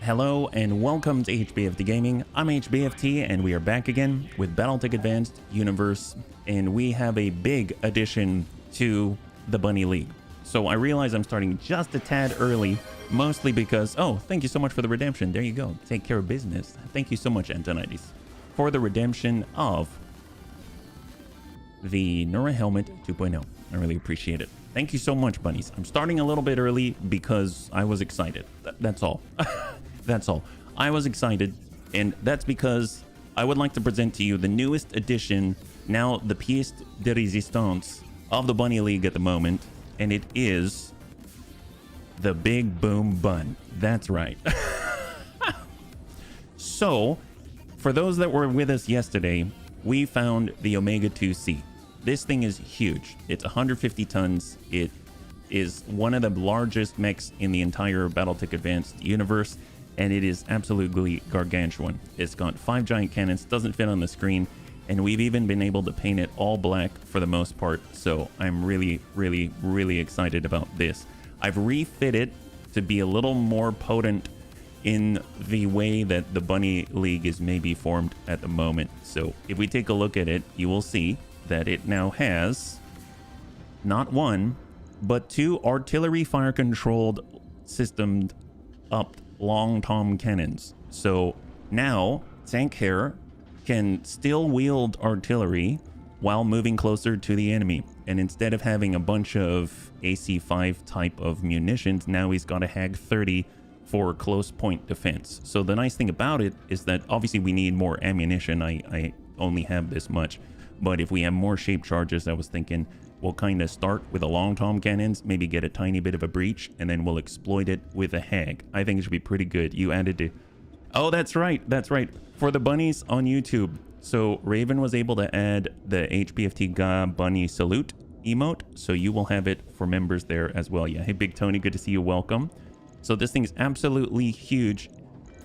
Hello and welcome to HBFT Gaming. I'm HBFT and we are back again with Battletech Advanced Universe, and we have a big addition to the Bunny League. So I realize I'm starting just a tad early, mostly because, oh, thank you so much for the redemption. There you go. Take care of business. Thank you so much, Antonides, for the redemption of the Nura Helmet 2.0. I really appreciate it. Thank you so much, bunnies. I'm starting a little bit early because I was excited. That's all. That's all. I was excited, and that's because I would like to present to you the newest edition, now the pièce de résistance of the Bunny League at the moment, and it is the Big Boom Bun. That's right. So, for those that were with us yesterday, we found the Omega 2C. This thing is huge. It's 150 tons. It is one of the largest mechs in the entire Battletech Advanced Universe, and it is absolutely gargantuan. It's got 5 giant cannons, doesn't fit on the screen, and we've even been able to paint it all black for the most part, so I'm really, really, really excited about this. I've refit it to be a little more potent in the way that the Bunny League is maybe formed at the moment. So if we take a look at it, you will see that it now has not one, but 2 artillery fire controlled systemed up long tom cannons. So now Tank Hair can still wield artillery while moving closer to the enemy. And instead of having a bunch of AC-5 type of munitions, now he's got a HAG 30 for close point defense. So the nice thing about it is that obviously we need more ammunition. I only have this much. But if we have more shape charges, I was thinking we'll kind of start with the long tom cannons, maybe get a tiny bit of a breach, and then we'll exploit it with a HAG. I think it should be pretty good. You added to... Oh, that's right. That's right. For the bunnies on YouTube. So Raven was able to add the HBFT Ga Bunny Salute emote. So you will have it for members there as well. Yeah. Hey, Big Tony. Good to see you. Welcome. So this thing is absolutely huge.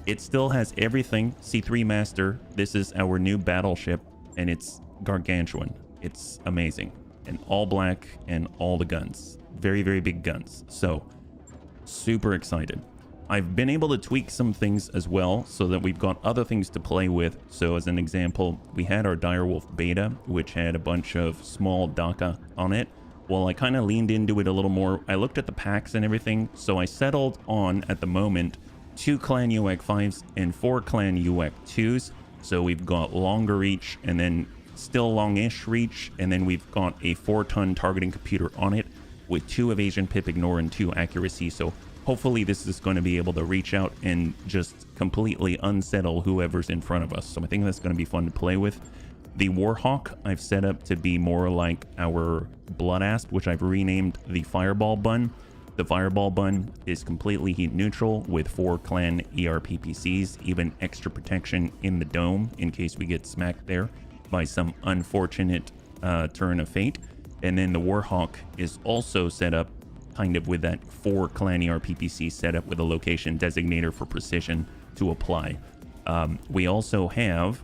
It still has everything. C3 Master. This is our new battleship, and it's gargantuan. It's amazing, and all black and all the guns, very, very big guns. So super excited. I've been able to tweak some things as well so that we've got other things to play with. So as an example, we had our Direwolf beta, which had a bunch of small DACA on it. Well, I kind of leaned into it a little more. I looked at the packs and everything, so I settled on, at the moment, 2 clan UAC 5s and 4 clan UAC 2s. So we've got longer reach and then still longish reach, and then we've got a 4-ton targeting computer on it with 2 evasion, pip ignore, and 2 accuracy. So hopefully this is going to be able to reach out and just completely unsettle whoever's in front of us. So I think that's going to be fun to play with. The Warhawk I've set up to be more like our Blood Asp, which I've renamed the Fireball Bun. The Fireball Bun is completely heat neutral with 4 clan ERPPCs, even extra protection in the dome in case we get smacked there by some unfortunate turn of fate. And then the Warhawk is also set up kind of with that 4 clan ERPPC setup with a location designator for precision to apply. We also have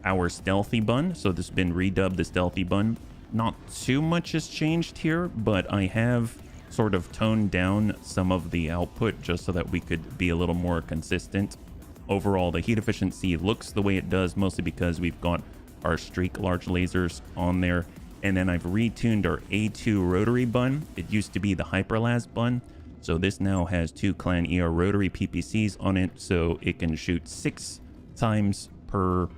our Stealthy Bun. So this has been redubbed the Stealthy Bun. Not too much has changed here, but I have sort of toned down some of the output just so that we could be a little more consistent. Overall, the heat efficiency looks the way it does, mostly because we've got our Streak large lasers on there. And then I've retuned our A2 rotary bun. It used to be the Hyperlas bun. So this now has 2 clan ER rotary PPCs on it. So it can shoot 6 times per,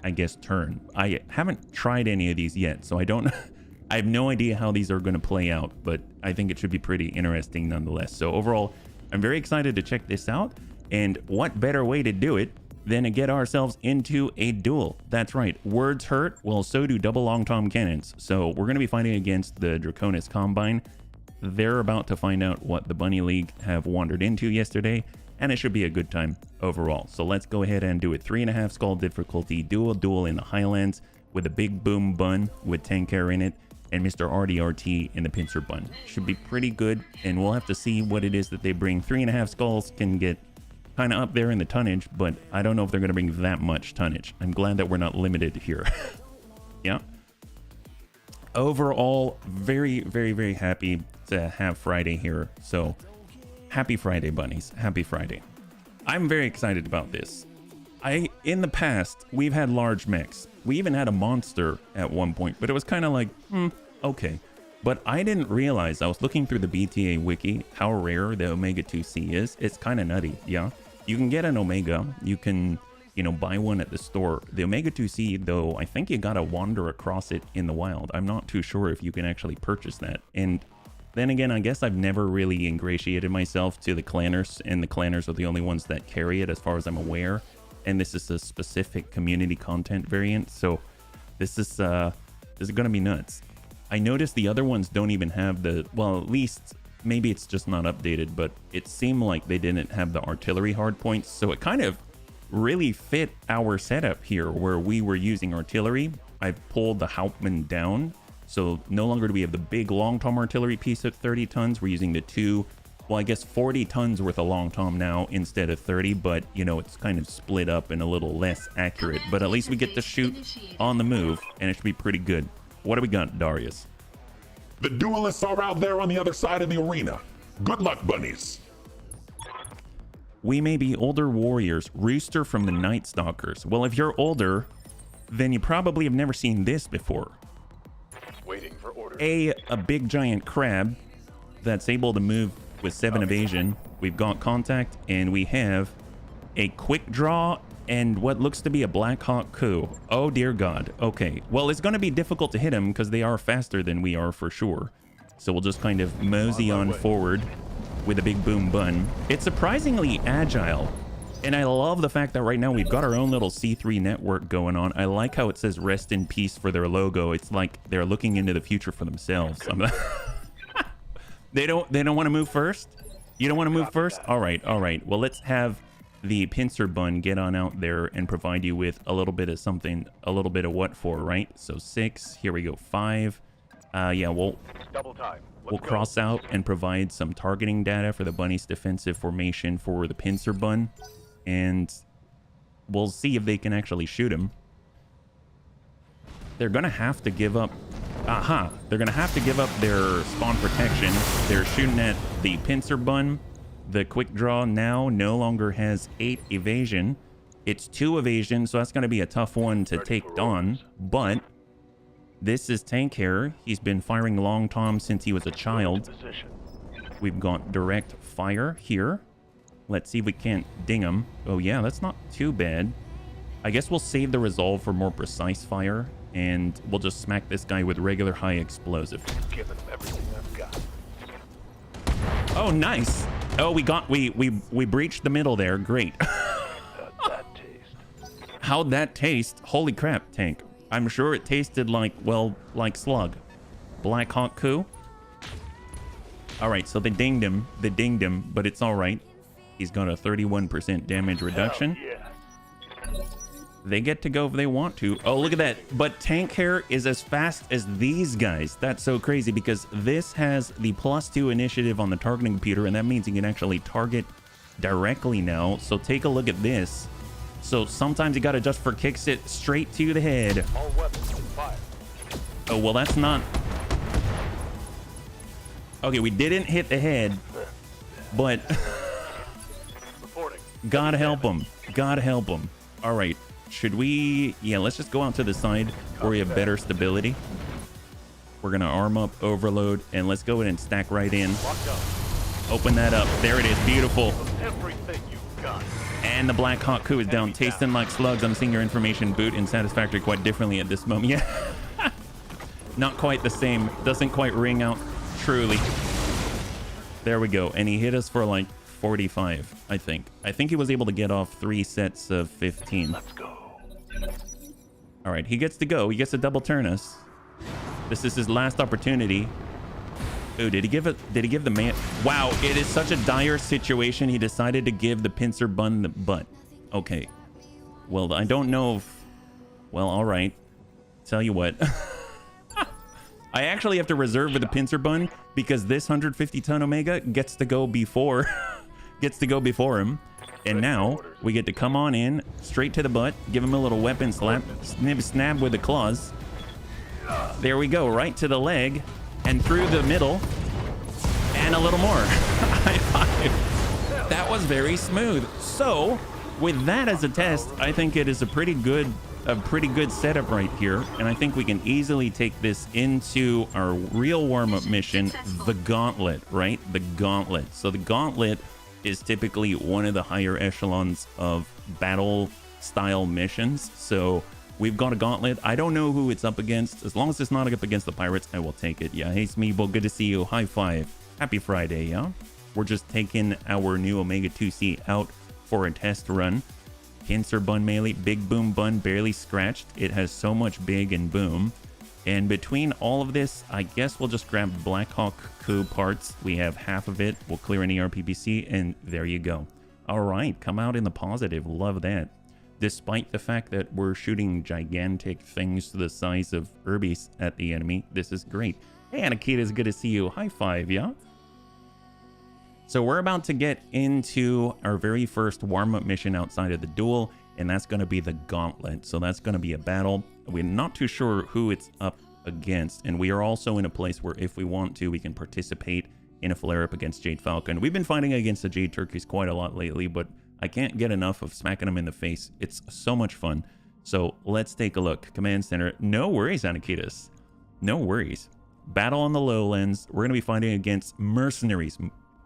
I guess, turn. I haven't tried any of these yet, so I don't... I have no idea how these are going to play out, but I think it should be pretty interesting nonetheless. So overall, I'm very excited to check this out. And what better way to do it than to get ourselves into a duel? That's right, words hurt, well, so do double long tom cannons. So we're going to be fighting against the Draconis Combine. They're about to find out what the Bunny League have wandered into yesterday, and it should be a good time overall. So let's go ahead and do it. 3.5 skull difficulty, duel in the Highlands with a Big Boom Bun with Tank Hair in it, and Mr. RDRT in the Pincer Bun. Should be pretty good, and we'll have to see what it is that they bring. 3.5 skulls can get kind of up there in the tonnage, but I don't know if they're going to bring that much tonnage. I'm glad that we're not limited here. Yeah. Overall, very, very, very happy to have Friday here. So happy Friday, bunnies. Happy Friday. I'm very excited about this. In the past, we've had large mechs. We even had a monster at one point, but it was kind of like, okay. But I didn't realize, I was looking through the BTA wiki, how rare the Omega 2C is. It's kind of nutty, yeah? You can get an Omega, you can, you know, buy one at the store. The Omega 2C, though, I think you gotta wander across it in the wild. I'm not too sure if you can actually purchase that. And then again, I guess I've never really ingratiated myself to the clanners, and the clanners are the only ones that carry it as far as I'm aware. And this is a specific community content variant, so this is gonna be nuts. I noticed the other ones don't even have the, well, at least maybe it's just not updated, but it seemed like they didn't have the artillery hardpoints, so it kind of really fit our setup here where we were using artillery. I pulled the Hauptmann down, so no longer do we have the big long tom artillery piece at 30 tons. We're using the two, well, I guess 40 tons worth of long tom now instead of 30, but you know, it's kind of split up and a little less accurate, but at least we get to shoot on the move and it should be pretty good. What do we got, Darius? The duelists are out there on the other side of the arena. Good luck, bunnies. We may be older warriors. Rooster from the Night Stalkers. Well, if you're older, then you probably have never seen this before. Waiting for orders. A big giant crab that's able to move with 7 evasion. We've got contact, and we have a quick draw and what looks to be a Black Hawk coup. Oh dear God. Okay, well, it's going to be difficult to hit them because they are faster than we are for sure. So we'll just kind of mosey on forward with a big boom bun. It's surprisingly agile, and I love the fact that right now we've got our own little C3 network going on. I like how it says rest in peace for their logo. It's like they're looking into the future for themselves. They don't want to move first? You don't want to move first? All right. Well, let's have the pincer bun get on out there and provide you with a little bit of something, a little bit of what for, right? So 6, here we go, 5. Yeah, we'll cross out and provide some targeting data for the bunny's defensive formation for the pincer bun, and we'll see if they can actually shoot him. They're gonna have to give up, they're gonna have to give up their spawn protection. They're shooting at the pincer bun. The quick draw now no longer has 8 evasion. It's 2 evasion, so that's going to be a tough one to take on. But this is Tank Hair. He's been firing long tom since he was a child. We've got direct fire here. Let's see if we can't ding him. Oh yeah, that's not too bad. I guess we'll save the resolve for more precise fire, and we'll just smack this guy with regular high explosive. Oh, nice. Oh, we breached the middle there. Great. How'd that taste? Holy crap, Tank. I'm sure it tasted like, well, like slug. Black Hawk coup. All right, so they dinged him, but it's all right. He's got a 31% damage reduction. They get to go if they want to. Oh, look at that. But Tank Hair is as fast as these guys. That's so crazy because this has the +2 initiative on the targeting computer, and that means you can actually target directly now. So take a look at this. So sometimes you got to just for kicks it straight to the head. All weapons fire. Oh, well, that's not... Okay, we didn't hit the head, but... Gotta help him. Gotta help him. All right. Should we... Yeah, let's just go out to the side where we have better stability. We're going to arm up, overload, and let's go ahead and stack right in. Open that up. There it is. Beautiful. Everything you've got. And the Black Hawk coup is down. Tasting like slugs. I'm seeing your information boot in Satisfactory quite differently at this moment. Yeah. Not quite the same. Doesn't quite ring out truly. There we go. And he hit us for like 45, I think. I think he was able to get off 3 sets of 15. Let's go. All right, he gets to go. He gets to double turn us. This is his last opportunity. Oh, did he give the man? Wow, it is such a dire situation. He decided to give the pincer bun the butt. Okay. Well, I don't know if... Well, all right. Tell you what. I actually have to reserve with the pincer bun because this 150-ton Omega gets to go before... gets to go before him. And now we get to come on in straight to the butt, give him a little weapon slap, snab with the claws. There we go, right to the leg and through the middle and a little more. High five. That was very smooth. So with that as a test, I think it is a pretty good setup right here, and I think we can easily take this into our real warm-up mission, the Gauntlet, right? The Gauntlet. So the Gauntlet is typically one of the higher echelons of battle style missions. So we've got a Gauntlet. I don't know who it's up against. As long as it's not up against the pirates, I will take it. Yeah, hey Smeeble, good to see you. High five. Happy Friday, yeah? We're just taking our new Omega 2C out for a test run. Pincer bun melee, big boom bun, barely scratched. It has so much big and boom. And between all of this, I guess we'll just grab Blackhawk Coup parts. We have half of it. We'll clear any RPPC, and there you go. All right, come out in the positive. Love that. Despite the fact that we're shooting gigantic things to the size of Urbies at the enemy, this is great. Hey, Anakita, it's good to see you. High five, yeah? So we're about to get into our very first warm-up mission outside of the duel, and that's going to be the Gauntlet. So that's going to be a battle. We're not too sure who it's up against, and we are also in a place where if we want to, we can participate in a flare-up against Jade Falcon. We've been fighting against the Jade Turkeys quite a lot lately, but I can't get enough of smacking them in the face. It's so much fun. So let's take a look. Command Center. No worries, Anakitas. No worries. Battle on the Lowlands. We're going to be fighting against mercenaries.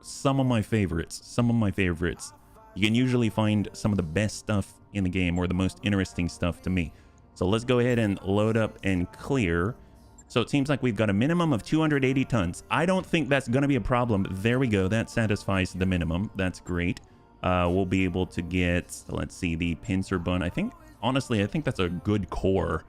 Some of my favorites. Some of my favorites. You can usually find some of the best stuff in the game, or the most interesting stuff to me. So let's go ahead and load up and clear. So it seems like we've got a minimum of 280 tons. I don't think that's going to be a problem. There we go. That satisfies the minimum. That's great. We'll be able to get, let's see, the pincer bun. Honestly, I think that's a good core.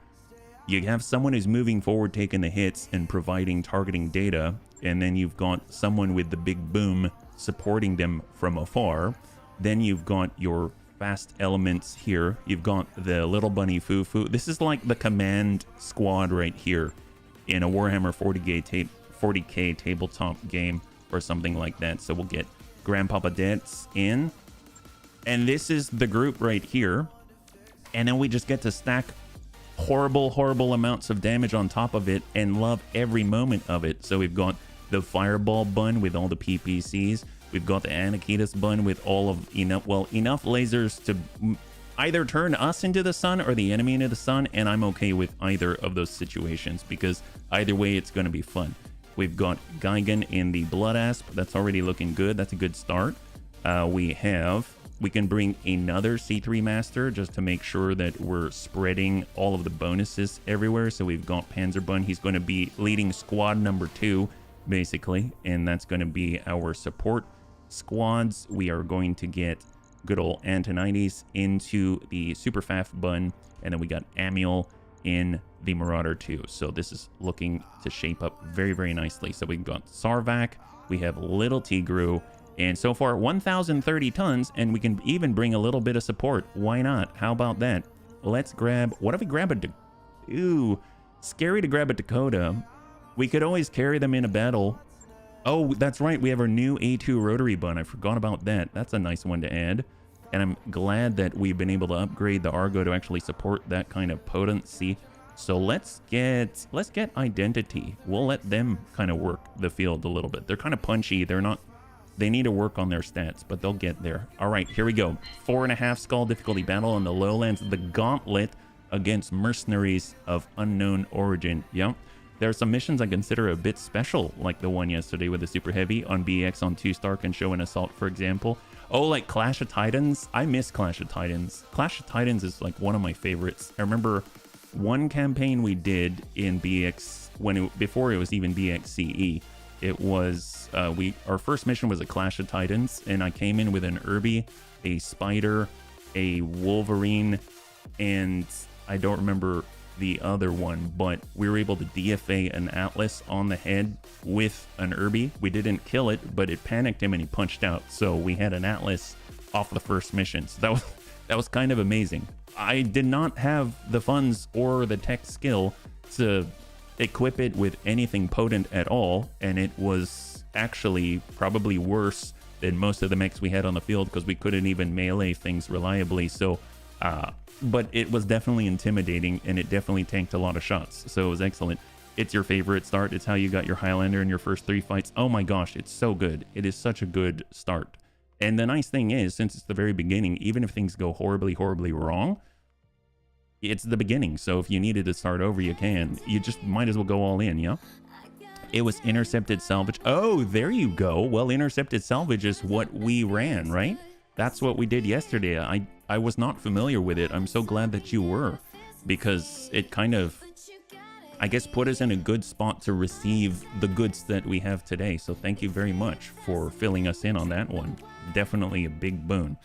You have someone who's moving forward, taking the hits and providing targeting data, and then you've got someone with the big boom supporting them from afar. Then you've got your fast elements here. You've got the little bunny foo-foo. This is like the command squad right here in a Warhammer 40K tabletop game or something like that. So we'll get Grandpapa Dets in. And this is the group right here. And then we just get to stack horrible amounts of damage on top of it and love every moment of it. So we've got the Fireball bun with all the PPCs. We've got the Anakitas bun with all of enough lasers to either turn us into the sun or the enemy into the sun, and I'm okay with either of those situations because either way it's going to be fun. We've got Gigan in the Blood Asp. That's already looking good. That's a good start. We can bring another C3 Master just to make sure that we're spreading all of the bonuses everywhere. So we've got Panzer Bun. He's going to be leading squad number 2, basically, and that's going to be our support squads. We are going to get good old Antonides into the Super Faf Bun, and then we got Amiel in the Marauder 2. So this is looking to shape up very nicely. So we've got Sarvac, we have Little Tigru, and so far 1,030 tons, and we can even bring a little bit of support. Why not? How about that? Let's grab, what if we grab a, ooh, scary to grab a Dakota. We could always carry them in a battle. Oh, that's right, we have our new A2 rotary bun. I forgot about that. That's a nice one to add. And I'm glad that we've been able to upgrade the Argo to actually support that kind of potency. So let's get Identity. We'll let them kind of work the field a little bit. They're kind of punchy. They need to work on their stats, but they'll get there. All right, here we go. 4.5 skull difficulty battle on the Lowlands. The Gauntlet against mercenaries of unknown origin. Yep. There are some missions I consider a bit special, like the one yesterday with the Super Heavy on BX on 2-star can show an assault, for example. Oh, like Clash of Titans? I miss Clash of Titans. Clash of Titans is like one of my favorites. I remember one campaign we did in BX before it was even BXCE. It was our first mission was a Clash of Titans, and I came in with an Urbie, a Spider, a Wolverine, and I don't remember the other one, but we were able to DFA an Atlas on the head with an Urbie. We didn't kill it, but it panicked him and he punched out. So we had an Atlas off the first mission. So that was kind of amazing. I did not have the funds or the tech skill to equip it with anything potent at all, and it was actually probably worse than most of the mechs we had on the field because we couldn't even melee things reliably. So but it was definitely intimidating, and it definitely tanked a lot of shots, so it was excellent. It's your favorite start. It's how you got your Highlander in your first 3 fights. Oh my gosh, it's so good. It is such a good start. And the nice thing is, since it's the very beginning, even if things go horribly, horribly wrong, it's the beginning. So if you needed to start over, you can. You just might as well go all in, yeah? It was intercepted salvage. Oh, there you go. Well, intercepted salvage is what we ran, right? That's what we did yesterday. I was not familiar with it. I'm so glad that you were, because it kind of, I guess, put us in a good spot to receive the goods that we have today. So thank you very much for filling us in on that one. Definitely a big boon.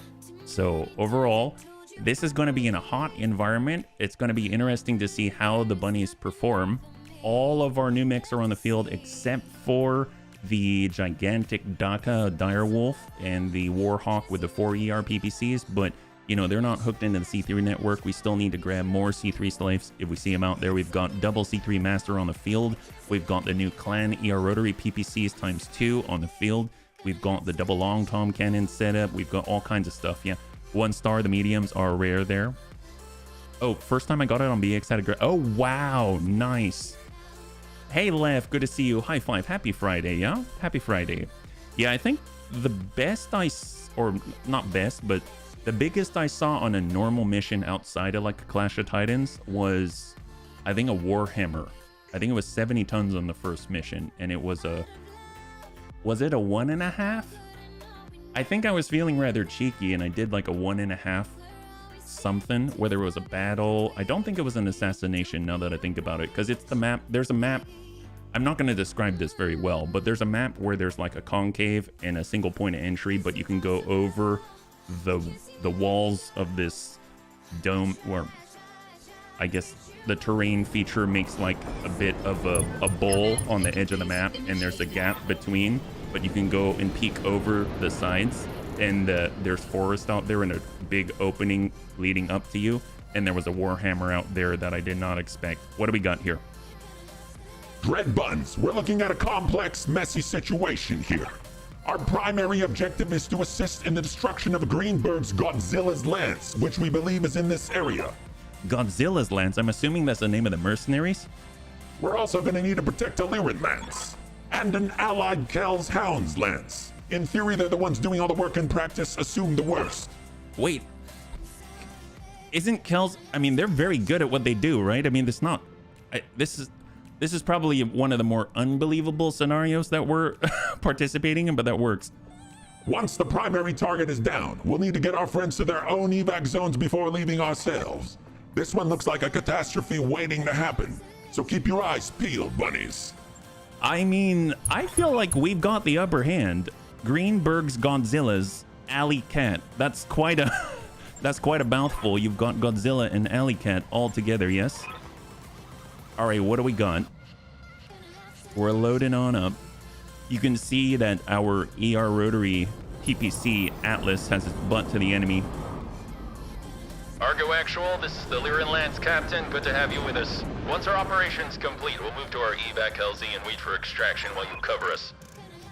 So overall, this is going to be in a hot environment. It's going to be interesting to see how the bunnies perform. All of our new mechs are on the field except for the gigantic Daka Direwolf and the Warhawk with the 4 ER PPCs, but you know, they're not hooked into the C3 network. We still need to grab more C3 slaves if we see them out there. We've got double C3 Master on the field. We've got the new Clan ER Rotary PPCs ×2 on the field. We've got the double long tom cannon setup. We've got all kinds of stuff. Yeah, 1 star. The mediums are rare there. Oh, first time I got it on BX had a great. Oh wow, nice. Hey Lev, good to see you. High five. Happy Friday. Yeah, happy Friday. Yeah, I think the best or not best, but the biggest I saw on a normal mission outside of like a Clash of Titans was, I think, a Warhammer. I think it was 70 tons on the first mission, and it was a, was it a 1.5? I think I was feeling rather cheeky, and I did like a 1.5 something, whether it was a battle. I don't think it was an assassination now that I think about it, because it's the map. There's a map. I'm not going to describe this very well, but there's a map where there's like a concave and a single point of entry, but you can go over the walls of this dome, where I guess the terrain feature makes like a bit of a bowl on the edge of the map, and there's a gap between, but you can go and peek over the sides, and there's forest out there and a big opening leading up to you, and there was a Warhammer out there that I did not expect. What do we got here? Dread Buns, we're looking at a complex, messy situation here. Our primary objective is to assist in the destruction of Greenberg's Godzilla's Lance, which we believe is in this area. Godzilla's Lance? I'm assuming that's the name of the mercenaries? We're also going to need to protect a Lyrid Lance and an allied Kel's Hound's Lance. In theory, they're the ones doing all the work. In practice, assume the worst. Wait. Isn't Kel's... I mean, they're very good at what they do, right? I mean, it's not... This is probably one of the more unbelievable scenarios that we're participating in, but that works. Once the primary target is down, we'll need to get our friends to their own evac zones before leaving ourselves. This one looks like a catastrophe waiting to happen, so keep your eyes peeled, bunnies. I mean, I feel like we've got the upper hand. Greenberg's Godzilla's Alley Cat. That's quite a that's quite a mouthful. You've got Godzilla and Alley Cat all together, yes? All right, what do we got? We're loading on up. You can see that our ER Rotary PPC Atlas has its butt to the enemy. Argo Actual, this is the Lyran Lance Captain. Good to have you with us. Once our operation's complete, we'll move to our evac LZ and wait for extraction while you cover us.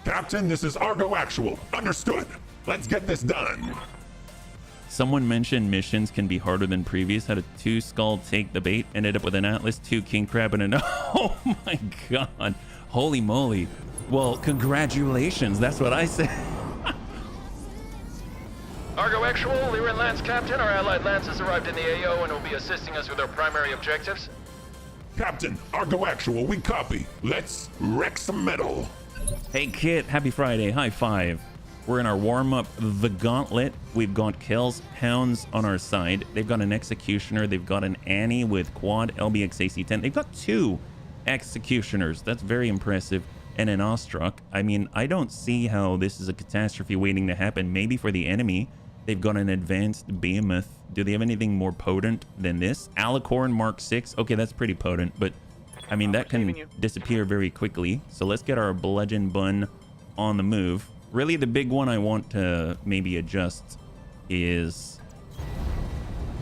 Captain, this is Argo Actual. Understood. Let's get this done. Someone mentioned missions can be harder than previous. Had a 2 skull take the bait, ended up with an Atlas, 2 king crab, and an... Oh my god. Holy moly. Well, congratulations. That's what I said. Argo Actual, Lyran Lance Captain. Our allied Lance has arrived in the AO and will be assisting us with our primary objectives. Captain, Argo Actual, we copy. Let's wreck some metal. Hey Kit, happy Friday. High five. We're in our warm-up, the Gauntlet. We've got Kel's Hounds on our side. They've got an Executioner. They've got an Annie with quad LBX AC-10. They've got 2 Executioners. That's very impressive. And an Ostrok. I mean, I don't see how this is a catastrophe waiting to happen. Maybe for the enemy. They've got an advanced Behemoth. Do they have anything more potent than this? Alicorn Mark 6. Okay, that's pretty potent, but I mean, that can disappear very quickly. So let's get our Bludgeon Bun on the move. Really, the big one I want to maybe adjust is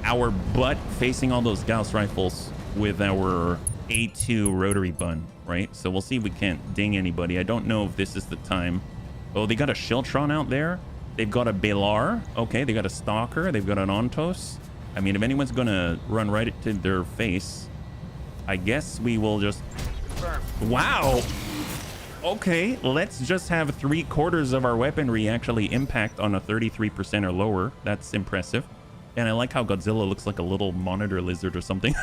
our butt facing all those Gauss rifles with our A2 rotary bun, right? So we'll see if we can't ding anybody. I don't know if this is the time. Oh, they got a Shiltron out there. They've got a Belar. Okay, they got a Stalker. They've got an Ontos. I mean, if anyone's going to run right to their face, I guess we will just... Wow! Okay, let's just have 3/4 of our weaponry actually impact on a 33% or lower. That's impressive. And I like how Godzilla looks like a little monitor lizard or something.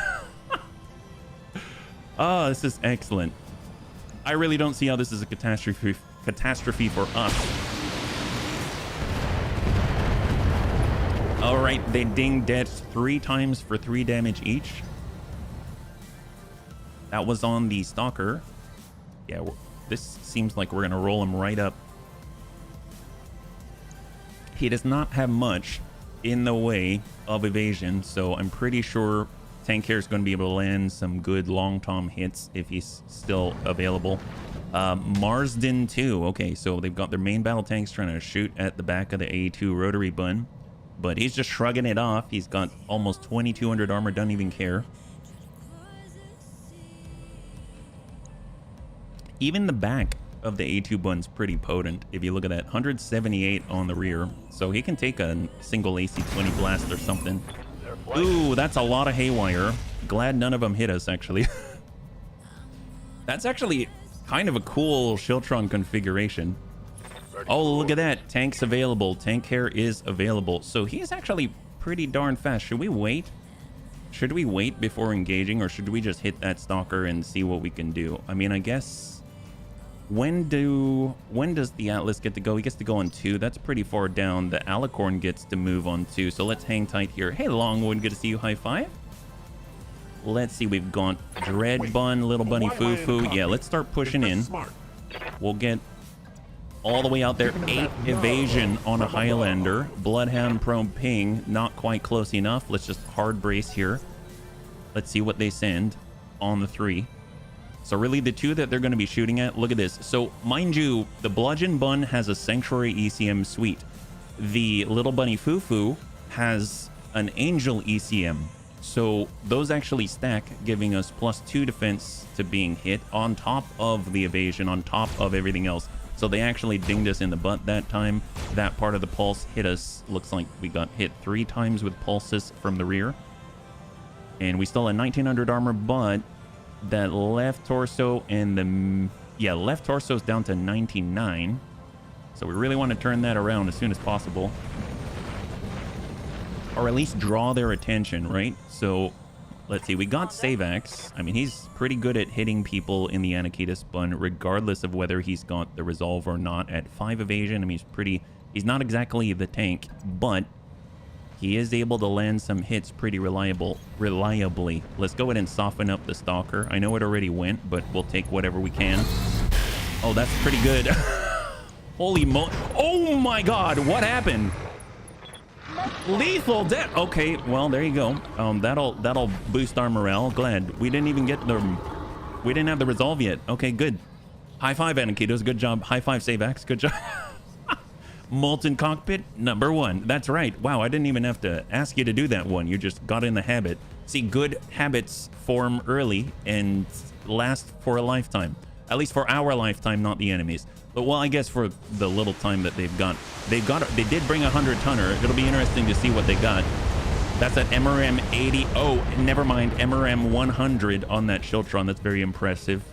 Oh, this is excellent. I really don't see how this is a catastrophe for us. All right, they dinged deaths 3 times for 3 damage each. That was on the Stalker. Yeah, this seems like we're gonna roll him right up. He does not have much in the way of evasion, so I'm pretty sure Tank Hair is going to be able to land some good long tom hits if he's still available. Marsden 2. Okay, so they've got their main battle tanks trying to shoot at the back of the A2 rotary bun, but he's just shrugging it off. He's got almost 2200 armor, doesn't even care. Even the back of the A2 bun's pretty potent. If you look at that, 178 on the rear, so he can take a single AC-20 blast or something. Ooh, that's a lot of haywire. Glad none of them hit us, actually. That's actually kind of a cool Shiltron configuration. Oh, look at that. Tanks available. Tank Hair is available. So he's actually pretty darn fast. Should we wait? Should we wait before engaging, or should we just hit that Stalker and see what we can do? I mean, I guess... When does the Atlas get to go? He gets to go on 2. That's pretty far down. The Alicorn gets to move on 2. So let's hang tight here. Hey, Longwood, good to see you. High five. Let's see. We've got Dread Bun, Little Bunny Fufu. Yeah, let's start pushing in. We'll get all the way out there. 8 evasion on a Highlander. Bloodhound Prone Ping. Not quite close enough. Let's just hard brace here. Let's see what they send on the 3. So really the 2 that they're going to be shooting at, look at this. So mind you, the Bludgeon Bun has a Sanctuary ECM suite. The Little Bunny Fufu has an Angel ECM. So those actually stack, giving us +2 defense to being hit on top of the evasion, on top of everything else. So they actually dinged us in the butt that time. That part of the pulse hit us. Looks like we got hit 3 times with pulses from the rear. And we still had 1900 armor, but... that left torso and the left torso is down to 99, so we really want to turn that around as soon as possible, or at least draw their attention, right? So let's see, we got Savax. I mean, he's pretty good at hitting people in the Anakitas bun regardless of whether he's got the resolve or not. At 5 evasion, I mean, he's not exactly the tank, but he is able to land some hits pretty reliably. Let's go ahead and soften up the Stalker. I know it already went, but we'll take whatever we can. Oh, that's pretty good. Holy mo... Oh my god, what happened? Lethal death. Okay, well, there you go. That'll boost our morale. Glad. We didn't even get the... We didn't have the resolve yet. Okay, good. High five, Anakitos. Good job. High five, Savax. Good job. Molten Cockpit #1. That's right. Wow, I didn't even have to ask you to do that one. You just got in the habit. See, good habits form early and last for a lifetime. At least for our lifetime, not the enemies. But well, I guess for the little time that they did bring a 100-tonner. It'll be interesting to see what they got. That's an MRM 80. Oh, never mind. MRM 100 on that Shiltron. That's very impressive.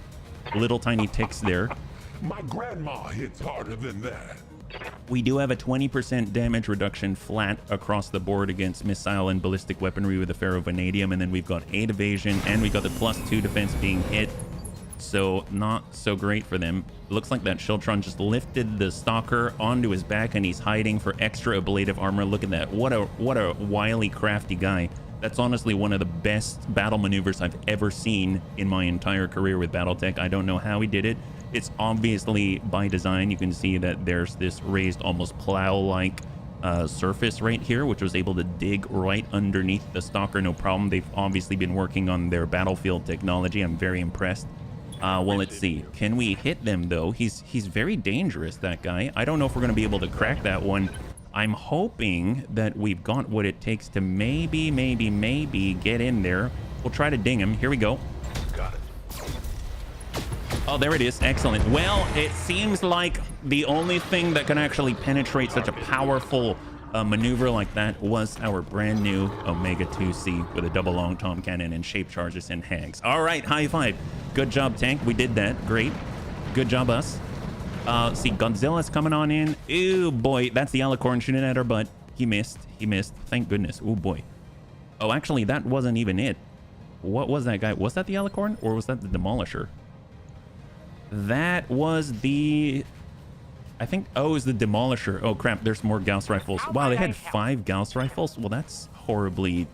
Little tiny ticks there. My grandma hits harder than that. We do have a 20% damage reduction flat across the board against missile and ballistic weaponry with the Ferrovanadium, and then we've got 8 evasion, and we got the +2 defense being hit. So not so great for them. It looks like that Shiltron just lifted the Stalker onto his back, and he's hiding for extra ablative armor. Look at that. What a wily, crafty guy. That's honestly one of the best battle maneuvers I've ever seen in my entire career with Battletech. I don't know how he did it. It's obviously by design. You can see that there's this raised, almost plow-like surface right here, which was able to dig right underneath the Stalker, no problem. They've obviously been working on their battlefield technology. I'm very impressed. Well, let's see. Can we hit them, though? He's very dangerous, that guy. I don't know if we're going to be able to crack that one. I'm hoping that we've got what it takes to maybe get in there. We'll try to ding him. Here we go. Got it. Oh, there it is. Excellent. Well, it seems like the only thing that can actually penetrate such a powerful maneuver like that was our brand new Omega 2C with a double long tom cannon and shape charges and hags. All right, high five. Good job, tank. We did that. Great. Good job, us. See, Godzilla's coming on in. Ew, boy. That's the Alicorn shooting at our butt. He missed. He missed. Thank goodness. Oh, boy. Oh, actually, that wasn't even it. What was that guy? Was that the Alicorn or was that the Demolisher? That was the... I think... Oh, it was the Demolisher. Oh, crap. There's more Gauss rifles. Wow, they had 5 Gauss rifles? Well, that's horribly...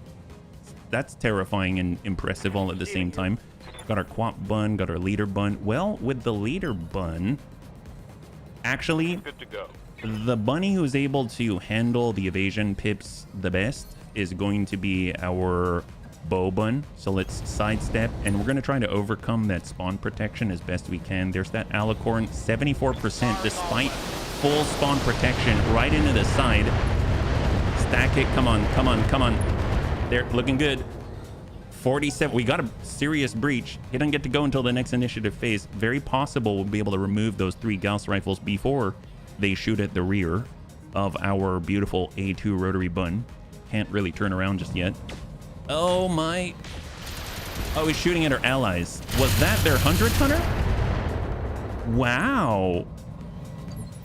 That's terrifying and impressive all at the same time. Got our Quap Bun. Got our Leader Bun. Well, with the Leader Bun... Actually, Good to go. the bunny who's able to handle the evasion pips the best is going to be our bow bun. So let's sidestep, and we're going to try to overcome that spawn protection as best we can. There's that Alicorn, 74% despite full spawn protection right into the side. Stack it. Come on, come on, come on. They're looking good. 47. We got a serious breach. He doesn't get to go until the next initiative phase. Very possible we'll be able to remove those 3 Gauss rifles before they shoot at the rear of our beautiful A2 rotary bun. Can't really turn around just yet. Oh my. Oh, he's shooting at our allies. Was that their 100-tonner? Wow.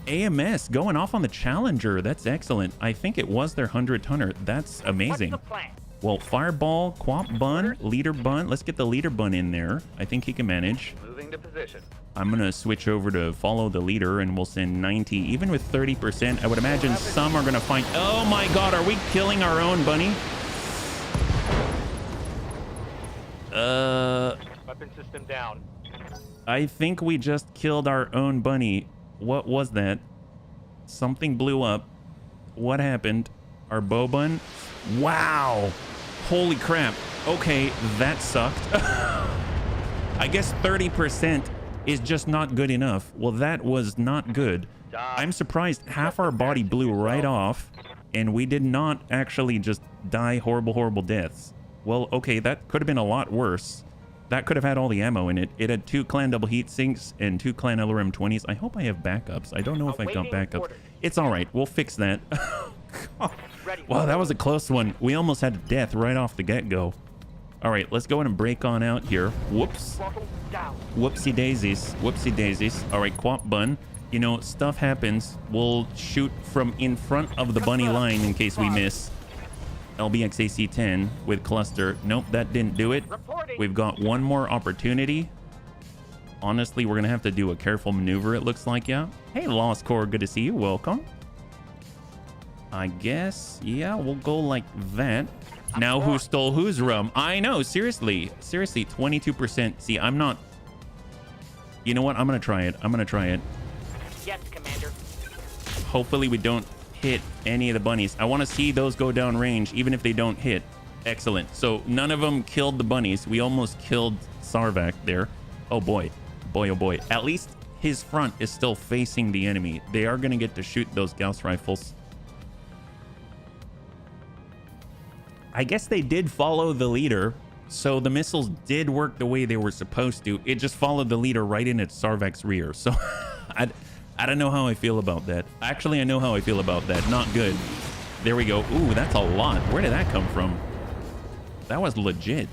AMS going off on the Challenger. That's excellent. I think it was their 100-tonner. That's amazing. What's the plan? Well, Fireball, Quap Bun, Leader Bun. Let's get the Leader Bun in there. I think he can manage. Moving to position. I'm going to switch over to follow the leader, and we'll send 90. Even with 30%, I would imagine some are going to find... Oh my god, are we killing our own bunny? Weapon system down. I think we just killed our own bunny. What was that? Something blew up. What happened? Our bow bun? Wow. Holy crap. Okay, that sucked. I guess 30% is just not good enough. Well, that was not good. I'm surprised half our body blew right off, and we did not actually just die horrible, horrible deaths. Well, okay, that could have been a lot worse. That could have had all the ammo in it. It had 2 clan double heat sinks and 2 clan LRM-20s. I hope I have backups. I don't know if I've got backups. It's all right. We'll fix that. Wow, that was a close one. We almost had death right off the get-go. All right, let's go in and break on out here. Whoops. Whoopsie daisies. Whoopsie daisies. All right, Quap Bun. You know, stuff happens. We'll shoot from in front of the bunny line in case we miss. LBX AC-10 with cluster. Nope, that didn't do it. We've got one more opportunity. Honestly, we're going to have to do a careful maneuver, it looks like, yeah. Hey, Lost Core, good to see you. Welcome. I guess, yeah, we'll go like that. Now who stole whose rum? I know, seriously. Seriously, 22%. See, I'm not... You know what? I'm going to try it. I'm going to try it. Yes, Commander. Hopefully we don't hit any of the bunnies. I want to see those go down range, even if they don't hit. Excellent. So none of them killed the bunnies. We almost killed Sarvak there. Oh boy. Boy, oh boy. At least his front is still facing the enemy. They are going to get to shoot those Gauss rifles. I guess they did follow the leader, so the missiles did work the way they were supposed to. It just followed the leader right in at Sarvak's rear. So I don't know how I feel about that. Actually, I know how I feel about that. Not good. There we go. Ooh, that's a lot. Where did that come from? That was legit.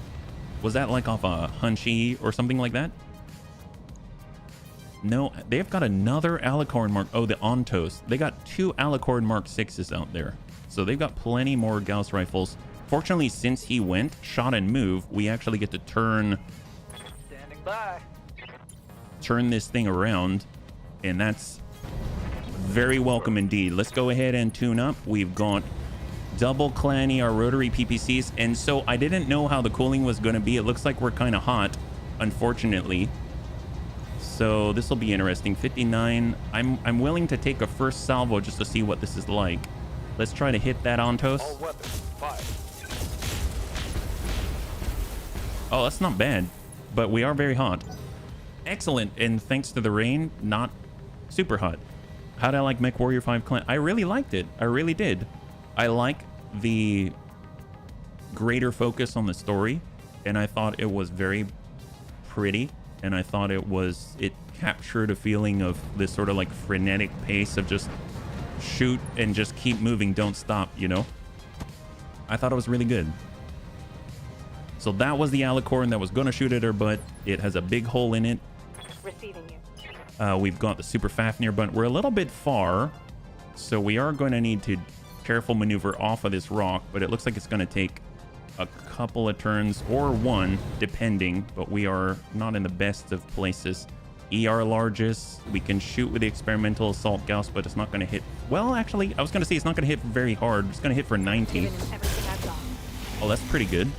Was that like off a Hunchy or something like that? No, they've got another Alicorn Mark. Oh, the Ontos. They got 2 Alicorn Mark 6s out there. So they've got plenty more Gauss rifles. Fortunately, since he went shot and move, we actually get to turn this thing around, and that's very welcome indeed. Let's go ahead and tune up. We've got double clanny our rotary PPCs, and so I didn't know how the cooling was going to be. It looks like we're kind of hot, unfortunately. So this will be interesting. 59. I'm willing to take a first salvo just to see what this is like. Let's try to hit that Ontos. All weapons, fire. Oh, that's not bad, but we are very hot. Excellent, and thanks to the rain, not super hot. How did I like Mech Warrior 5 Clan? I really liked it. I really did. I like the greater focus on the story, and I thought it was very pretty, and I thought it captured a feeling of this sort of like frenetic pace of just shoot and just keep moving, don't stop, you know? I thought it was really good. So that was the Alicorn that was going to shoot at her butt. It has a big hole in it. Receiving you. We've got the Super Fafnir, but we're a little bit far. So we are going to need to careful maneuver off of this rock, but it looks like it's going to take a couple of turns or one, depending, but we are not in the best of places. ER largest, we can shoot with the experimental assault gauss, but it's not going to hit. Well, actually, I was going to say it's not going to hit very hard. It's going to hit for 90. Oh, that's pretty good.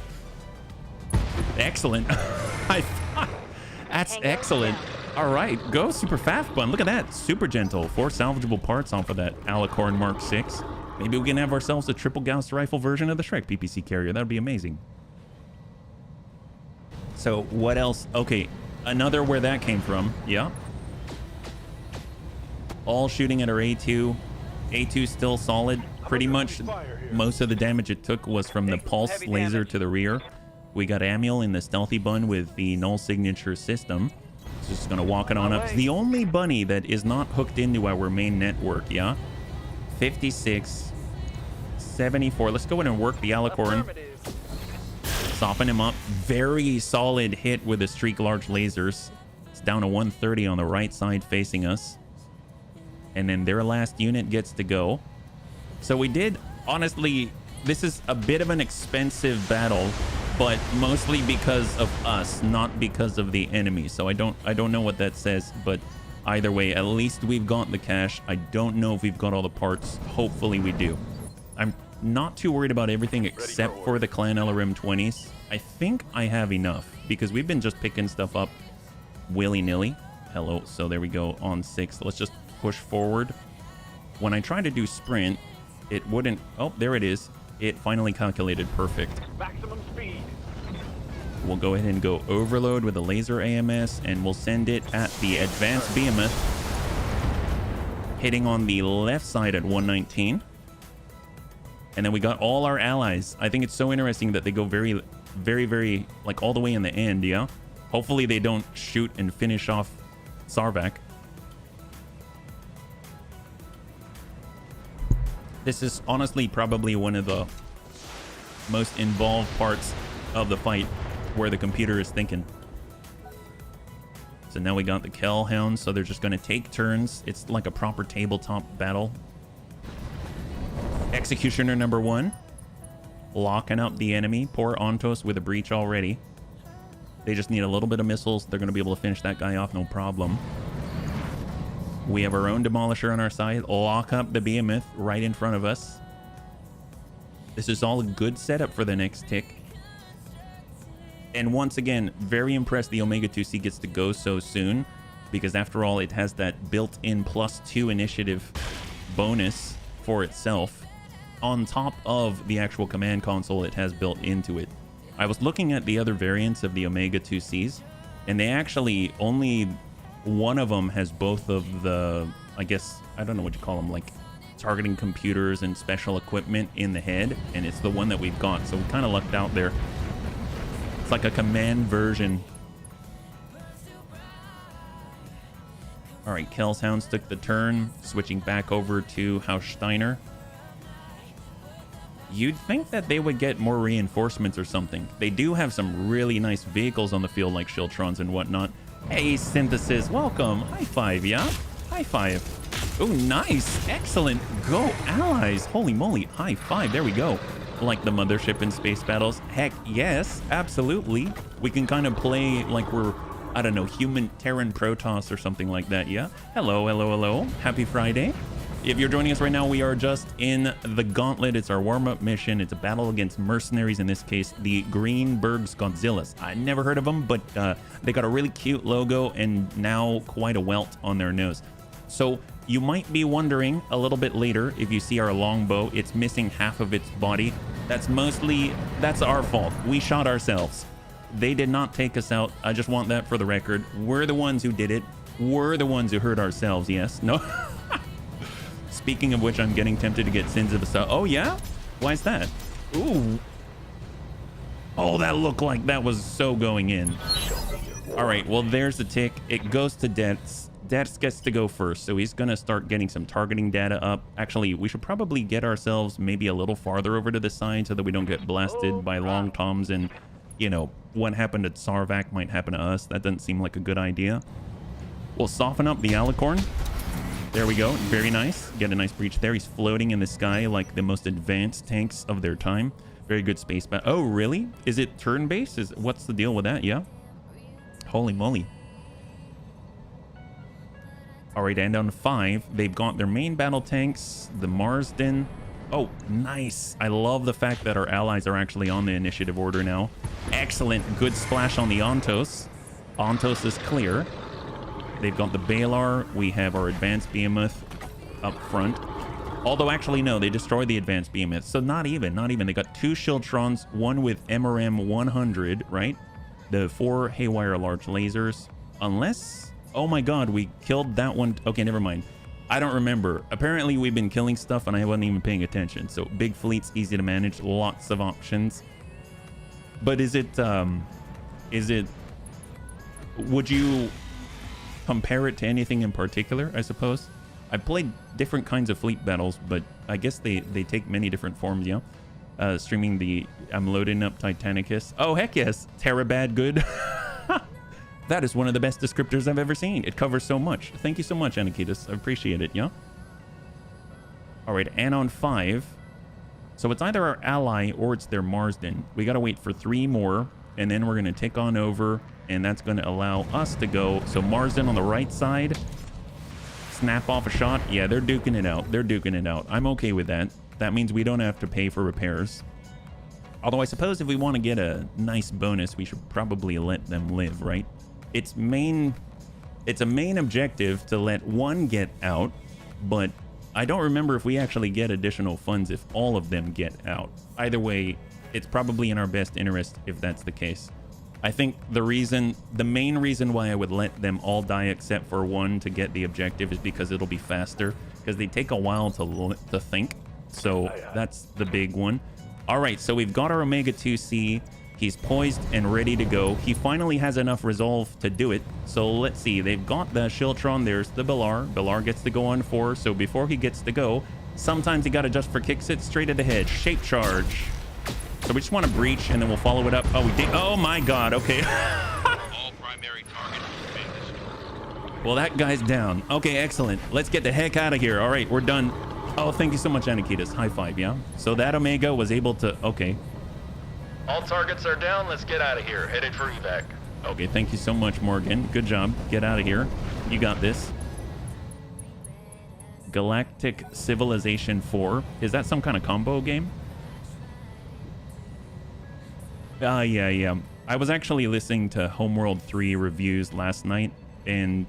Excellent. That's excellent. All right, go Super Faf Bun. Look at that. Super gentle. 4 salvageable parts off of that Alicorn Mark 6. Maybe we can have ourselves a triple Gauss rifle version of the Shrek PPC carrier. That would be amazing. So what else? Okay, another where that came from. Yeah. All shooting at our A2. A2 still solid. Pretty much most of the damage it took was from the pulse laser to the rear. We got Amiel in the stealthy bun with the null signature system. So just gonna walk it on up. It's the only bunny that is not hooked into our main network, yeah? 56, 74. Let's go in and work the Alicorn. Soften him up. Very solid hit with the streak large lasers. It's down to 130 on the right side facing us. And then their last unit gets to go. So we did, honestly, this is a bit of an expensive battle, but mostly because of us, not because of the enemy. So I don't know what that says, but either way, at least we've got the cash. I don't know if we've got all the parts. Hopefully we do. I'm not too worried about everything except for the Clan LRM 20s. I think I have enough because we've been just picking stuff up willy-nilly. Hello. So there we go on 6. Let's just push forward. When I try to do sprint, it wouldn't. Oh, there it is. It finally calculated perfect. Maximum speed. We'll go ahead and go overload with the laser AMS, and we'll send it at the advanced behemoth, hitting on the left side at 119. And then we got all our allies. I think it's so interesting that they go very, very, like all the way in the end, yeah? Hopefully they don't shoot and finish off Sarvak. This is honestly probably one of the most involved parts of the fight where the computer is thinking. So now we got the Kell Hounds, so they're just going to take turns. It's like a proper tabletop battle. Executioner number 1. Locking up the enemy. Poor Ontos with a breach already. They just need a little bit of missiles. They're going to be able to finish that guy off, no problem. We have our own Demolisher on our side. Lock up the Behemoth right in front of us. This is all a good setup for the next tick. And once again, very impressed the Omega 2C gets to go so soon, because after all, it has that built-in +2 initiative bonus for itself on top of the actual command console it has built into it. I was looking at the other variants of the Omega 2Cs, and they actually only... one of them has both of the, I guess, I don't know what you call them, like targeting computers and special equipment in the head, and it's the one that we've got, so we kind of lucked out there. It's like a command version. All right, Kell's Hounds took the turn, switching back over to House Steiner. You'd think that they would get more reinforcements or something. They do have some really nice vehicles on the field, like Shiltrons and whatnot. Hey, Synthesis, welcome. High five, yeah? High five. Oh, nice. Excellent. Go, allies. Holy moly. High five. There we go. Like the mothership in space battles. Heck, yes. Absolutely. We can kind of play like we're, I don't know, human Terran Protoss or something like that, yeah? Hello, hello, hello. Happy Friday. If you're joining us right now, we are just in the Gauntlet. It's our warm-up mission. It's a battle against mercenaries, in this case, the Greenberg's Godzillas. I never heard of them, but they got a really cute logo and now quite a welt on their nose. So you might be wondering a little bit later, if you see our longbow, it's missing half of its body. That's our fault. We shot ourselves. They did not take us out. I just want that for the record. We're the ones who did it. We're the ones who hurt ourselves, yes? No? Speaking of which, I'm getting tempted to get Sins of the South. Oh, yeah? Why is that? Ooh. Oh, that looked like that was so going in. All right, well, there's the tick. It goes to Dets. Dets gets to go first, so he's going to start getting some targeting data up. Actually, we should probably get ourselves maybe a little farther over to the side so that we don't get blasted by long toms and, you know, what happened at Sarvak might happen to us. That doesn't seem like a good idea. We'll soften up the Alicorn. There we go. Very nice. Get a nice breach there. He's floating in the sky like the most advanced tanks of their time. Very good space. But oh, really? Is it turn-based? What's the deal with that? Yeah. Holy moly. All right, and on 5, they've got their main battle tanks, the Marsden. Oh, nice. I love the fact that our allies are actually on the initiative order now. Excellent. Good splash on the Ontos. Ontos is clear. They've got the Balar. We have our advanced behemoth up front. Although, actually, no, they destroyed the advanced behemoth. So not even. They got 2 Shieldtrons, one with MRM 100, right? The 4 Haywire large lasers. Unless, oh my god, we killed that one. Okay, never mind. I don't remember. Apparently, we've been killing stuff and I wasn't even paying attention. So big fleet's easy to manage. Lots of options. But is it, would you compare it to anything in particular, I suppose? I've played different kinds of fleet battles, but I guess they take many different forms, yeah? Streaming the... I'm loading up Titanicus. Oh, heck yes! Terabad good. That is one of the best descriptors I've ever seen. It covers so much. Thank you so much, Anakitis. I appreciate it, yeah? Alright, and on 5. So it's either our ally or it's their Marsden. We gotta wait for 3 more, and then we're gonna tick on over, and that's gonna allow us to go. So Marsden on the right side. Snap off a shot. Yeah, they're duking it out. They're duking it out. I'm okay with that. That means we don't have to pay for repairs. Although I suppose if we want to get a nice bonus, we should probably let them live, right? It's a main objective to let one get out, but I don't remember if we actually get additional funds if all of them get out. Either way, it's probably in our best interest if that's the case. I think the main reason why I would let them all die except for one to get the objective is because it'll be faster, because they take a while to think. So that's the big one. All right, so we've got our Omega 2C. He's poised and ready to go. He finally has enough resolve to do it. So let's see. They've got the Shieldtron. There's the Balar. Balar gets to go on 4. So before he gets to go, sometimes you got to just for kicks it straight at the head. Shape charge. So we just want to breach, and then we'll follow it up. Oh, we did. Oh, my God. Okay. All primary targets have been destroyed. Well, that guy's down. Okay, excellent. Let's get the heck out of here. All right, we're done. Oh, thank you so much, Anakitis. High five, yeah? So that Omega was able to... Okay. All targets are down. Let's get out of here. Headed for evac. Okay, thank you so much, Morgan. Good job. Get out of here. You got this. Galactic Civilization 4. Is that some kind of combo game? Yeah. I was actually listening to Homeworld 3 reviews last night, and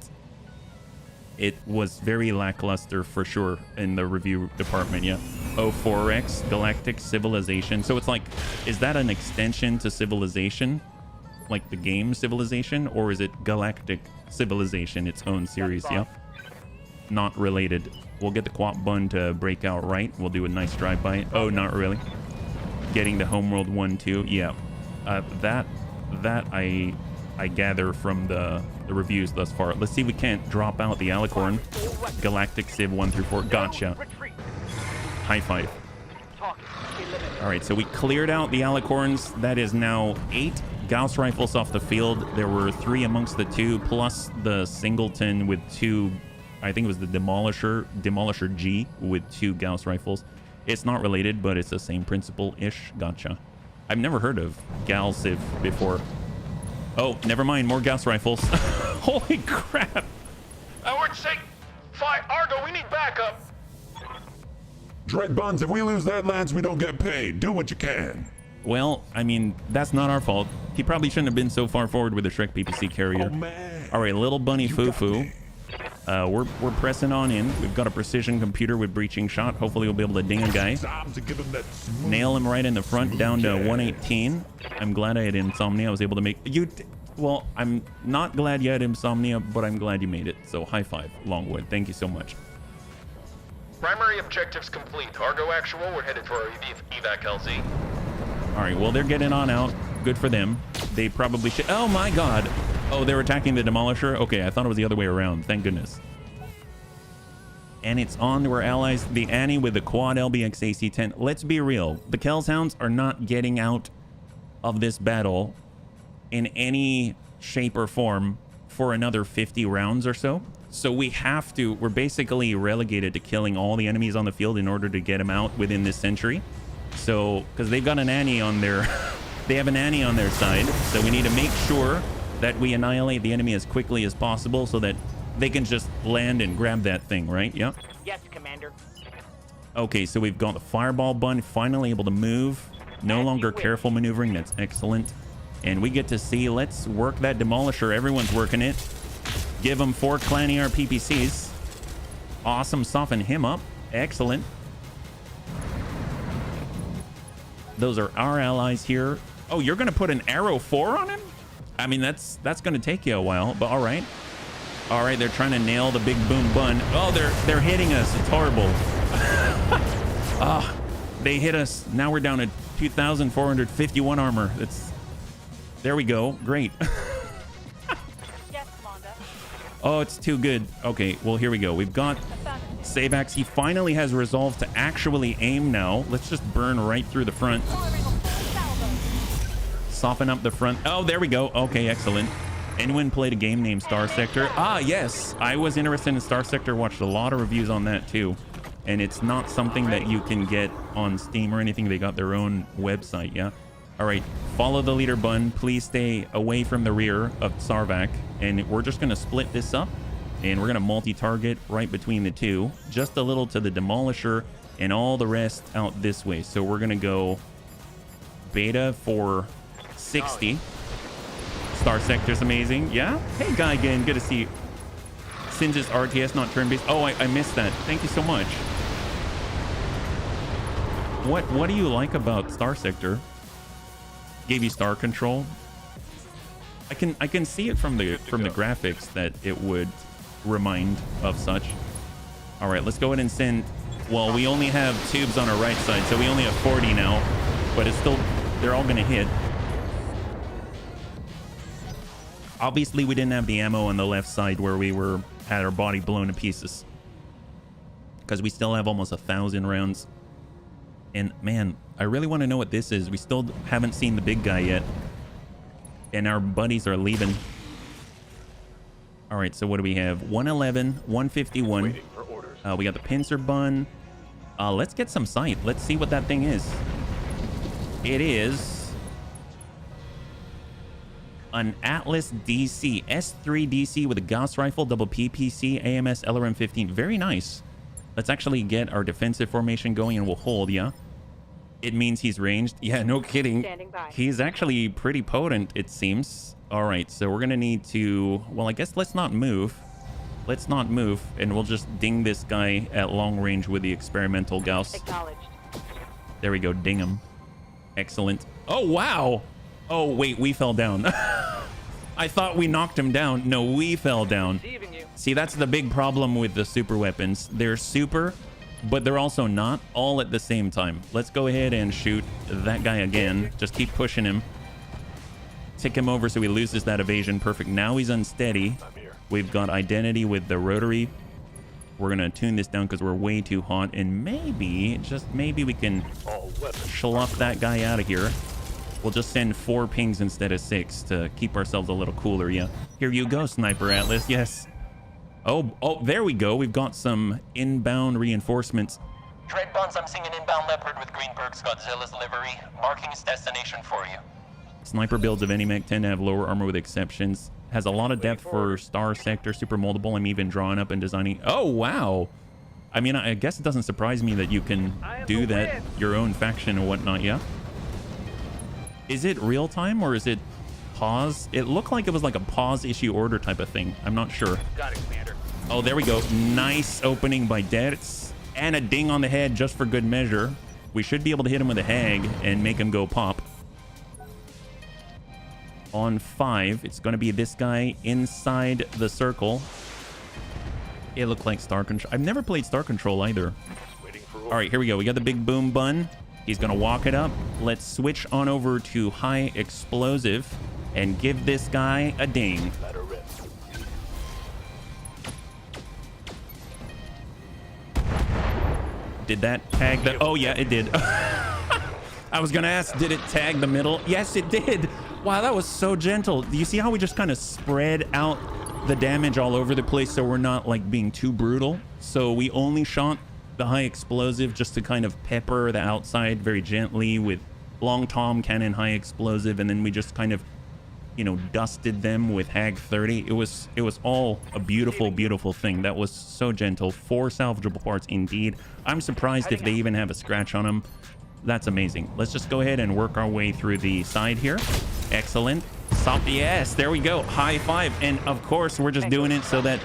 it was very lackluster for sure in the review department, yeah. 04X, Galactic Civilization. So it's like, is that an extension to Civilization? Like the game Civilization? Or is it Galactic Civilization, its own series, yeah? Not related. We'll get the Quap Bun to break out right. We'll do a nice drive-by. Oh, not really. Getting the Homeworld 1, too. Yeah. That I gather from the reviews thus far. Let's see if we can't drop out the Alicorn. Galactic Civ 1 through 4. Gotcha. High five. All right, so we cleared out the Alicorns. That is now 8 Gauss rifles off the field. There were 3 amongst the 2, plus the Singleton with 2. I think it was the Demolisher G with 2 Gauss rifles. It's not related, but it's the same principle-ish. Gotcha. I've never heard of Gal Civ before. Oh, never mind. More Gauss rifles. Holy crap. We're safe. Fire. Argo, we need backup. Dread Buns, if we lose that lance, we don't get paid. Do what you can. Well, I mean, that's not our fault. He probably shouldn't have been so far forward with the Shrek PPC carrier. Oh, man. All right, little bunny foo-foo. We're pressing on in. We've got a precision computer with breaching shot. Hopefully we'll be able to ding a guy. Time to give him that smooth, Nail him right in the front, down to 118. I'm glad I had insomnia. I was able to make you. Well, I'm not glad you had insomnia, but I'm glad you made it. So high five, Longwood. Thank you so much. Primary objectives complete. Argo actual. We're headed for our evac LZ. All right. Well, they're getting on out. Good for them. They probably should. Oh my God. Oh, they're attacking the Demolisher? Okay, I thought it was the other way around. Thank goodness. And it's on to our allies. The Annie with the quad LBX AC-10. Let's be real. The Kells Hounds are not getting out of this battle in any shape or form for another 50 rounds or so. So we're basically relegated to killing all the enemies on the field in order to get them out within this century. So, because they've got an Annie on their, they have an Annie on their side. So we need to make sure that we annihilate the enemy as quickly as possible so that they can just land and grab that thing, right? Yeah. Yes, Commander. Okay, so we've got the fireball bun finally able to move. No longer careful maneuvering. That's excellent. And we get to see, let's work that demolisher. Everyone's working it. Give them 4 clan ER PPCs. Awesome. Soften him up. Excellent. Those are our allies here. Oh, you're going to put an arrow 4 on him? I mean, that's going to take you a while, but all right. All right, they're trying to nail the big boom bun. Oh, they're hitting us. It's horrible. They hit us. Now we're down to 2,451 armor. There we go. Great. Yes, Commander. Oh, it's too good. Okay, well, here we go. We've got Savax. He finally has resolved to actually aim now. Let's just burn right through the front. Soften up the front. Oh, there we go. Okay, excellent. Anyone played a game named Star Sector? Ah, yes. I was interested in Star Sector. Watched a lot of reviews on that too. And it's not something that you can get on Steam or anything. They got their own website, yeah? All right, follow the leader bun. Please stay away from the rear of Sarvac. And we're just going to split this up. And we're going to multi-target right between the two. Just a little to the demolisher and all the rest out this way. So we're going to go beta for 60. Star Sector's amazing. Yeah? Hey, Guy again. Good to see you. Singe's RTS, not turn-based. Oh, I missed that. Thank you so much. What do you like about Star Sector? Gave you star control? I can see it from the graphics that it would remind of such. All right, let's go ahead and send. Well, we only have tubes on our right side, so we only have 40 now, but it's still, they're all gonna hit. Obviously, we didn't have the ammo on the left side where we had our body blown to pieces, because we still have almost 1,000 rounds. And man, I really want to know what this is. We still haven't seen the big guy yet, and our buddies are leaving. All right, so what do we have? 111, 151. We got the pincer bun. Let's get some sight. Let's see what that thing is. It is an Atlas DC, S3 DC with a Gauss rifle, double PPC, AMS, LRM-15. Very nice. Let's actually get our defensive formation going and we'll hold, yeah? It means he's ranged. Yeah, no kidding. He's actually pretty potent, it seems. All right, so we're going to need to... Well, I guess let's not move. Let's not move, and we'll just ding this guy at long range with the experimental Gauss. Acknowledged. There we go, ding him. Excellent. Oh, wow! Oh, wait, we fell down. I thought we knocked him down. No, we fell down. See, that's the big problem with the super weapons. They're super, but they're also not all at the same time. Let's go ahead and shoot that guy again. Just keep pushing him. Tick him over so he loses that evasion. Perfect. Now he's unsteady. We've got identity with the rotary. We're going to tune this down because we're way too hot. And maybe, just maybe we can schluff that guy out of here. We'll just send 4 pings instead of 6 to keep ourselves a little cooler, yeah. Here you go, Sniper Atlas. Yes. Oh, there we go. We've got some inbound reinforcements. Dread Bonds, I'm seeing an inbound Leopard with Greenberg's Godzilla's livery, marking its destination for you. Sniper builds of any mech tend to have lower armor with exceptions. Has a lot of depth for Star Sector, super moldable. I'm even drawing up and designing. Oh, wow. I mean, I guess it doesn't surprise me that you can do that, your own faction and whatnot, yeah? Is it real time or is it pause? It looked like it was like a pause issue order type of thing. I'm not sure. Got it, Commander. Oh, there we go. Nice opening by Detz. And a ding on the head just for good measure. We should be able to hit him with a hag and make him go pop. On 5, it's going to be this guy inside the circle. It looked like Star Control. I've never played Star Control either. All right, here we go. We got the big boom bun. He's going to walk it up. Let's switch on over to high explosive and give this guy a ding. Did that tag the... Oh, yeah, it did. I was going to ask, did it tag the middle? Yes, it did. Wow, that was so gentle. Do you see how we just kind of spread out the damage all over the place so we're not like being too brutal. So we only shot the high explosive just to kind of pepper the outside very gently with long tom cannon high explosive, and then we just kind of, you know, dusted them with Hag 30. It was all a beautiful thing. That was so gentle. 4 salvageable parts indeed. I'm surprised if they even have a scratch on them. That's amazing. Let's just go ahead and work our way through the side here. Excellent. Stop. Yes, there we go. High five. And of course, we're just doing it so that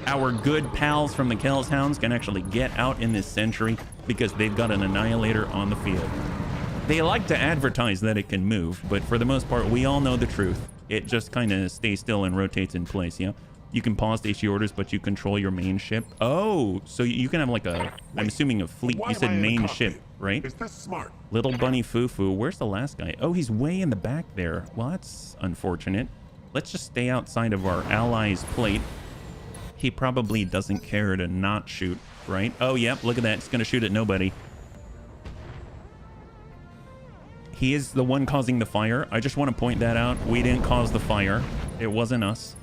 our good pals from the Kells Hounds can actually get out in this century because they've got an Annihilator on the field. They like to advertise that it can move, but for the most part, we all know the truth. It just kind of stays still and rotates in place, yeah? You can pause to issue orders, but you control your main ship. Oh, so you can have like a, I'm assuming a fleet. You said main ship, right? Is this smart? Little Bunny Foo-Foo. Where's the last guy? Oh, he's way in the back there. Well, that's unfortunate. Let's just stay outside of our allies' plate. He probably doesn't care to not shoot, right? Oh, yep, look at that. It's going to shoot at nobody. He is the one causing the fire. I just want to point that out. We didn't cause the fire. It wasn't us.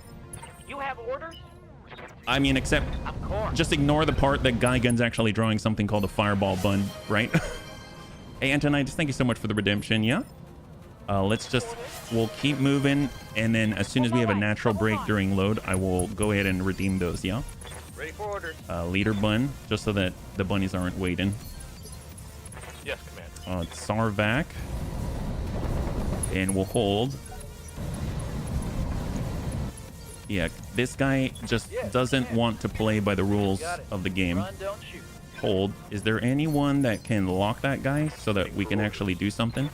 You have orders? I mean, except Of course. just ignore the part that Guygun's actually drawing something called a fireball bun, right? Hey, Antonitis, thank you so much for the redemption, yeah? We'll keep moving, and then as soon as we have a natural break during load, I will go ahead and redeem those, yeah? Ready for orders. Leader bun, just so that the bunnies aren't waiting. Yes, Commander. Sarvac. And we'll hold. Yeah, this guy just doesn't want to play by the rules of the game. Run, don't shoot. Hold. Is there anyone that can lock that guy so that we can actually do something?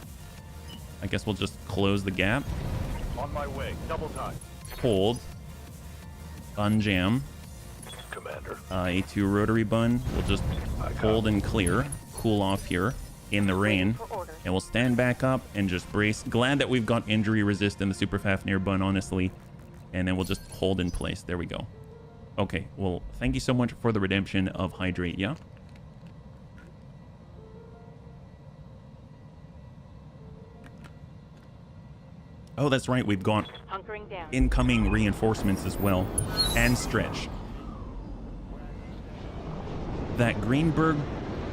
I guess we'll just close the gap. On my way. Double time. Hold. Unjam. Commander. A2 rotary bun. We'll just hold and clear. Cool off here in the rain. And we'll stand back up and just brace. Glad that we've got injury resist in the Super Fafnir bun, honestly. And then we'll just hold in place. There we go. Okay, well, thank you so much for the redemption of Hydrate, yeah? Oh, that's right. We've got Hunkering down. incoming reinforcements as well. And stretch. That Greenberg,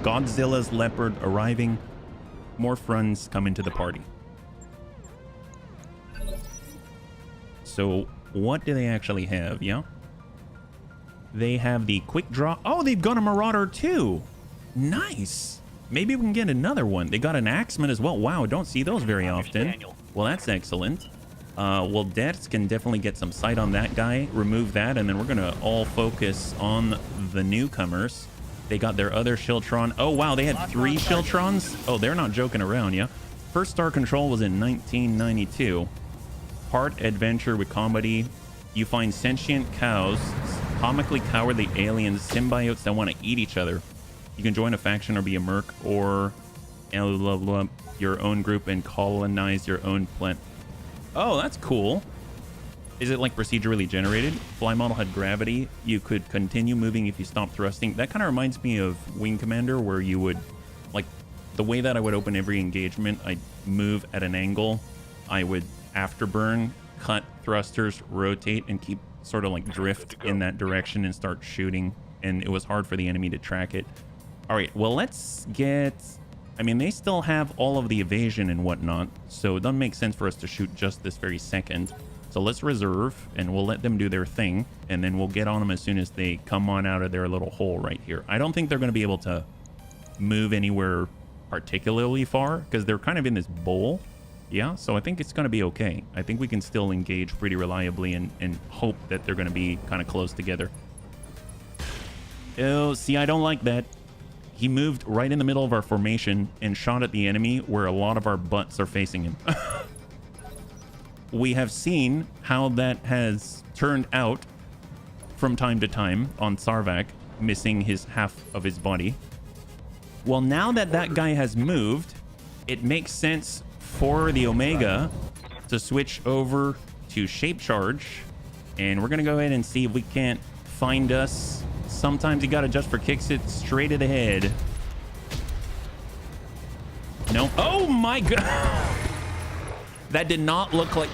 Godzilla's Leopard arriving. More friends coming to the party. So, what do they actually have, yeah? They have the quick draw. Oh, they've got a Marauder too. Nice. Maybe we can get another one. They got an Axeman as well. Wow, don't see those very often. Well, that's excellent. Well, Dets can definitely get some sight on that guy. Remove that, and then we're going to all focus on the newcomers. They got their other Shiltron. Oh, wow, they had 3 Shiltrons? Oh, they're not joking around, yeah? First Star Control was in 1992. Part adventure with comedy. You find sentient cows, comically cowardly aliens, symbiotes that want to eat each other. You can join a faction or be a merc or your own group and colonize your own planet. Oh, that's cool. Is it like procedurally generated? Fly model had gravity. You could continue moving if you stop thrusting. That kind of reminds me of Wing Commander, where you would, like, the way that I would open every engagement, I'd move at an angle. I would afterburn, cut thrusters, rotate, and keep sort of like drift in that direction and start shooting. And it was hard for the enemy to track it. All right, well, let's get... I mean, they still have all of the evasion and whatnot, so it doesn't make sense for us to shoot just this very second. So let's reserve, and we'll let them do their thing, and then we'll get on them as soon as they come on out of their little hole right here. I don't think they're going to be able to move anywhere particularly far, because they're kind of in this bowl. Yeah, so I think it's going to be okay. I think we can still engage pretty reliably and hope that they're going to be kind of close together. Oh, see, I don't like that. He moved right in the middle of our formation and shot at the enemy where a lot of our butts are facing him. We have seen how that has turned out from time to time on Sarvac, missing his half of his body. Well, now that that guy has moved, it makes sense for the Omega to switch over to Shape Charge. And we're going to go ahead and see if we can't find us. Sometimes you got to just for kicks it straight at the head. No. Oh my God. That did not look like...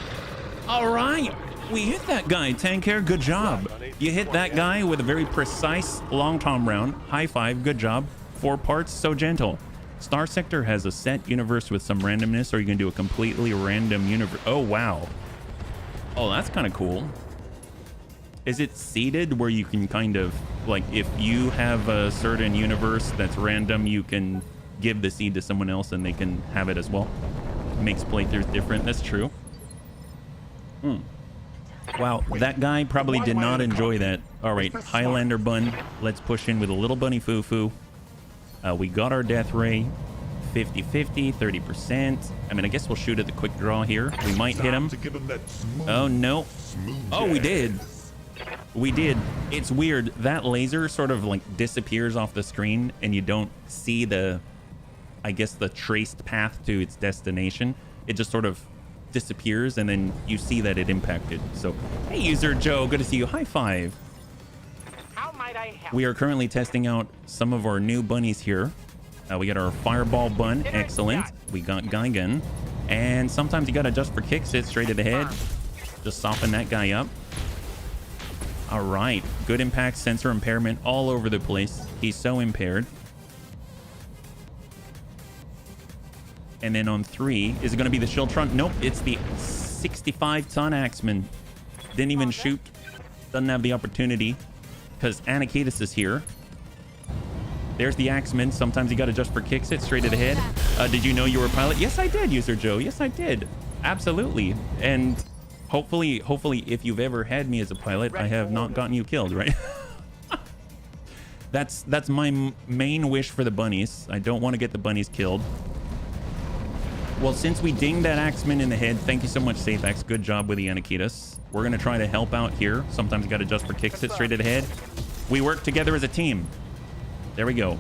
All right. We hit that guy, Tank Air. Good job. You hit that guy with a very precise long tom round. High five. Good job. 4 parts. So gentle. Star Sector has a set universe with some randomness, or you can do a completely random universe. Oh, wow. Oh, that's kind of cool. Is it seeded where you can kind of, like, if you have a certain universe that's random, you can give the seed to someone else and they can have it as well? Makes playthroughs different. That's true. Wow, that guy probably did not enjoy that. All right, Highlander bun. Let's push in with a little bunny foo-foo. We got our death ray. 50-50, 30%. I mean, I guess we'll shoot at the quick draw here. We might hit him. Oh, no. Oh, we did. We did. It's weird. That laser sort of like disappears off the screen and you don't see the, I guess, the traced path to its destination. It just sort of disappears and then you see that it impacted. So, hey, User Joe, good to see you. High five. How might I help? We are currently testing out some of our new bunnies here. We got our fireball bun. Excellent. We got Geigen. And sometimes you got to adjust for kicks. It straight to the head. Just soften that guy up. All right. Good impact, sensor impairment all over the place. He's so impaired. And then on 3, is it going to be the Shiltron? Nope. It's the 65-ton Axeman. Didn't even shoot. Doesn't have the opportunity because Anakitis is here. There's the Axeman. Sometimes you got to adjust for kicks. It straight to the head. Did you know you were a pilot? Yes, I did, User Joe. Yes, I did. Absolutely. And hopefully, if you've ever had me as a pilot, I have not gotten you killed, right? That's my main wish for the bunnies. I don't want to get the bunnies killed. Well, since we dinged that Axeman in the head, thank you so much, SafeX. Good job with the Anakitis. We're going to try to help out here. Sometimes you got to adjust for kicks. It straight to the head. We work together as a team. There we go.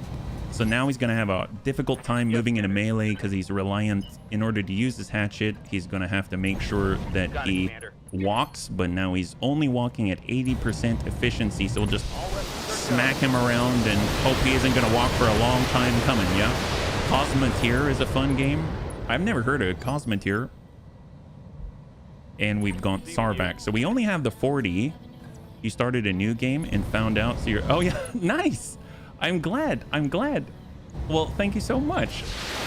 So now he's going to have a difficult time moving into melee because he's reliant. In order to use his hatchet, he's going to have to make sure that he walks, but now he's only walking at 80% efficiency. So we'll just smack him around and hope he isn't going to walk for a long time coming, yeah? Cosmoteer is a fun game. I've never heard of Cosmoteer. And we've gone Sarvac. So we only have the 40. You started a new game and found out. So you're, oh yeah, nice. I'm glad. Well, thank you so much.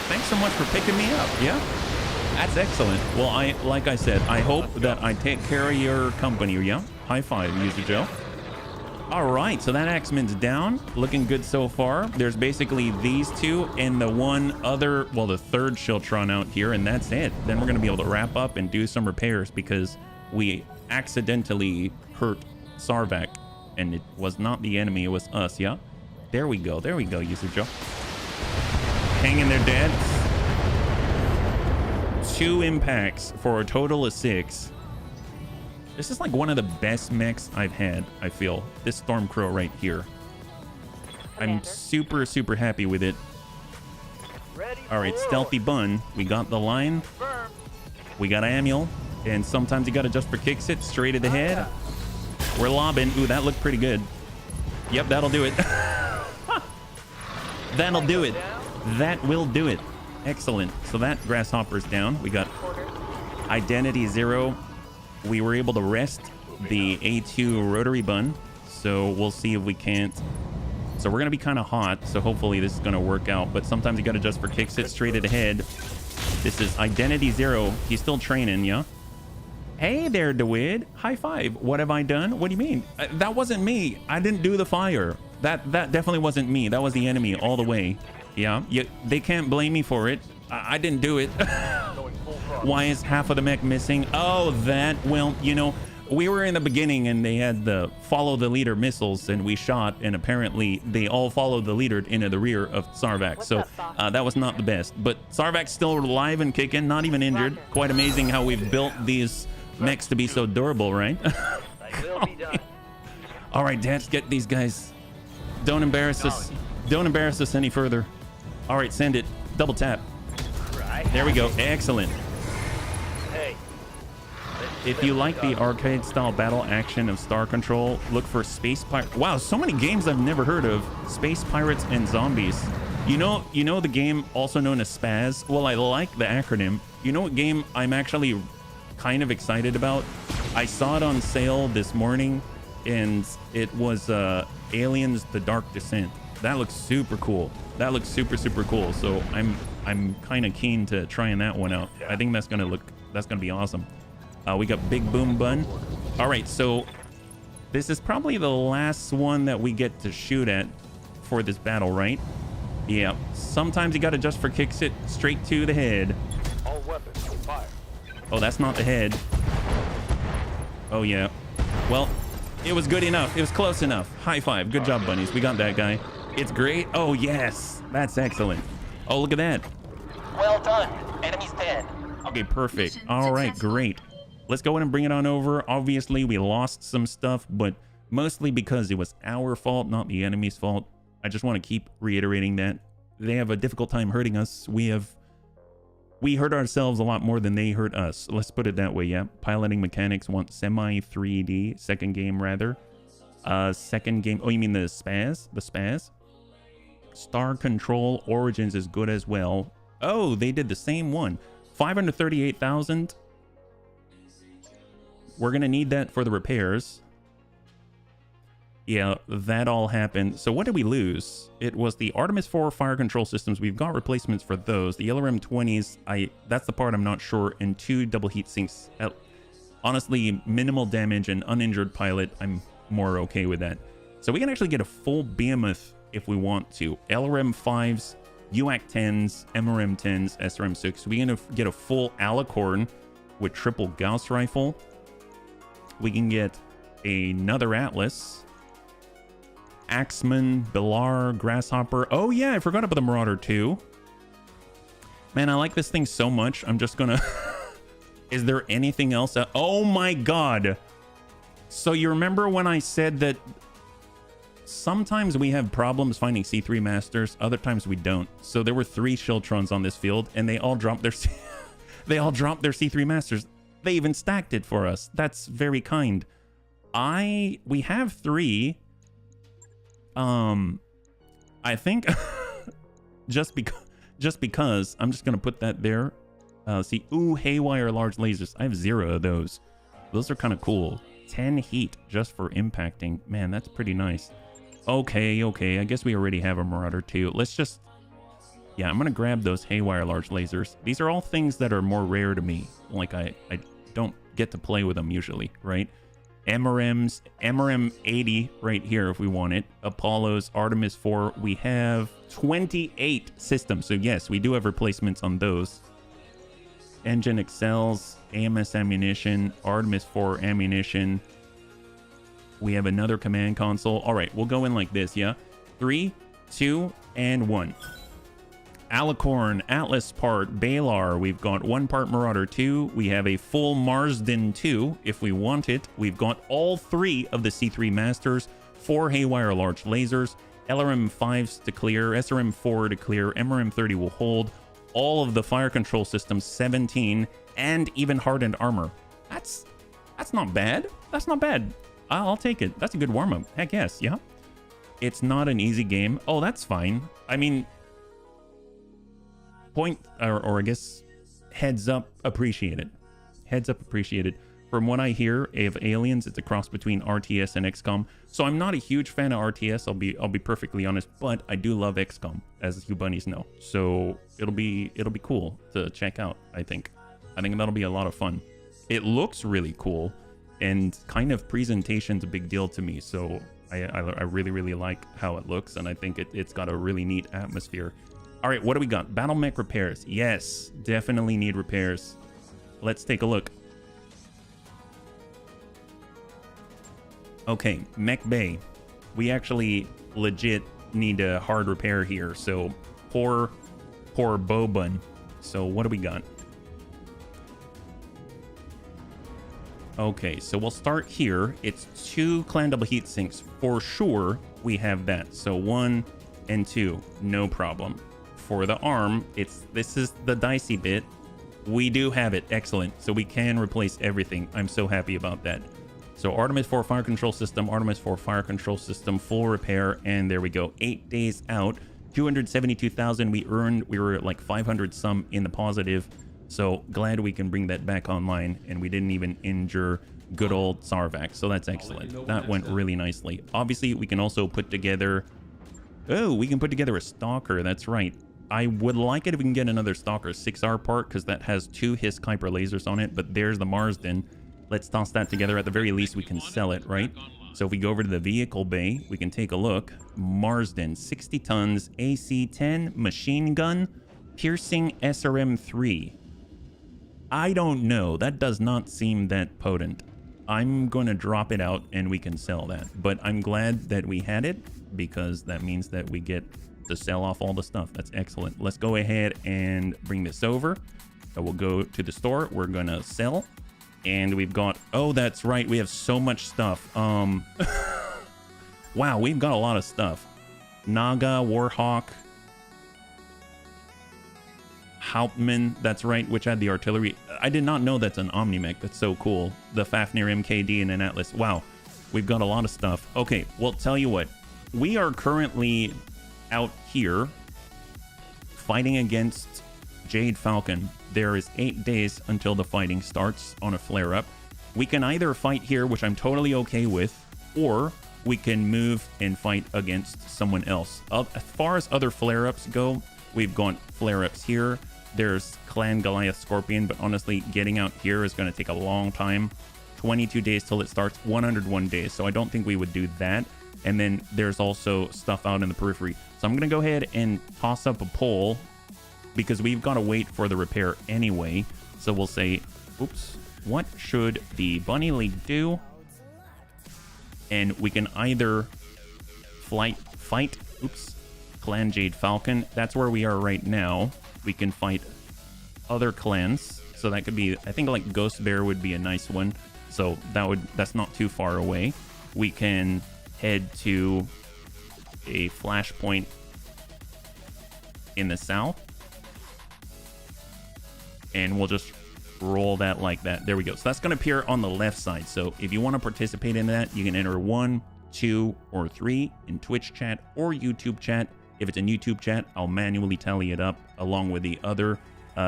Thanks so much for picking me up. Yeah, that's excellent. Well, like I said, I hope that I take care of your company. Yeah, high five, User Joe. All right, so that Axeman's down. Looking good so far. There's basically these two and the one other, well, the third Shiltron out here, and that's it. Then we're going to be able to wrap up and do some repairs because we accidentally hurt Sarvac, and it was not the enemy, it was us, yeah? There we go, User Joe. Hanging there dead. 2 impacts for a total of 6. This is like one of the best mechs I've had, I feel. This Stormcrow right here. Commander. I'm super happy with it. All right, Stealthy Bun. We got the line. We got Amuel. And sometimes you got to adjust for kicks it straight at the head. We're lobbing. Ooh, that looked pretty good. Yep, that'll do it. That'll do it. That will do it. Excellent. So that Grasshopper's down. We got Identity 0. We were able to rest the A2 rotary bun. So we'll see if we can't. So we're going to be kind of hot. So hopefully this is going to work out. But sometimes you got to adjust for kicks it straight at the head. This is Identity 0. He's still training, yeah? Hey there, DeWid. High five. What have I done? What do you mean? That wasn't me. I didn't do the fire. That definitely wasn't me. That was the enemy all the way. Yeah, they can't blame me for it. I didn't do it. Why is half of the mech missing? Oh, well, you know, we were in the beginning and they had the follow the leader missiles and we shot, and apparently they all followed the leader into the rear of Sarvac. So that was not the best. But Sarvac's still alive and kicking, not even injured. Quite amazing how we've built these mechs to be so durable, right? All right, Dad, get these guys. Don't embarrass us. Don't embarrass us any further. All right, send it. Double tap. There we go. Excellent. If you like the arcade style battle action of Star Control, look for Space Pirate. Wow, so many games I've never heard of. Space Pirates and Zombies. You know the game also known as SPAZ? Well, I like the acronym. You know what game I'm actually kind of excited about? I saw it on sale this morning, and it was Aliens: The Dark Descent. That looks super cool. That looks super cool. So I'm kind of keen to trying that one out. I think that's gonna be awesome. We got Big Boom Bun. All right, so this is probably the last one that we get to shoot at for this battle, right? Yeah. Sometimes you gotta just for kicks it straight to the head. All weapons fire. Oh, that's not the head. Oh yeah. Well, it was good enough. It was close enough. High five. Good job, bunnies. We got that guy. It's great. Oh yes, that's excellent. Oh, look at that. Well done. Enemy's dead. Okay, perfect. All right, great. Let's go in and bring it on over. Obviously, we lost some stuff, but mostly because it was our fault, not the enemy's fault. I just want to keep reiterating that. They have a difficult time hurting us. We hurt ourselves a lot more than they hurt us. Let's put it that way, yeah. Piloting mechanics want semi-3D. Second game, rather. Second game. Oh, you mean the spaz? The spaz? Star Control Origins is good as well. Oh, they did the same one. 538,000. We're going to need that for the repairs. Yeah, that all happened. So what did we lose? It was the Artemis 4 fire control systems. We've got replacements for those. The LRM-20s, that's the part I'm not sure. And 2 double heat sinks. Honestly, minimal damage and uninjured pilot. I'm more okay with that. So we can actually get a full behemoth if we want to. LRM-5s, UAC-10s, MRM-10s, SRM-6. We're going to get a full Alicorn with triple Gauss rifle. We can get another Atlas. Axeman, Bilar, Grasshopper. Oh yeah, I forgot about the Marauder too. Man, I like this thing so much. I'm just gonna... Is there anything else? Oh my god. So you remember when I said that sometimes we have problems finding C3 Masters, other times we don't. So there were 3 Shiltrons on this field, and they all dropped their they all dropped their C3 Masters. They even stacked it for us. That's very kind. We have 3. I think just because I'm just gonna put that there. See, ooh, haywire large lasers. I have 0 of those. Those are kind of cool. 10 heat just for impacting. Man, that's pretty nice. Okay. I guess we already have a Marauder too. Let's just... Yeah, I'm gonna grab those haywire large lasers. These are all things that are more rare to me. Like, I don't get to play with them usually, right? MRMs, MRM 80 right here if we want it. Apollos, Artemis 4. We have 28 systems. So yes, we do have replacements on those. Engine excels, AMS ammunition, Artemis 4 ammunition. We have another command console. All right, we'll go in like this, yeah? 3, 2, and 1. Alicorn, Atlas part, Balar. We've got 1 part Marauder 2. We have a full Marsden 2 if we want it. We've got all 3 of the C3 Masters, 4 haywire large lasers, LRM 5s to clear, SRM 4 to clear, MRM 30 will hold, all of the fire control systems, 17, and even hardened armor. That's not bad. That's not bad. I'll take it. That's a good warm-up. Heck yes, yeah. It's not an easy game. Oh, that's fine. I mean... or I guess heads up appreciated. Heads up appreciated. From what I hear of Aliens, it's a cross between RTS and XCOM. So I'm not a huge fan of RTS, I'll be perfectly honest, but I do love XCOM, as you bunnies know. So it'll be cool to check out, I think. I think that'll be a lot of fun. It looks really cool, and kind of presentation's a big deal to me, so I really like how it looks, and I think it's got a really neat atmosphere. All right, what do we got? Battle mech repairs. Yes, definitely need repairs. Let's take a look. Okay, mech bay. We actually legit need a hard repair here. So poor Bobun. So what do we got? Okay, so we'll start here. It's 2 clan double heat sinks for sure. We have that. So 1 and 2, no problem. For the arm, this is the dicey bit. We do have it. Excellent. So we can replace everything. I'm so happy about that. So Artemis 4 fire control system, Artemis 4 fire control system, full repair, and there we go. 8 days out, 272,000 we earned. We were at like 500 some in the positive. So glad we can bring that back online, and we didn't even injure good old Sarvac. So that's excellent. That went really nicely. Obviously, we can also put together... Oh, we can put together a Stalker. That's right. I would like it if we can get another Stalker 6R part, because that has 2 Hiss Kuiper lasers on it. But there's the Marsden. Let's toss that together. At the very least, we can sell it, right? So if we go over to the vehicle bay, we can take a look. Marsden, 60 tons, AC-10, machine gun, piercing SRM-3. I don't know. That does not seem that potent. I'm going to drop it out and we can sell that. But I'm glad that we had it, because that means that we get to sell off all the stuff. That's excellent. Let's go ahead and bring this over. So we'll go to the store. We're going to sell. And we've got... Oh, that's right. We have so much stuff. Wow, we've got a lot of stuff. Naga, Warhawk, Hauptmann, that's right, which had the artillery. I did not know that's an Omnimech. That's so cool. The Fafnir MKD and an Atlas. Wow, we've got a lot of stuff. Okay, well, tell you what. We are currently out here fighting against Jade Falcon. There is 8 days until the fighting starts on a flare-up. We can either fight here, which I'm totally okay with, or we can move and fight against someone else. As far as other flare-ups go, we've got flare-ups here. There's Clan Goliath Scorpion, but honestly, getting out here is going to take a long time. 22 days till it starts, 101 days. So I don't think we would do that. And then there's also stuff out in the periphery. So I'm going to go ahead and toss up a poll, because we've got to wait for the repair anyway. So we'll say, oops, what should the Bunny League do? And we can either fight, oops, Clan Jade Falcon. That's where we are right now. We can fight other clans. So that could be, I think like Ghost Bear would be a nice one. So that's not too far away. We can head to a flashpoint in the south. And we'll just roll that like that. There we go. So that's going to appear on the left side. So if you want to participate in that, you can enter 1, 2, or 3 in Twitch chat or YouTube chat. If it's in YouTube chat, I'll manually tally it up along with the other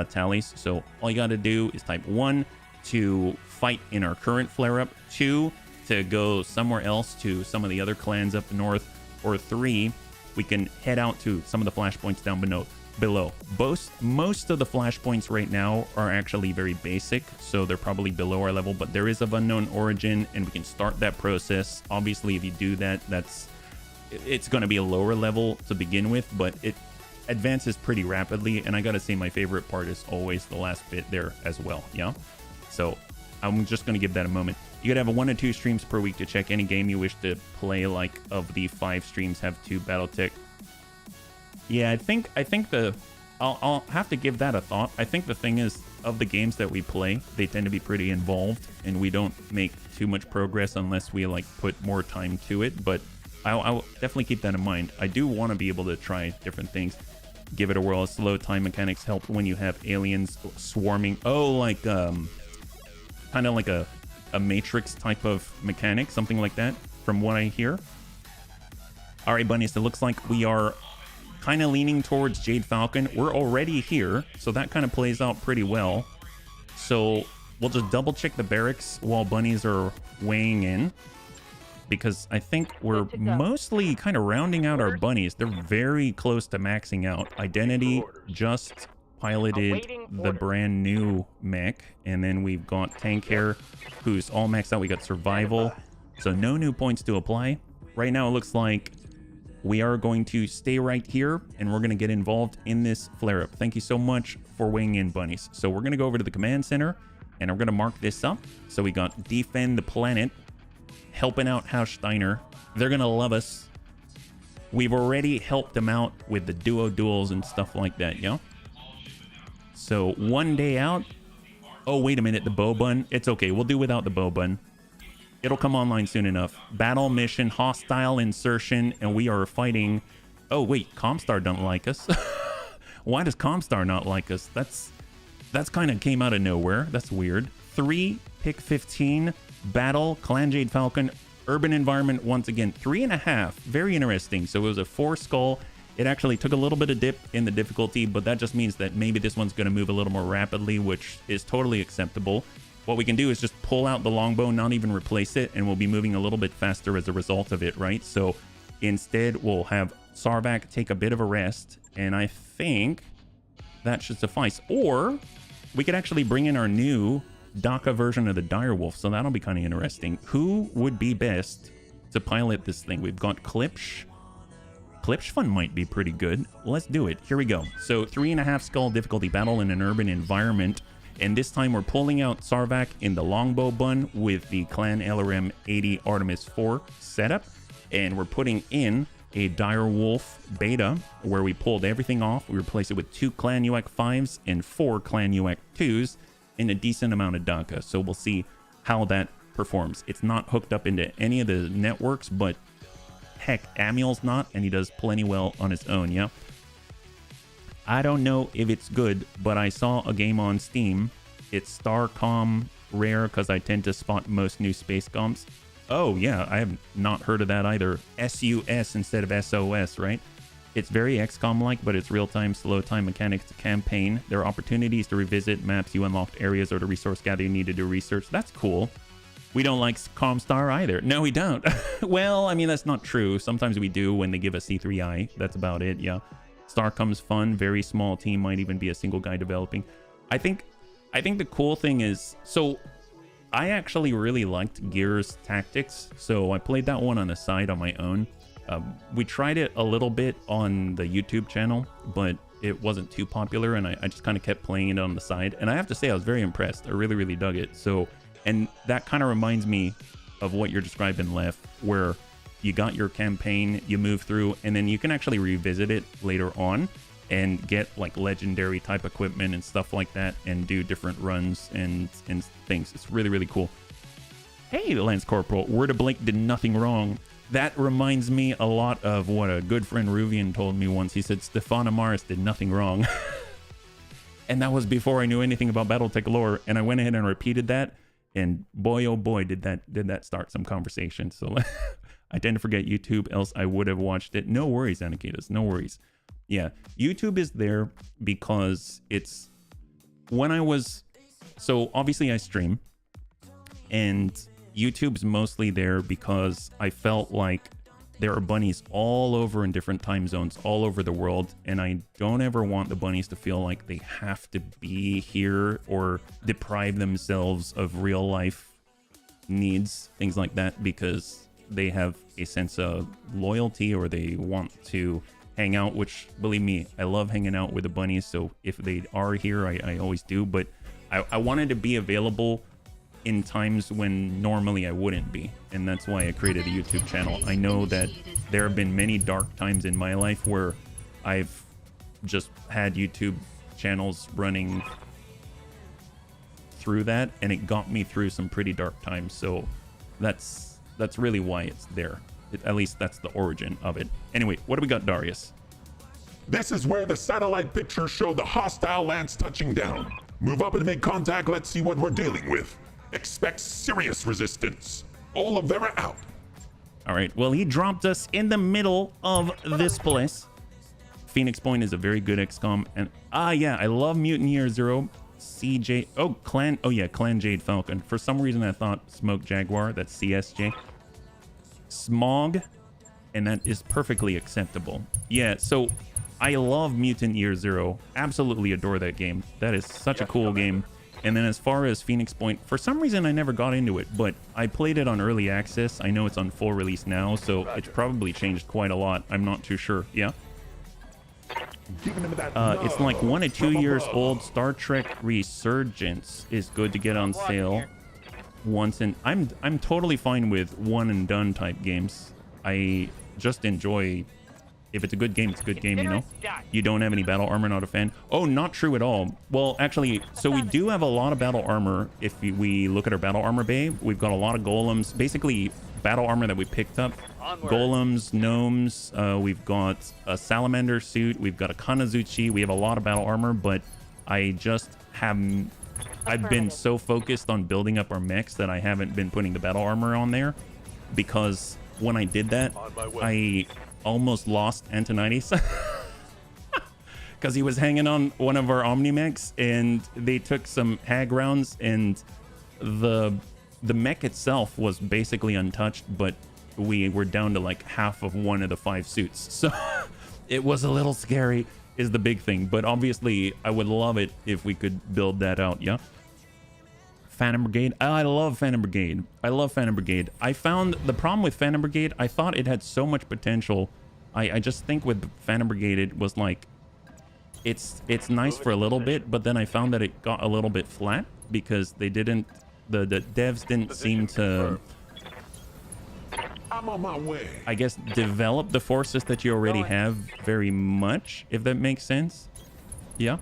tallies. So all you got to do is type 1 to fight in our current flare-up, 2 to go somewhere else to some of the other clans up north, or 3, we can head out to some of the flashpoints down below. Most of the flashpoints right now are actually very basic, so they're probably below our level, but there is of unknown origin, and we can start that process. Obviously, if you do that, it's going to be a lower level to begin with, but it advances pretty rapidly. And I gotta say, my favorite part is always the last bit there as well. Yeah, so I'm just going to give that a moment. You gotta have 1 to 2 streams per week to check any game you wish to play. Like, of the 5 streams, have 2 Battletech. Yeah, I think I'll have to give that a thought. I think the thing is, of the games that we play, they tend to be pretty involved, and we don't make too much progress unless we like put more time to it. But I'll definitely keep that in mind. I do want to be able to try different things. Give it a whirl. Slow time mechanics help when you have aliens swarming. Oh, like kind of like a Matrix type of mechanic, something like that, from what I hear. All right, bunnies, it looks like we are kind of leaning towards Jade Falcon. We're already here, so that kind of plays out pretty well. So we'll just double check the barracks while bunnies are weighing in, because I think we're mostly kind of rounding out our bunnies. They're very close to maxing out. Identity just piloted the brand new mech, and then we've got Tank Hair, who's all maxed out. We got Survival, so no new points to apply. Right now it looks like we are going to stay right here, and we're going to get involved in this flare-up. Thank you so much for weighing in, bunnies. So we're going to go over to the command center, and we're going to mark this up. So we got Defend the Planet, helping out House Steiner. They're going to love us. We've already helped them out with the duo duels and stuff like that, yeah? So 1 day out. Oh, wait a minute, the bow bun. It's okay, we'll do without the bow bun. It'll come online soon enough. Battle mission, hostile insertion, and we are fighting... Oh, wait, Comstar don't like us. Why does Comstar not like us? That's kind of came out of nowhere. That's weird. 3, pick 15, battle, Clan Jade Falcon, urban environment once again. 3.5, very interesting. So it was a 4 skull. It actually took a little bit of dip in the difficulty, but that just means that maybe this one's going to move a little more rapidly, which is totally acceptable. what we can do is just pull out the longbow, not even replace it, and we'll be moving a little bit faster as a result of it, right? So instead, we'll have Sarvac take a bit of a rest, and I think that should suffice. Or we could actually bring in our new DACA version of the Direwolf, so that'll be kind of interesting. Who would be best to pilot this thing? We've got Klipsch. Klipsch Fun might be pretty good. Let's do it. Here we go. So 3.5 skull difficulty battle in an urban environment. And this time we're pulling out Sarvac in the longbow bun with the Clan LRM 80 Artemis 4 setup. And we're putting in a Direwolf beta where we pulled everything off. We replaced it with 2 Clan UAC 5s and 4 Clan UAC 2s and a decent amount of DACA. So we'll see how that performs. It's not hooked up into any of the networks, but heck, Amiel's not, and he does plenty well on his own, yeah? I don't know if it's good, but I saw a game on Steam. It's Starcom Rare, because I tend to spot most new space comps. Oh, yeah, I have not heard of that either. SUS instead of SOS, right? It's very XCOM-like, but it's real-time, slow-time mechanics to campaign. There are opportunities to revisit maps, you unlocked areas, or to resource gather you need to do research. That's cool. We don't like Comstar either. No, we don't. Well, I mean, that's not true. Sometimes we do when they give a C3I. That's about it, yeah. Starcom's fun, very small team, might even be a single guy developing. I think the cool thing is, so I actually really liked Gears Tactics, so I played that one on the side on my own. We tried it a little bit on the YouTube channel, but it wasn't too popular, and I just kind of kept playing it on the side. And I have to say, I was very impressed. I really, really dug it. So, and that kind of reminds me of what you're describing, Lef, where you got your campaign, you move through, and then you can actually revisit it later on and get like legendary type equipment and stuff like that and do different runs and things. It's really, really cool. Hey, Lance Corporal, Word of Blake did nothing wrong. That reminds me a lot of what a good friend Ruvian told me once. He said Stefan Amaris did nothing wrong. And that was before I knew anything about Battletech lore. And I went ahead and repeated that. And boy, oh boy, did that start some conversation. So I tend to forget YouTube, else I would have watched it. No worries, Anakitas, no worries. Yeah, YouTube is there because it's when I was, so obviously I stream, and YouTube's mostly there because I felt like there are bunnies all over in different time zones all over the world, and I don't ever want the bunnies to feel like they have to be here or deprive themselves of real life needs, things like that, because they have a sense of loyalty or they want to hang out, which, believe me, I love hanging out with the bunnies, so if they are here, I always do, but I wanted to be available in times when normally I wouldn't be, and that's why I created a YouTube channel. I know that there have been many dark times in my life where I've just had YouTube channels running through that, and it got me through some pretty dark times, so that's really why it's there. At least that's the origin of it. Anyway, what do we got, Darius? This is where the satellite pictures show the hostile lands touching down. Move up and make contact. Let's see what we're dealing with. Expect serious resistance. Oliveira out. All right, well, he dropped us in the middle of this place. Phoenix Point is a very good XCOM, and yeah, I love Mutant Year Zero. CJ, Clan Jade Falcon. For some reason I thought Smoke Jaguar, that's CSJ. Smog, and that is perfectly acceptable. Yeah, so I love Mutant Year Zero. Absolutely adore that game. That is such a cool game. And then as far as Phoenix Point, for some reason I never got into it, but I played it on early access. I know it's on full release now, so it's probably changed quite a lot. I'm not too sure. Yeah. It's like 1 to 2 years old. Star Trek Resurgence is good to get on sale once, and I'm totally fine with one and done type games. I just enjoy, if it's a good game, it's a good game, you know? You don't have any battle armor, not a fan? Oh, not true at all. Well, actually, so we do have a lot of battle armor. If we look at our battle armor bay, we've got a lot of golems, basically battle armor that we picked up. Golems, gnomes, we've got a salamander suit, we've got a Kanazuchi, we have a lot of battle armor, but I just haven't, I've been so focused on building up our mechs that I haven't been putting the battle armor on there, because when I did that, I almost lost Antonides because he was hanging on one of our Omni mechs, and they took some hag rounds, and the mech itself was basically untouched, but we were down to like half of one of the 5 suits. So it was a little scary is the big thing. But obviously, I would love it if we could build that out, yeah? Phantom Brigade. I love Phantom Brigade. I love Phantom Brigade. I found the problem with Phantom Brigade, I thought it had so much potential. I just think with Phantom Brigade, it was like, it's nice for a little bit, but then I found that it got a little bit flat because they didn't, the devs didn't seem to, I'm on my way. I guess, develop the forces that you already have very much, if that makes sense. Yeah.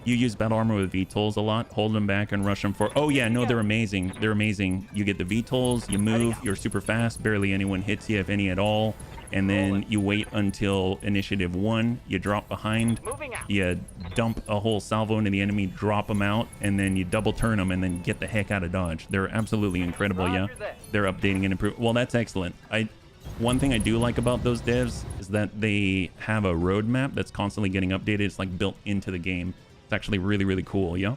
You use battle armor with VTOLs a lot. Hold them back and rush them for... Oh, yeah, no, they're amazing. They're amazing. You get the VTOLs, you move, you're super fast. Barely anyone hits you, if any at all. And then you wait until initiative 1. You drop behind. You dump a whole salvo into the enemy, drop them out, and then you double turn them and then get the heck out of dodge. They're absolutely incredible, yeah? They're updating and improving. Well, that's excellent. One thing I do like about those devs is that they have a roadmap that's constantly getting updated. It's like built into the game. It's actually really, really cool, yeah?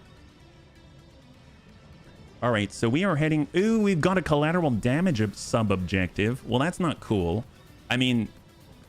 All right, so we are heading... Ooh, we've got a collateral damage sub-objective. Well, that's not cool. I mean,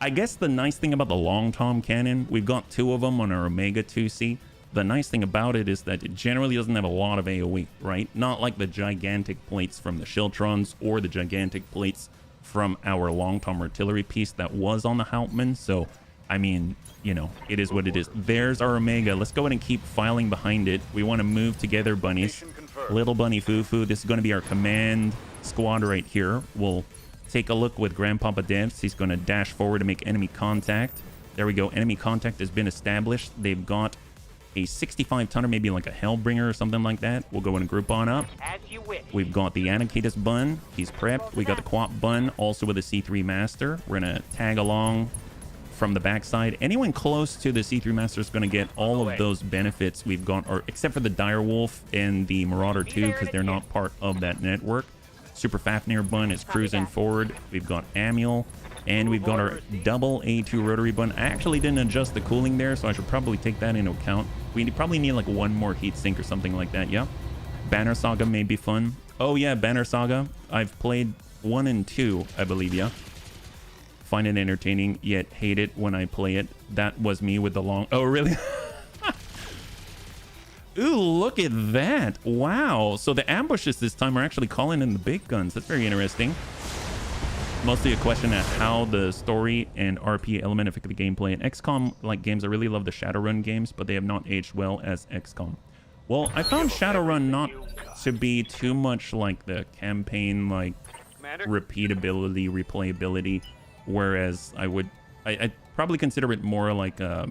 I guess the nice thing about the long tom cannon, we've got 2 of them on our Omega 2C. The nice thing about it is that it generally doesn't have a lot of AoE, right? Not like the gigantic plates from the Shiltrons or the gigantic plates from our long tom artillery piece that was on the Hauptmann. So, I mean... You know, it is what it is. There's our Omega. Let's go ahead and keep filing behind it. We want to move together, bunnies. Little bunny foo-foo. This is going to be our command squad right here. We'll take a look with Grandpapa Devs. He's going to dash forward to make enemy contact. There we go. Enemy contact has been established. They've got a 65-tonner, maybe like a Hellbringer or something like that. We'll go ahead and group on up. We've got the Anakitis Bun. He's prepped. We got the Quap Bun, also with a C3 Master. We're going to tag along from the backside. Anyone close to the C3 Master is going to get all of those benefits we've got, or except for the Direwolf and the Marauder 2, because they're not part of that network. Super Fafnir Bun is cruising forward. We've got Amiel, and we've got our double A2 rotary bun. I actually didn't adjust the cooling there, so I should probably take that into account. We probably need like 1 more heat sink or something like that. Yeah. Banner Saga may be fun. Oh yeah, Banner Saga. I've played 1 and 2, I believe. Yeah. Find it entertaining, yet hate it when I play it. That was me with the long... Oh, really? Ooh, look at that. Wow. So the ambushes this time are actually calling in the big guns. That's very interesting. Mostly a question of how the story and RP element affect the gameplay. In XCOM-like games, I really love the Shadowrun games, but they have not aged well as XCOM. Well, I found Shadowrun not to be too much like the campaign, like repeatability, replayability. Whereas I'd probably consider it more like, I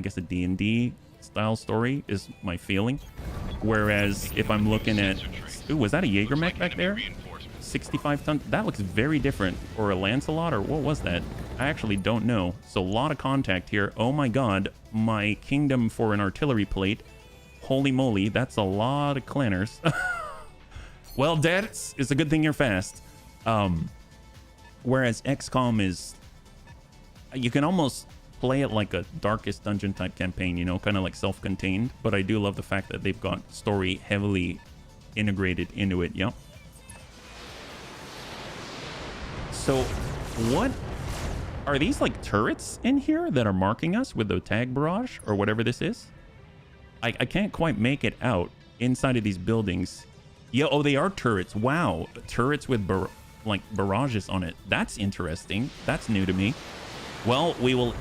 guess a D&D style story is my feeling. Whereas if I'm looking at, ooh, was that a Jaeger mech back there? 65 ton, that looks very different. Or a Lancelot, or what was that? I actually don't know. So a lot of contact here. Oh my God, my kingdom for an artillery plate. Holy moly, that's a lot of clanners. Well, that's, it's a good thing you're fast. Whereas XCOM is, you can almost play it like a Darkest Dungeon type campaign, you know, kind of like self-contained. But I do love the fact that they've got story heavily integrated into it. Yep. So what are these, like turrets in here that are marking us with the tag barrage or whatever this is? I can't quite make it out inside of these buildings. Yeah, oh, they are turrets. Wow, turrets with like barrages on it. That's interesting. That's new to me. Well, we will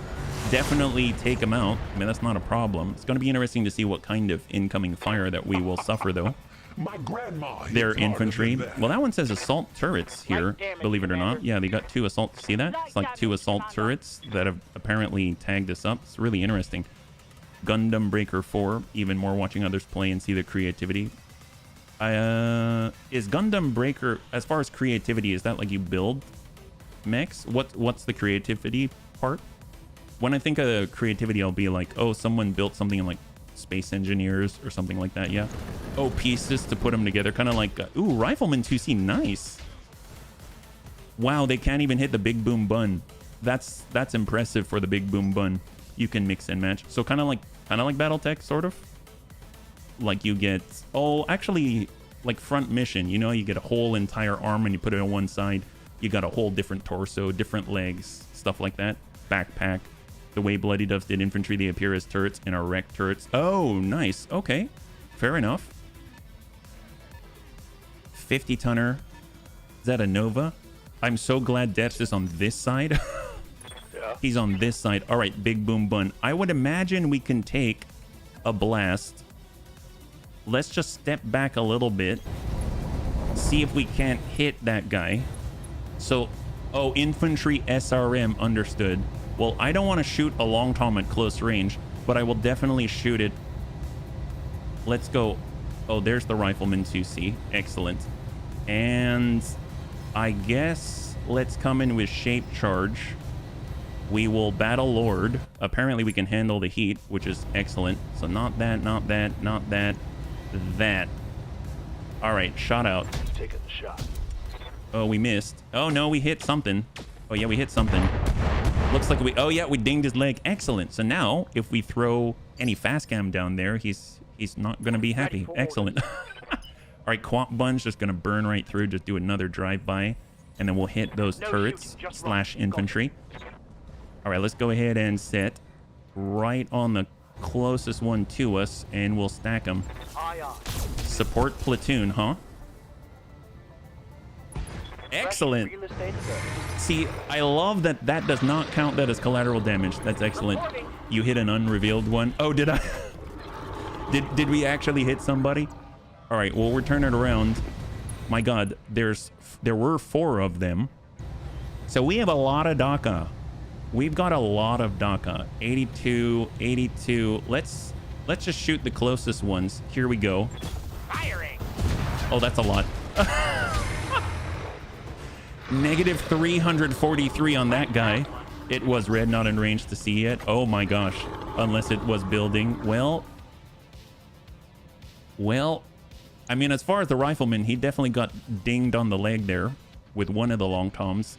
definitely take them out. I mean, that's not a problem. It's going to be interesting to see what kind of incoming fire that we will suffer, though. My grandma. They're infantry. Well, that one says assault turrets here, believe it or not. Yeah, they got 2 assault. See that? It's like 2 assault turrets that have apparently tagged us up. It's really interesting. Gundam Breaker 4. Even more watching others play and see the creativity. Is Gundam Breaker, as far as creativity, is that like you build mechs? What's the creativity part? When I think of creativity, I'll be like, oh, someone built something in like Space Engineers or something like that. Yeah. Oh, pieces to put them together, kind of like ooh, Rifleman 2C. Nice. Wow, they can't even hit the big boom bun. That's impressive for the big boom bun. You can mix and match. So kind of like Battletech, sort of. Like you get, oh, actually, like front mission. You know, you get a whole entire arm and you put it on one side. You got a whole different torso, different legs, stuff like that. Backpack. The way Bloody Doves did infantry, they appear as turrets and are wrecked turrets. Oh, nice. Okay. Fair enough. 50-tonner. Is that a Nova? I'm so glad Depths is on this side. Yeah. He's on this side. All right, Big Boom Bun. I would imagine we can take a blast. Let's just step back a little bit. See if we can't hit that guy. So, oh, infantry SRM, understood. Well, I don't want to shoot a long tom at close range, but I will definitely shoot it. Let's go. Oh, there's the Rifleman 2C. Excellent. And I guess let's come in with Shape Charge. We will Battle Lord. Apparently we can handle the heat, which is excellent. So not that, not that, not that, that. All right, shot out. Taking the shot. Oh, we missed. Oh, no, we hit something. Oh, yeah, we hit something. Looks like we... Oh, yeah, we dinged his leg. Excellent. So now, if we throw any fast cam down there, he's not going to be happy. Excellent. All right, Quap Bun's just going to burn right through. Just do another drive-by. And then we'll hit those turrets / infantry. All right, let's go ahead and set right on the closest one to us, and we'll stack them. Support platoon, huh? Excellent. See, I love that that does not count that as collateral damage. That's excellent. You hit an unrevealed one. Oh, did I? did we actually hit somebody? All right, well, we're turning around. My God, there were 4 of them. So we have a lot of DACA. We've got a lot of DACA. 82, 82. Let's just shoot the closest ones. Here we go. Firing. Oh, that's a lot. Negative 343 on that guy. It was red, not in range to see yet. Oh my gosh. Unless it was building. Well, I mean, as far as the Rifleman, he definitely got dinged on the leg there with one of the long toms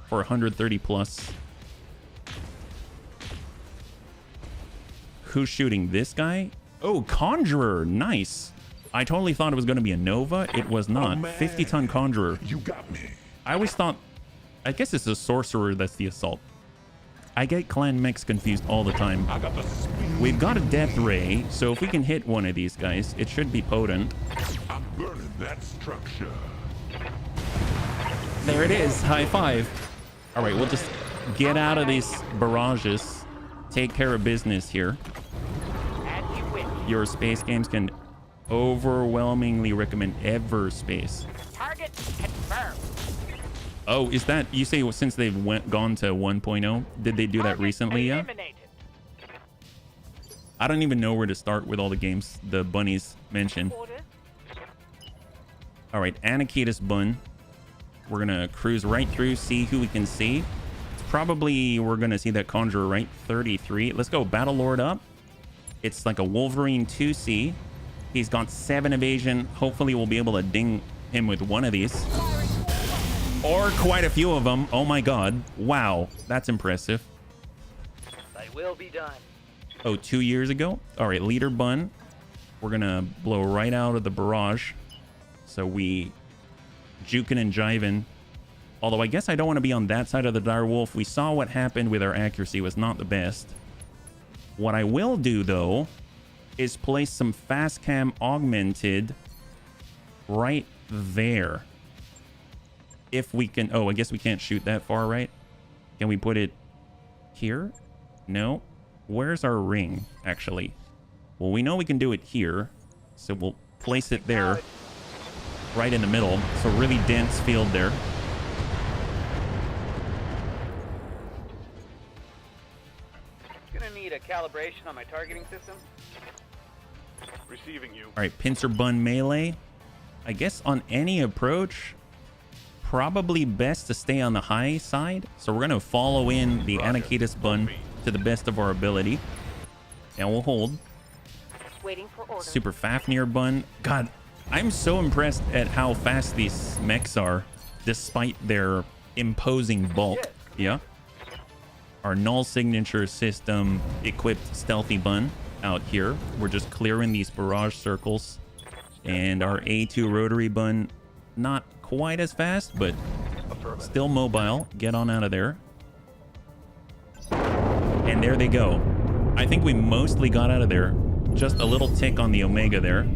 for 130 plus. Who's shooting this guy? Oh, Conjurer. Nice. I totally thought it was going to be a Nova. It was not. 50-ton Conjurer. You got me. I always thought... I guess it's a Sorcerer that's the Assault. I get clan mechs confused all the time. I got the speed. We've got a Death Ray, so if we can hit one of these guys, it should be potent. I'm burning that structure. There it is. High five. All right, we'll just get out of these barrages. Take care of business here. And you win. Your space games can overwhelmingly recommend Everspace. Target confirmed. Oh, is that... You say since they've gone to 1.0? Did they do that recently? Yeah. Eliminated. I don't even know where to start with all the games the bunnies mention. Order. All right, Anakitis Bun. We're gonna cruise right through, see who we can see. It's probably... We're gonna see that Conjurer, right? 33. Let's go Battle Lord up. It's like a Wolverine 2C. He's got 7 evasion. Hopefully we'll be able to ding him with one of these. Or quite a few of them. Oh my God. Wow. That's impressive. They will be done. Oh, 2 years ago? All right, Leader Bun. We're going to blow right out of the barrage. So we juking and jiving. Although I guess I don't want to be on that side of the dire wolf. We saw what happened with our accuracy was not the best. What I will do, though, is place some fast cam augmented right there. If we can... Oh, I guess we can't shoot that far, right? Can we put it here? No. Where's our ring, actually? Well, we know we can do it here. So we'll place it there. Right in the middle. So really dense field there. Gonna need a calibration on my targeting system. Receiving you. All right, Pincer Bun melee. I guess on any approach... Probably best to stay on the high side. So we're going to follow in the Anakitis Bun to the best of our ability. And we'll hold. Waiting for order. Super Fafnir Bun. God, I'm so impressed at how fast these mechs are, despite their imposing bulk. Yeah. Our null signature system equipped Stealthy Bun out here. We're just clearing these barrage circles. And our A2 rotary bun, not quite as fast, but still mobile. Get on out of there. And there they go. I think we mostly got out of there. Just a little tick on the Omega there.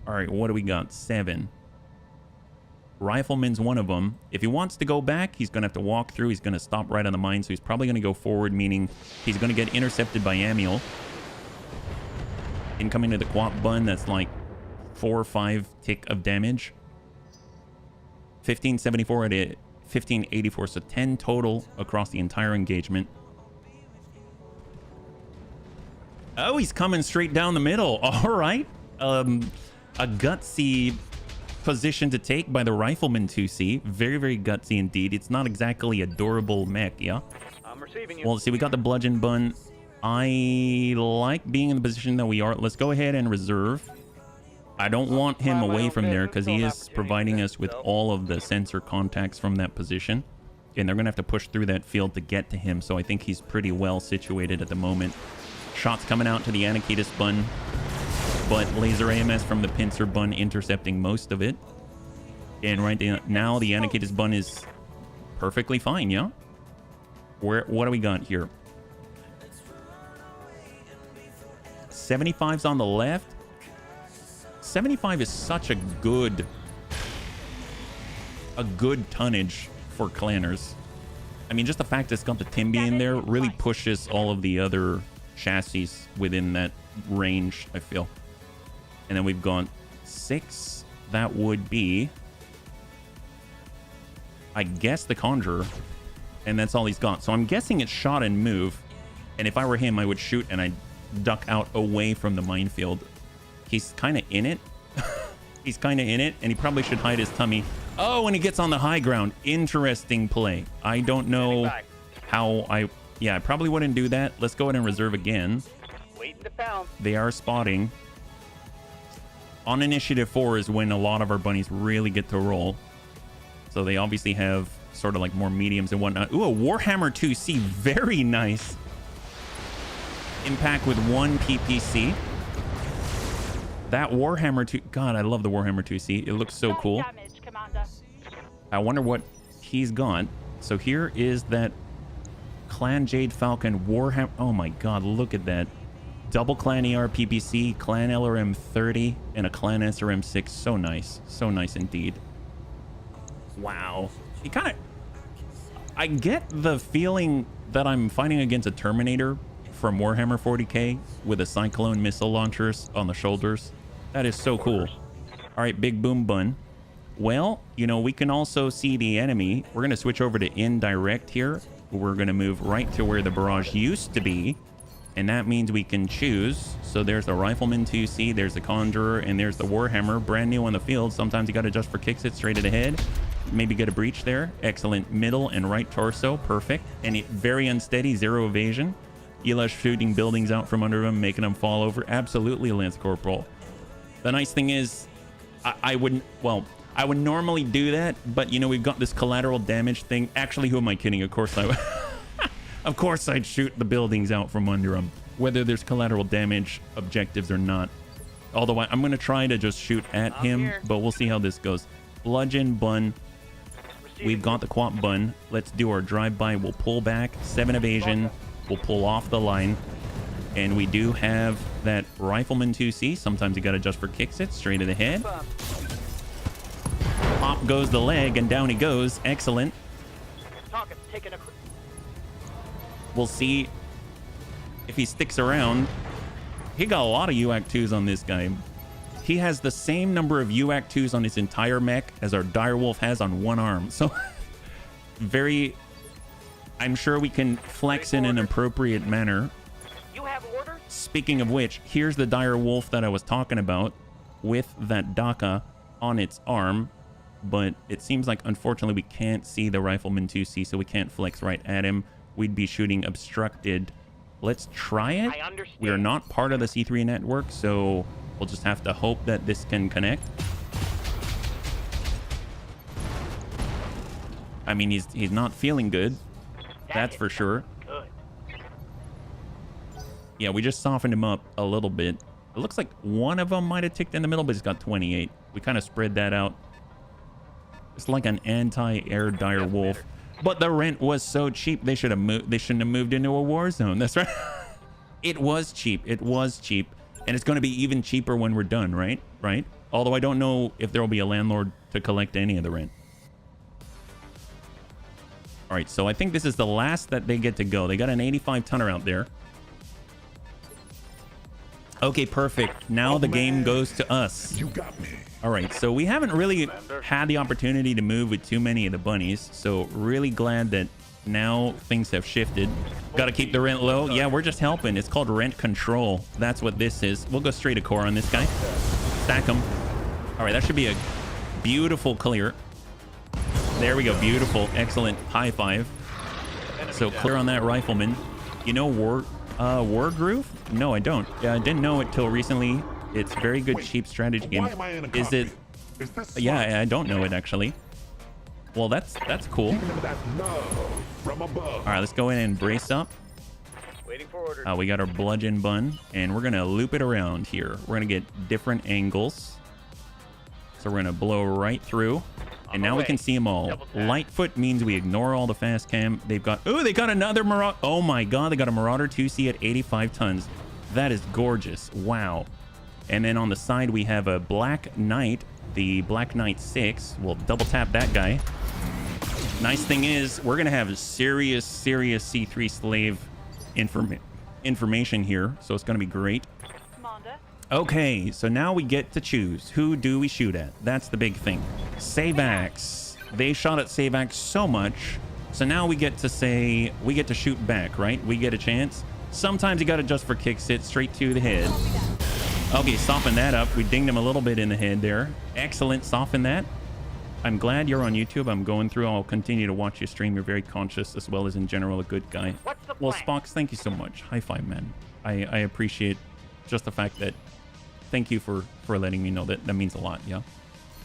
All right, what do we got? 7. Rifleman's one of them. If he wants to go back, he's going to have to walk through. He's going to stop right on the mine, so he's probably going to go forward, meaning he's going to get intercepted by Amiel. Incoming to the Quap bun, that's like 4 or 5 tick of damage. 1574 at it. 1584, so 10 total across the entire engagement. Oh, he's coming straight down the middle. All right. A gutsy position to take by the Rifleman 2C. Very, very gutsy indeed. It's not exactly a durable mech, yeah? I'm receiving you. Well, see, we got the bludgeon bun. I like being in the position that we are. Let's go ahead and reserve. I don't want him away from there because he is providing us with all of the sensor contacts from that position. And they're going to have to push through that field to get to him. So I think he's pretty well situated at the moment. Shots coming out to the Anakitis bun. But laser AMS from the pincer bun intercepting most of it. And right now the Anakitis bun is perfectly fine, yeah? What do we got here? 75's on the left. 75 is such a good tonnage for clanners. I mean, just the fact it's got the Timby in there really pushes all of the other chassis within that range, I feel. And then we've got 6. That would be, I guess, the Conjurer. And that's all he's got. So I'm guessing it's shot and move. And if I were him, I would shoot and I'd duck out away from the minefield. He's kind of in it. He's kind of in it, and he probably should hide his tummy. Oh, and he gets on the high ground. Interesting play. I don't know how I... Yeah, I probably wouldn't do that. Let's go ahead and reserve again. Waiting to pound. They are spotting. On Initiative 4 is when a lot of our bunnies really get to roll. So they obviously have sort of like more mediums and whatnot. Ooh, a Warhammer 2C. Very nice. Impact with 1 PPC. That Warhammer 2... God, I love the Warhammer 2C. It looks so cool. Damage, Commander. I wonder what he's got. So here is that Clan Jade Falcon Warhammer... Oh my god, look at that. Double Clan ER PPC, Clan LRM 30, and a Clan SRM 6. So nice. So nice indeed. Wow. He kind of... I get the feeling that I'm fighting against a Terminator from Warhammer 40k with a Cyclone missile launchers on the shoulders. That is so cool. All right, Big Boom Bun. Well, you know, we can also see the enemy. We're going to switch over to indirect here. We're going to move right to where the barrage used to be. And that means we can choose. So there's the Rifleman 2C, there's the Conjurer, and there's the Warhammer. Brand new on the field. Sometimes you got to adjust for kicks it straight ahead. Maybe get a breach there. Excellent. Middle and right torso. Perfect. And very unsteady. 0 evasion. Elish shooting buildings out from under him, making them fall over. Absolutely, Lance Corporal. The nice thing is, I wouldn't, well, I would normally do that, but you know, we've got this collateral damage thing. Actually, who am I kidding? Of course I would. Of course I'd shoot the buildings out from under them, whether there's collateral damage objectives or not. Although I'm going to try to just shoot at him, but we'll see how this goes. Bludgeon Bun. We've got the Quap Bun. Let's do our drive-by. We'll pull back. 7 evasion. We'll pull off the line. And we do have that Rifleman 2C. Sometimes you got to adjust for kicks it straight to the head. Pop goes the leg, and down he goes. Excellent. We'll see if he sticks around. He got a lot of UAC 2s on this guy. He has the same number of UAC 2s on his entire mech as our Direwolf has on one arm. So, very... I'm sure we can flex in an appropriate manner. You have orders? Speaking of which, here's the Dire Wolf that I was talking about with that Daka on its arm. But it seems like, unfortunately, we can't see the Rifleman 2C, so we can't flex right at him. We'd be shooting obstructed. Let's try it. I understand. We are not part of the C3 network, so we'll just have to hope that this can connect. I mean, he's not feeling good. That's for sure. Good. Yeah, we just softened him up a little bit. It looks like one of them might have ticked in the middle, but it's got 28. We kind of spread that out. It's like an anti-air dire wolf. But the rent was so cheap, they should have moved. They shouldn't have moved into a war zone. That's right. It was cheap. It was cheap. And it's going to be even cheaper when we're done, right? Right? Although I don't know if there will be a landlord to collect any of the rent. All right, so I think this is the last that they get to go. They got an 85 tonner out there. Okay, perfect. Now the game goes to us. You got me. All right, so we haven't really had the opportunity to move with too many of the bunnies. So really glad that now things have shifted. Got to keep the rent low. Yeah, we're just helping. It's called rent control. That's what this is. We'll go straight to core on this guy. Stack them. All right, that should be a beautiful clear. There we go. Beautiful. Excellent. High five. So clear on that rifleman. You know War Groove? No, I don't. I didn't know it till recently. It's very good, cheap strategy game. Why am I in a Is it? cockpit? Is this Yeah, I don't know it actually. Well, that's cool. Giving them that love from above. All right, let's go in and brace up. Waiting for orders. We got our bludgeon bun, and we're gonna loop it around here. We're gonna get different angles. So we're gonna blow right through, and now we can see them all. Lightfoot means we ignore all the fast cam. They've got, oh, they got another Marauder. Oh my God, they got a Marauder 2C at 85 tons. That is gorgeous. Wow. And then on the side, we have a Black Knight, the Black Knight 6. We'll double tap that guy. Nice thing is, we're gonna have serious C3 slave information here, so it's gonna be great. Commander. Okay, so now we get to choose. Who do we shoot at? That's the big thing. Savax. They shot at Savax so much, so now we get to say, we get to shoot back, right? We get a chance. Sometimes you gotta just for kicks it straight to the head. Okay, soften that up. We dinged him a little bit in the head there. Excellent, soften that. I'm glad you're on YouTube. I'm going through. I'll continue to watch you stream. You're very conscious as well as in general a good guy. What's the Well, plan? Spox, thank you so much. High five, man. I appreciate just the fact that, thank you for letting me know that. That means a lot, yeah.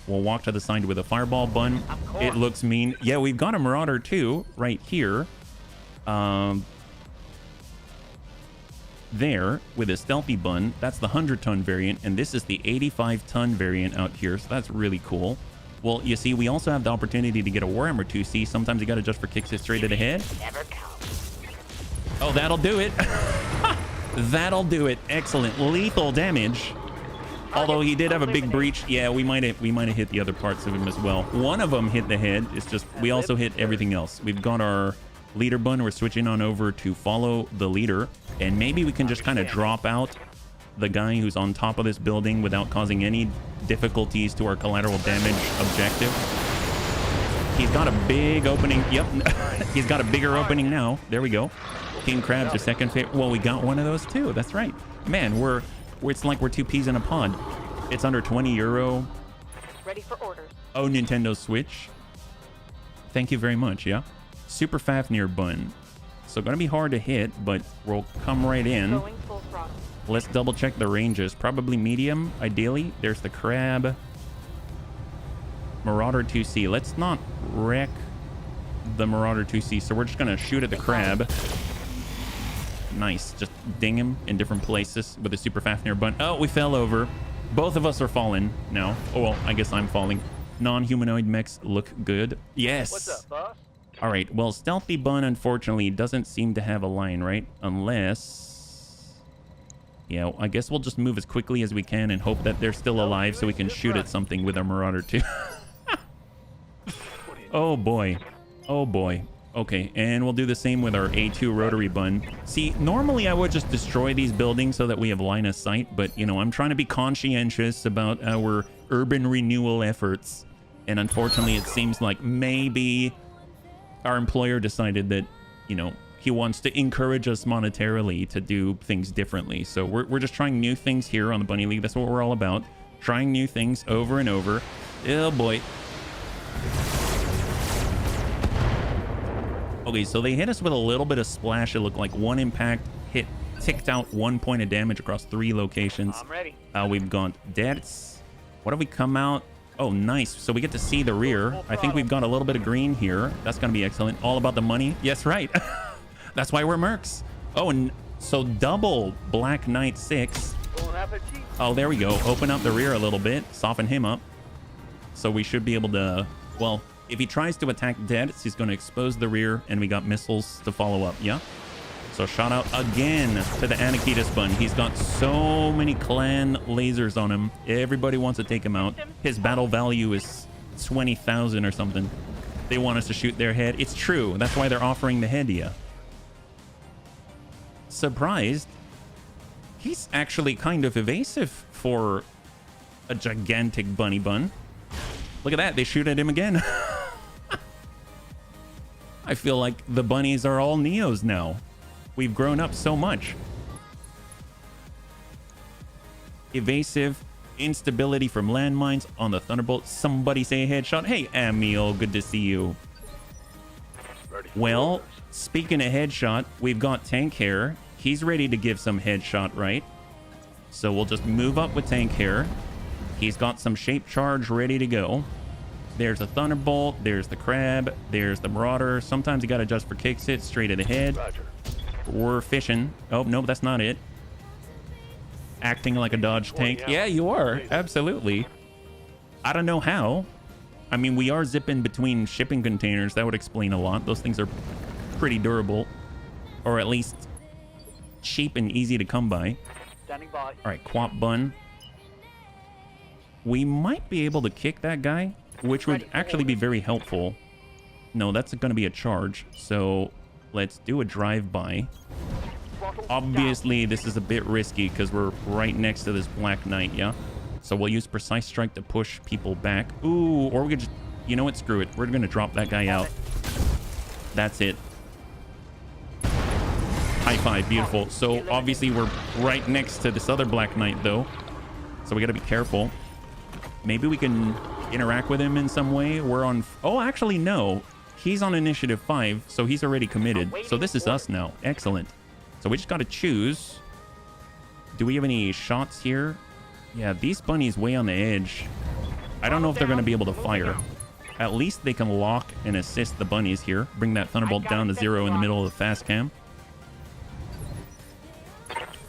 We'll walk to the side with a fireball bun. It looks mean. Yeah, we've got a Marauder too, right here. There with a stealthy bun. That's the 100-ton variant, and this is the 85-ton variant out here, so that's really cool. Well, you see, we also have the opportunity to get a Warhammer 2C. Sometimes you got to just for kicks it straight to the head. Never comes. Oh, that'll do it. That'll do it. Excellent. Lethal damage. Although he did have a big breach. Yeah, we might have hit the other parts of him as well. One of them hit the head. It's just we also hit everything else. We've got our leader bun. We're switching on over to follow the leader, and maybe we can just kind of drop out the guy who's on top of this building without causing any difficulties to our collateral damage objective. He's got a big opening. Yep. He's got a bigger opening now. There we go. King Crab's your second favorite. Well, we got one of those too. That's right. Man, it's like we're two peas in a pod. It's under 20 euro. Ready for orders. Oh, Nintendo Switch. Thank you very much. Yeah. Super Fafnir bun. So gonna be hard to hit, but we'll come right in. Going full throttle. Let's double check the ranges. Probably medium, ideally. There's the Crab. Marauder 2C. Let's not wreck the Marauder 2C. So we're just going to shoot at the Crab. Nice. Just ding him in different places with a Super Fafnir bun. Oh, we fell over. Both of us are falling now. Oh, well, I guess I'm falling. Non-humanoid mechs look good. Yes. What's up, boss? All right. Well, Stealthy Bun, unfortunately, doesn't seem to have a line, right? Unless... Yeah, I guess we'll just move as quickly as we can and hope that they're still alive so we can shoot at something with our Marauder too. Oh boy. Oh boy. Okay, and we'll do the same with our A2 rotary bun. See, normally I would just destroy these buildings so that we have line of sight, but you know, I'm trying to be conscientious about our urban renewal efforts. And unfortunately, it seems like maybe our employer decided that, you know, he wants to encourage us monetarily to do things differently. So we're just trying new things here on the Bunny League. That's what we're all about. Trying new things over and over. Oh boy. Okay, so they hit us with a little bit of splash. It looked like one impact ticked out 1 point of damage across 3 locations. I'm ready. We've got deaths. What have we come out? Oh, nice. So we get to see the rear. I think we've got a little bit of green here. That's going to be excellent. All about the money. Yes, right. That's why we're mercs. Oh, and so double Black Knight 6. appetit. Oh, there we go. Open up the rear a little bit. Soften him up. So we should be able to... Well, if he tries to attack dead, he's going to expose the rear, and we got missiles to follow up. Yeah? So shout out again to the Anakitas bun. He's got so many clan lasers on him. Everybody wants to take him out. His battle value is 20,000 or something. They want us to shoot their head. It's true. That's why they're offering the head to you. Surprised. He's actually kind of evasive for a gigantic bunny bun. Look at that. They shoot at him again. I feel like the bunnies are all Neos now. We've grown up so much. Evasive, instability from landmines on the Thunderbolt. Somebody say headshot. Hey, Amiel, good to see you. Well, speaking of headshot, we've got Tank Hair. He's ready to give some headshot, right? So we'll just move up with Tank Hair. He's got some shape charge ready to go. There's a Thunderbolt. There's the Crab. There's the Marauder. Sometimes you got to adjust for kicks it straight to the head. Roger. We're fishing. Oh, no, that's not it. Acting like a dodge tank. out. Yeah, you are. Absolutely. I don't know how. I mean, we are zipping between shipping containers. That would explain a lot. Those things are pretty durable. Or at least cheap and easy to come by. Standing by. All right, Quap Bun. We might be able to kick that guy, which would actually be very helpful. No, that's going to be a charge. So let's do a drive-by. Obviously, this is a bit risky because we're right next to this Black Knight, yeah? So we'll use Precise Strike to push people back. Ooh, or we could just... You know what? Screw it. We're going to drop that guy out. That's it. High five. Beautiful. So obviously, we're right next to this other Black Knight, though. So we got to be careful. Maybe we can interact with him in some way. We're on... Oh, actually, no. He's on initiative 5, so he's already committed. So this is us now. Excellent. So we just got to choose. Do we have any shots here? Yeah, these bunnies way on the edge. I don't know if they're going to be able to fire. At least they can lock and assist the bunnies here. Bring that Thunderbolt down to 0 in the middle of the fast cam.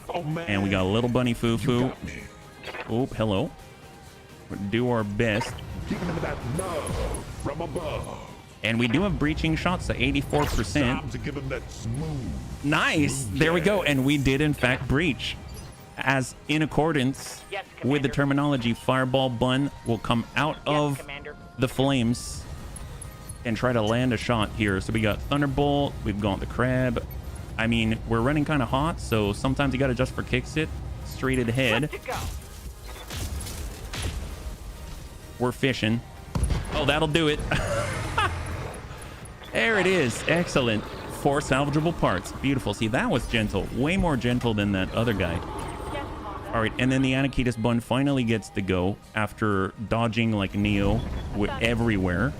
Oh, man. And we got a little bunny foo-foo. Oh, hello. We'll do our best. Giving him that love from above. And we do have breaching shots at 84%. Time to give him that smooth. Nice. There we go. And we did, in fact, breach. As in accordance with the terminology, Fireball Bun will come out of the flames and try to land a shot here. So we got Thunderbolt. We've got the Crab. I mean, we're running kind of hot, so sometimes you got to adjust for kicks it. Straight ahead. We're fishing. Oh, that'll do it. There it is. Excellent. 4 salvageable parts. Beautiful. See, that was gentle. Way more gentle than that other guy. All right, and then the Anakitas bun finally gets to go after dodging like Neo everywhere.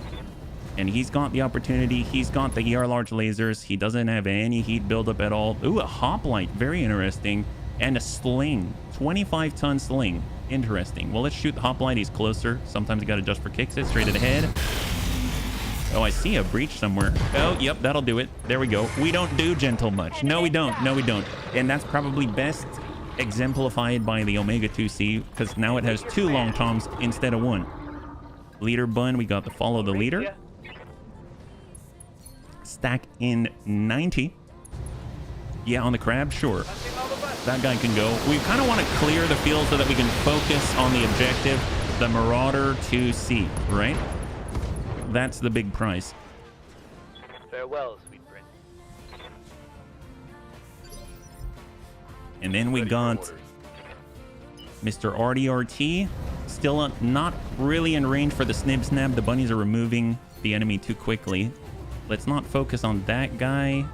And he's got the opportunity. He's got the ER large lasers. He doesn't have any heat buildup at all. Ooh, a hoplite. Very interesting. And a sling. 25-ton sling. Interesting. Well, let's shoot the hoplite. He's closer. Sometimes you got to adjust for kicks it straight ahead. Oh, I see a breach somewhere. Oh, yep, that'll do it. There we go. We don't do gentle much. No, we don't. No, we don't. And that's probably best exemplified by the Omega 2C because now it has 2 long toms instead of 1. Leader bun, we got to follow the leader. Stack in 90. Yeah, on the Crab, sure. That guy can go. We kind of want to clear the field so that we can focus on the objective, the Marauder 2C, right? That's the big prize. Farewell, sweet prince. And then we got Mr. RDRT. Still not really in range for the Snib Snab. The bunnies are removing the enemy too quickly. Let's not focus on that guy.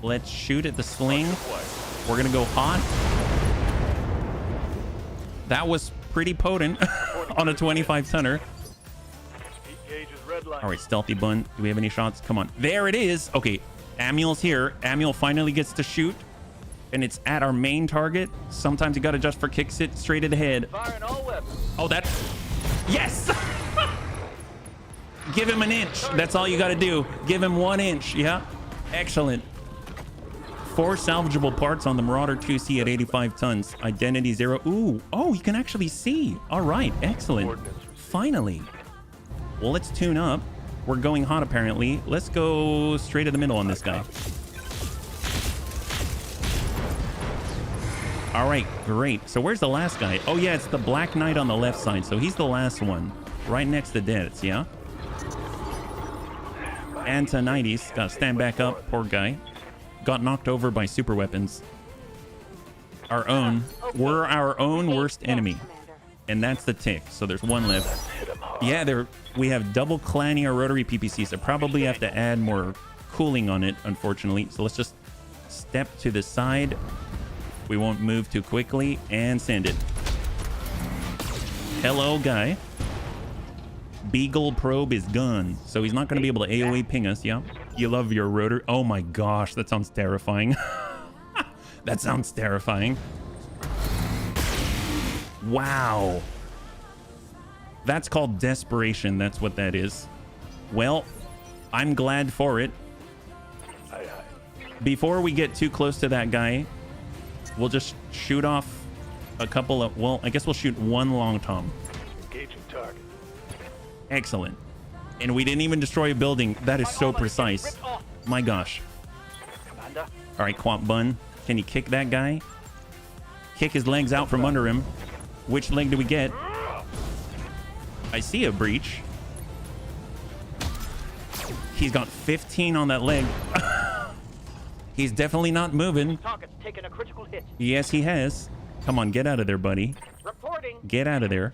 Let's shoot at the sling. We're going to go hot. That was pretty potent on a 25-tonner. All right, Stealthy Bun. Do we have any shots? Come on. There it is. Okay, Amiel's here. Amiel finally gets to shoot. And it's at our main target. Sometimes you got to adjust for kicks it straight at the head. Firing all weapons. Oh, that... Yes! Give him an inch. That's all you got to do. Give him 1 inch. Yeah. Excellent. 4 salvageable parts on the Marauder 2C at 85 tons. Identity 0. Ooh. Oh, you can actually see. All right. Excellent. Finally. Well, let's tune up. We're going hot, apparently. Let's go straight to the middle on this guy. All right. Great. So where's the last guy? Oh, yeah. It's the Black Knight on the left side. So he's the last one. Right next to Deads, yeah? Antonides. Gotta stand back up. Poor guy. Got knocked over by super weapons. Our own. We're our own worst enemy. And that's the tick. So there's one left. Yeah, we have double Clanier rotary PPCs. So probably have to add more cooling on it, unfortunately. So let's just step to the side. We won't move too quickly. And send it. Hello, guy. Beagle probe is gone. So he's not going to be able to AoE ping us, yeah? You love your rotor. Oh my gosh, that sounds terrifying. That sounds terrifying. Wow. That's called desperation. That's what that is. Well, I'm glad for it. Before we get too close to that guy, we'll just shoot off a couple of... Well, I guess we'll shoot one long tom. Engaging target. Excellent. And we didn't even destroy a building. That is so precise. My gosh. Commander. All right, Quamp Bun. Can you kick that guy? Kick his legs out from under him. Which leg do we get? I see a breach. He's got 15 on that leg. He's definitely not moving. Target's taken a critical hit. Yes, he has. Come on, get out of there, buddy. Reporting. Get out of there.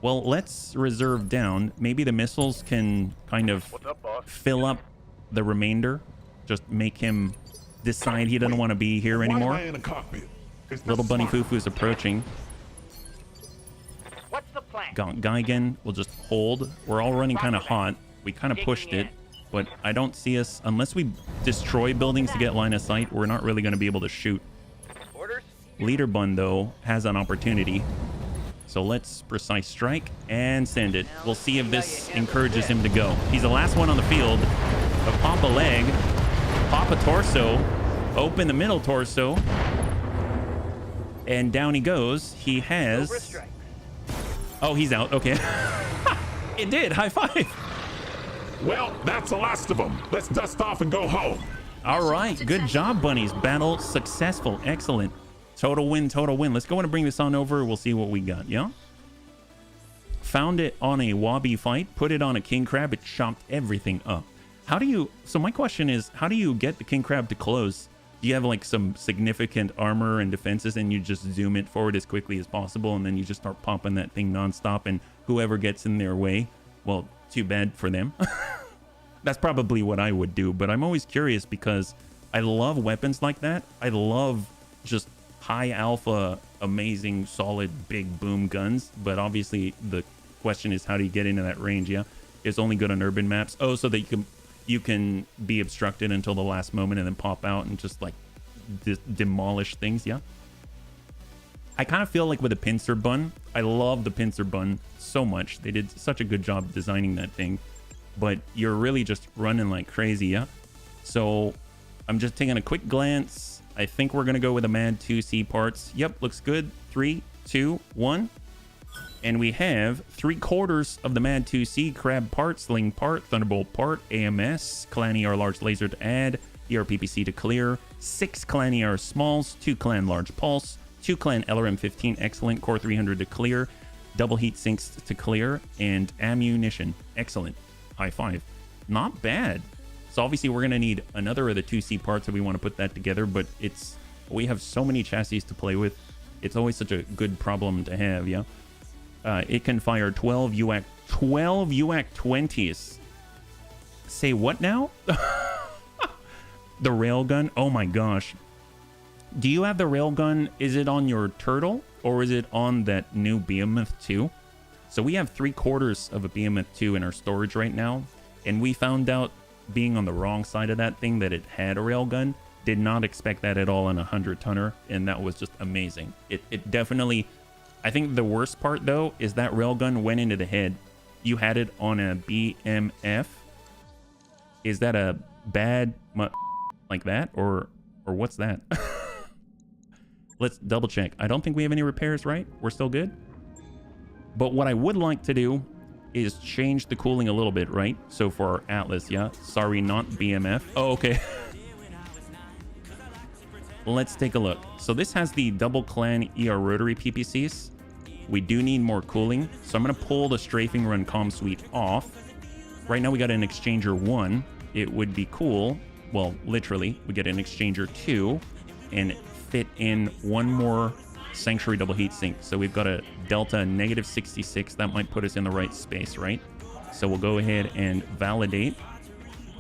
Well, let's reserve down. Maybe the missiles can kind of What's up, boss? fill up the remainder. Just make him decide he doesn't want to be here Why am anymore. I in a cockpit? Is this Little Bunny smart? Fufu's approaching. What's the plan? Geigen will just hold. We're all running kind of hot. We kind of pushed it, but I don't see us. Unless we destroy buildings to get line of sight, we're not really going to be able to shoot. Orders? Leader Bun, though, has an opportunity. So let's precise strike and send it. We'll see if this encourages him to go. He's the last one on the field. But pop a leg, pop a torso, open the middle torso, and down he goes. He has... Oh, he's out. Okay. It did. High five. Well, that's the last of them. Let's dust off and go home. All right. Good job, bunnies. Battle successful. Excellent. Total win, total win. Let's go and bring this on over. We'll see what we got, yeah? Found it on a Wobby fight. Put it on a king crab. It chopped everything up. How do you... So my question is, how do you get the king crab to close? Do you have like some significant armor and defenses and you just zoom it forward as quickly as possible and then you just start popping that thing nonstop and whoever gets in their way, well, too bad for them. That's probably what I would do, but I'm always curious because I love weapons like that. I love just high alpha, amazing, solid, big boom guns. But obviously the question is, how do you get into that range? Yeah, it's only good on urban maps. Oh, so that you can be obstructed until the last moment and then pop out and just like demolish things. Yeah, I kind of feel like with the pincer bun, I love the pincer bun so much. They did such a good job designing that thing, but you're really just running like crazy. Yeah, so I'm just taking a quick glance. I think we're gonna go with the MAD 2C parts. Yep, looks good. 3, 2, 1. And we have 3/4 of the MAD 2C crab part, sling part, thunderbolt part, AMS, Clan ER large laser to add, ERPPC to clear, 6 Clan ER smalls, 2 Clan large pulse, 2 Clan LRM-15 excellent, core 300 to clear, double heat sinks to clear, and ammunition. Excellent. High five. Not bad. So obviously we're going to need another of the 2C parts if we want to put that together, but we have so many chassis to play with. It's always such a good problem to have, yeah? It can fire 12 UAC 20s. Say what now? The railgun? Oh my gosh. Do you have the railgun? Is it on your turtle or is it on that new Behemoth 2? So we have 3/4 of a Behemoth 2 in our storage right now, and we found out, being on the wrong side of that thing, that it had a railgun. Did not expect that at all on a 100-tonner, and that was just amazing. It definitely... I think the worst part, though, is that railgun went into the head. You had it on a BMF. Is that a bad like that, or Or what's that? Let's double check. I don't think we have any repairs, right? We're still good. But what I would like to do is change the cooling a little bit, right? So for our Atlas, yeah. Sorry, not BMF. Oh, okay. Let's take a look. So this has the double clan ER rotary PPCs. We do need more cooling. So I'm going to pull the strafing run comm suite off. Right now we got an exchanger 1. It would be cool. Well, literally, we get an exchanger 2 and fit in one more sanctuary double heatsink. So we've got a delta -66. That might put us in the right space, right? So we'll go ahead and validate.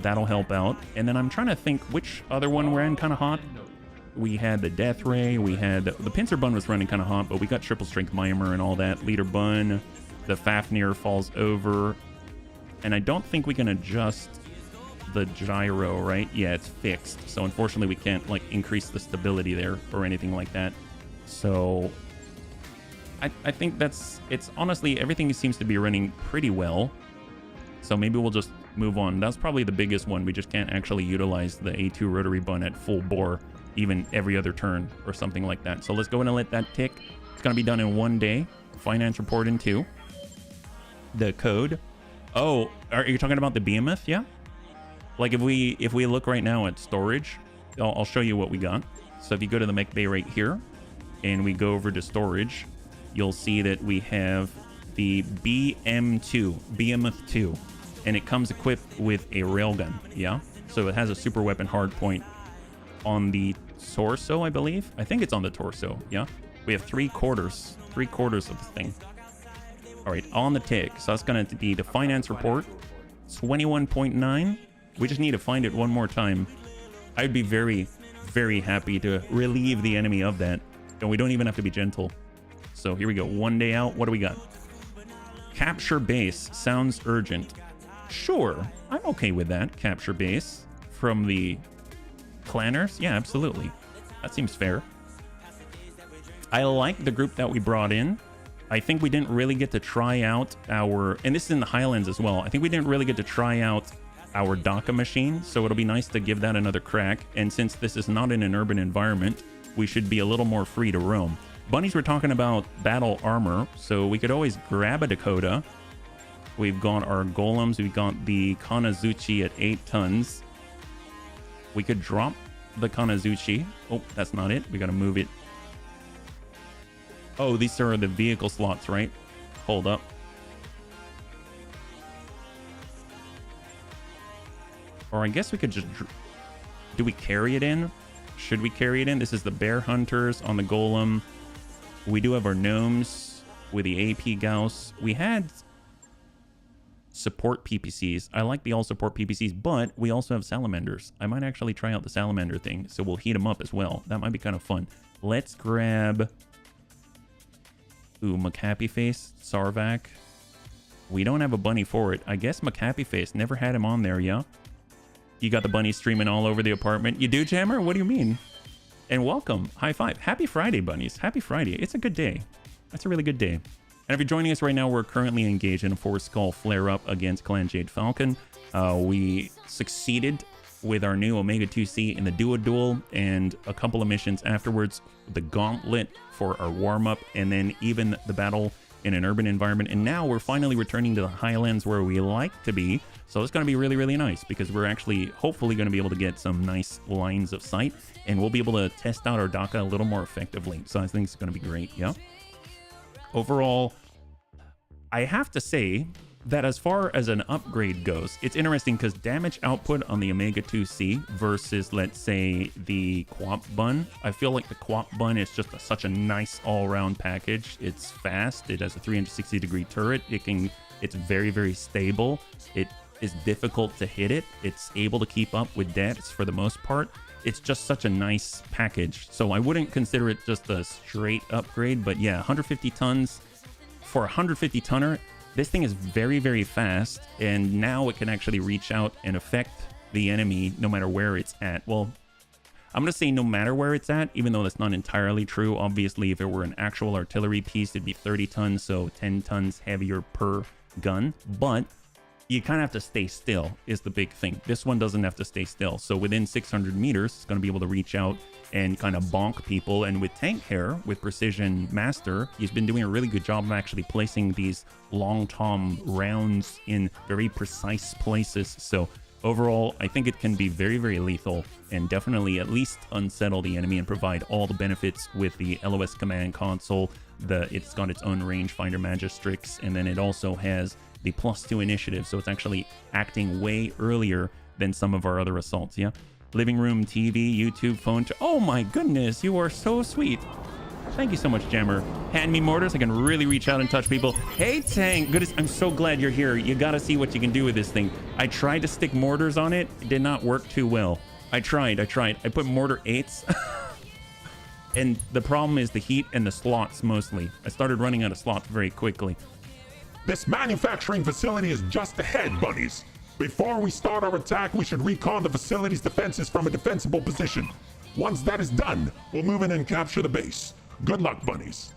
That'll help out. And then I'm trying to think which other one ran kind of hot. We had the Death Ray. We had the Pincer Bun was running kind of hot, but we got triple strength Mimer and all that. Leader Bun. The Fafnir falls over. And I don't think we can adjust the gyro, right? Yeah, it's fixed. So unfortunately, we can't like increase the stability there or anything like that. So I think it's honestly, everything seems to be running pretty well. So maybe we'll just move on. That's probably the biggest one. We just can't actually utilize the A2 rotary bun at full bore, even every other turn or something like that. So let's go in and let that tick. It's going to be done in 1 day. Finance report in 2. The code. Oh, are you talking about the BMF? Yeah. Like if we look right now at storage, I'll show you what we got. So if you go to the mech bay right here and we go over to storage, you'll see that we have the BMF2, and it comes equipped with a railgun. Yeah. So it has a super weapon hardpoint on the torso, I believe. I think it's on the torso. Yeah. We have 3/4 of the thing. All right, on the tick. So that's going to be the finance report, 21.9. We just need to find it one more time. I'd be very, very happy to relieve the enemy of that. And we don't even have to be gentle. So here we go. 1 day out. What do we got? Capture base. Sounds urgent. Sure. I'm okay with that. Capture base from the clanners. Yeah, absolutely. That seems fair. I like the group that we brought in. I think we didn't really get to try out our, and this is in the Highlands as well. I think we didn't really get to try out our DACA machine. So it'll be nice to give that another crack. And since this is not in an urban environment, we should be a little more free to roam. Bunnies were talking about battle armor. So we could always grab a Dakota. We've got our golems. We've got the Kanazuchi at 8 tons. We could drop the Kanazuchi. Oh, that's not it. We got to move it. Oh, these are the vehicle slots, right? Hold up. Or I guess we could just... Do we carry it in? Should we carry it in? This is the Bear Hunters on the Golem. We do have our Gnomes with the AP Gauss. We had support PPCs. I like the all support PPCs, but we also have Salamanders. I might actually try out the Salamander thing, so we'll heat them up as well. That might be kind of fun. Let's grab... Ooh, McHappy Face, Sarvac. We don't have a bunny for it. I guess McHappy Face, never had him on there, yeah? You got the bunny streaming all over the apartment. You do, Jammer? What do you mean? And welcome. High five. Happy Friday, bunnies. Happy Friday. It's a good day. That's a really good day. And if you're joining us right now, we're currently engaged in a 4-skull flare-up against Clan Jade Falcon. We succeeded with our new Omega 2C in the Duo Duel and a couple of missions afterwards, the Gauntlet for our warm-up, and then even the battle in an urban environment. And now we're finally returning to the Highlands where we like to be. So it's going to be really, really nice because we're actually hopefully going to be able to get some nice lines of sight, and we'll be able to test out our DACA a little more effectively. So I think it's going to be great. Yeah. Overall, I have to say that as far as an upgrade goes, it's interesting because damage output on the Omega 2C versus, let's say, the Quap Bun. I feel like the Quap Bun is just such a nice all-around package. It's fast. It has a 360-degree turret. It's very, very stable. It is difficult to hit it. It's able to keep up with deaths for the most part. It's just such a nice package. So I wouldn't consider it just a straight upgrade, but yeah, 150 tons. For a 150 tonner, this thing is very, very fast, and now it can actually reach out and affect the enemy no matter where it's at. Well, I'm going to say no matter where it's at, even though that's not entirely true. Obviously, if it were an actual artillery piece, it'd be 30 tons, so 10 tons heavier per gun. But you kind of have to stay still is the big thing. This one doesn't have to stay still. So within 600 meters, it's going to be able to reach out and kind of bonk people. And with Tank Hair, with Precision Master, he's been doing a really good job of actually placing these long tom rounds in very precise places. So overall, I think it can be very, very lethal and definitely at least unsettle the enemy and provide all the benefits with the LOS command console. It's got its own rangefinder magistrix, and then it also has the +2 initiative, so it's actually acting way earlier than some of our other assaults. Yeah, living room, TV, YouTube, phone. Oh my goodness, you are so sweet. Thank you so much, Jammer. Hand me mortars. I can really reach out and touch people. Hey, Tank. Goodness, I'm so glad you're here. You got to see what you can do with this thing. I tried to stick mortars on it. It did not work too well. I tried. I put mortar 8s. And the problem is the heat and the slots mostly. I started running out of slots very quickly. This manufacturing facility is just ahead, bunnies. Before we start our attack, we should recon the facility's defenses from a defensible position. Once that is done, we'll move in and capture the base. Good luck, bunnies.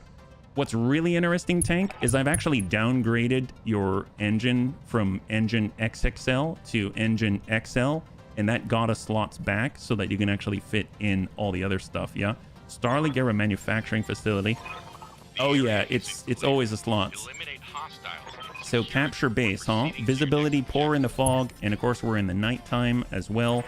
What's really interesting, Tank, is I've actually downgraded your engine from engine XXL to engine XL, and that got us slots back so that you can actually fit in all the other stuff, yeah? Starlink Era manufacturing facility. Oh yeah, it's always a slots. So capture base, huh? Visibility poor in the fog, and of course we're in the nighttime as well.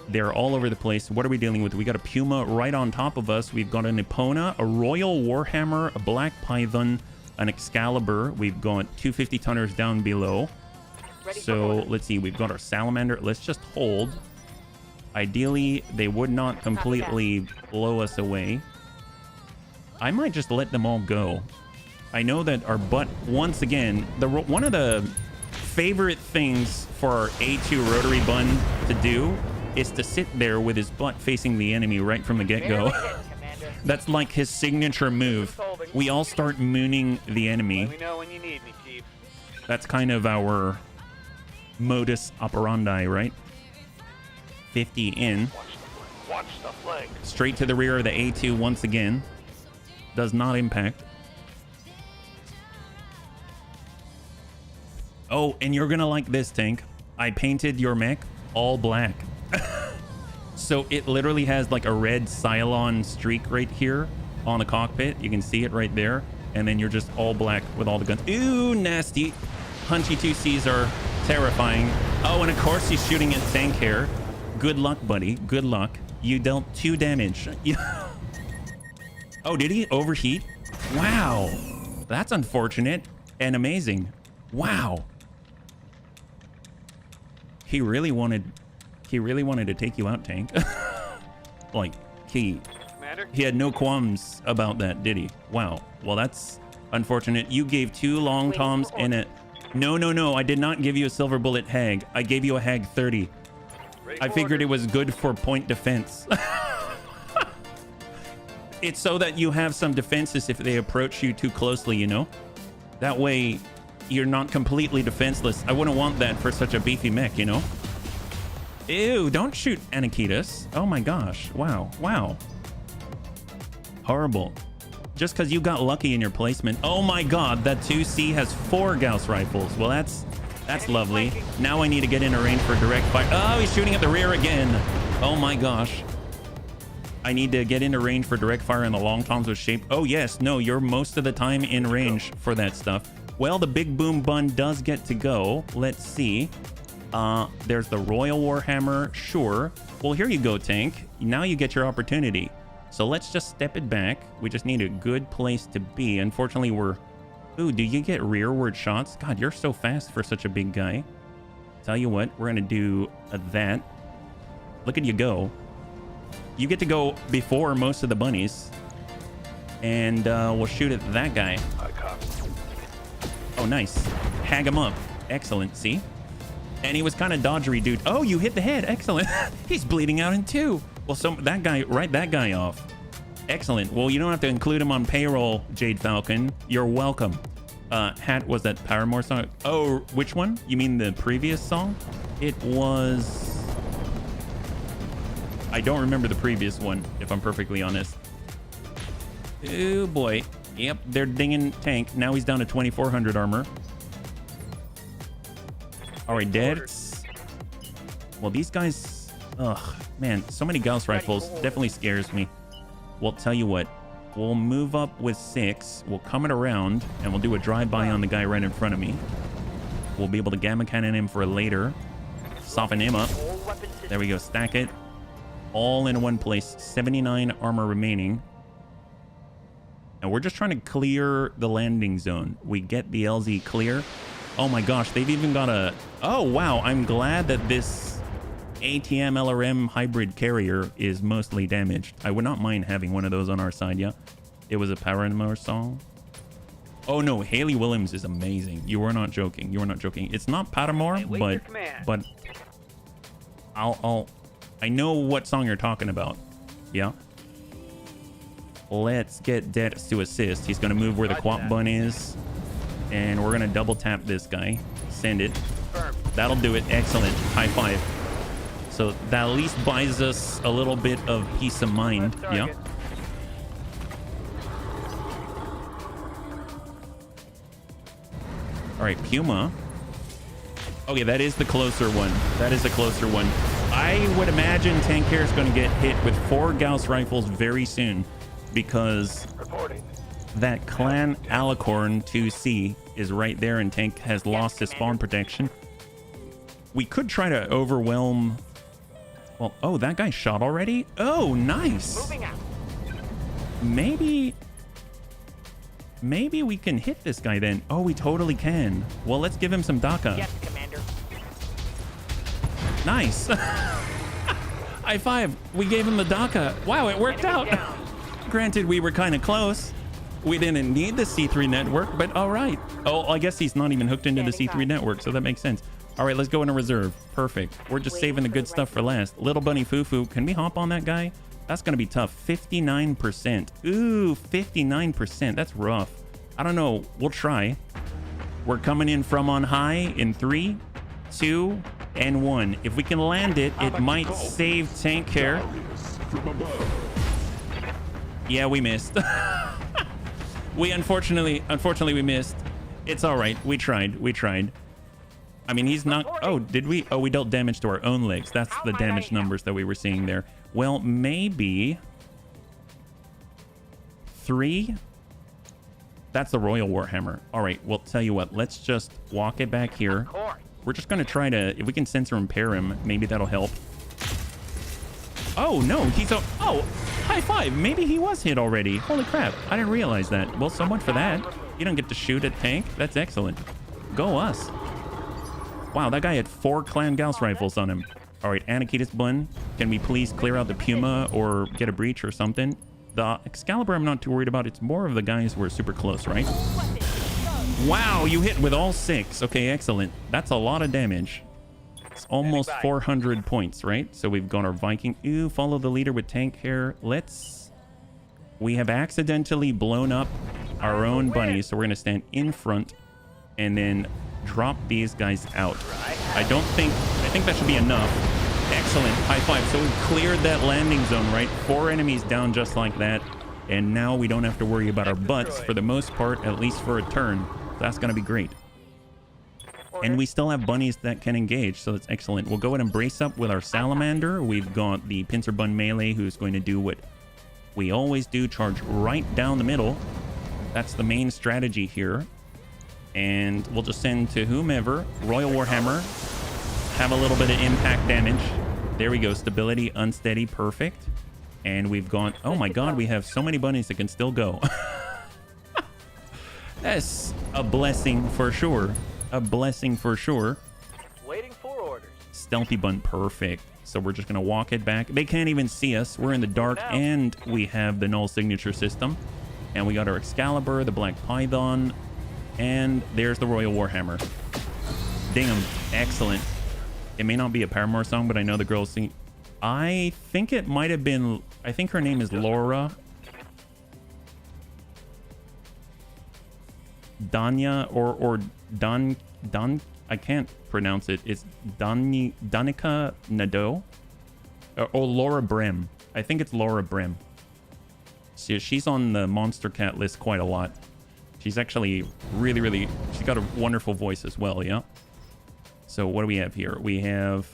They're all over the place. What are we dealing with? We got a Puma right on top of us. We've got an Epona, a Royal Warhammer, a Black Python, an Excalibur. We've got 250 tonners down below. So let's see, we've got our Salamander. Let's just hold. Ideally, they would not completely blow us away. I might just let them all go. I know that our butt, once again, one of the favorite things for our A2 rotary bun to do is to sit there with his butt facing the enemy right from the get-go. That's like his signature move. We all start mooning the enemy. Let me know when you need me, Chief. That's kind of our modus operandi, right? 50 in. Watch the flank. Straight to the rear of the A2 once again. Does not impact. Oh, and you're gonna like this, Tank. I painted your mech all black. So it literally has like a red Cylon streak right here on the cockpit. You can see it right there. And then you're just all black with all the guns. Ooh, nasty. Punchy 2Cs are terrifying. Oh, and of course he's shooting at Tank Hair. Good luck, buddy. Good luck. You dealt 2 damage. Oh, did he overheat? Wow. That's unfortunate and amazing. Wow. He really wanted to take you out, Tank. Like, he had no qualms about that, did he? Wow. Well, that's unfortunate. You gave 2 long toms and a... No, I did not give you a silver bullet hag. I gave you a hag 30. I figured it was good for point defense. It's so that you have some defenses if they approach you too closely, you know? That way, you're not completely defenseless. I wouldn't want that for such a beefy mech, you know? Ew, don't shoot Anakitas. Oh my gosh. Wow. Horrible. Just because you got lucky in your placement. Oh my god, that 2C has 4 Gauss rifles. Well, that's lovely. Now I need to get in a range for direct fire. Oh, he's shooting at the rear again. Oh my gosh. I need to get into range for direct fire and the long toms with shape. Oh yes, no, you're most of the time in range for that stuff. Well, the big boom bun does get to go. Let's see. There's the Royal Warhammer, sure. Well, here you go, Tank. Now you get your opportunity. So let's just step it back. We just need a good place to be. Unfortunately, we're... Ooh, do you get rearward shots? God, you're so fast for such a big guy. Tell you what, we're gonna do that. Look at you go. You get to go before most of the bunnies. And we'll shoot at that guy. Oh, nice. Hag him up. Excellent, see? And he was kind of dodgery, dude. Oh, you hit the head. Excellent. He's bleeding out in 2. Well, so that guy, write that guy off. Excellent. Well, you don't have to include him on payroll, Jade Falcon. You're welcome. Hat, was that Paramore song? Oh, which one? You mean the previous song? It was... I don't remember the previous one, if I'm perfectly honest. Oh, boy. Yep, they're dinging Tank. Now he's down to 2,400 armor. All right, Dertz. Well, these guys... Ugh, man, so many Gauss rifles definitely scares me. Well, tell you what. We'll move up with 6. We'll come it around, and we'll do a drive-by on the guy right in front of me. We'll be able to gamma cannon him for later. Soften him up. There we go. Stack it. All in one place. 79 armor remaining. And we're just trying to clear the landing zone. We get the LZ clear. Oh my gosh, they've even got a... Oh, wow. I'm glad that this ATM LRM hybrid carrier is mostly damaged. I would not mind having one of those on our side, yeah. It was a Paramore song. Oh no, Haley Williams is amazing. You were not joking. You were not joking. It's not Paramore, but I know what song you're talking about. Yeah. Let's get Dex to assist. He's going to move where the quap bun is. And we're going to double tap this guy. Send it. That'll do it. Excellent. High five. So that at least buys us a little bit of peace of mind. Yeah. All right, Puma. Okay, that is the closer one. That is the closer one. I would imagine Tank Care is going to get hit with 4 Gauss rifles very soon because that Clan Alicorn 2C is right there and Tank has lost his spawn protection. We could try to overwhelm... Well, oh, that guy shot already? Oh, nice. Moving out. Maybe we can hit this guy then. Oh, we totally can. Well, let's give him some DACA. Yes, Commander. Nice. High five. We gave him the DACA. Wow, it worked out. Granted, we were kind of close. We didn't need the C3 network, but all right. Oh, I guess he's not even hooked into the C3 network, so that makes sense. All right, let's go into reserve. Perfect. We're just saving the good stuff for last. Little Bunny Fufu. Can we hop on that guy? That's going to be tough. 59%. Ooh, 59%. That's rough. I don't know. We'll try. We're coming in from on high in 3, 2, and 1. If we can land it, it might save Tank Care. Yeah, we missed. Unfortunately, we missed. It's all right. We tried. I mean, he's not... Oh, did we? Oh, we dealt damage to our own legs. That's the damage numbers that we were seeing there. Well, maybe 3. That's the Royal Warhammer. All right, well, tell you what. Let's just walk it back here. We're just going to try to... If we can sensor impair him, maybe that'll help. Oh, no. He's a... Oh, high five. Maybe he was hit already. Holy crap. I didn't realize that. Well, so much for that. You don't get to shoot at Tank. That's excellent. Go us. Wow, that guy had 4 Clan Gauss rifles on him. All right, Anakitas Bun, can we please clear out the Puma or get a breach or something? The Excalibur I'm not too worried about. It's more of the guys who are super close, right? Wow, you hit with all 6. Okay, excellent. That's a lot of damage. It's almost 400 points, right? So we've got our Viking. Ooh, follow the leader with Tank Hair. We have accidentally blown up our own bunnies, so we're going to stand in front and then drop these guys out. I think that should be enough. Excellent. High five. So we cleared that landing zone, right? 4 enemies down just like that. And now we don't have to worry about our butts for the most part, at least for a turn. That's going to be great. And we still have bunnies that can engage, so that's excellent. We'll go ahead and brace up with our Salamander. We've got the Pincer Bun Melee who's going to do what we always do, charge right down the middle. That's the main strategy here. And we'll just send to whomever. Royal Warhammer. Have a little bit of impact damage. There we go. Stability, unsteady, perfect. And we've gone... Oh my god, we have so many bunnies that can still go. That's a blessing for sure. A blessing for sure. Waiting for orders. Stealthy Bun, perfect. So we're just going to walk it back. They can't even see us. We're in the dark, and we have the null signature system. And we got our Excalibur, the Black Python... And there's the Royal Warhammer. Damn, excellent. It may not be a Paramore song, but I know the girls sing. I think it might have been... I think her name is Laura. Danya or Don... I can't pronounce it. It's Danica Nadeau. Or Laura Brim. I think it's Laura Brim. So she's on the Monster Cat list quite a lot. She's actually really... She's got a wonderful voice as well, yeah? So what do we have here? We have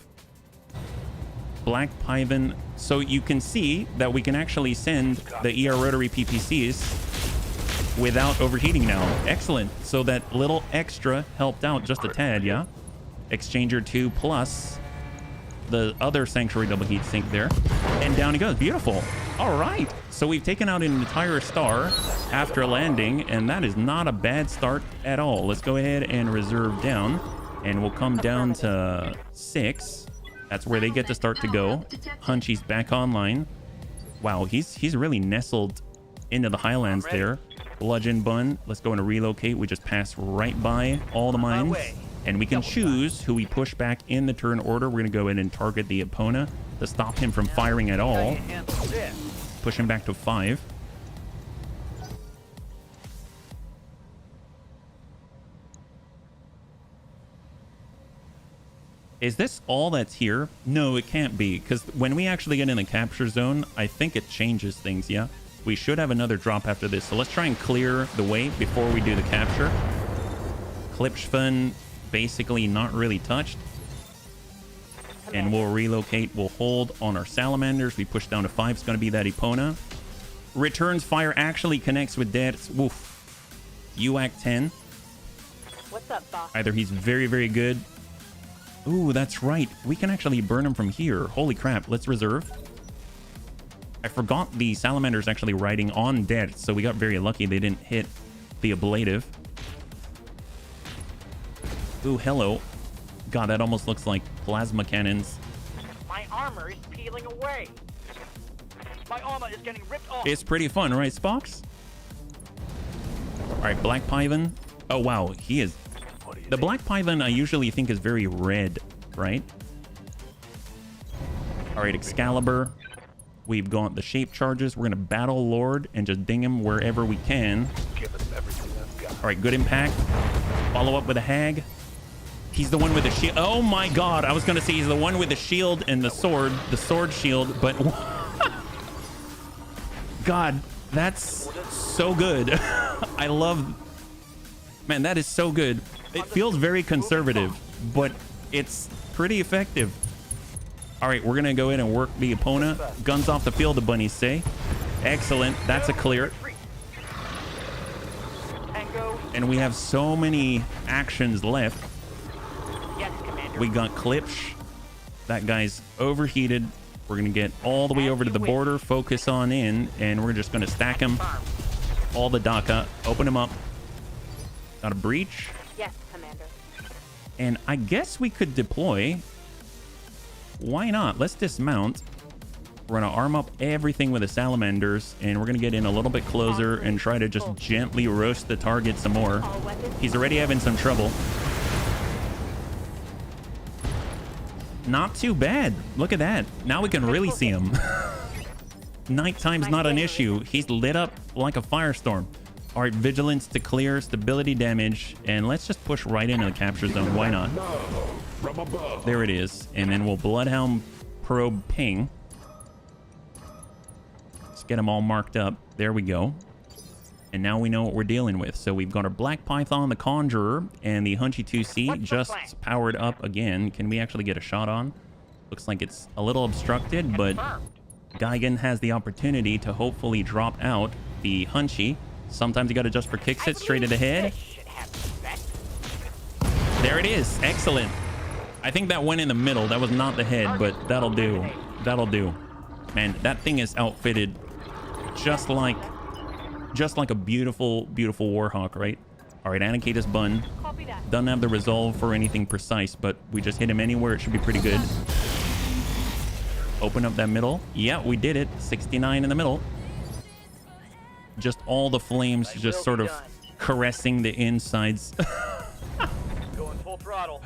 Black Python. So you can see that we can actually send the ER rotary PPCs without overheating now. Excellent. So that little extra helped out just a tad, yeah? Exchanger 2 plus the other Sanctuary double heat sink there. And down it goes. Beautiful. All right. So we've taken out an entire star after landing, and that is not a bad start at all. Let's go ahead and reserve down, and we'll come down to 6. That's where they get to start to go. Hunchy's back online. Wow, he's really nestled into the highlands there. Bludgeon Bun. Let's go and relocate. We just pass right by all the mines. And we can choose who we push back in the turn order. We're going to go in and target the opponent to stop him from firing at all. Push him back to 5. Is this all that's here? No, it can't be, because when we actually get in the capture zone, I think it changes things, yeah? We should have another drop after this, so let's try and clear the way before we do the capture. Klipschfen basically not really touched. And we'll relocate. We'll hold on our salamanders. We push down to 5. It's going to be that Epona. Returns fire actually connects with dead. Woof. UAC 10. What's up, boss? Either he's very, very good. Ooh, that's right. We can actually burn him from here. Holy crap. Let's reserve. I forgot the salamander's actually riding on dead, so we got very lucky they didn't hit the ablative. Ooh, hello. God, that almost looks like plasma cannons. My armor is peeling away. My armor is getting ripped off. It's pretty fun, right, Spox? All right, Black Python. Oh, wow, he is... The Black Python I usually think is very red, right? All right, Excalibur. We've got the shape charges. We're going to Battle Lord and just ding him wherever we can. All right, good impact. Follow up with a Hag. He's the one with the shield. Oh my God. I was going to say he's the one with the shield and the sword shield, but God, that's so good. I love, man, that is so good. It feels very conservative, but it's pretty effective. All right, we're going to go in and work the opponent. Guns off the field, the bunnies say. Excellent. That's a clear. And we have so many actions left. We got Klipsch. That guy's overheated. We're going to get all the way over to the border, focus on in, and we're just going to stack him. All the DACA. Open him up. Got a breach. Yes, Commander. And I guess we could deploy. Why not? Let's dismount. We're going to arm up everything with the salamanders, and we're going to get in a little bit closer and try to just gently roast the target some more. He's already having some trouble. Not too bad. Look at that. Now we can really see him. Nighttime's not an issue. He's lit up like a firestorm. All right, vigilance to clear, stability damage, and let's just push right into the capture zone. Why not? There it is. And then we'll Bloodhound probe ping. Let's get them all marked up. There we go. And now we know what we're dealing with. So we've got our Black Python, the Conjurer, and the Hunchy 2C just powered up again. Can we actually get a shot on? Looks like it's a little obstructed, but Geigen has the opportunity to hopefully drop out the Hunchy. Sometimes you got to just for kicks it straight to the head. There it is. Excellent. I think that went in the middle. That was not the head, but that'll do. That'll do. Man, that thing is outfitted just like a beautiful, beautiful Warhawk, right? All right, Anacatus Bun. Doesn't have the resolve for anything precise, but we just hit him anywhere. It should be pretty good. Open up that middle. Yeah, we did it. 69 in the middle. Just all the flames just sort of caressing the insides. Going full throttle.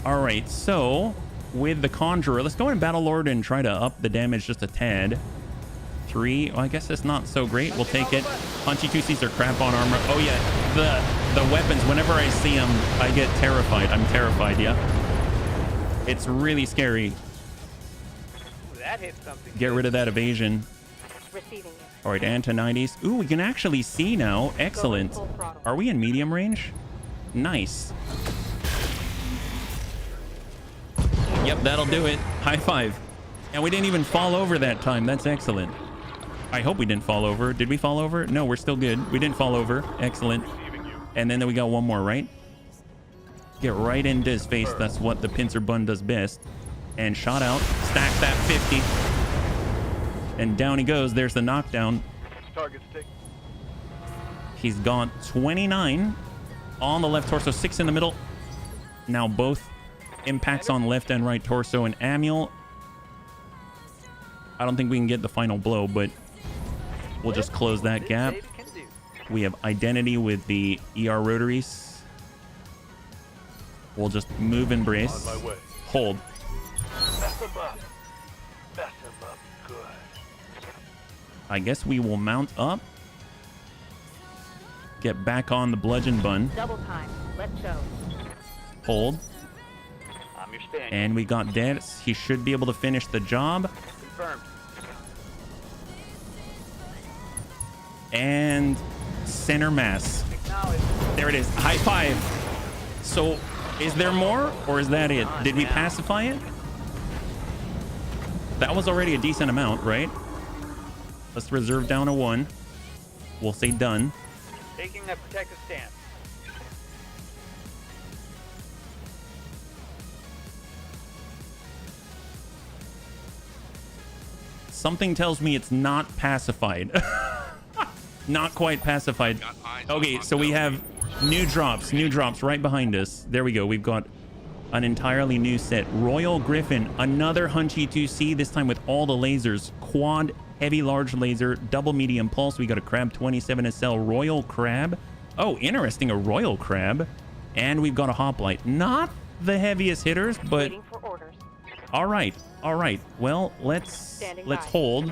All right, so with the Conjurer, let's go in Battle Lord and try to up the damage just a tad. 3. Well, I guess it's not so great. We'll take it. Punchy 2Cs are crap on armor. Oh yeah, the weapons. Whenever I see them, I get terrified. I'm terrified. Yeah, it's really scary. Ooh, that hit something. Get rid of that evasion. Receiving it. All right, Antonides. Ooh, we can actually see now. Excellent. Are we in medium range? Nice. Yep, that'll do it. High five. And we didn't even fall over that time. That's excellent. I hope we didn't fall over. Did we fall over? No, we're still good. We didn't fall over. Excellent. And then we got one more, right? Get right into his face. That's what the pincer bun does best. And shot out. Stack that 50. And down he goes. There's the knockdown. Target stick. He's got 29 on the left torso, 6 in the middle. Now both impacts on left and right torso. And Amiel, I don't think we can get the final blow, but we'll just close that gap. We have identity with the ER rotaries. We'll just move and brace. On my way. Hold. Mess him up. Mess him up good. I guess we will mount up. Get back on the bludgeon bun. Double time. Let's go. Hold. I'm your Spaniard. And we got dead. He should be able to finish the job. Confirmed. And center mass. Acknowledge. There it is. High five. So is there more or is that it? Did we pacify it? That was already a decent amount, right? Let's reserve down a 1. We'll say done. Taking a protective stance. Something tells me it's not pacified. Not quite pacified. Okay, so we have new drops right behind us. There we go. We've got an entirely new set. Royal Griffin, another Hunchy 2C, this time with all the lasers. Quad, heavy, large laser, double medium pulse. We got a Crab 27 SL Royal Crab. Oh, interesting, a Royal Crab. And we've got a Hoplite. Not the heaviest hitters, but... Waiting for orders. All right. Well, let's hold.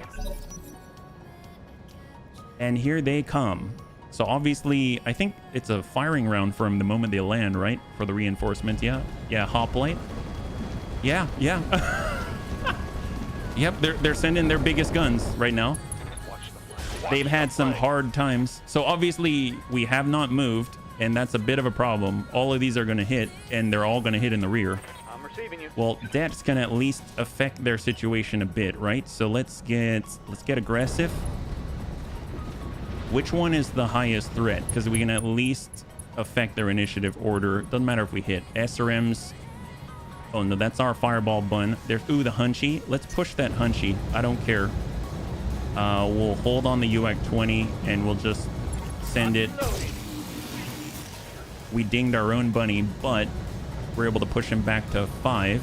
And here they come. So obviously, I think it's a firing round from the moment they land, right? For the reinforcement, yeah. Yeah, hoplite. Yeah. Yep, they're sending their biggest guns right now. They've had some hard times. So obviously, we have not moved, and that's a bit of a problem. All of these are going to hit, and they're all going to hit in the rear. I'm receiving you. Well, that's going to at least affect their situation a bit, right? So let's get aggressive. Which one is the highest threat? Because we can at least affect their initiative order. Doesn't matter if we hit SRMs. Oh no, that's our fireball bun. There's the Hunchy. Let's push that Hunchy. I don't care. We'll hold on the UAC 20 and we'll just send it. We dinged our own bunny, but we're able to push him back to 5,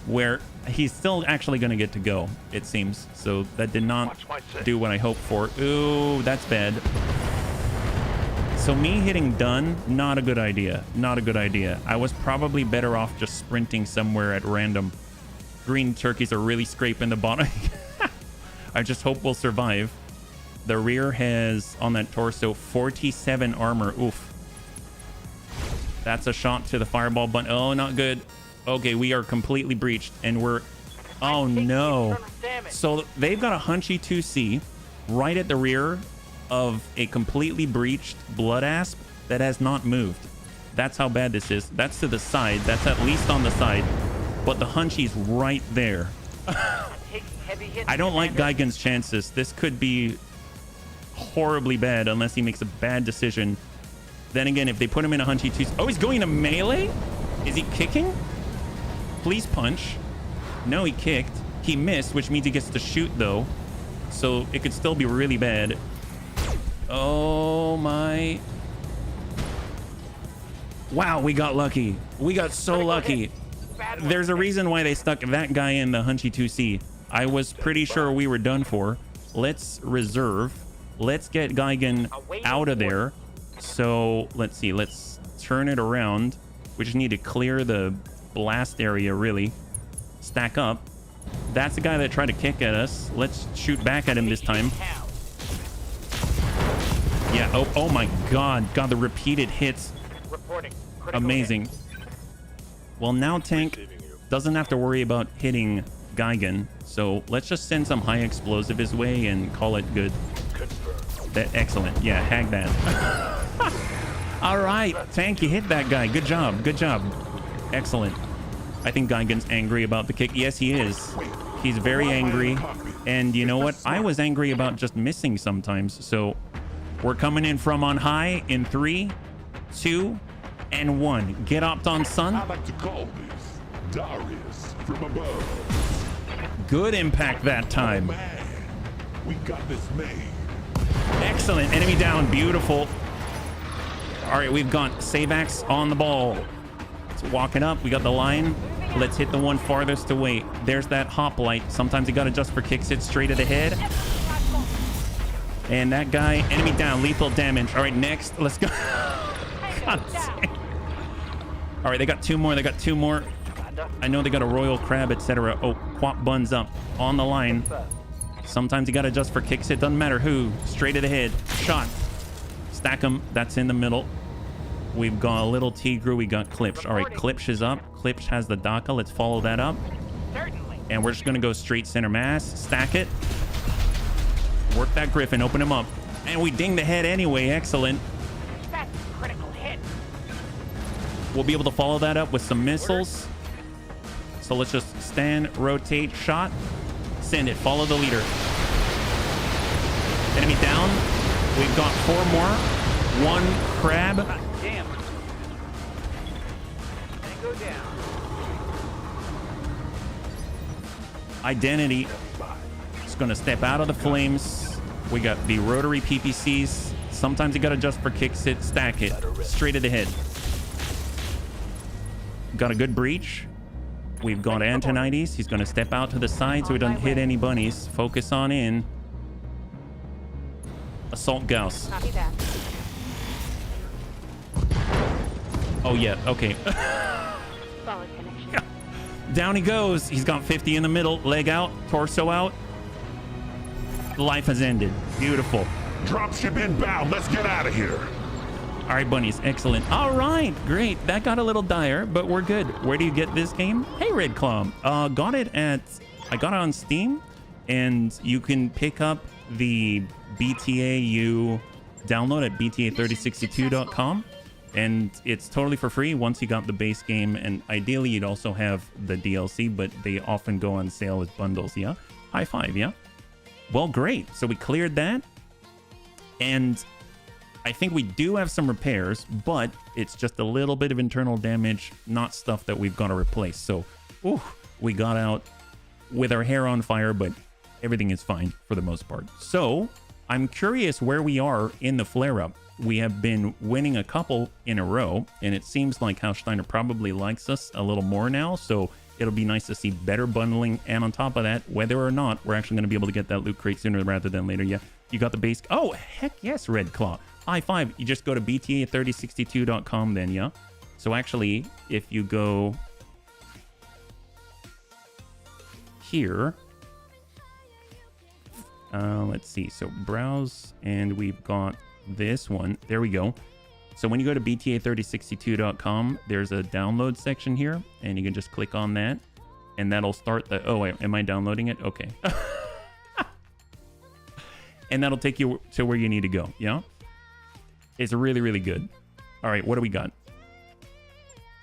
where he's still actually going to get to go, it seems. So that did not do what I hoped for. Ooh, that's bad. So me hitting done, not a good idea. Not a good idea. I was probably better off just sprinting somewhere at random. Green turkeys are really scraping the bottom. I just hope we'll survive. The rear has, on that torso, 47 armor. Oof. That's a shot to the fireball button. Oh, not good. Okay, we are completely breached, and we're... Oh, no. So they've got a Hunchy 2C right at the rear of a completely breached Blood Asp that has not moved. That's how bad this is. That's to the side. That's at least on the side. But the Hunchy's right there. I don't like Geigen's chances. This could be horribly bad unless he makes a bad decision. Then again, if they put him in a Hunchy 2C... Oh, he's going to melee? Is he kicking? Please punch. No, he kicked. He missed, which means he gets to shoot, though. So it could still be really bad. Oh, my... Wow, we got lucky. We got so lucky. There's a reason why they stuck that guy in the Hunchy 2C. I was pretty sure we were done for. Let's reserve. Let's get Geigen out of there. So, let's see. Let's turn it around. We just need to clear the blast area, really. Stack up. That's the guy that tried to kick at us. Let's shoot back at him this time. Yeah, oh my god. God, the repeated hits. Amazing. Well, now Tank doesn't have to worry about hitting Geigen. So let's just send some high explosive his way and call it good. Excellent. Yeah, hag that. All right, Tank, you hit that guy. Good job. Good job. Excellent. I think Geigen's angry about the kick. Yes, he is. He's very angry. And you know what? I was angry about just missing sometimes. So we're coming in from on high in 3, 2, and 1. Get opt on, son. I like to call this Darius from above. Good impact that time. Oh, man. We got this made. Excellent. Enemy down. Beautiful. All right, we've got Savax on the ball. It's walking up. We got the line. Let's hit the one farthest away. There's that hoplite. Sometimes you got to adjust for kicks it straight at the head. And that guy, enemy down, lethal damage. All right, next. Let's go. God damn. All right, they got 2 more. They got 2 more. I know they got a royal crab, etc. Oh, quap buns up on the line. Sometimes you got to adjust for kicks. It doesn't matter who. Straight to the head. Shot. Stack them. That's in the middle. We've got a little Tigru. We got Klipsch. All right, Klipsch is up. Klipsch has the Daka. Let's follow that up. And we're just going to go straight center mass. Stack it. Work that Griffin. Open him up. And we ding the head anyway. Excellent. That's a critical hit. We'll be able to follow that up with some missiles. So let's just stand, rotate, shot. Send it. Follow the leader. Enemy down. We've got 4 more. 1 crab. Damn. And go down. Identity. It's going to step out of the flames. We got the rotary PPCs. Sometimes you got to adjust for kicks it, stack it. Straight to the head. Got a good breach. We've got Antonides. He's going to step out to the side so he doesn't hit any bunnies. Focus on in. Assault Gauss. Copy that. Oh, yeah. Okay. Solid connection. Down he goes. He's got 50 in the middle. Leg out. Torso out. Life has ended. Beautiful. Dropship inbound. Let's get out of here. All right, bunnies. Excellent. All right. Great. That got a little dire, but we're good. Where do you get this game? Hey, Red Claw. I got it on Steam, and you can pick up the BTA you download at BTA3062.com. And it's totally for free once you got the base game. And ideally, you'd also have the DLC, but they often go on sale as bundles. Yeah. High five. Yeah. Well, great. So we cleared that. And I think we do have some repairs, but it's just a little bit of internal damage, not stuff that we've got to replace. So, we got out with our hair on fire, but everything is fine for the most part. So, I'm curious where we are in the flare-up. We have been winning a couple in a row, and it seems like Haussteiner probably likes us a little more now, so it'll be nice to see better bundling. And on top of that, whether or not we're actually going to be able to get that loot crate sooner rather than later. Yeah, you got the base. Oh, heck yes, Red Claw. High five. You just go to BTA3062.com then, yeah? So actually, if you go here, let's see. So browse, and we've got this one. There we go. So when you go to BTA3062.com, there's a download section here, and you can just click on that, and that'll start the... Oh, wait, am I downloading it? Okay. And that'll take you to where you need to go, yeah? It's really, really good. All right, what do we got?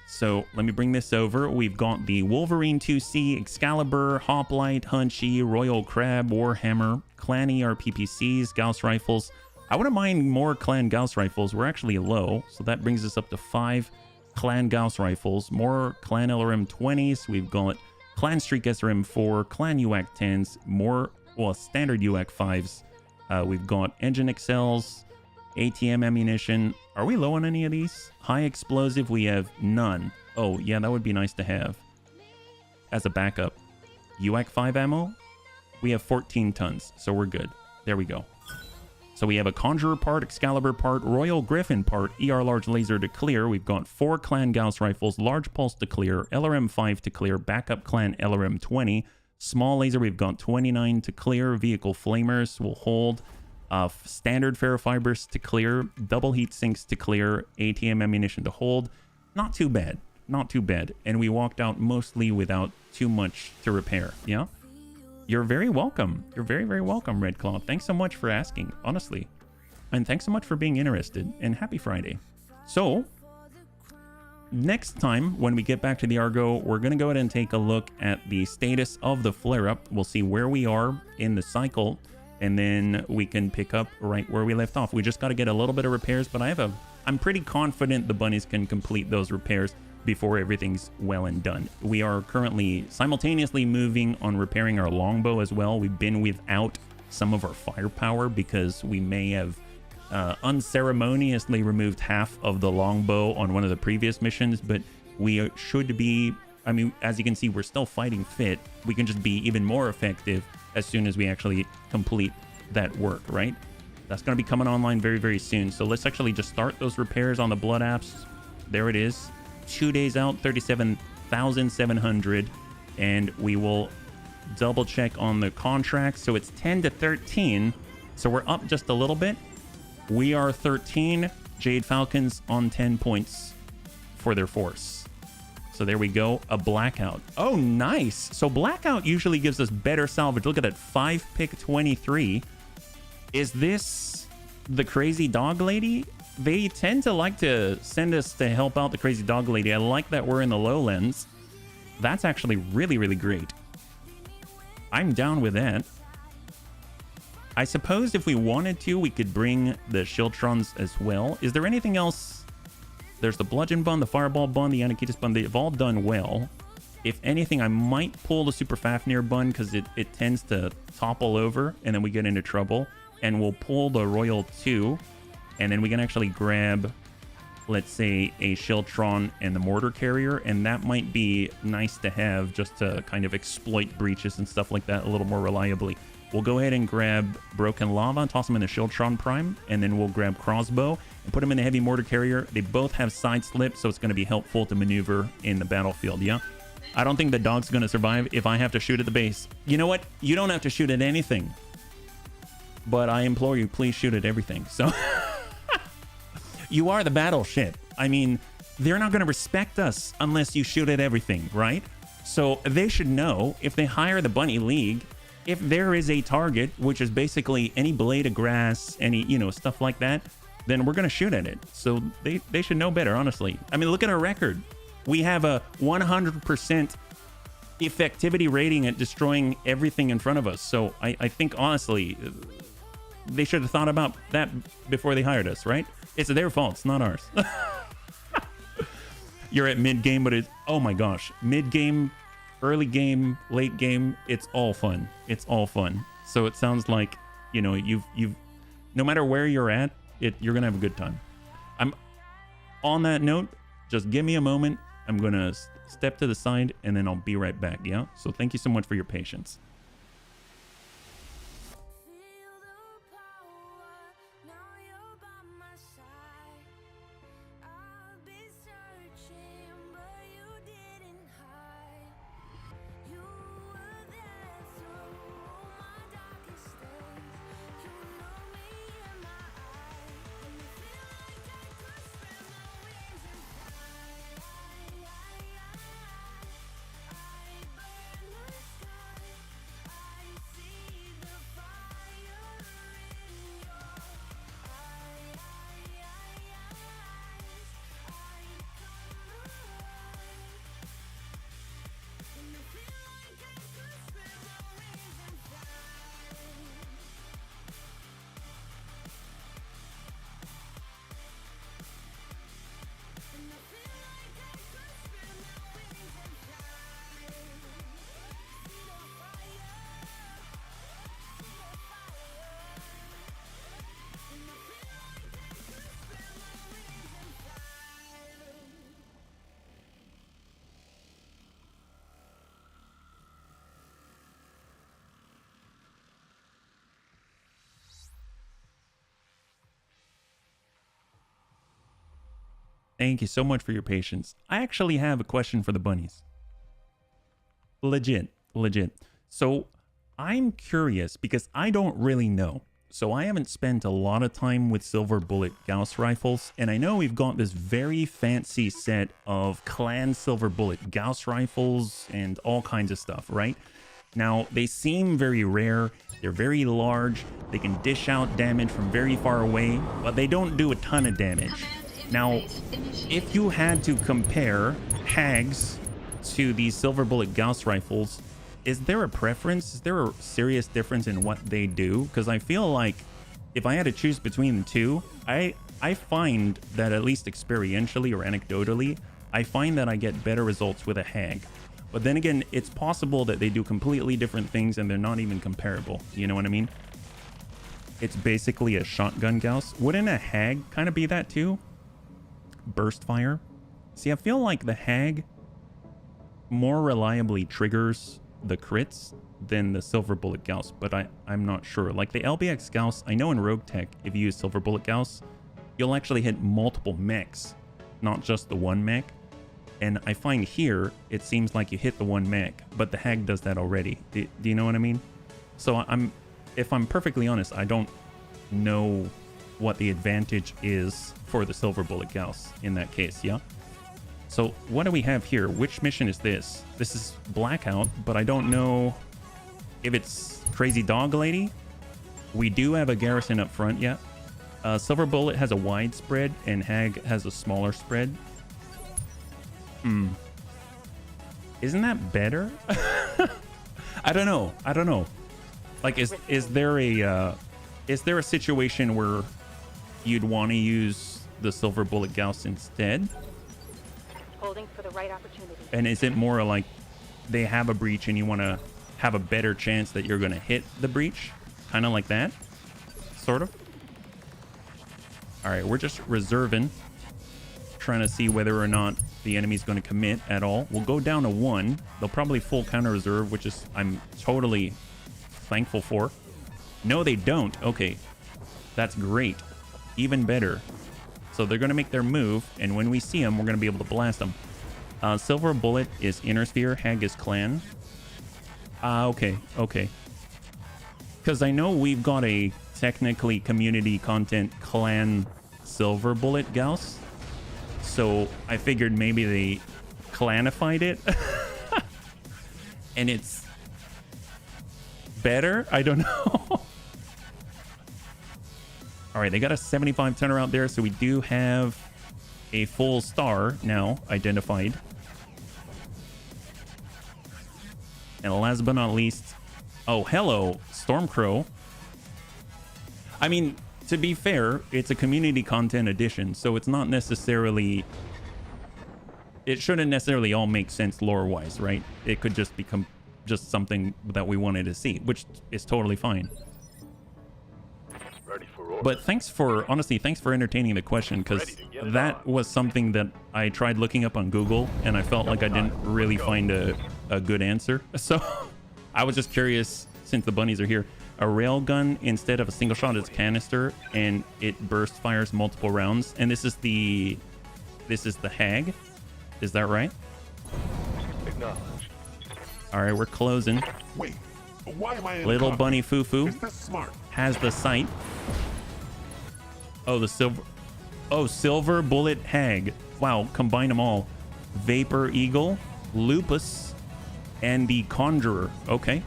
So let me bring this over. We've got the Wolverine 2C, Excalibur, Hoplite, Hunchy, Royal Crab, Warhammer, Clan ER PPCs, Gauss Rifles. I wouldn't mind more Clan Gauss Rifles. We're actually low, so that brings us up to 5 Clan Gauss Rifles. More Clan LRM 20s. We've got Clan Streak SRM 4, Clan UAC 10s, more, well, standard UAC 5s. We've got Engine XLs, ATM ammunition. Are we low on any of these? High explosive, we have none. Oh, yeah, that would be nice to have as a backup. UAC 5 ammo, we have 14 tons, so we're good. There we go. So we have a Conjurer part, Excalibur part, Royal Griffin part, ER Large Laser to clear. We've got 4 Clan Gauss Rifles, Large Pulse to clear, LRM 5 to clear, backup Clan LRM 20. Small Laser, we've got 29 to clear. Vehicle Flamers will hold. Standard Ferrofibers to clear. Double Heat Sinks to clear. ATM ammunition to hold. Not too bad. Not too bad. And we walked out mostly without too much to repair. Yeah? You're very welcome. You're very, very welcome, Red Claw. Thanks so much for asking, honestly. And thanks so much for being interested. And happy Friday. So, next time when we get back to the Argo, we're going to go ahead and take a look at the status of the flare-up. We'll see where we are in the cycle, and then we can pick up right where we left off. We just got to get a little bit of repairs, but I'm pretty confident the bunnies can complete those repairs before everything's well and done. We are currently simultaneously moving on repairing our longbow as well. We've been without some of our firepower because we may have unceremoniously removed half of the longbow on one of the previous missions, but we should be, I mean, as you can see, we're still fighting fit. We can just be even more effective as soon as we actually complete that work, right? That's going to be coming online very, very soon. So let's actually just start those repairs on the blood apps. There it is. 2 days out, 37,700, and we will double check on the contract. So it's 10 to 13, so we're up just a little bit. We are 13. Jade Falcons on 10 points for their force. So there we go. A blackout. Oh, nice. So blackout usually gives us better salvage. Look at that. 5 pick 23. Is this the crazy dog lady? They tend to like to send us to help out the crazy dog lady. I like that we're in the lowlands. That's actually really, really great. I'm down with that. I suppose if we wanted to, we could bring the Shiltrons as well. Is there anything else? There's the Bludgeon Bun, the Fireball Bun, the Anakitas Bun. They've all done well. If anything, I might pull the Super Fafnir Bun because it tends to topple over and then we get into trouble. And we'll pull the Royal 2. And then we can actually grab, let's say, a Shiltron and the Mortar Carrier. And that might be nice to have just to kind of exploit breaches and stuff like that a little more reliably. We'll go ahead and grab Broken Lava and toss them in the Shiltron Prime. And then we'll grab Crossbow and put them in the Heavy Mortar Carrier. They both have side slip, so it's going to be helpful to maneuver in the battlefield, yeah? I don't think the dog's going to survive if I have to shoot at the base. You know what? You don't have to shoot at anything. But I implore you, please shoot at everything. So... You are the battleship. I mean, they're not going to respect us unless you shoot at everything, right? So they should know if they hire the Bunny League, if there is a target, which is basically any blade of grass, any, you know, stuff like that, then we're going to shoot at it. So they should know better, honestly. I mean, look at our record. We have a 100% effectivity rating at destroying everything in front of us. So I think, honestly, they should have thought about that before they hired us, right? It's their fault. It's not ours. You're at mid-game, but it's... Oh, my gosh. Mid-game, early game, late game. It's all fun. It's all fun. So it sounds like, you know, you've... No matter where you're at, you're going to have a good time. I'm... On that note, just give me a moment. I'm going to step to the side, and then I'll be right back, yeah? So thank you so much for your patience. Thank you so much for your patience. I actually have a question for the bunnies. Legit. So I'm curious because I don't really know. So I haven't spent a lot of time with silver bullet Gauss rifles. And I know we've got this very fancy set of clan silver bullet Gauss rifles and all kinds of stuff, right? Now, they seem very rare. They're very large. They can dish out damage from very far away, but they don't do a ton of damage. Now, if you had to compare Hags to these silver bullet Gauss rifles, is there a preference? Is there a serious difference in what they do? Because I feel like if I had to choose between the two, I find that at least experientially or anecdotally, I find that I get better results with a Hag. But then again, it's possible that they do completely different things and they're not even comparable. You know what I mean? It's basically a shotgun Gauss. Wouldn't a Hag kind of be that too? Burst fire. See, I feel like the Hag more reliably triggers the crits than the silver bullet Gauss, but I'm not sure. Like the LBX Gauss, I know in Rogue Tech, if you use silver bullet Gauss, you'll actually hit multiple mechs, not just the one mech. And I find here, it seems like you hit the one mech, but the Hag does that already. Do you know what I mean? So if I'm perfectly honest, I don't know what the advantage is for the silver bullet Gauss in that case, yeah? So what do we have here? Which mission is this? This is Blackout, but I don't know if it's Crazy Dog Lady. We do have a garrison up front, yeah. Silver bullet has a wide spread and Hag has a smaller spread. Isn't that better? I don't know. Like, is there a situation where you'd want to use the silver bullet Gauss instead? Holding for the right opportunity. And is it more like they have a breach and you want to have a better chance that you're going to hit the breach? Kind of like that? Sort of? All right, we're just reserving. Trying to see whether or not the enemy's going to commit at all. We'll go down to 1. They'll probably full counter reserve, which is I'm totally thankful for. No, they don't. Okay. That's great. Even better. So they're going to make their move, and when we see them, we're going to be able to blast them. Silver bullet is inner sphere. Hag is clan. Okay. Because I know we've got a technically community content clan silver bullet Gauss. So I figured maybe they clanified it. And it's better? I don't know. All right, they got a 75 tonner out there, so we do have a full star now identified. And last but not least, oh, hello, Stormcrow. I mean, to be fair, it's a community content edition, so it's not necessarily... It shouldn't necessarily all make sense lore-wise, right? It could just become just something that we wanted to see, which is totally fine. But thanks for entertaining the question, because that was something that I tried looking up on Google, and I felt like I didn't really find a good answer. So I was just curious, since the bunnies are here, a railgun instead of a single shot is canister, and it burst fires multiple rounds. And this is the Hag. Is that right? Acknowledged. All right, we're closing. Wait, why am I in Little the bunny foo-foo Is this smart? has the sight. Oh, silver bullet Hag. Wow, combine them all. Vapor Eagle, Lupus, and the Conjurer. Okay.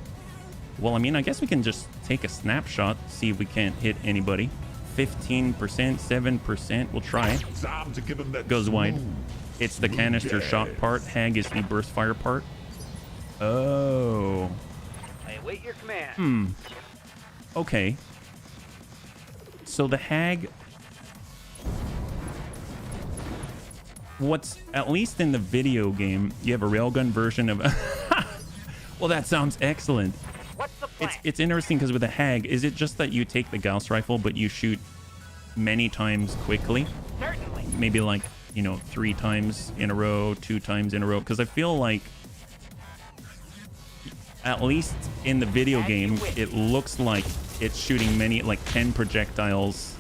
Well, I mean, I guess we can just take a snapshot, see if we can't hit anybody. 15%, 7%. We'll try. Time to give him that Goes wide. smooth, It's the canister yes. shot part. Hag is the burst fire part. Oh. I await your command. Okay. So the Hag... What's, at least in the video game, you have a railgun version of... Well, that sounds excellent. What's the plan? It's interesting because with the Hag, is it just that you take the Gauss rifle, but you shoot many times quickly? Certainly. Maybe like, 3 times in a row, 2 times in a row? Because I feel like, at least in the video game, it looks like it's shooting many, like 10 projectiles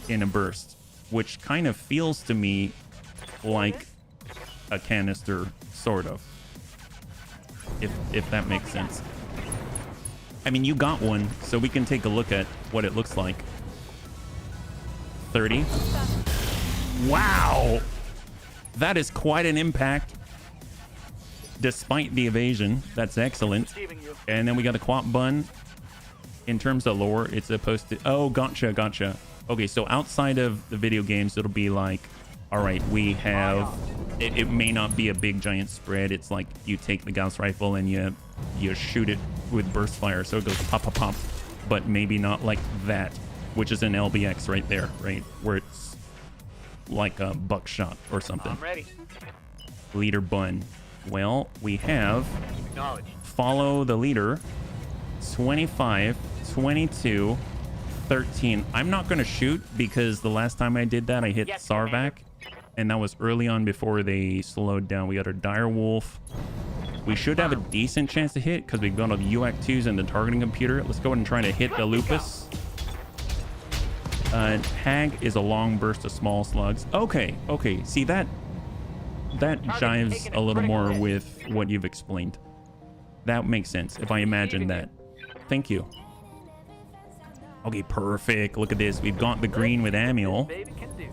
in a burst, which kind of feels to me like a canister, sort of. If that makes sense. I mean, you got one, so we can take a look at what it looks like. 30. Wow! That is quite an impact. Despite the evasion. That's excellent. Receiving you. And then we got the Quap Bun. In terms of lore, it's supposed to... Oh, gotcha. Okay, so outside of the video games, it'll be like All right, we have... It may not be a big giant spread. It's like you take the Gauss rifle and you shoot it with burst fire, so it goes pop, pop, pop. But maybe not like that, which is an LBX right there, right? Where it's like a buckshot or something. I'm ready. Leader bun. Well, we have... Acknowledged. Follow the leader. 25, 22, 13. I'm not going to shoot because the last time I did that, I hit Yes, Sarvac. Commander. And that was early on before they slowed down. We got our Dire Wolf. We should have a decent chance to hit because we've got all the UAC-2s and the targeting computer. Let's go ahead and try to hit the Lupus. Hag is a long burst of small slugs. Okay, okay. See, that jives a little more with what you've explained. That makes sense if I imagine that. Thank you. Okay, perfect. Look at this. We've got the green with Amiel. Baby can do.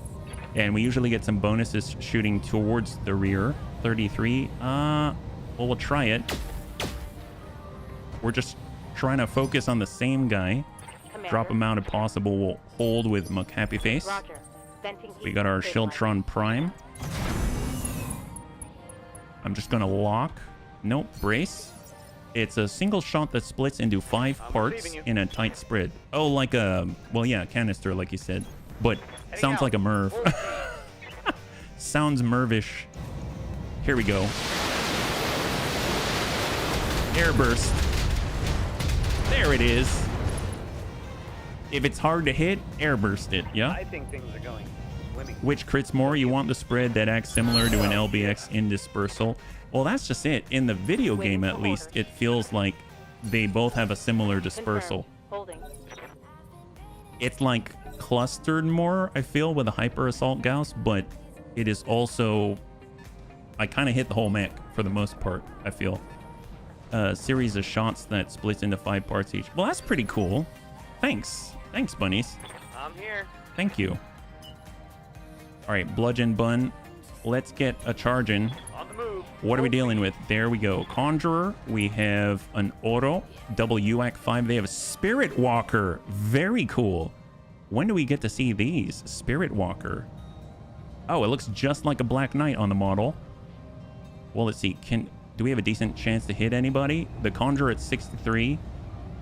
And we usually get some bonuses shooting towards the rear. 33. Well, we'll try it. We're just trying to focus on the same guy. Commander. Drop him out if possible. We'll hold with McHappy Face. Roger. Venting We got our Shieldtron Prime. I'm just going to lock. Nope, brace. It's a single shot that splits into 5 parts in a tight spread. Oh, like a... Well, yeah, canister, like you said. But sounds like a Merv. Sounds Mervish. Here we go. Airburst. There it is. If it's hard to hit, airburst it, yeah? I think things are going swimming. Which crits more? You want the spread that acts similar to an LBX in dispersal. Well, that's just it. In the video game, at least, it feels like they both have a similar dispersal. Holding. It's like clustered more, I feel, with a hyper assault Gauss, but it is also... I kind of hit the whole mech for the most part, I feel. A series of shots that splits into 5 parts each. Well, that's pretty cool. Thanks. Thanks, bunnies. I'm here. Thank you. All right, bludgeon bun. Let's get a charge in. On the move. What are we dealing with? There we go. Conjurer. We have an Oro. Double UAC 5. They have a Spirit Walker. Very cool. When do we get to see these? Spirit Walker. Oh, it looks just like a Black Knight on the model. Well, let's see. Do we have a decent chance to hit anybody? The Conjurer at 63.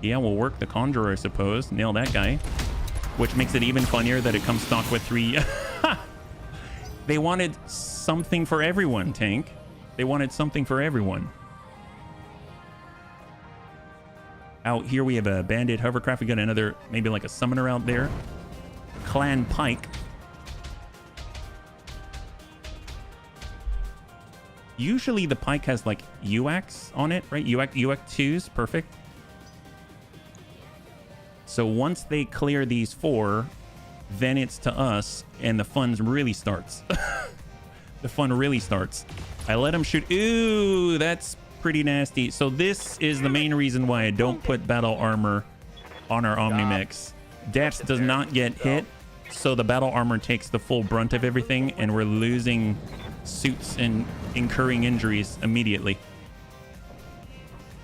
Yeah, we'll work the Conjurer, I suppose. Nail that guy. Which makes it even funnier that it comes stock with 3. They wanted something for everyone, Tank. They wanted something for everyone. Out here we have a Bandit hovercraft. We got another, maybe like a summoner out there. Clan Pike. Usually the Pike has like UACs on it, right? UAC 2s, perfect. So once they clear these 4, then it's to us, and the fun really starts. The fun really starts. I let him shoot. Ooh, that's pretty nasty. So this is the main reason why I don't put battle armor on our Omnimex. Dex does not get hit, so the battle armor takes the full brunt of everything, and we're losing suits and incurring injuries immediately.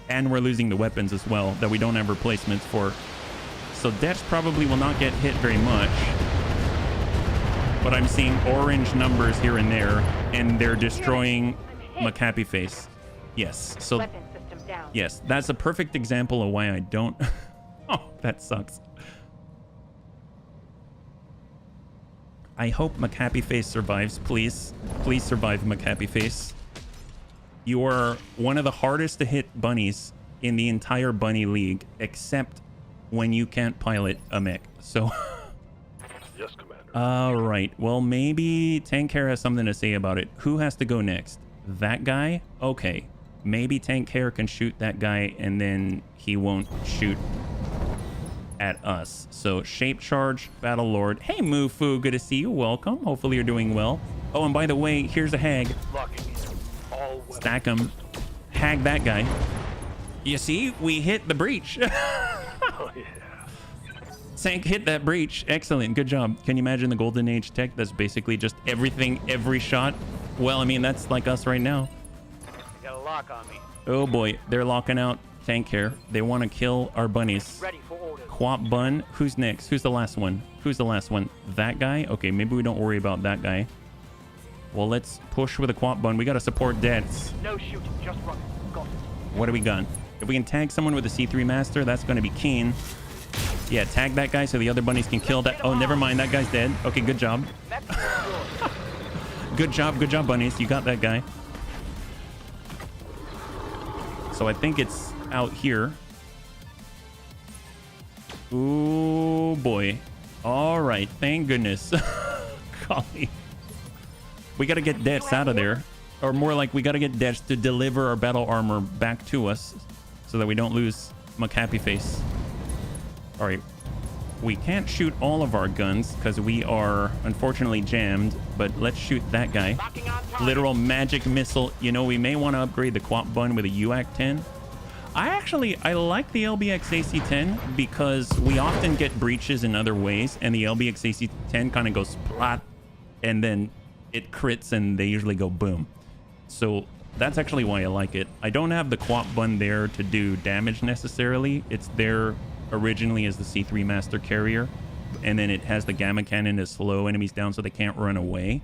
And we're losing the weapons as well that we don't have replacements for. So Dex probably will not get hit very much. But I'm seeing orange numbers here and there, and they're destroying McHappy Face. Yes. So Weapon system down. yes, that's a perfect example of why I don't... Oh, that sucks. I hope McHappy Face survives, please. Please survive, McHappy Face. You are one of the hardest to hit bunnies in the entire bunny league, except when you can't pilot a mech. So... Yes, Commander. All right. Well, maybe Tank Hair has something to say about it. Who has to go next? That guy? Okay. Maybe Tank Hair can shoot that guy, and then he won't shoot at us. So, Shape Charge, Battle Lord. Hey, Mufu. Good to see you. Welcome. Hopefully you're doing well. Oh, and by the way, here's a Hag. Locking in. All weapons. Stack him. Hag that guy. You see? We hit the breach. Oh, yeah. Tank hit that breach. Excellent. Good job. Can you imagine the Golden Age tech? That's basically just everything, every shot. Well, I mean, that's like us right now. You got a lock on me. Oh boy, they're locking out Tank here. They want to kill our bunnies. Ready for orders. Quap Bun. Who's next? Who's the last one? Who's the last one? That guy? Okay, maybe we don't worry about that guy. Well, let's push with a quad bun. We got to support Dets. No shooting, just run. Got it. What do we got? If we can tag someone with a C3 Master, that's going to be keen. Yeah, tag that guy so the other bunnies can kill that. Oh, never mind. That guy's dead. Okay, good job. Good job, bunnies. You got that guy. So I think it's out here. Ooh, boy. All right. Thank goodness. Golly. We got to get Dets out of there. Or more like we got to get Dets to deliver our battle armor back to us so that we don't lose McHappy Face. All right. We can't shoot all of our guns because we are unfortunately jammed, but let's shoot that guy. Literal magic missile. You know, we may want to upgrade the quad bun with a UAC-10. I like the LBX AC-10 because we often get breaches in other ways, and the LBX AC-10 kind of goes splat, and then it crits, and they usually go boom. So that's actually why I like it. I don't have the quad bun there to do damage necessarily. It's there originally as the C3 Master Carrier, and then it has the gamma cannon to slow enemies down so they can't run away.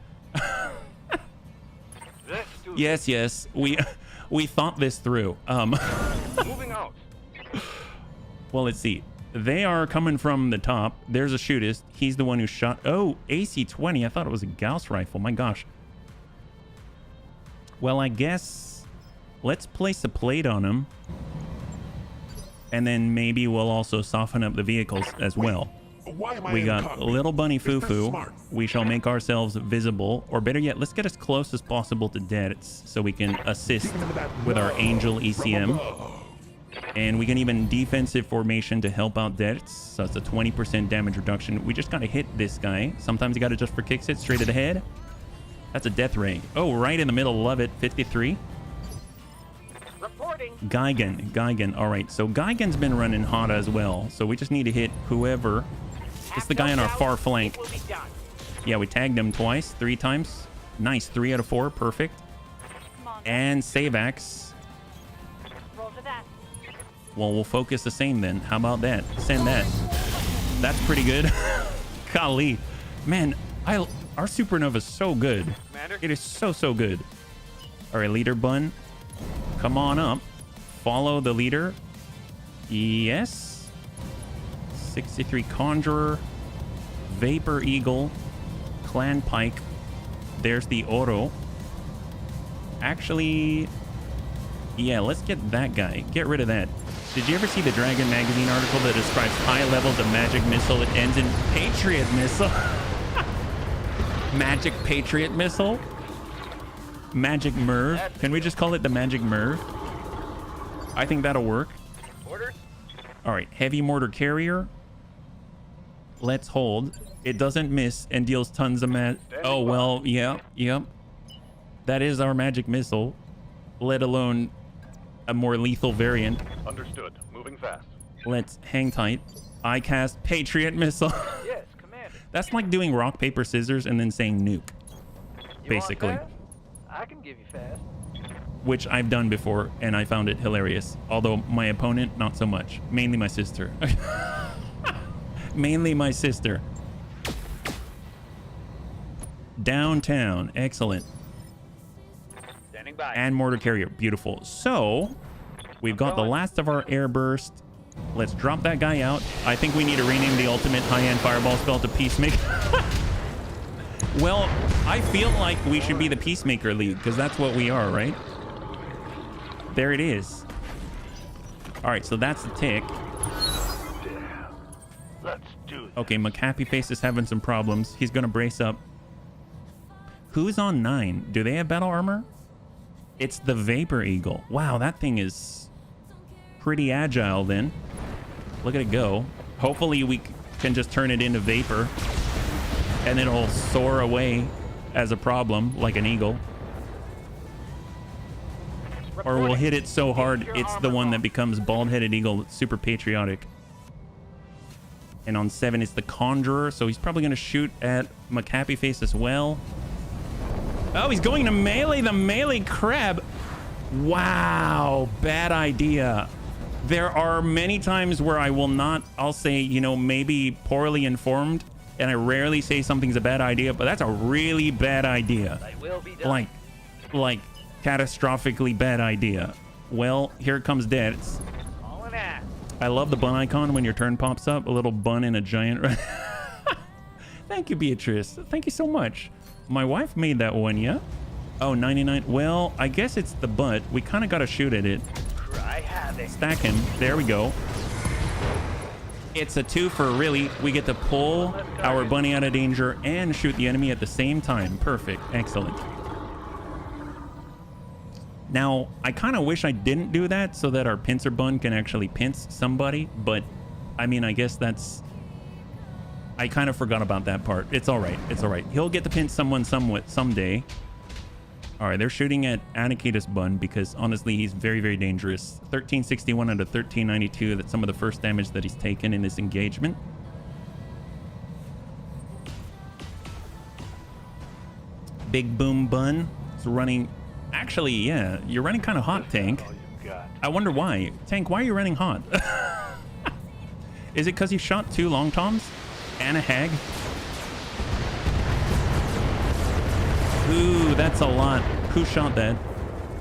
Yes, we thought this through. Moving out. Well, let's see. They are coming from the top. There's a shootist. He's the one who shot. Oh, AC-20. I thought it was a Gauss rifle. My gosh. Well, I guess let's place a plate on him. And then maybe we'll also soften up the vehicles as well. We got little bunny foo-foo. We shall make ourselves visible, or better yet, let's get as close as possible to Dets so we can assist with our Angel ECM. And we can even defensive formation to help out Dets. So it's a 20% damage reduction. We just got to hit this guy. Sometimes you got to just for kicks it straight to the head. That's a death ray. Oh, right in the middle. Love it. 53. Reporting. Geigen. All right, so Geigen's been running hot as well. So we just need to hit whoever. It's the guy on our far flank. Yeah, we tagged him twice, 3 times. Nice, 3 out of 4, perfect. And Savax. Roll for that. Well, we'll focus the same then. How about that? Send that. That's pretty good. Golly, man, our supernova is so good. It is so good. All right, leader bun, come on up. Follow the leader. Yes. 63 Conjurer, Vapor Eagle, Clan Pike. There's the Oro. Actually, yeah, let's get that guy. Get rid of that. Did you ever see the Dragon magazine article that describes high levels of magic missile that ends in Patriot missile? Magic Patriot missile? Magic Merv? Can we just call it the Magic Merv? I think that'll work. Orders? All right, heavy mortar carrier. Let's hold. It doesn't miss and deals tons of Oh, well, yep. That is our magic missile, let alone a more lethal variant. Understood. Moving fast. Let's hang tight. I cast Patriot missile. Yes, Commander. That's like doing rock, paper, scissors and then saying nuke, You basically. want fast? I can give you fast. Which I've done before, and I found it hilarious. Although my opponent, not so much. Mainly my sister. Mainly my sister. Downtown. Excellent. Standing by. And mortar carrier. Beautiful. So, we've got the last of our air burst. Let's drop that guy out. I think we need to rename the ultimate high-end fireball spell to Peacemaker. Well, I feel like we should be the Peacemaker League, because that's what we are, right? There it is. All right, so that's the tick. Let's do this. Okay, McHappy Face is having some problems. He's going to brace up. Who's on 9? Do they have battle armor? It's the Vapor Eagle. Wow, that thing is pretty agile then. Look at it go. Hopefully we can just turn it into vapor and it'll soar away as a problem like an eagle. Or we'll hit it so hard it's the one that becomes bald-headed eagle, super patriotic. And on 7 it's the Conjurer, so he's probably going to shoot at McHappy Face as well. Oh, he's going to melee the melee crab. Wow, bad idea. There are many times where I'll say, you know, maybe poorly informed, And I rarely say something's a bad idea, but that's a really bad idea. I will be done. Like catastrophically bad idea. Well, here comes Dad's. All in ass. I love the bun icon when your turn pops up. A little bun in a giant... Thank you, Beatrice. Thank you so much. My wife made that one, yeah? Oh, 99. Well, I guess it's the butt. We kind of got to shoot at it. Cry havoc. Stack him. There we go. It's a twofer, really. We get to pull our bunny out of danger and shoot the enemy at the same time. Perfect. Excellent. Now, I kind of wish I didn't do that so that our pincer bun can actually pinch somebody. But, I mean, I guess that's... I kind of forgot about that part. It's all right. It's all right. He'll get to pinch someone someday. All right, they're shooting at Anakida's bun because, honestly, he's very, very dangerous. 1361 out of 1392. That's some of the first damage that he's taken in this engagement. Big Boom Bun is running... Actually, yeah, you're running kind of hot, Tank. I wonder why. Tank, why are you running hot? Is it because you shot 2 long toms and a hag? Ooh, that's a lot. Who shot that?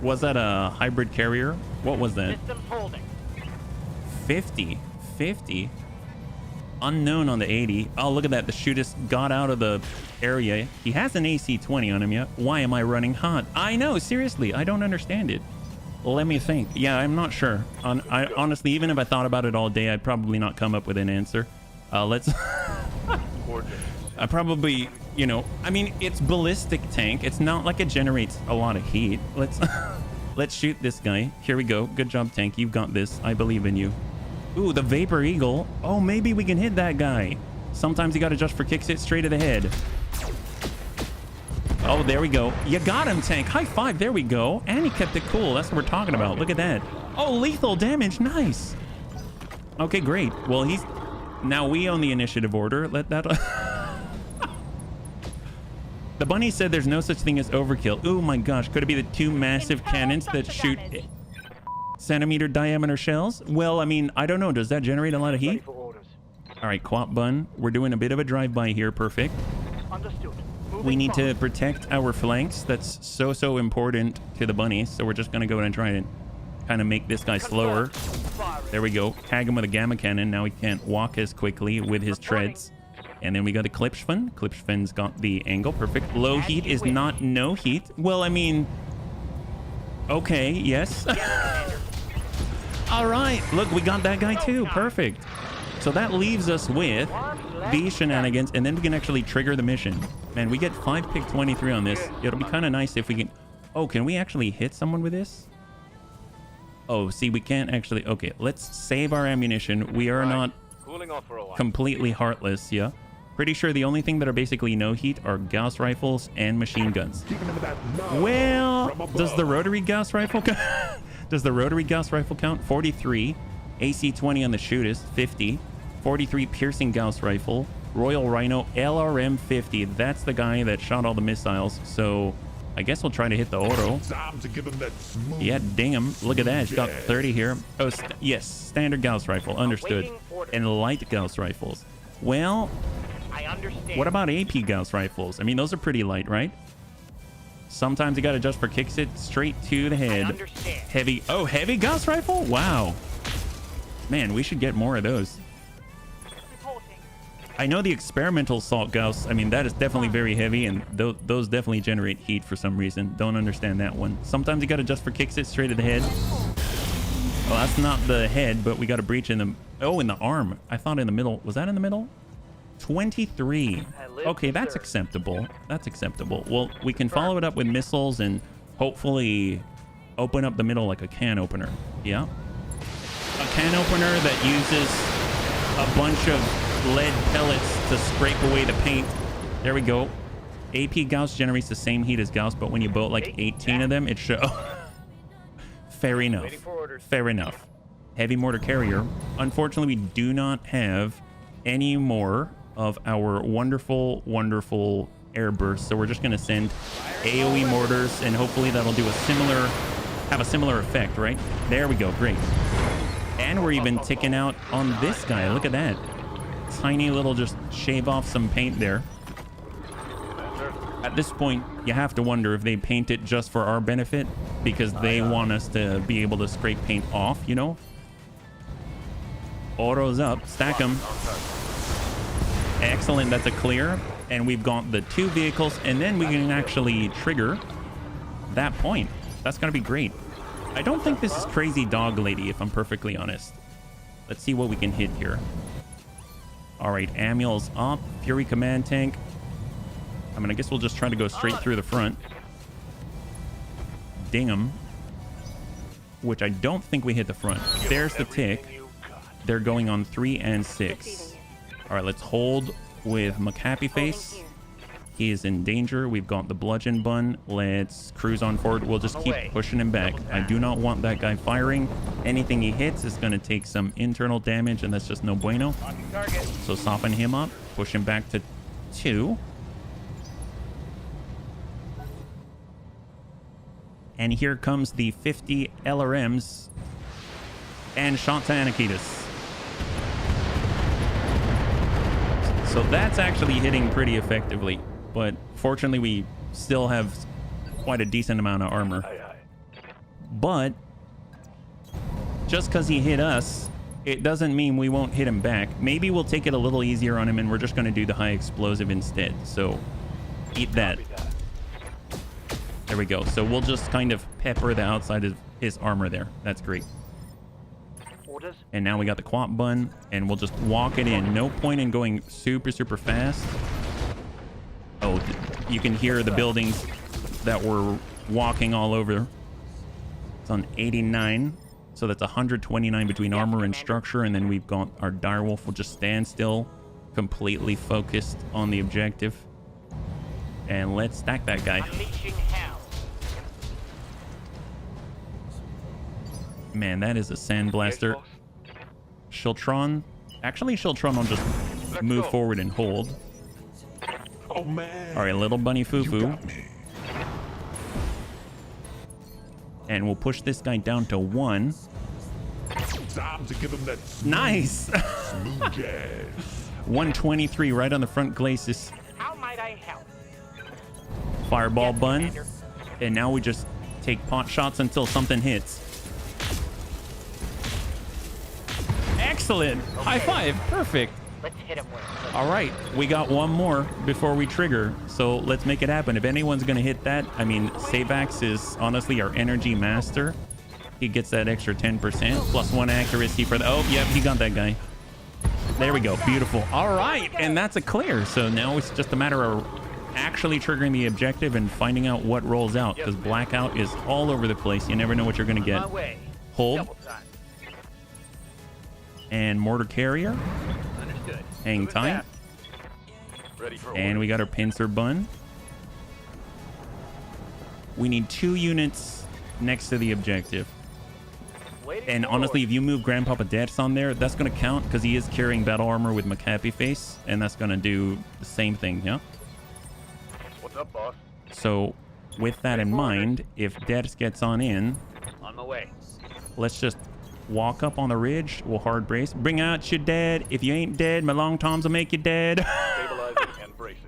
Was that a hybrid carrier? What was that? Systems holding. 50. 50? Unknown on the 80. Oh, look at that. The shootist got out of the area. He has an AC-20 on him yet. Why am I running hot? I know, seriously. I don't understand it. Let me think. Yeah, I'm not sure. Honestly, even if I thought about it all day, I'd probably not come up with an answer. Let's... I probably, you know, I mean, it's ballistic, Tank. It's not like it generates a lot of heat. Let's shoot this guy. Here we go. Good job, Tank. You've got this. I believe in you. Ooh, the Vapor Eagle. Oh, maybe we can hit that guy. Sometimes you got to just for kicks it straight to the head. Oh, there we go. You got him, Tank. High five. There we go. And he kept it cool. That's what we're talking about. Look at that. Oh, lethal damage. Nice. Okay, great. Well, he's... Now we own the initiative order. Let that... The bunny said there's no such thing as overkill. Oh my gosh. Could it be the 2 massive cannons that shoot... centimeter diameter shells? Well, I mean, I don't know. Does that generate a lot of heat? All right, Quap Bun. We're doing a bit of a drive-by here. Perfect. Understood. We need to protect our flanks. That's so important to the bunny. So we're just going to go and try and kind of make this guy slower. There we go. Tag him with a gamma cannon. Now he can't walk as quickly with his treads. And then we got a Klipschfen. Klipschfen's got the angle. Perfect. Low heat is not no heat. Well, I mean... Okay, yes. All right, look, we got that guy too. Perfect. So that leaves us with these shenanigans, and then we can actually trigger the mission. Man, we get 5 pick 23 on this. It'll be kind of nice if we can... Oh, can we actually hit someone with this? Oh, see, we can't actually... Okay, let's save our ammunition. We are not completely heartless, yeah? Pretty sure the only thing that are basically no heat are Gauss rifles and machine guns. Well, does the rotary Gauss rifle count? Does the rotary Gauss rifle count? 43. AC-20 on the shootist, 50. 43 piercing Gauss rifle. Royal Rhino LRM 50. That's the guy that shot all the missiles. So I guess we'll try to hit the auto. Yeah, ding him. Look at that. It's got 30 here. Oh, yes. Standard Gauss rifle. Understood. And light Gauss rifles. Well, I understand. What about AP Gauss rifles? I mean, those are pretty light, right? Sometimes you got to just for kicks it straight to the head. I understand. Heavy. Oh, heavy Gauss rifle? Wow. Man, we should get more of those. Reporting. I know the experimental assault Gauss. I mean, that is definitely very heavy, and those definitely generate heat for some reason. Don't understand that one. Sometimes you got to just for kicks it straight to the head. Well, that's not the head, but we got a breach in the... Oh, in the arm. I thought in the middle. Was that in the middle? 23. Okay, that's acceptable. That's acceptable. Well, we can follow it up with missiles and hopefully open up the middle like a can opener. Yeah. A can opener that uses a bunch of lead pellets to scrape away the paint. There we go. AP Gauss generates the same heat as Gauss, but when you boat like 18 of them, it shows. Fair enough. Fair enough. Heavy mortar carrier. Unfortunately, we do not have any more of our wonderful airbursts, so we're just going to send AoE mortars, and hopefully that'll do have a similar effect, right? There we go. Great. And we're even ticking out on this guy. Look at that. tiny little just shave off some paint there. At this point, you have to wonder if they paint it just for our benefit because they want us to be able to scrape paint off, you know? Autos up, stack them. Excellent, that's a clear. And we've got the 2 vehicles, and then we can actually trigger that point. That's gonna be great. I don't think this is crazy dog lady, if I'm perfectly honest. Let's see what we can hit here. All right, Amul's up. Fury command tank. I mean, I guess we'll just try to go straight through the front. Ding them. Which I don't think we hit the front. There's the tick. They're going on 3 and 6. All right, let's hold with McHappy Face. He is in danger. We've got the bludgeon bun. Let's cruise on forward. We'll just keep pushing him back. I do not want that guy firing. Anything he hits is going to take some internal damage, and that's just no bueno. So soften him up. Push him back to 2. And here comes the 50 LRMs and shot to Anakitas. So that's actually hitting pretty effectively. But fortunately, we still have quite a decent amount of armor. But just because he hit us, it doesn't mean we won't hit him back. Maybe we'll take it a little easier on him and we're just going to do the high explosive instead. So eat that. There we go. So we'll just kind of pepper the outside of his armor there. That's great. Orders. And now we got the quap bun, and we'll just walk it in. No point in going super, super fast. Oh, you can hear the buildings that we're walking all over. It's on 89. So that's 129 between armor and structure. And then we've got our direwolf will just stand still, completely focused on the objective. And let's stack that guy. Unleashing hell. Man, that is a sandblaster. Shiltron. Actually, Shiltron will just move forward and hold. Oh man. All right, little bunny foo-foo. And we'll push this guy down to 1. Time to give him that Nice. smooth jazz. 123 right on the front glacis. How might I help? Fireball Yes, bun. Commander. And now we just take pot shots until something hits. Excellent. High five. Perfect. Let's hit him with it. All right, we got one more before we trigger, so let's make it happen. If anyone's gonna hit that, I mean, Savax is honestly our energy master. He gets that extra 10% plus 1 accuracy for the. Oh, yep, he got that guy. There we go. Beautiful. All right, and that's a clear. So now it's just a matter of actually triggering the objective and finding out what rolls out, because blackout is all over the place. You never know what you're gonna get. Hold. And mortar carrier. Understood. Hang tight. Ready for And we got our pincer bun. We need 2 units next to the objective. And honestly, if you move Grandpapa Deaths on there, that's going to count because he is carrying battle armor with McHappy Face. And that's going to do the same thing, yeah? What's up, boss? So with that in mind, if Deaths gets on in, On my way. let's just walk up on the ridge. We'll hard brace. Bring out your dead. If you ain't dead, my long toms will make you dead. Stabilizing and bracing.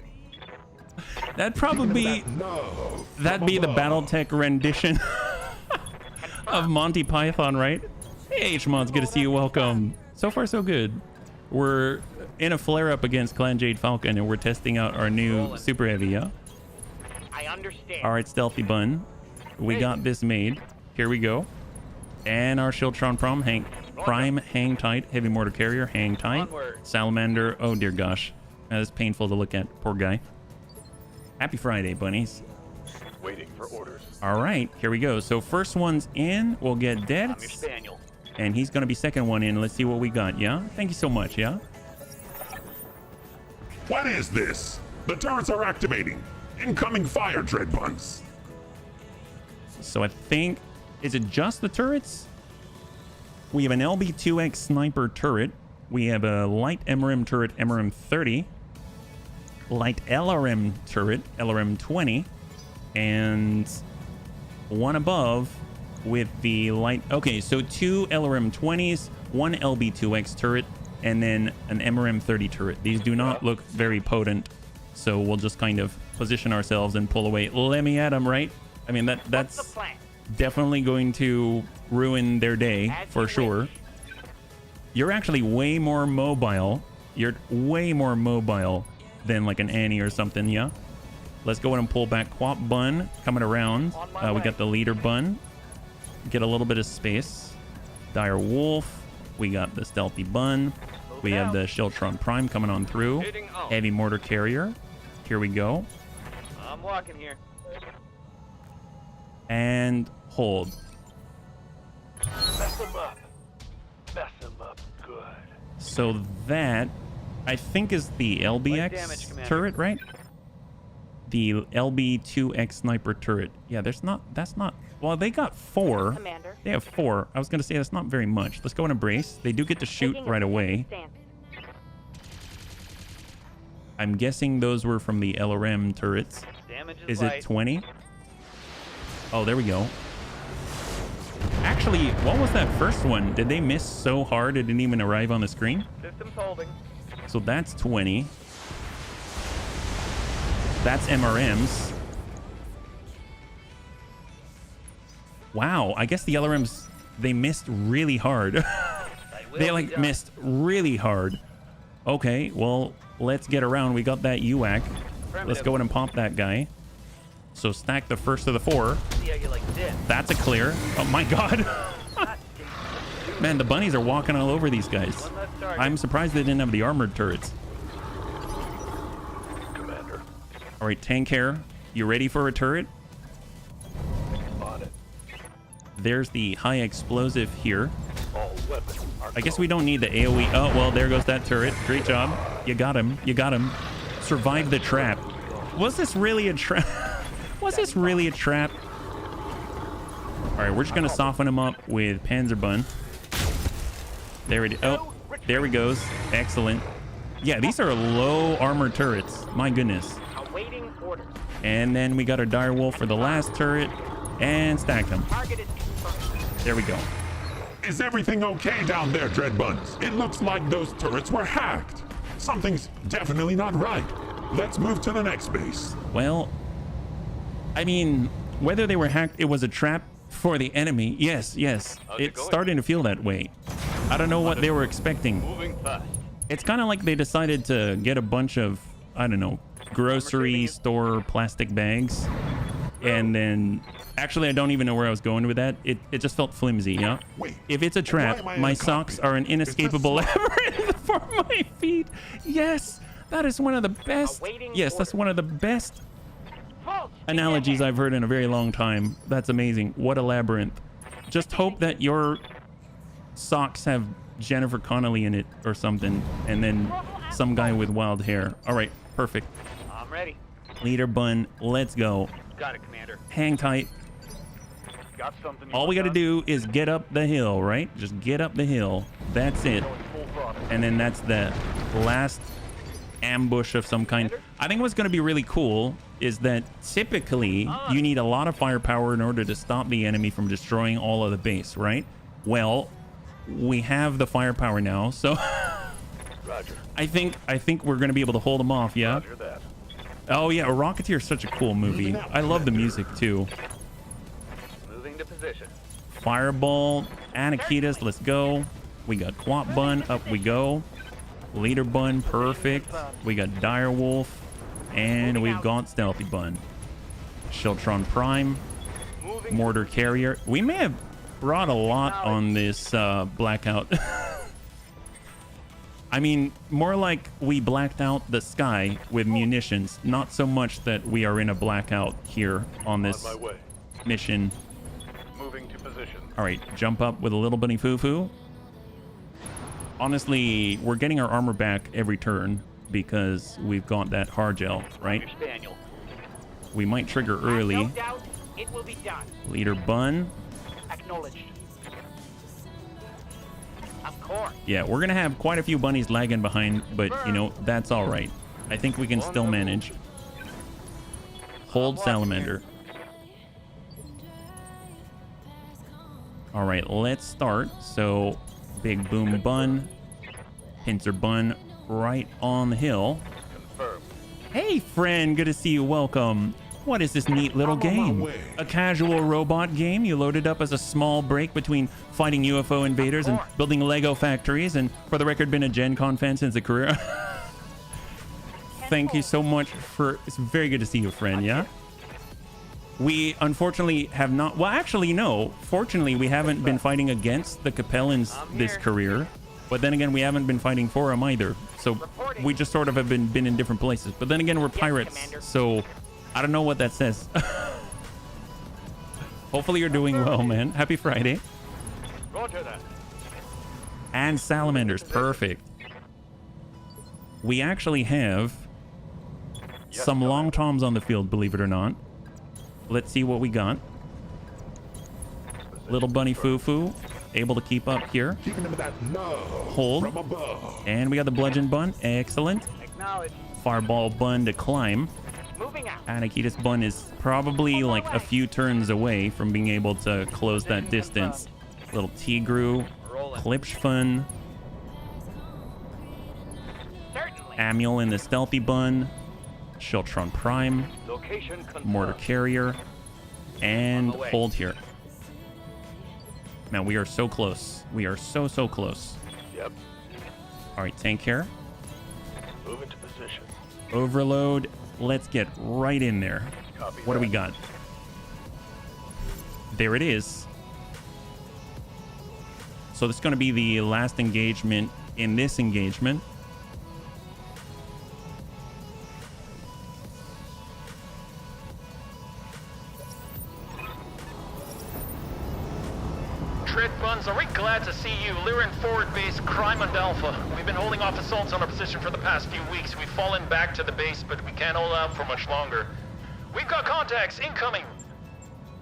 That'd probably be... That'd be the Battletech rendition of Monty Python, right? Hey, H-Mods, good to see you. Welcome. So far, so good. We're in a flare-up against Clan Jade Falcon, and we're testing out our new Super Heavy, yeah? I understand. All right, Stealthy Bun. We got this made. Here we go. And our Shiltron Prime, hang tight. Heavy Mortar Carrier, hang tight. Salamander, oh dear gosh. That is painful to look at. Poor guy. Happy Friday, bunnies. Waiting for orders. All right, here we go. So first one's in. We'll get dead. I'm your spaniel. And he's going to be second one in. Let's see what we got, yeah? Thank you so much, yeah? What is this? The turrets are activating. Incoming fire, Dread Buns. So I think... Is it just the turrets? We have an LB2X sniper turret. We have a light MRM turret, MRM 30. Light LRM turret, LRM 20. And one above with the light... Okay, so 2 LRM 20s, 1 LB2X turret, and then an MRM-30 turret. These do not look very potent, so we'll just kind of position ourselves and pull away. Let me at them, right? I mean, What's the that's plan? definitely going to ruin their day for sure. You're actually way more mobile. You're way more mobile than like an Annie or something, yeah? Let's go ahead and pull back. Quap Bun coming around. We got the leader Bun. Get a little bit of space. Dire Wolf. We got the Stealthy Bun. We have the Shiltron Prime coming on through. Heavy Mortar Carrier. Here we go. I'm walking here. And hold. Mess them up. Mess them up good. So that, I think, is the damage, LBX Commander. turret, right? The LB2X sniper turret. Yeah, that's not, well, they got 4. Commander. They have 4. I was going to say that's not very much. Let's go in a brace. They do get to shoot Taking a right away. stand. I'm guessing those were from the LRM turrets. Damage Is light. it 20? Oh, there we go. Actually, what was that first one? Did they miss so hard it didn't even arrive on the screen? Systems holding. So that's 20. That's MRMs. Wow, I guess the LRMs, they missed really hard. They like missed really hard. Okay, well, let's get around. We got that UAC. Let's go ahead and pop that guy. So stack the first of the 4. See how you like this. That's a clear. Oh my god. Man, the bunnies are walking all over these guys. One less target. I'm surprised they didn't have the armored turrets. Commander. All right, tank hair. You ready for a turret? On it. There's the high explosive here. All weapons are I guess we don't need the AoE. Oh, well, there goes that turret. Great job. You got him. You got him. Survive the trap. Was this really a trap? Was this really a trap? All right, we're just going to soften him up with Panzerbun. There it is. Oh, there he goes. Excellent. Yeah, these are low armor turrets. My goodness. Awaiting orders. And then we got our Dire Wolf for the last turret and stack them. Target is confirmed. There we go. Is everything okay down there, Dreadbuns? It looks like those turrets were hacked. Something's definitely not right. Let's move to the next base. Well, I mean, whether they were hacked, it was a trap for the enemy. Yes, yes. It's starting to feel that way. I don't know what they were expecting. Moving fast. It's kind of like they decided to get a bunch of, I don't know, grocery store plastic bags. And then, actually, I don't even know where I was going with that. It just felt flimsy, yeah? Wait, If it's a why trap, am I in my a socks cockpit? are an Is this inescapable slide- labyrinth for my feet. Yes, that is one of the best. Awaiting Yes, that's orders. one of the best Halt! analogies I've heard in a very long time. That's amazing. What a labyrinth. Just hope that your socks have Jennifer Connelly in it or something, and then some guy with wild hair. All right, perfect. I'm ready. Leader Bun, let's go. Got it, Commander. Hang tight. Got something. you All we got want to done? do is get up the hill, right? Just get up the hill. That's it. Going full throttle. And then that's the last ambush of some kind. I think what's going to be really cool is that typically you need a lot of firepower in order to stop the enemy from destroying all of the base, right? Well, we have the firepower now, so Roger. I think we're going to be able to hold them off, yeah? Roger that. Oh yeah, Rocketeer is such a cool movie. I love the music too. Moving to position. Fireball, Anakitas, let's go. We got Quap Bun, up we go. Leader Bun, perfect. We got Dire Wolf, and we've got Stealthy Bun. Shiltron Prime, Moving. Mortar Carrier. We may have brought a lot on this blackout. I mean, more like we blacked out the sky with munitions, not so much that we are in a blackout here on this On my way. mission. Moving to position. All right, jump up with a little bunny foo-foo. Honestly, we're getting our armor back every turn because we've got that hard gel, right? Spaniel. We might trigger No early. doubt it will be done. Leader Bun. Acknowledged. Of course. Yeah, we're going to have quite a few bunnies lagging behind, but, you know, that's all right. I think we can still manage. Hold Salamander. All right, let's start. So, Big Boom Bun. Pincer Bun right on the hill. Confirmed. Hey, friend. Good to see you. Welcome. What is this neat little I'm on my game? way. A casual robot game you loaded up as a small break between fighting UFO invaders and building Lego factories, and for the record, been a Gen Con fan since a career. Thank you so much for... It's very good to see you, friend, yeah? We unfortunately have not... Well, actually, no. Fortunately, we haven't been fighting against the Capellans this career. But then again, we haven't been fighting for them either. So we just sort of have been in different places. But then again, we're pirates. So I don't know what that says. Hopefully you're doing well, man. Happy Friday. Roger that. And salamanders. Perfect. We actually have some long toms on the field, believe it or not. Let's see what we got. Little bunny foo-foo. Able to keep up here. Keeping them with that love Hold. from above. And we got the bludgeon bun. Excellent. Acknowledge. Fireball bun to climb. Moving out. Anakitas bun is probably like a few turns away from being able to close that distance. Little Tigru. Klipsch fun. Certainly. Amiel in the stealthy bun. Shiltron Prime. Location confirmed. Mortar carrier. And hold here. Man, we are so close. We are so close. Yep. All right, tank care. Move into position. Overload. Let's get right in there. Copy What do that. we got? There it is. So this is going to be the last engagement in this engagement. Tread Buns, are we glad to see you? Lyran forward base, crime and Alpha. We've been holding off assaults on our position for the past few weeks. We've fallen back to the base, but we can't hold out for much longer. We've got contacts incoming.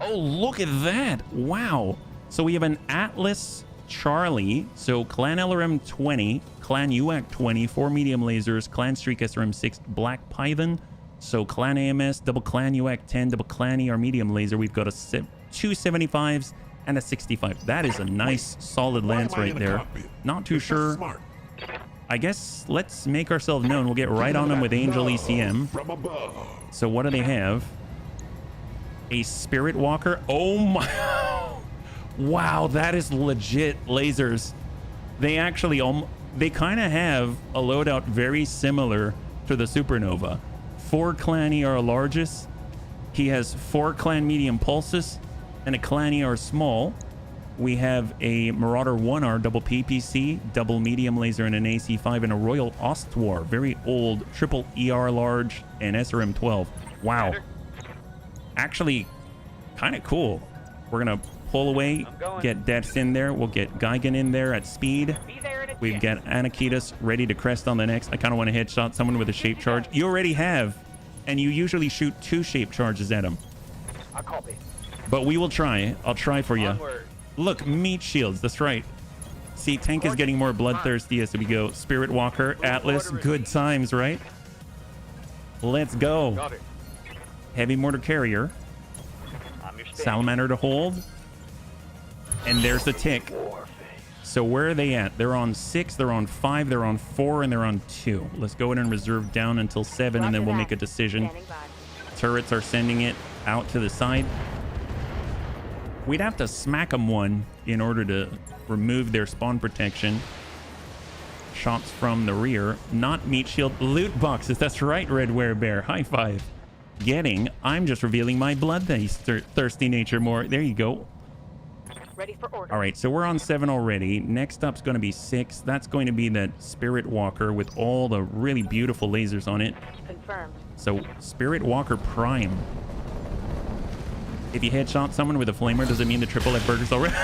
Oh, look at that. Wow. So we have an Atlas Charlie. So Clan LRM 20, Clan UAC 20, 4 medium lasers, Clan Streak SRM 6, Black Python. So Clan AMS, double Clan UAC 10, double Clan ER medium laser. We've got a 275s and a 65. That is a nice solid lance right there. Not too sure. Smart. I guess let's make ourselves known. We'll get right on them with Angel ECM. From above. So what do they have? A Spirit Walker. Oh my. Wow, that is legit lasers. They actually, they kind of have a loadout very similar to the Supernova. 4 Clan ER largest. He has 4 Clan medium pulses and a Clan ER small. We have a Marauder 1R double PPC, double medium laser, and an AC5, and a Royal Ostwar, very old, triple ER large, and SRM 12. Wow. Actually, kind of cool. We're going to pull away, get Deaths in there. We'll get Gigan in there at speed. Be there in a We've jiff. got Anakitas ready to crest on the next. I kind of want to headshot someone with a shape charge. You already have, and you usually shoot 2 shape charges at him. I'll copy. But we will try. I'll try for you. Onward. Look, meat shields. That's right. See, tank is getting more bloodthirsty as we go. Spirit Walker, Atlas, good times, right? Let's go. Got it. Heavy mortar carrier. I'm your spin. Salamander to hold. And there's the tick. So where are they at? They're on 6, they're on 5, they're on 4, and they're on 2. Let's go ahead and reserve down until 7, and then we'll make a decision. Standing by. Turrets are sending it out to the side. We'd have to smack them one in order to remove their spawn protection. Shots from the rear. Not meat shield. Loot boxes. That's right, Red Werebear. High five. Getting. I'm just revealing my bloodthirsty nature more. There you go. Ready for order. All right, so we're on 7 already. Next up's going to be 6. That's going to be that Spirit Walker with all the really beautiful lasers on it. Confirmed. So Spirit Walker Prime. If you headshot someone with a flamer, does it mean the triple F burgers already?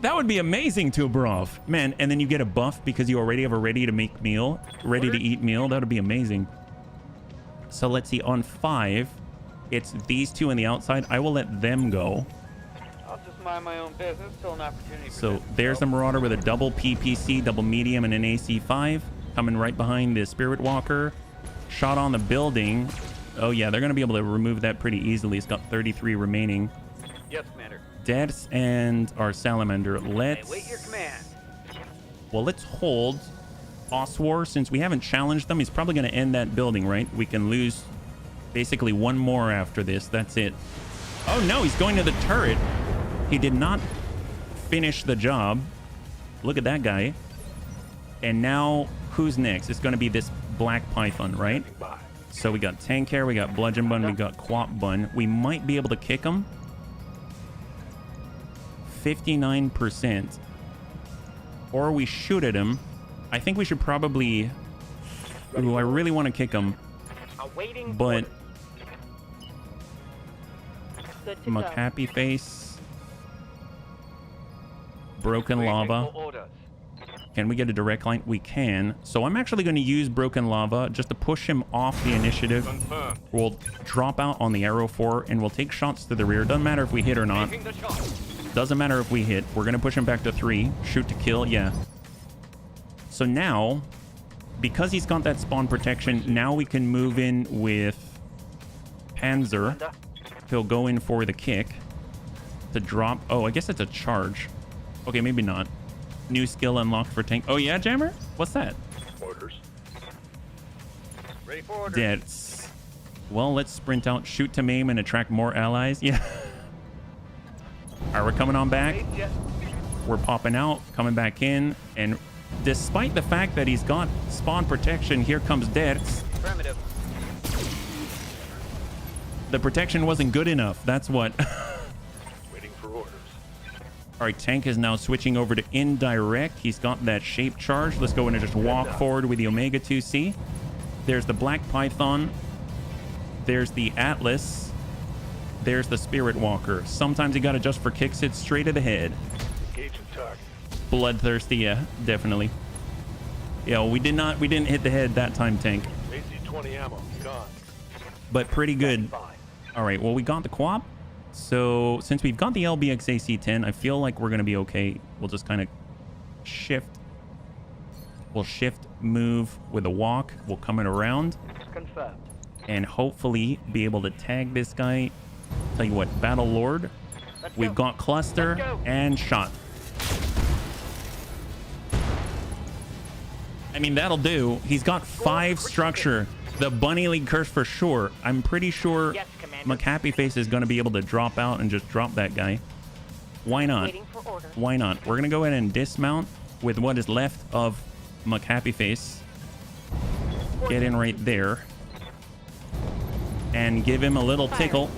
That would be amazing, Tubrov. Man, and then you get a buff because you already have a ready to make meal, ready to eat meal. That would be amazing. So let's see, on 5, it's these 2 on the outside. I will let them go. I'll just mind my own business till an opportunity. So presents there's the itself. Marauder with a double PPC, double medium, and an AC5. Coming right behind the Spirit Walker. Shot on the building. Oh yeah, they're going to be able to remove that pretty easily. It's got 33 remaining. Yes, Commander. Deaths and our Salamander. Let's Wait your command. Well, let's hold Oswar. Since we haven't challenged them, he's probably going to end that building, right? We can lose basically one more after this. That's it. Oh, no, he's going to the turret. He did not finish the job. Look at that guy. And now, who's next? It's going to be this Black Python, right? So we got Tank Hair, we got Bludgeon Bun, we got Quap Bun. We might be able to kick him. 59%. Or we shoot at him. I think we should probably... Ooh, I really want to kick him. But... Happy Face. Broken Lava. Can we get a direct line? We can. So I'm actually going to use Broken Lava just to push him off the initiative. We'll drop out on the Arrow 4 and we'll take shots to the rear. Doesn't matter if we hit or not. Doesn't matter if we hit. We're going to push him back to 3. Shoot to kill. Yeah. So now, because he's got that spawn protection, now we can move in with Panzer. He'll go in for the kick to drop. Oh, I guess it's a charge. Okay, maybe not. New skill unlocked for tank. Oh, yeah, Jammer? What's that? Orders. Ready for orders. That's... Well, let's sprint out, shoot to maim, and attract more allies. Yeah. All right, we're coming on back. We're popping out, coming back in, and despite the fact that he's got spawn protection, here comes Dertz. Primitive. The protection wasn't good enough. That's what. Waiting for orders. All right, Tank is now switching over to indirect. He's got that shape charge. Let's go in and just walk forward with the Omega 2C. There's the Black Python. There's the Atlas. There's the Spirit Walker. Sometimes you got to just for kicks it straight to the head. Engaging target. Bloodthirsty, yeah, definitely. Yeah, we didn't hit the head that time, Tank. AC-20 ammo, gone. But pretty good. All right, well, we got the Quap. So since we've got the LBX AC-10, I feel like we're going to be okay. We'll just kind of shift. We'll shift, move with a walk. We'll come it around. Confirmed. And hopefully be able to tag this guy. Tell you what, Battle Lord. We've got cluster and shot. I mean, that'll do. He's got 5 structure. The Bunny League Curse for sure. I'm pretty sure McHappy Face is going to be able to drop out and just drop that guy. Why not? Why not? We're going to go ahead and dismount with what is left of McHappy Face. Get in right there. And give him a little tickle.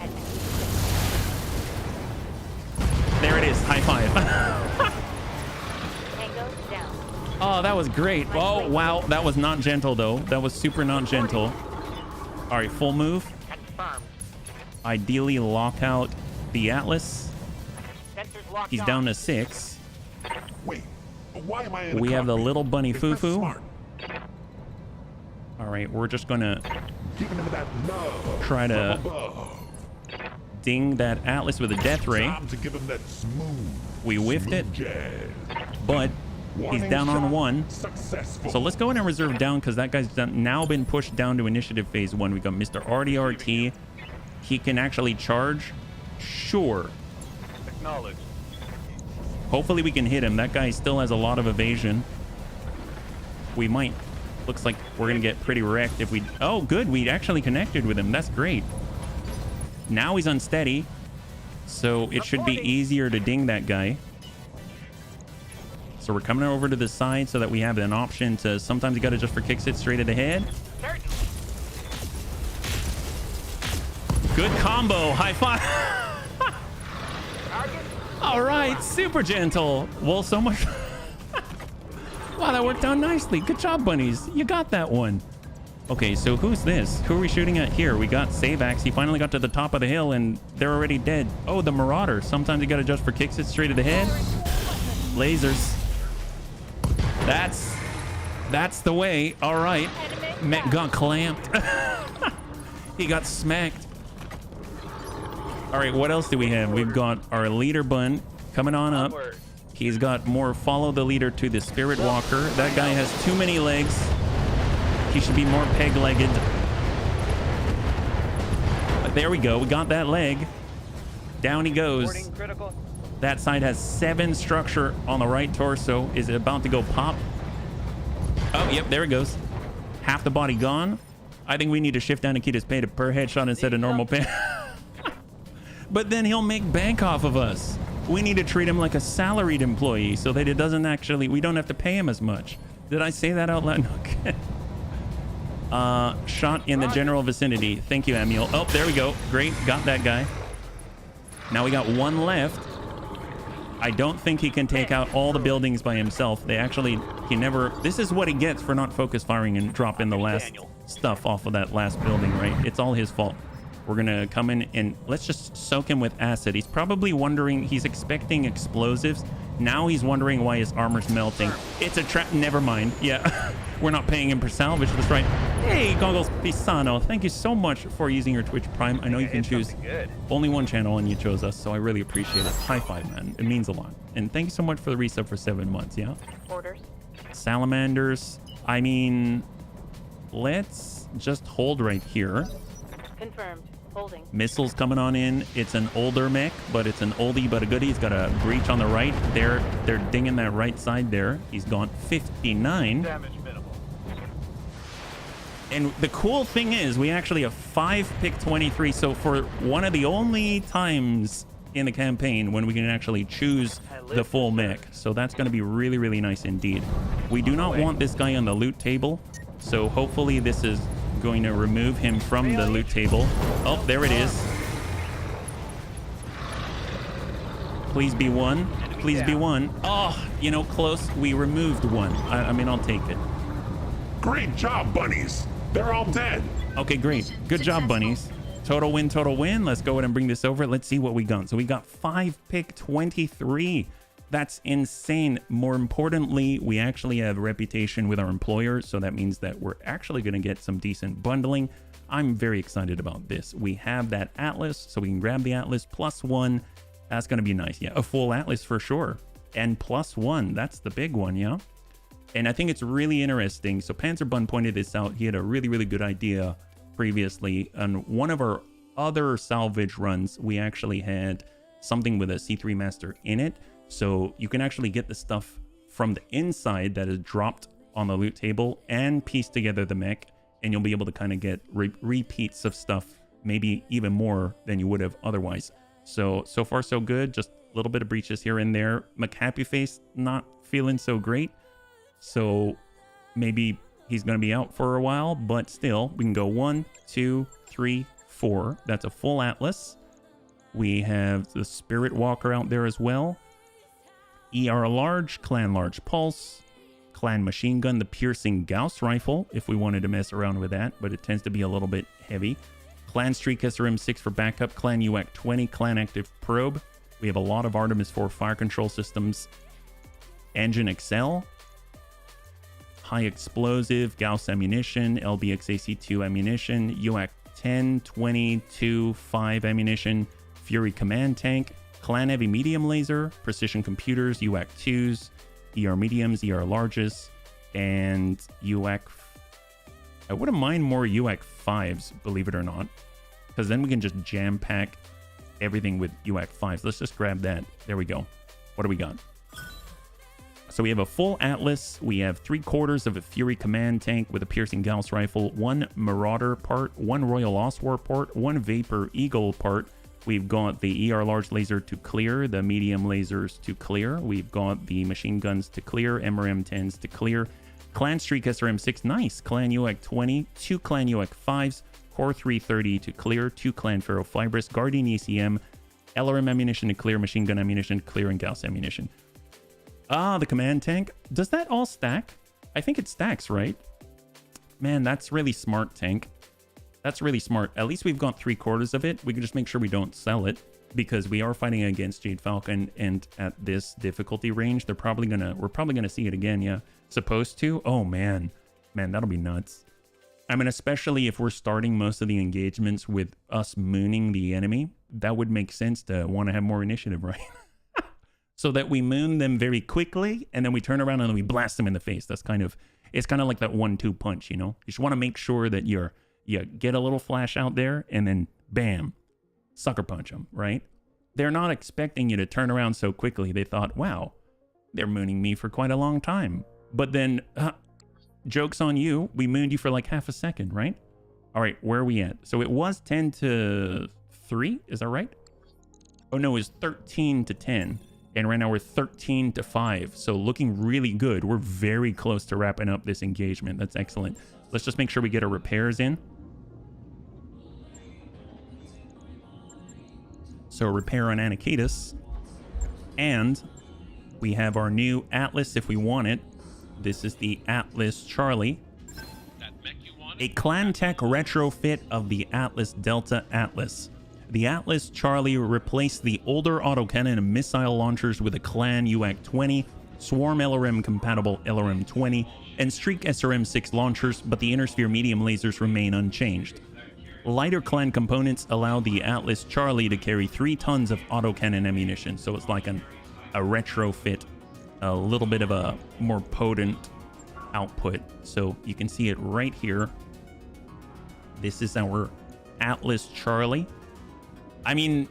There it is. High five. Oh, that was great. Oh, wow. That was not gentle, though. That was super not gentle. All right, full move. Ideally, lock out the Atlas. He's down to 6. Wait, why am I in We have the cockpit? little bunny Is that foo-foo. smart? All right, we're just going to Giving him that love try to from above. ding that Atlas with a death ray. Time to give him that smooth. We whiffed it, Jazz. but he's Warning down on shot 1. Successful. So let's go ahead and reserve down because that guy's now been pushed down to initiative phase 1. We got Mr. RDRT. He can actually charge. Sure. Acknowledged. Hopefully we can hit him. That guy still has a lot of evasion. We might. Looks like we're going to get pretty wrecked if we... Oh, good. We actually connected with him. That's great. Now he's unsteady. So it should be easier to ding that guy. So we're coming over to the side so that we have an option to... Sometimes you got to just for kicks it straight at the head. Good combo. High five. All right. Super gentle. Well, so much... Wow, that worked out nicely. Good job, bunnies. You got that one. Okay, so who's this? Who are we shooting at here? We got Savax. He finally got to the top of the hill, and they're already dead. Oh, the Marauder. Sometimes you got to just for kicks it straight at the head. Lasers. That's the way. All right. Met got clamped. He got smacked. All right, what else do we have? We've got our leader bun coming on up. He's got more follow the leader to the Spirit Walker. That guy has too many legs. He should be more peg-legged. There we go. We got that leg. Down he goes. That side has 7 structure on the right torso. Is it about to go pop? Oh, yep, there it goes. Half the body gone. I think we need to shift down Nikita's pay to per headshot instead of normal pay. But then he'll make bank off of us. We need to treat him like a salaried employee so that it doesn't actually, we don't have to pay him as much. Did I say that out loud? Okay. Shot in the general vicinity. Thank you, Manuel. Oh, there we go. Great. Got that guy. Now we got 1 left. I don't think he can take out all the buildings by himself. He never, this is what he gets for not focus firing and dropping the last stuff off of that last building, right? It's all his fault. We're gonna come in and let's just soak him with acid. He's probably wondering, he's expecting explosives. Now he's wondering why his armor's melting. It's a trap. Never mind. Yeah, we're not paying him per salvage. That's right. Hey, Goggles Pisano, thank you so much for using your Twitch Prime. I know you can choose only one channel and you chose us, so I really appreciate it. High five, man. It means a lot. And thank you so much for the resub for 7 months. Yeah. Orders. Salamanders. I mean, let's just hold right here. Confirmed. Holding. Missiles coming on in. It's an older mech, but it's an oldie but a goodie. He's got a breach on the right. They're dinging that right side there. He's gone 59. Damage minimal. And the cool thing is we actually have 5 pick 23. So for one of the only times in the campaign when we can actually choose the full mech. So that's going to be really, really nice indeed. We do not want this guy on the loot table. So hopefully this is going to remove him from the loot table. Oh, there it is. Please be 1. Please be 1. Oh, you know, close. We removed 1. I mean, I'll take it. Great job, bunnies. They're all dead. Okay, great. Good job, bunnies. Total win, total win. Let's go ahead and bring this over. Let's see what we got. So we got 5 pick 23. That's insane. More importantly, we actually have a reputation with our employer, so that means that we're actually going to get some decent bundling. I'm very excited about this. We have that Atlas, so we can grab the Atlas +1. That's going to be nice. Yeah, a full Atlas for sure. And +1, that's the big one, yeah? And I think it's really interesting. So Panzerbun pointed this out. He had a really, really good idea previously. On one of our other salvage runs, we actually had something with a C3 Master in it. So you can actually get the stuff from the inside that is dropped on the loot table and piece together the mech, and you'll be able to kind of get repeats of stuff, maybe even more than you would have otherwise. So far so good. Just a little bit of breaches here and there. McHappy Face not feeling so great, so maybe he's going to be out for a while, but still we can go 1, 2, 3, 4. That's a full Atlas. We have the Spirit Walker out there as well. ER Large, Clan Large Pulse, Clan Machine Gun, the Piercing Gauss Rifle, if we wanted to mess around with that, but it tends to be a little bit heavy. Clan Streak SRM-6 for backup, Clan UAC 20, Clan Active Probe. We have a lot of Artemis 4 fire control systems. Engine Excel, High Explosive, Gauss Ammunition, LBX AC2 Ammunition, UAC 10, 20, 2, 5 Ammunition, Fury Command Tank, Clan Heavy Medium Laser, Precision Computers, UAC 2s, ER Mediums, ER Larges, and UAC... I wouldn't mind more UAC 5s, believe it or not, because then we can just jam-pack everything with UAC 5s. Let's just grab that. There we go. What do we got? So we have a full Atlas. We have 3/4 of a Fury Command Tank with a Piercing Gauss Rifle, 1 Marauder part, 1 Royal Oswar part, 1 Vapor Eagle part. We've got the ER Large Laser to clear, the Medium Lasers to clear. We've got the Machine Guns to clear, MRM-10s to clear. Clan Streak SRM-6, nice. Clan UAC 20, 2 Clan UAC 5s, Core 330 to clear, 2 Clan Ferrofibrous, Guardian ECM, LRM ammunition to clear, Machine Gun ammunition to clear, and Gauss ammunition. Ah, the Command Tank. Does that all stack? I think it stacks, right? Man, that's really smart, Tank. That's really smart. At least we've got 3/4 of it. We can just make sure we don't sell it, because we are fighting against Jade Falcon, and at this difficulty range, we're probably gonna see it again. Yeah, supposed to. Oh man, that'll be nuts. I mean, especially if we're starting most of the engagements with us mooning the enemy, that would make sense to want to have more initiative, right? So that we moon them very quickly, and then we turn around and then we blast them in the face. It's kind of like that 1-2 punch, you know. You just want to make sure that you get a little flash out there, and then bam, sucker punch them, right? they're not expecting you to turn around so quickly. They thought, wow, they're mooning me for quite a long time. But then, joke's on you. We mooned you for like half a second, right? All right, where are we at? So it was 10 to 3, is that right? Oh no, it was 13 to 10. And right now we're 13 to 5. So looking really good. We're very close to wrapping up this engagement. That's excellent. Let's just make sure we get our repairs in. So repair on Anakitas. And we have our new Atlas if we want it. This is the Atlas Charlie. A Clan Tech retrofit of the Atlas Delta Atlas. The Atlas Charlie replaced the older autocannon and missile launchers with a Clan UAC-20, Swarm LRM-compatible LRM-20, and Streak SRM-6 launchers, but the inner sphere medium lasers remain unchanged. Lighter Clan components allow the Atlas Charlie to carry 3 tons of autocannon ammunition, so it's like a retrofit, a little bit of a more potent output. So you can see it right here. This is our Atlas Charlie. I mean,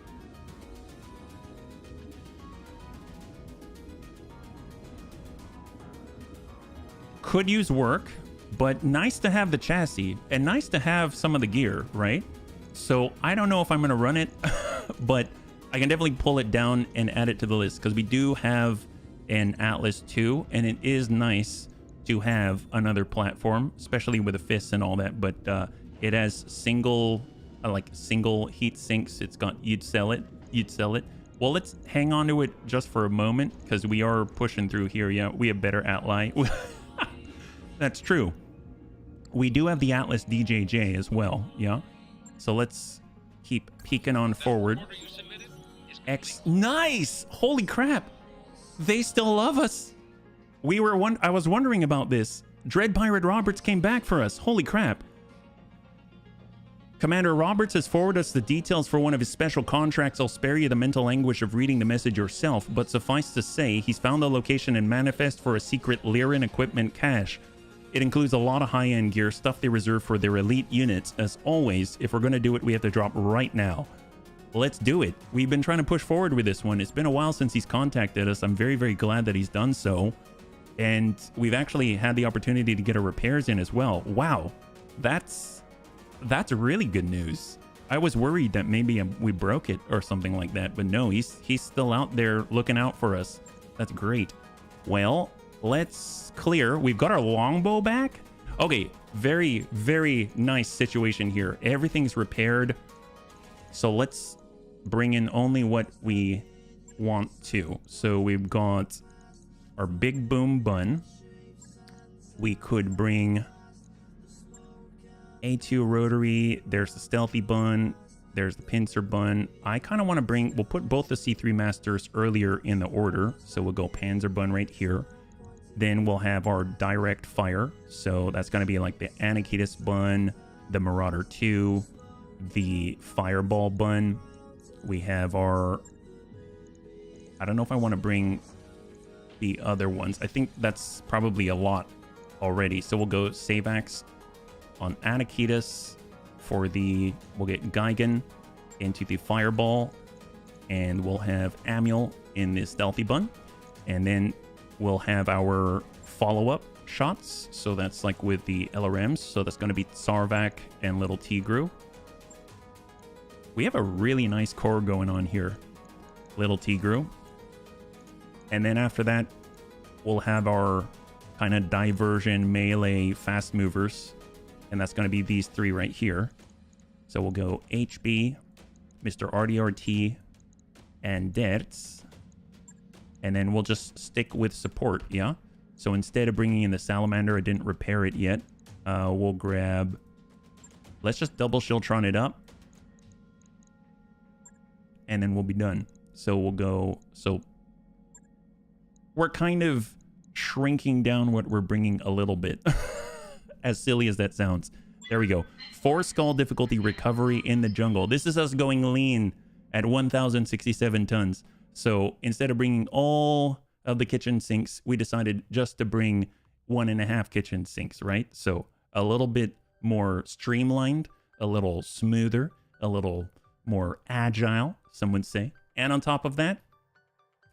could use work, but nice to have the chassis and nice to have some of the gear, right? So I don't know if I'm going to run it, but I can definitely pull it down and add it to the list because we do have an Atlas 2 and it is nice to have another platform, especially with the fists and all that. But it has single heat sinks. It's got, you'd sell it. Well, let's hang on to it just for a moment because we are pushing through here. Yeah, we have better ally. That's true. We do have the Atlas DJJ as well. Yeah. So let's keep peeking on forward. Nice. Holy crap. They still love us. I was wondering about this. Dread Pirate Roberts came back for us. Holy crap. Commander Roberts has forwarded us the details for one of his special contracts. I'll spare you the mental anguish of reading the message yourself, but suffice to say, he's found the location and manifest for a secret Lyran equipment cache. It includes a lot of high-end gear, stuff they reserve for their elite units. As always, if we're going to do it, we have to drop right now. Let's do it. We've been trying to push forward with this one. It's been a while since he's contacted us. I'm very, very glad that he's done so. And we've actually had the opportunity to get our repairs in as well. Wow, that's really good news. I was worried that maybe we broke it or something like that, but no, he's still out there looking out for us. That's great. Well, let's clear. We've got our longbow back. Okay, very, very nice situation here. Everything's repaired. So let's bring in only what we want to. So we've got our big boom bun. We could bring A2 rotary. There's the stealthy bun. There's the pincer bun. I kind of want to we'll put both the C3 masters earlier in the order. So we'll go panzer bun right here. Then we'll have our direct fire. So that's going to be like the Anakitas bun, the Marauder 2, the fireball bun. We have our, I don't know if I want to bring the other ones. I think that's probably a lot already. So we'll go Savax on Anakitas for we'll get Gigan into the fireball, and we'll have Amiel in the stealthy bun, and then we'll have our follow-up shots. So that's like with the LRMs. So that's going to be Sarvak and Little Tigru. We have a really nice core going on here, Little Tigru. And then after that, we'll have our kind of diversion melee fast movers. And that's going to be these 3 right here. So we'll go HB, Mr. RDRT, and Dertz. And then we'll just stick with support, yeah? So instead of bringing in the Salamander, I didn't repair it yet. We'll grab... Let's just double Shiltron it up. And then we'll be done. So we'll go... So we're kind of shrinking down what we're bringing a little bit. As silly as that sounds. There we go. 4 skull difficulty recovery in the jungle. This is us going lean at 1,067 tons. So instead of bringing all of the kitchen sinks, we decided just to bring 1.5 kitchen sinks, right? So a little bit more streamlined, a little smoother, a little more agile, some would say. And on top of that,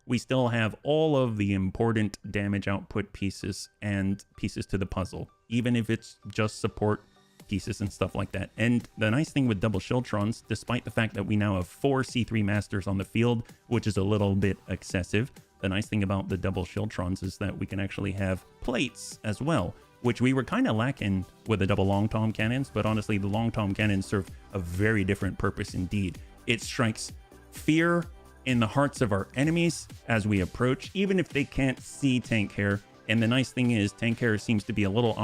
we still have all of the important damage output pieces and pieces to the puzzle, even if it's just support pieces and stuff like that. And the nice thing with double Shieldtrons, despite the fact that we now have 4 C3 Masters on the field, which is a little bit excessive, the nice thing about the double Shieldtrons is that we can actually have plates as well, which we were kind of lacking with the double long tom cannons, but honestly, the long tom cannons serve a very different purpose indeed. It strikes fear in the hearts of our enemies as we approach, even if they can't see Tank Hair. And the nice thing is, Tank Hair seems to be a little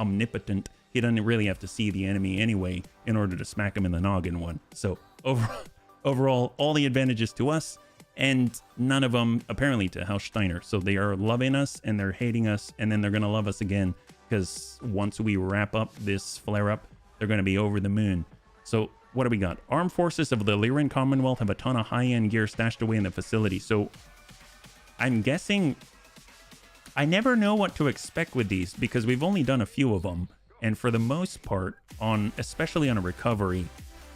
omnipotent. He doesn't really have to see the enemy anyway in order to smack him in the noggin one. So overall, all the advantages to us, and none of them apparently to House Steiner. So they are loving us and they're hating us, and then they're going to love us again, because once we wrap up this flare-up, they're going to be over the moon. So what do we got? Armed forces of the Lyran Commonwealth have a ton of high-end gear stashed away in the facility. So I'm guessing... I never know what to expect with these, because we've only done a few of them. And for the most part, especially on a recovery,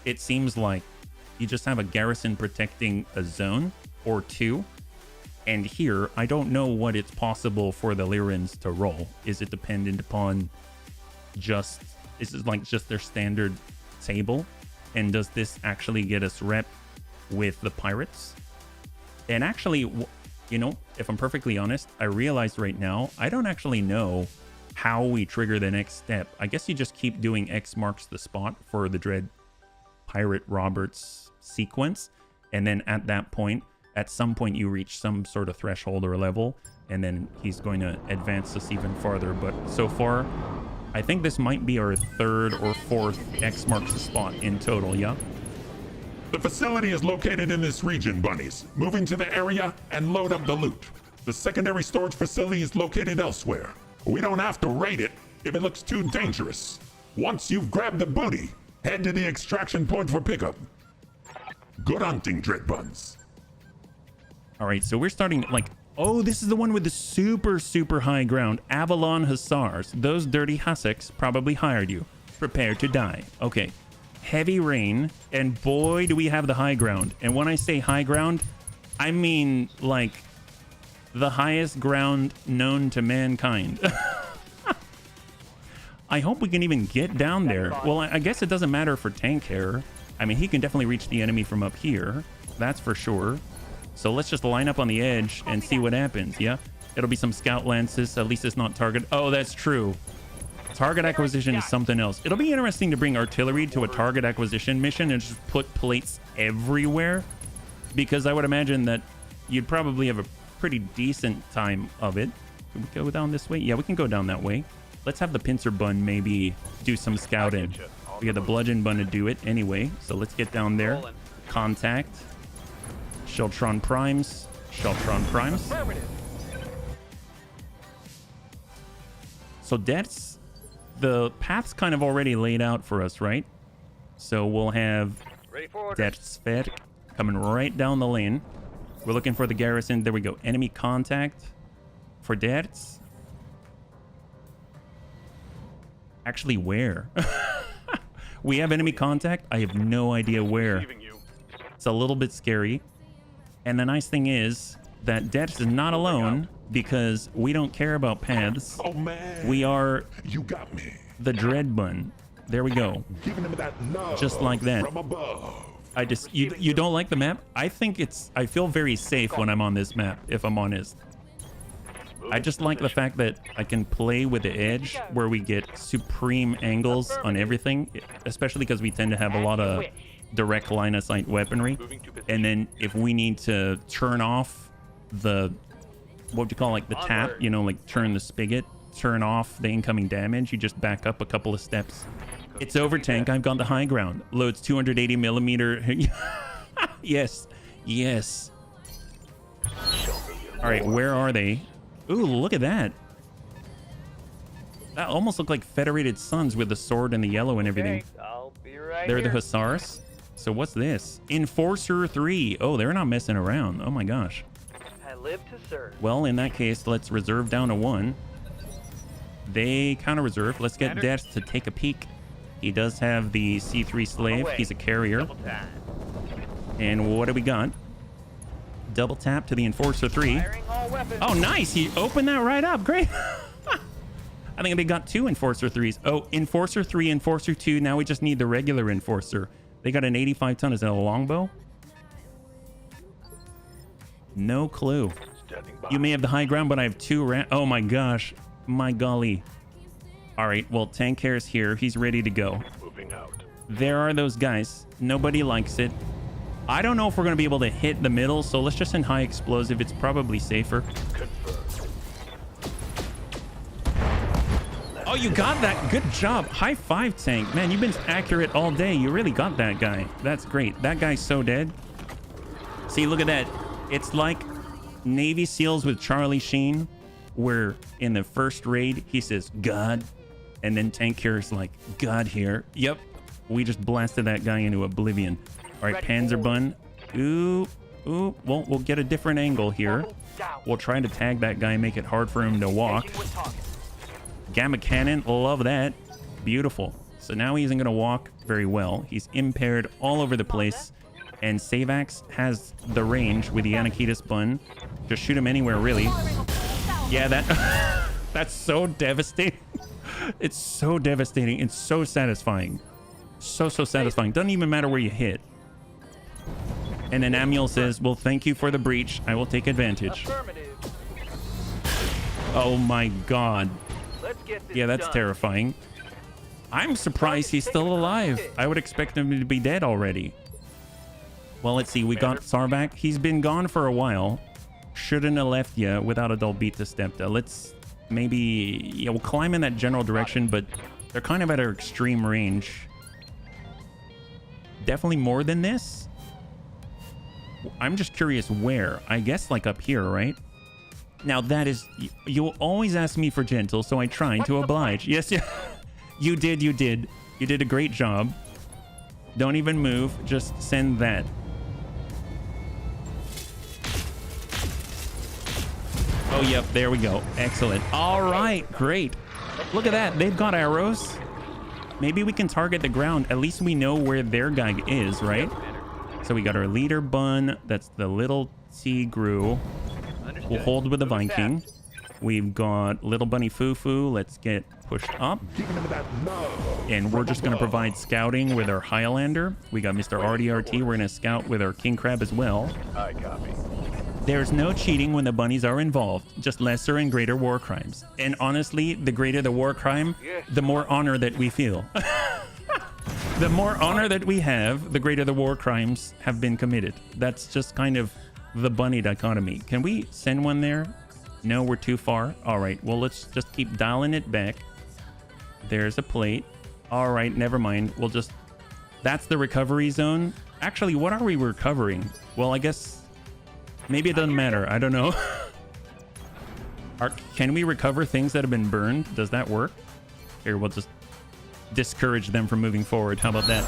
it seems like you just have a garrison protecting a zone or two. And here, I don't know what it's possible for the Lyrans to roll. Is it dependent upon is it like just their standard table? And does this actually get us rep with the pirates? And actually, you know, if I'm perfectly honest, I realize right now, I don't actually know how we trigger the next step. I guess you just keep doing X marks the spot for the Dread Pirate Roberts sequence, and then at that point, at some point you reach some sort of threshold or level, and then he's going to advance us even farther. But so far, I think this might be our 3rd or 4th X marks the spot in total, yeah? The facility is located in this region, bunnies. Moving to the area and load up the loot. The secondary storage facility is located elsewhere. We don't have to raid it if it looks too dangerous. Once you've grabbed the booty, head to the extraction point for pickup. Good hunting, Dreadbuns. All right, so we're starting like, oh, this is the one with the super, super high ground. Avalon Hussars. Those dirty Hussocks probably hired you. Prepare to die. Okay. Heavy rain, and boy, do we have the high ground. And when I say high ground, I mean like the highest ground known to mankind. I hope we can even get down there. Well, I guess it doesn't matter for Tank Hair. I mean, he can definitely reach the enemy from up here. That's for sure. So let's just line up on the edge and see what happens, yeah? It'll be some scout lances. At least it's not target. Oh, that's true. Target acquisition is something else. It'll be interesting to bring artillery to a target acquisition mission and just put plates everywhere, because I would imagine that you'd probably have a pretty decent time of it. Can we go down this way? Yeah, we can go down that way. Let's have the pincer bun maybe do some scouting. We got the bludgeon bun to do it anyway, so let's get down there. Contact. Shieldtron primes. Shieldtron primes. So that's... the path's kind of already laid out for us, right? So we'll have Death's Fed coming right down the lane. We're looking for the garrison. There we go. Enemy contact for Deaths. Actually, where? We have enemy contact. I have no idea where. It's a little bit scary. And the nice thing is that Deaths is not alone, because we don't care about paths. Oh man, we are you got me. The Dread Bun. There we go. Giving him that love just like that. From above. I just you don't like the map? I think I feel very safe when I'm on this map, if I'm honest. I just like the fact that I can play with the edge where we get supreme angles on everything, especially because we tend to have a lot of direct line of sight weaponry. And then if we need to turn off the, what would you call, like the tap, you know, like turn the spigot, turn off the incoming damage, you just back up a couple of steps. It's over, tank. I've got the high ground. Loads 280 millimeter. Yes, yes. All right, where are they? Ooh, look at that. That almost looked like Federated Suns with the sword and the yellow and everything. I'll be right They're here. the Hussars. So what's this? Enforcer 3. Oh, they're not messing around. Oh my gosh. I live to serve. Well, in that case, let's reserve down to 1. They counter-reserve. Let's get Death to take a peek. He does have the C3 slave. He's a carrier. And what do we got? double tap to the Enforcer 3. Firing all weapons. Oh, nice. He opened that right up. Great. I think they got 2 Enforcer 3s. Oh, Enforcer 3, Enforcer 2. Now we just need the regular Enforcer. They got an 85 ton. Is that a longbow? No clue. Standing by. You may have the high ground, but I have 2 oh my gosh. My golly. All right. Well, tank hair's here. He's ready to go. Moving out. There are those guys. Nobody likes it. I don't know if we're going to be able to hit the middle, so let's just send high explosive. It's probably safer. Confirmed. Oh, you got that. Good job. High five, tank. Man, you've been accurate all day. You really got that guy. That's great. That guy's so dead. See, look at that. It's like Navy SEALs with Charlie Sheen, where in the first raid, he says, God. And then tank hair's like, God here. Yep. We just blasted that guy into oblivion. All right, Panzerbun. Ooh, ooh. Well, we'll get a different angle here. We'll try to tag that guy, make it hard for him to walk. Engaging with target. Gamma cannon, love that. Beautiful. So now he isn't going to walk very well. He's impaired all over the place. And Savax has the range with the Anakitis bun. Just shoot him anywhere, really. Yeah, that that's so devastating. It's so devastating. It's so satisfying. So satisfying. Doesn't even matter where you hit. And then Amiel says, well, thank you for the breach. I will take advantage. Affirmative. Oh my God. Let's get this Yeah, that's done. terrifying. I'm surprised he's still alive. I would expect him to be dead already. Well, let's see. We got Sarback. He's been gone for a while. Shouldn't have left yet without a Dolbita Stepta. Let's maybe... Yeah, we'll climb in that general direction, but they're kind of at our extreme range. Definitely more than this. I'm just curious where. I guess like up here, right? Now that is... You'll always ask me for gentle, so I try to oblige. Yes, yeah. You did. You did a great job. Don't even move. Just send that. Oh, yep. There we go. Excellent. All right. Great. Look at that. They've got arrows. Maybe we can target the ground. At least we know where their guy is, right? So we got our leader bun. That's the little Tigru. We'll hold with the Viking. We've got little bunny Fufu. Let's get pushed up. And we're just going to provide scouting with our Highlander. We got Mr. RDRT. We're going to scout with our King Crab as well. I copy. There's no cheating when the bunnies are involved, just lesser and greater war crimes. And honestly, the greater the war crime, the more honor that we feel. The more honor that we have, the greater the war crimes have been committed. That's just kind of the bunny dichotomy. Can we send one there? No, we're too far. All right, well, let's just keep dialing it back. There's a plate. All right, never mind. We'll just... That's the recovery zone. Actually, what are we recovering? Well, I guess... Maybe it doesn't matter. I don't know. Can we recover things that have been burned? Does that work? Here, we'll just discourage them from moving forward. How about that?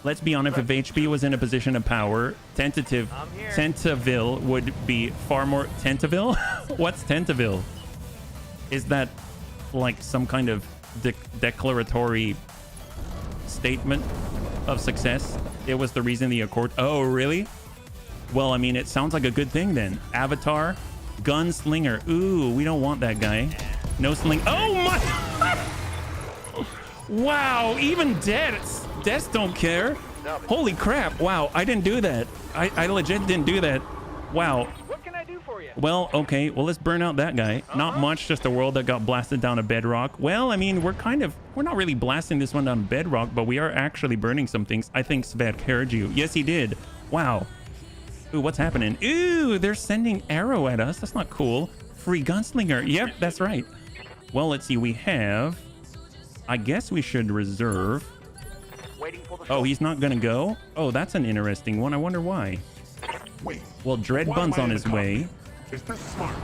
Let's be honest. If HB was in a position of power, Tentaville would be far more... Tentaville? What's Tentaville? Is that like some kind of declaratory statement of success? It was the reason the Accord... Oh, really? Well, I mean, it sounds like a good thing then. Avatar, gunslinger. Ooh, we don't want that guy. No sling. Oh my! Wow, even deaths don't care. Holy crap! Wow, I didn't do that. I legit didn't do that. Wow. What can I do for you? Well, okay. Well, let's burn out that guy. Not much. Just a world that got blasted down a bedrock. Well, I mean, we're not really blasting this one down bedrock, but we are actually burning some things. I think Svet heard you. Yes, he did. Wow. Ooh, what's happening? Ooh, they're sending arrow at us. That's not cool. Free gunslinger. Yep, that's right. Well, let's see. We have... I guess we should reserve... Waiting for the Oh, he's not gonna go? Oh, that's an interesting one. I wonder why. Wait. Well, Dreadbun's on his way. Is this smart?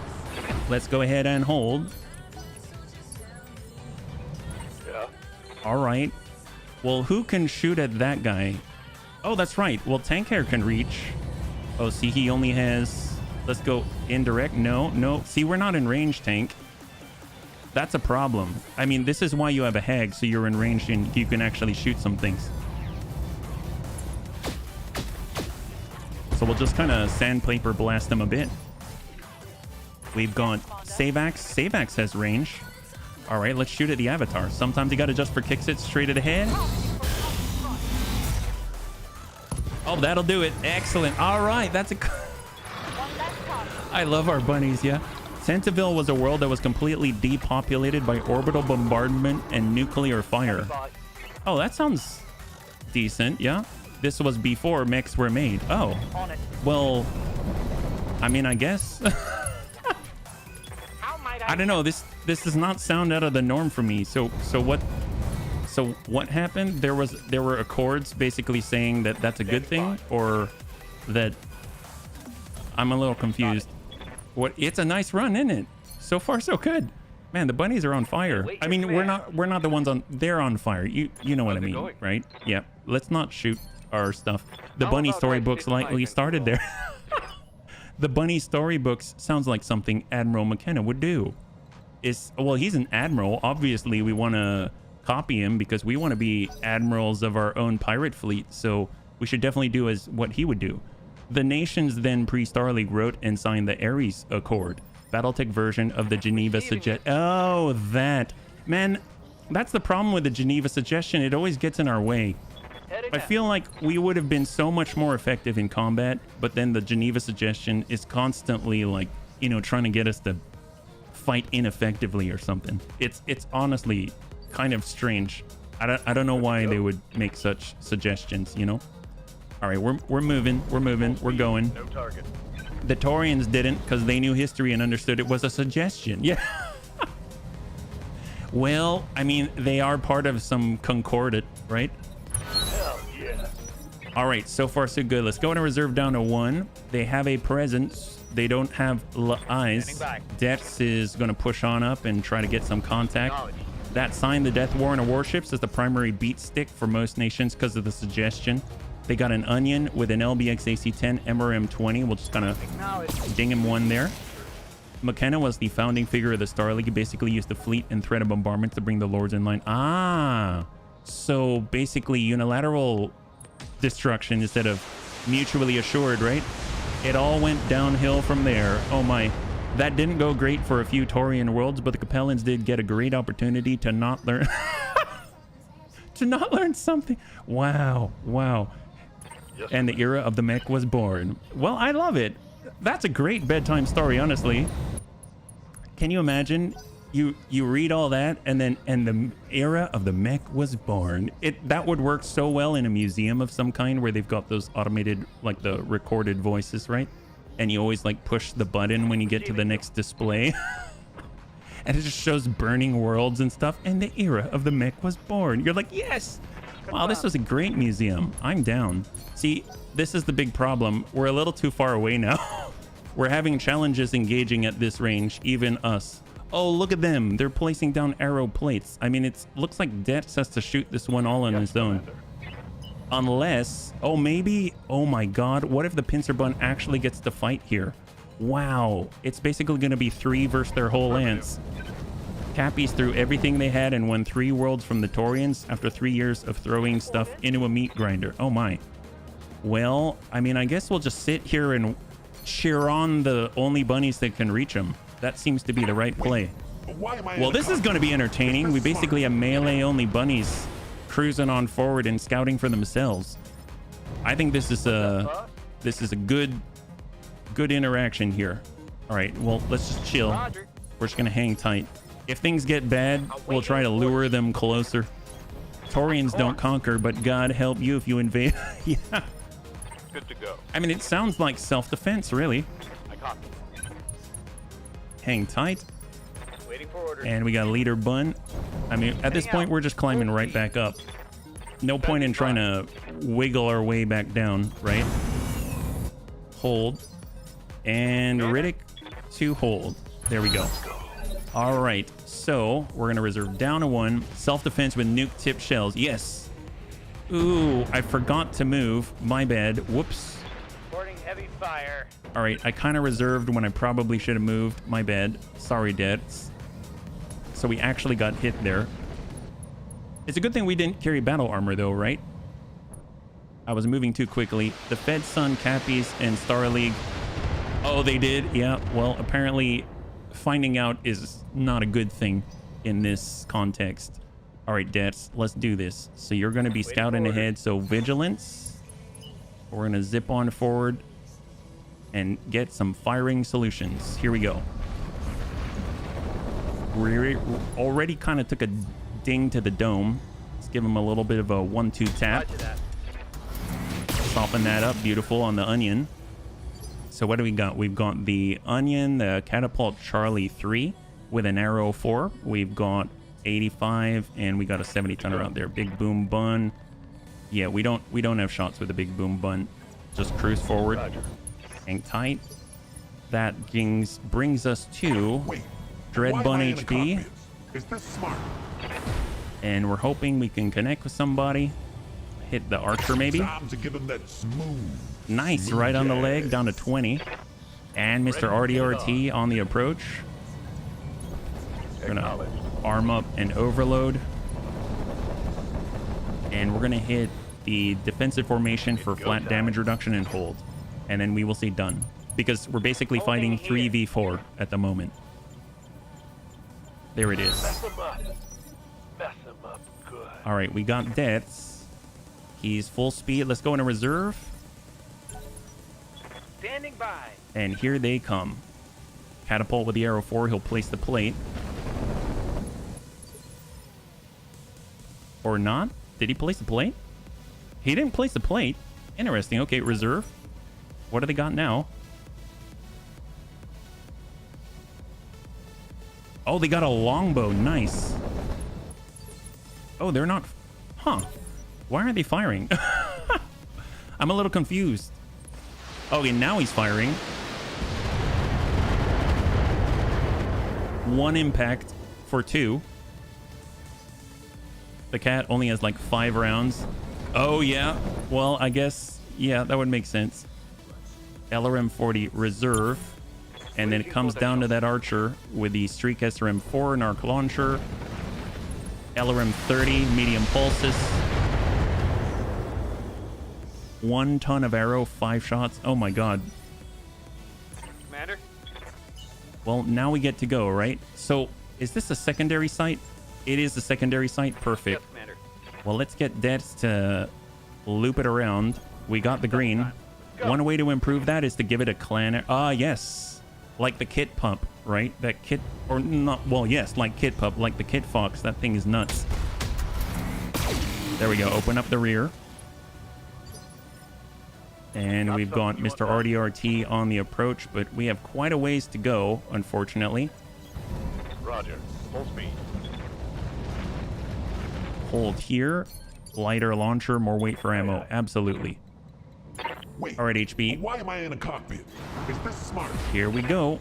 Let's go ahead and hold. Yeah. All right. Well, who can shoot at that guy? Oh, that's right. Well, Tank Hair can reach. Oh, see, he only has... Let's go indirect. No. See, we're not in range, Tank. That's a problem. I mean, this is why you have a hag, so you're in range and you can actually shoot some things. So So we'll just kind of sandpaper blast them a bit. We've got Savax. Savax has range. All right, let's shoot at the Avatar. Sometimes you got to just for kicks it straight at the head. Oh, that'll do it. Excellent. All right, that's a... I love our bunnies, yeah. Centeville was a world that was completely depopulated by orbital bombardment and nuclear fire. Oh, that sounds decent, yeah. This was before mechs were made. Oh, well, I mean, I guess. I don't know. This does not sound out of the norm for me. So what happened? There were accords basically saying that that's a good thing, or that I'm a little confused. What? It's a nice run, isn't it? So far, so good. Man, the bunnies are on fire. I mean, we're not the ones on. They're on fire. You know what I mean, right? Yeah. Let's not shoot our stuff. The bunny storybooks likely started there. The bunny storybooks sounds like something Admiral McKenna would do. Well, he's an admiral. Obviously, we want to copy him because we want to be admirals of our own pirate fleet. So we should definitely do as what he would do. The nations then pre-Star League wrote and signed the Ares Accord, Battletech version of the Geneva Suggestion. Oh, that. Man, that's the problem with the Geneva Suggestion. It always gets in our way. I feel like we would have been so much more effective in combat, but then the Geneva Suggestion is constantly like, you know, trying to get us to fight ineffectively or something. It's honestly kind of strange. I don't know why they would make such suggestions, you know? All right, we're moving, we're going. No target. The Taurians didn't because they knew history and understood it was a suggestion. Yeah. Well, I mean, they are part of some concordat, right? Hell yeah. All right, so far so good. Let's go into reserve down to 1. They have a presence. They don't have eyes. Deaths is going to push on up and try to get some contact. That sign, the Death Warrant of Warships, is the primary beat stick for most nations because of the suggestion. They got an Onion with an LBX AC-10 MRM-20. We'll just kind of ding him one there. McKenna was the founding figure of the Star League. He basically used the fleet and threat of bombardment to bring the Lords in line. Ah, so basically unilateral destruction instead of mutually assured, right? It all went downhill from there. Oh my. That didn't go great for a few Taurian worlds, but the Capellans did get a great opportunity to not learn... to not learn something. Wow. Wow. And the era of the mech was born. Well, I love it. That's a great bedtime story, honestly. Can you imagine? You read all that, and the era of the mech was born. That would work so well in a museum of some kind where they've got those automated, like the recorded voices, right? And you always like push the button when you get to the next display. And it just shows burning worlds and stuff. And the era of the mech was born. You're like, yes. Wow, this was a great museum. I'm down. See, this is the big problem. We're a little too far away now. We're having challenges engaging at this range, even us. Oh, look at them. They're placing down arrow plates. I mean, it looks like Dex has to shoot this one all on his own. Unless, oh, maybe, oh my God, what if the pincer bun actually gets to fight here? Wow, it's basically going to be 3 versus their whole lance. Cappies threw everything they had and won 3 worlds from the Taurians after 3 years of throwing stuff into a meat grinder. Oh my. Well, I mean, I guess we'll just sit here and cheer on the only bunnies that can reach them. That seems to be the right play. Well, this is going to be entertaining. We basically have melee-only bunnies cruising on forward and scouting for themselves. I think this is a good interaction here. All right, well, let's just chill. We're just going to hang tight. If things get bad, we'll try to lure them closer. Taurians don't conquer, but God help you if you invade. Yeah. Good to go. I mean, it sounds like self-defense, really. I copy. Hang tight. Waiting for orders. And we got a leader bun. I mean, at this point, we're just climbing right back up. No point in trying to wiggle our way back down, right? Hold. And Riddick to hold. There we go. All right, so we're going to reserve down to 1. Self-defense with nuke-tipped shells. Yes. Ooh, I forgot to move. My bad. Whoops. Reporting heavy fire. All right, I kind of reserved when I probably should have moved. My bad. Sorry, Dex. So we actually got hit there. It's a good thing we didn't carry battle armor, though, right? I was moving too quickly. The Fed, Sun, Cappies, and Star League. Oh, they did? Yeah. Well, apparently finding out is not a good thing in this context. All right, Debs, let's do this. So you're going to be scouting ahead. So vigilance. We're going to zip on forward and get some firing solutions. Here we go. We already kind of took a ding to the dome. Let's give him a little bit of a 1-2 tap. Soften that up. Beautiful on the onion. So what do we got? We've got the onion, the catapult Charlie 3 with an arrow 4. We've got 85 and we got a 70 tonner out there. Big boom bun. Yeah, we don't have shots with a big boom bun. Just cruise forward. Hang tight. That brings us to Dread Bun HB. Is this smart? And we're hoping we can connect with somebody. Hit the archer maybe. Time to give him that Nice, right on the leg, down to 20. And Mr. RDRT on the approach. We're gonna arm up and overload. And we're gonna hit the defensive formation for flat damage reduction and hold. And then we will see done. Because we're basically fighting 3v4 at the moment. There it is. Mess him up. Mess him up good. All right, we got deaths. He's full speed. Let's go into reserve. Standing by. And here they come. Catapult with the arrow 4. He'll place the plate. Or not? Did he place the plate? He didn't place the plate. Interesting. Okay, reserve. What do they got now? Oh, they got a longbow. Nice. Oh, they're not... Huh. Why aren't they firing? I'm a little confused. Okay, now he's firing. One impact for 2. The cat only has like 5 rounds. Oh, yeah. Well, I guess... Yeah, that would make sense. LRM 40 reserve. And then it comes down to that archer with the Streak SRM4 and arc launcher. LRM 30 medium pulses. 1 ton of arrow, 5 shots. Oh my god. Commander? Well, now we get to go, right? So, is this a secondary site? It is a secondary site. Perfect. Yes, Commander. Well, let's get Debs to loop it around. We got the green. One way to improve that is to give it a clan. Ah, yes. Like the kit pump, right? That kit, or not, well, yes, like kit pump, like the kit fox. That thing is nuts. There we go. Open up the rear. And we've got Mr. RDRT on the approach, but we have quite a ways to go, unfortunately. Roger. Full speed. Hold here. Lighter launcher, more weight for ammo. Absolutely. Wait. All right, HB. Why am I in a cockpit? Is this smart? Here we go.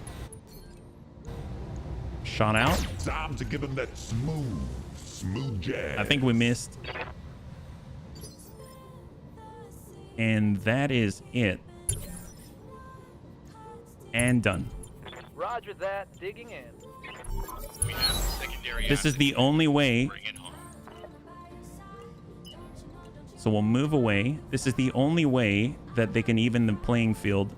Shot out. Time to give him that smooth jazz. I think we missed. And that is it. And done. Roger that. Digging in. We have secondary. This is the only way. Bring it home. So we'll move away. This is the only way that they can even the playing field.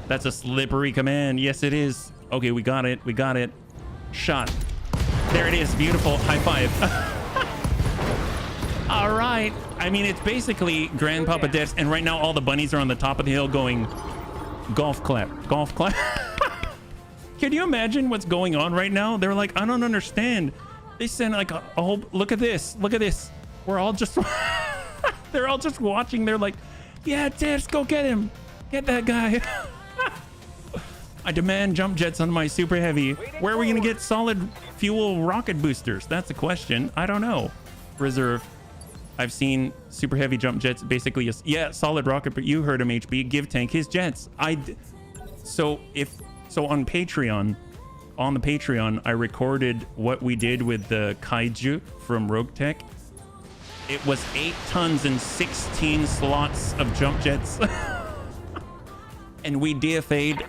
That's a slippery command. Yes, it is. Okay, we got it. We got it. Shot. There it is. Beautiful. High five. All right. I mean, it's basically Grandpapa Debs. And right now, all the bunnies are on the top of the hill going golf clap. Golf clap. Can you imagine what's going on right now? They're like, I don't understand. They send like a whole... Look at this. Look at this. We're all just... They're all just watching. They're like, yeah, Debs, go get him. Get that guy. I demand jump jets on my super heavy. Where are we going to get solid fuel rocket boosters? That's the question. I don't know. Reserve. I've seen super heavy jump jets. Basically, yeah, solid rocket. But you heard him, HB. Give tank his jets. So on Patreon... On the Patreon, I recorded what we did with the Kaiju from Rogue Tech. It was 8 tons and 16 slots of jump jets. And we DFA'd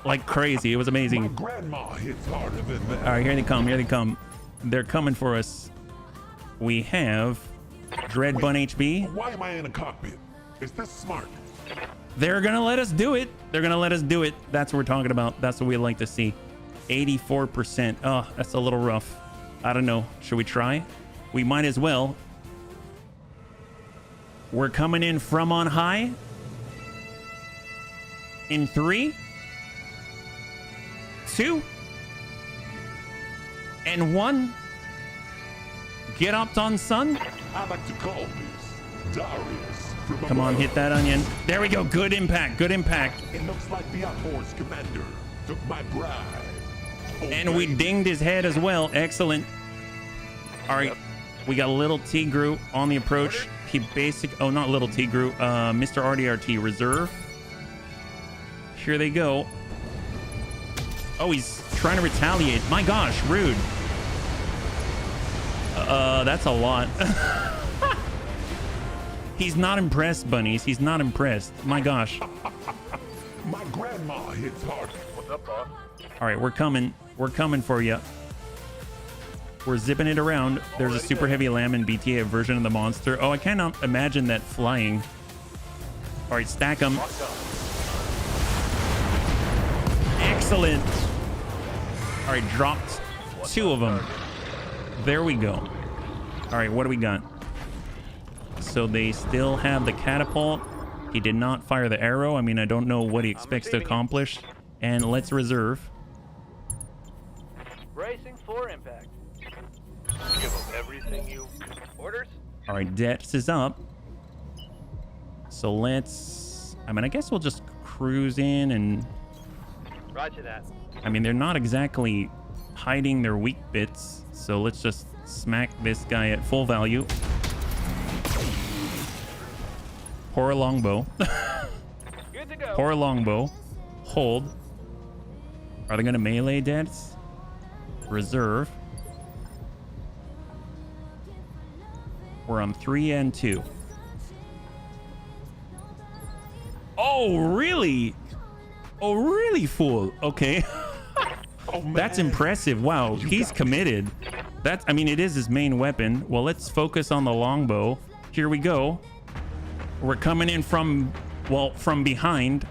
like crazy. It was amazing. My grandma hits harder than that. All right, here they come. Here they come. They're coming for us. We have Dread Bun HB. Why am I in a cockpit? Is this smart? They're gonna let us do it. They're gonna let us do it. That's what we're talking about. That's what we like to see. 84%. Oh, that's a little rough. I don't know. Should we try? We might as well. We're coming in from on high. In 3, 2, and 1. Get up on sun. I like to call this Darius. Come on, hit that onion. There we go. Good impact. Good impact. It looks like the Outboard's commander took my bride. And we dinged his head as well. Excellent. All right. We got a little Tigru on the approach. He oh, not little Tigru. Mr. RDRT reserve. Here they go. Oh, he's trying to retaliate. My gosh, rude. That's a lot. He's not impressed, bunnies. He's not impressed. My gosh. My grandma hits hard. What's up, boss? All right, we're coming. We're coming for you. We're zipping it around. There's a super heavy lamb in BTA version of the monster. Oh, I cannot imagine that flying. All right, stack them. Excellent. All right, dropped 2 of them. There we go. All right, what do we got? So they still have the catapult. He did not fire the arrow. I mean, I don't know what he expects to accomplish. And let's reserve. Bracing for impact. Give them everything you... Orders? All right, Dex is up. So let's... I mean, I guess we'll just cruise in and... Roger that. I mean, they're not exactly hiding their weak bits. So let's just smack this guy at full value. Pour a longbow. Good to go. Pour a longbow. Hold. Are they going to melee Dex? Reserve. We're on 3 and 2. Oh, really? Oh, really, fool? Okay. Oh, man. That's impressive. Wow, he's committed. That's, I mean, it is his main weapon. Well, let's focus on the longbow. Here we go. We're coming in from, well, from behind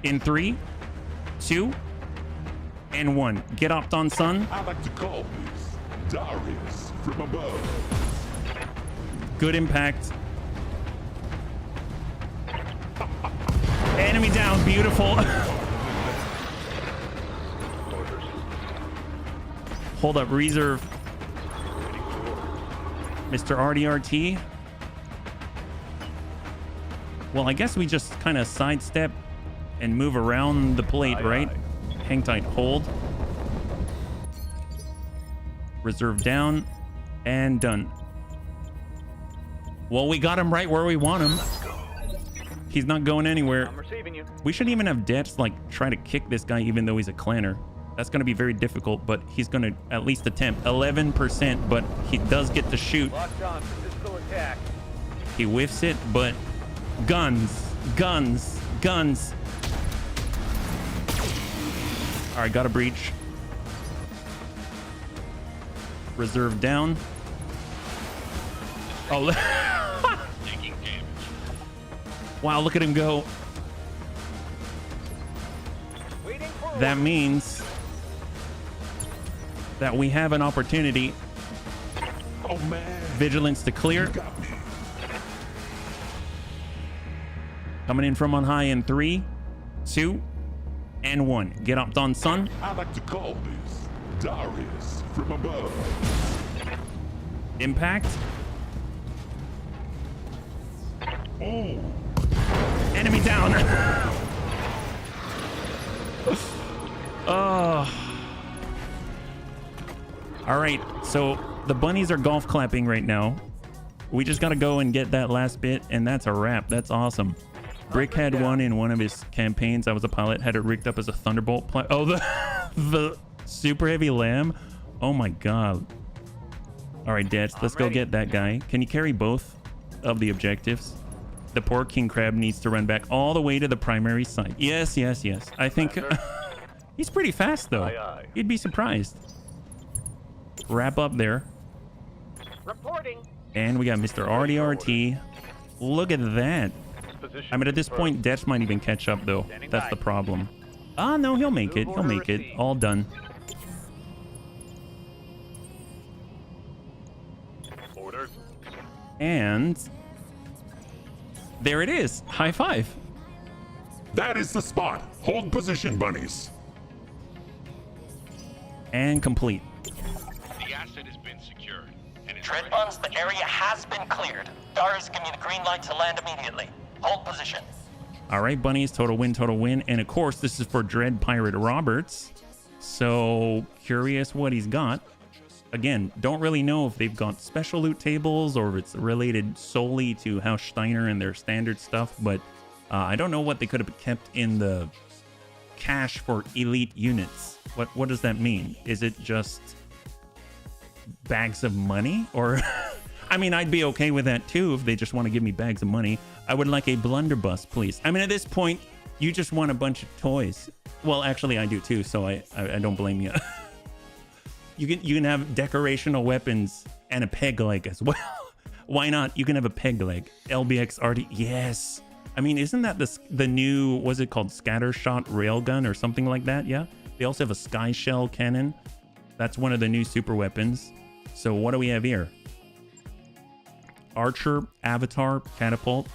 in 3, 2, and 1. Get up on sun. I like to call this Darius from above. Good impact. Enemy down. Beautiful. Hold up. Reserve. Mr. RDRT. Well, I guess we just kind of sidestep and move around the plate, right? Hang tight. Hold. Reserve down. And done. Well, we got him right where we want him. He's not going anywhere. I'm receiving you. We should even have Dex like try to kick this guy even though he's a clanner. That's going to be very difficult, but he's going to at least attempt. 11%, but he does get to shoot. Locked on for physical attack. He whiffs it, but guns, guns, guns. All right, got a breach. Reserve down. Oh, Taking damage. wow, look at him go. Waiting for That means that we have an opportunity. Oh, man. Vigilance to clear. You got me. Coming in from on high in 3, 2, and 1. Get up on sun. I like to call this Darius from above. Impact. Oh. Enemy down. Oh. All right, so the bunnies are golf clapping right now. We just got to go and get that last bit, and that's a wrap. That's awesome. Brick had one in one of his campaigns. I was a pilot, had it rigged up as a Thunderbolt. Oh, the super heavy lamb. Oh my God. All right, Dad, let's go get that guy. Can you carry both of the objectives? The poor king crab needs to run back all the way to the primary site. Yes, yes, yes. I think he's pretty fast, though. Aye, aye. You'd be surprised. Wrap up there. reporting. And we got Mr. RDRT. Look at that. I mean, at this point, Death might even catch up, though. That's the problem. Ah, no, he'll make it. He'll make it. All done. Orders. And there it is. High five. That is the spot. Hold position, bunnies. And complete. The asset has been secured. And it's ready. Dreadbuns, the area has been cleared. Darius, give me the green light to land immediately. Hold position. All right, bunnies, total win, total win. And of course, this is for Dread Pirate Roberts. So curious what he's got. Again, don't really know if they've got special loot tables or if it's related solely to House Steiner and their standard stuff. But I don't know what they could have kept in the cache for elite units. What does that mean? Is it just bags of money? Or I mean, I'd be okay with that too if they just want to give me bags of money. I would like a blunderbuss, please. I mean, at this point, you just want a bunch of toys. Well, actually, I do too, so I don't blame you. You can have decorational weapons and a peg leg as well. Why not? You can have a peg leg. LBX RD. Yes. I mean, isn't that the new, what's it called? Scattershot railgun or something like that? Yeah. They also have a sky shell cannon. That's one of the new super weapons. So what do we have here? Archer, Avatar, Catapult,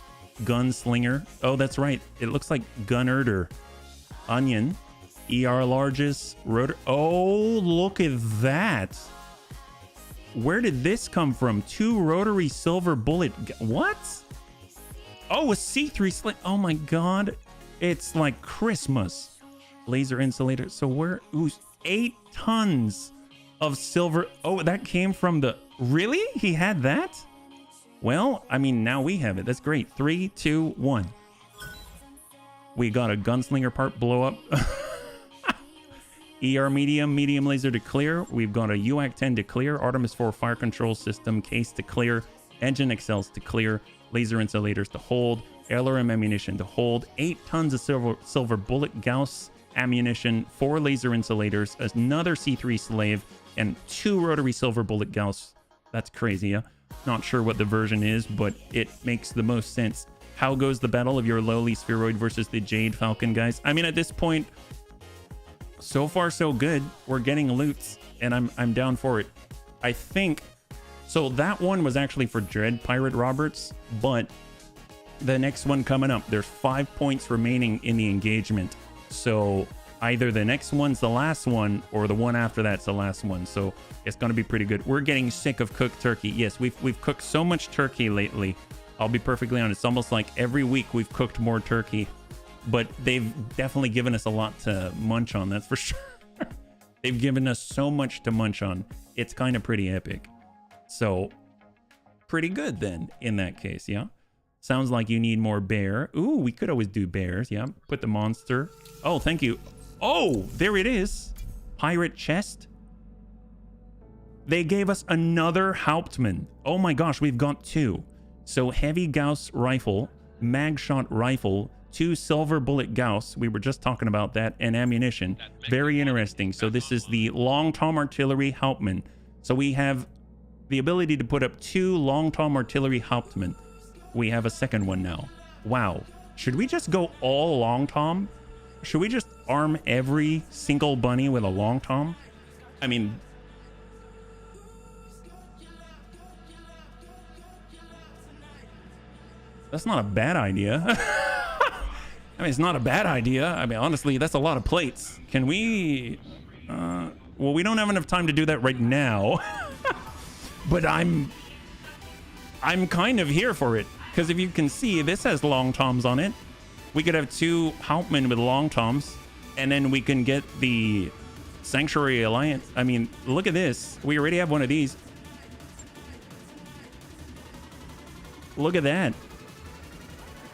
Gunslinger. Oh, that's right. It looks like Gunnerder. Onion. ER largest. Rotor. Oh, look at that. Where did this come from? 2 rotary silver bullet. What? Oh, a C3 slit. Oh my god. It's like Christmas. Laser insulator. So where? Ooh, 8 tons of silver. Oh, that came from the... Really? He had that? Well, I mean, now we have it. That's great. 3, 2, 1. We got a gunslinger part blow up. ER medium laser to clear. We've got a UAC 10 to clear. Artemis 4 fire control system case to clear. Engine accels to clear. Laser insulators to hold. LRM ammunition to hold. 8 tons of silver bullet Gauss ammunition. 4 laser insulators. Another C3 slave. And 2 rotary silver bullet Gauss. That's crazy, yeah? Not sure what the version is, but it makes the most sense. How goes the battle of your lowly spheroid versus the Jade Falcon, guys? I mean, at this point, so far so good. We're getting loots, and I'm down for it. I think so. That one was actually for Dread Pirate Roberts, but the next one coming up, there's 5 points remaining in the engagement. So either the next one's the last one or the one after that's the last one. So it's going to be pretty good. We're getting sick of cooked turkey. Yes, we've cooked so much turkey lately. I'll be perfectly honest. It's almost like every week we've cooked more turkey, but they've definitely given us a lot to munch on. That's for sure. They've given us so much to munch on. It's kind of pretty epic. So pretty good then in that case. Yeah. Sounds like you need more bear. Ooh, we could always do bears. Yeah. Put the monster. Oh, thank you. Oh, there it is. Pirate chest. They gave us another Hauptmann. Oh my gosh, we've got 2. So heavy Gauss rifle, mag shot rifle, 2 silver bullet Gauss. We were just talking about that, and ammunition. Very interesting. So this is the long tom artillery Hauptmann. So we have the ability to put up 2 long tom artillery Hauptmann. We have a second one now. Wow. Should we just go all long tom? Should we just arm every single bunny with a long tom? I mean, that's not a bad idea. I mean, it's not a bad idea. I mean, honestly, that's a lot of plates. Can we... well, we don't have enough time to do that right now. But I'm kind of here for it. Because if you can see, this has long toms on it. We could have 2 Hauptmann with long toms. And then we can get the Sanctuary Alliance. I mean, look at this. We already have one of these. Look at that.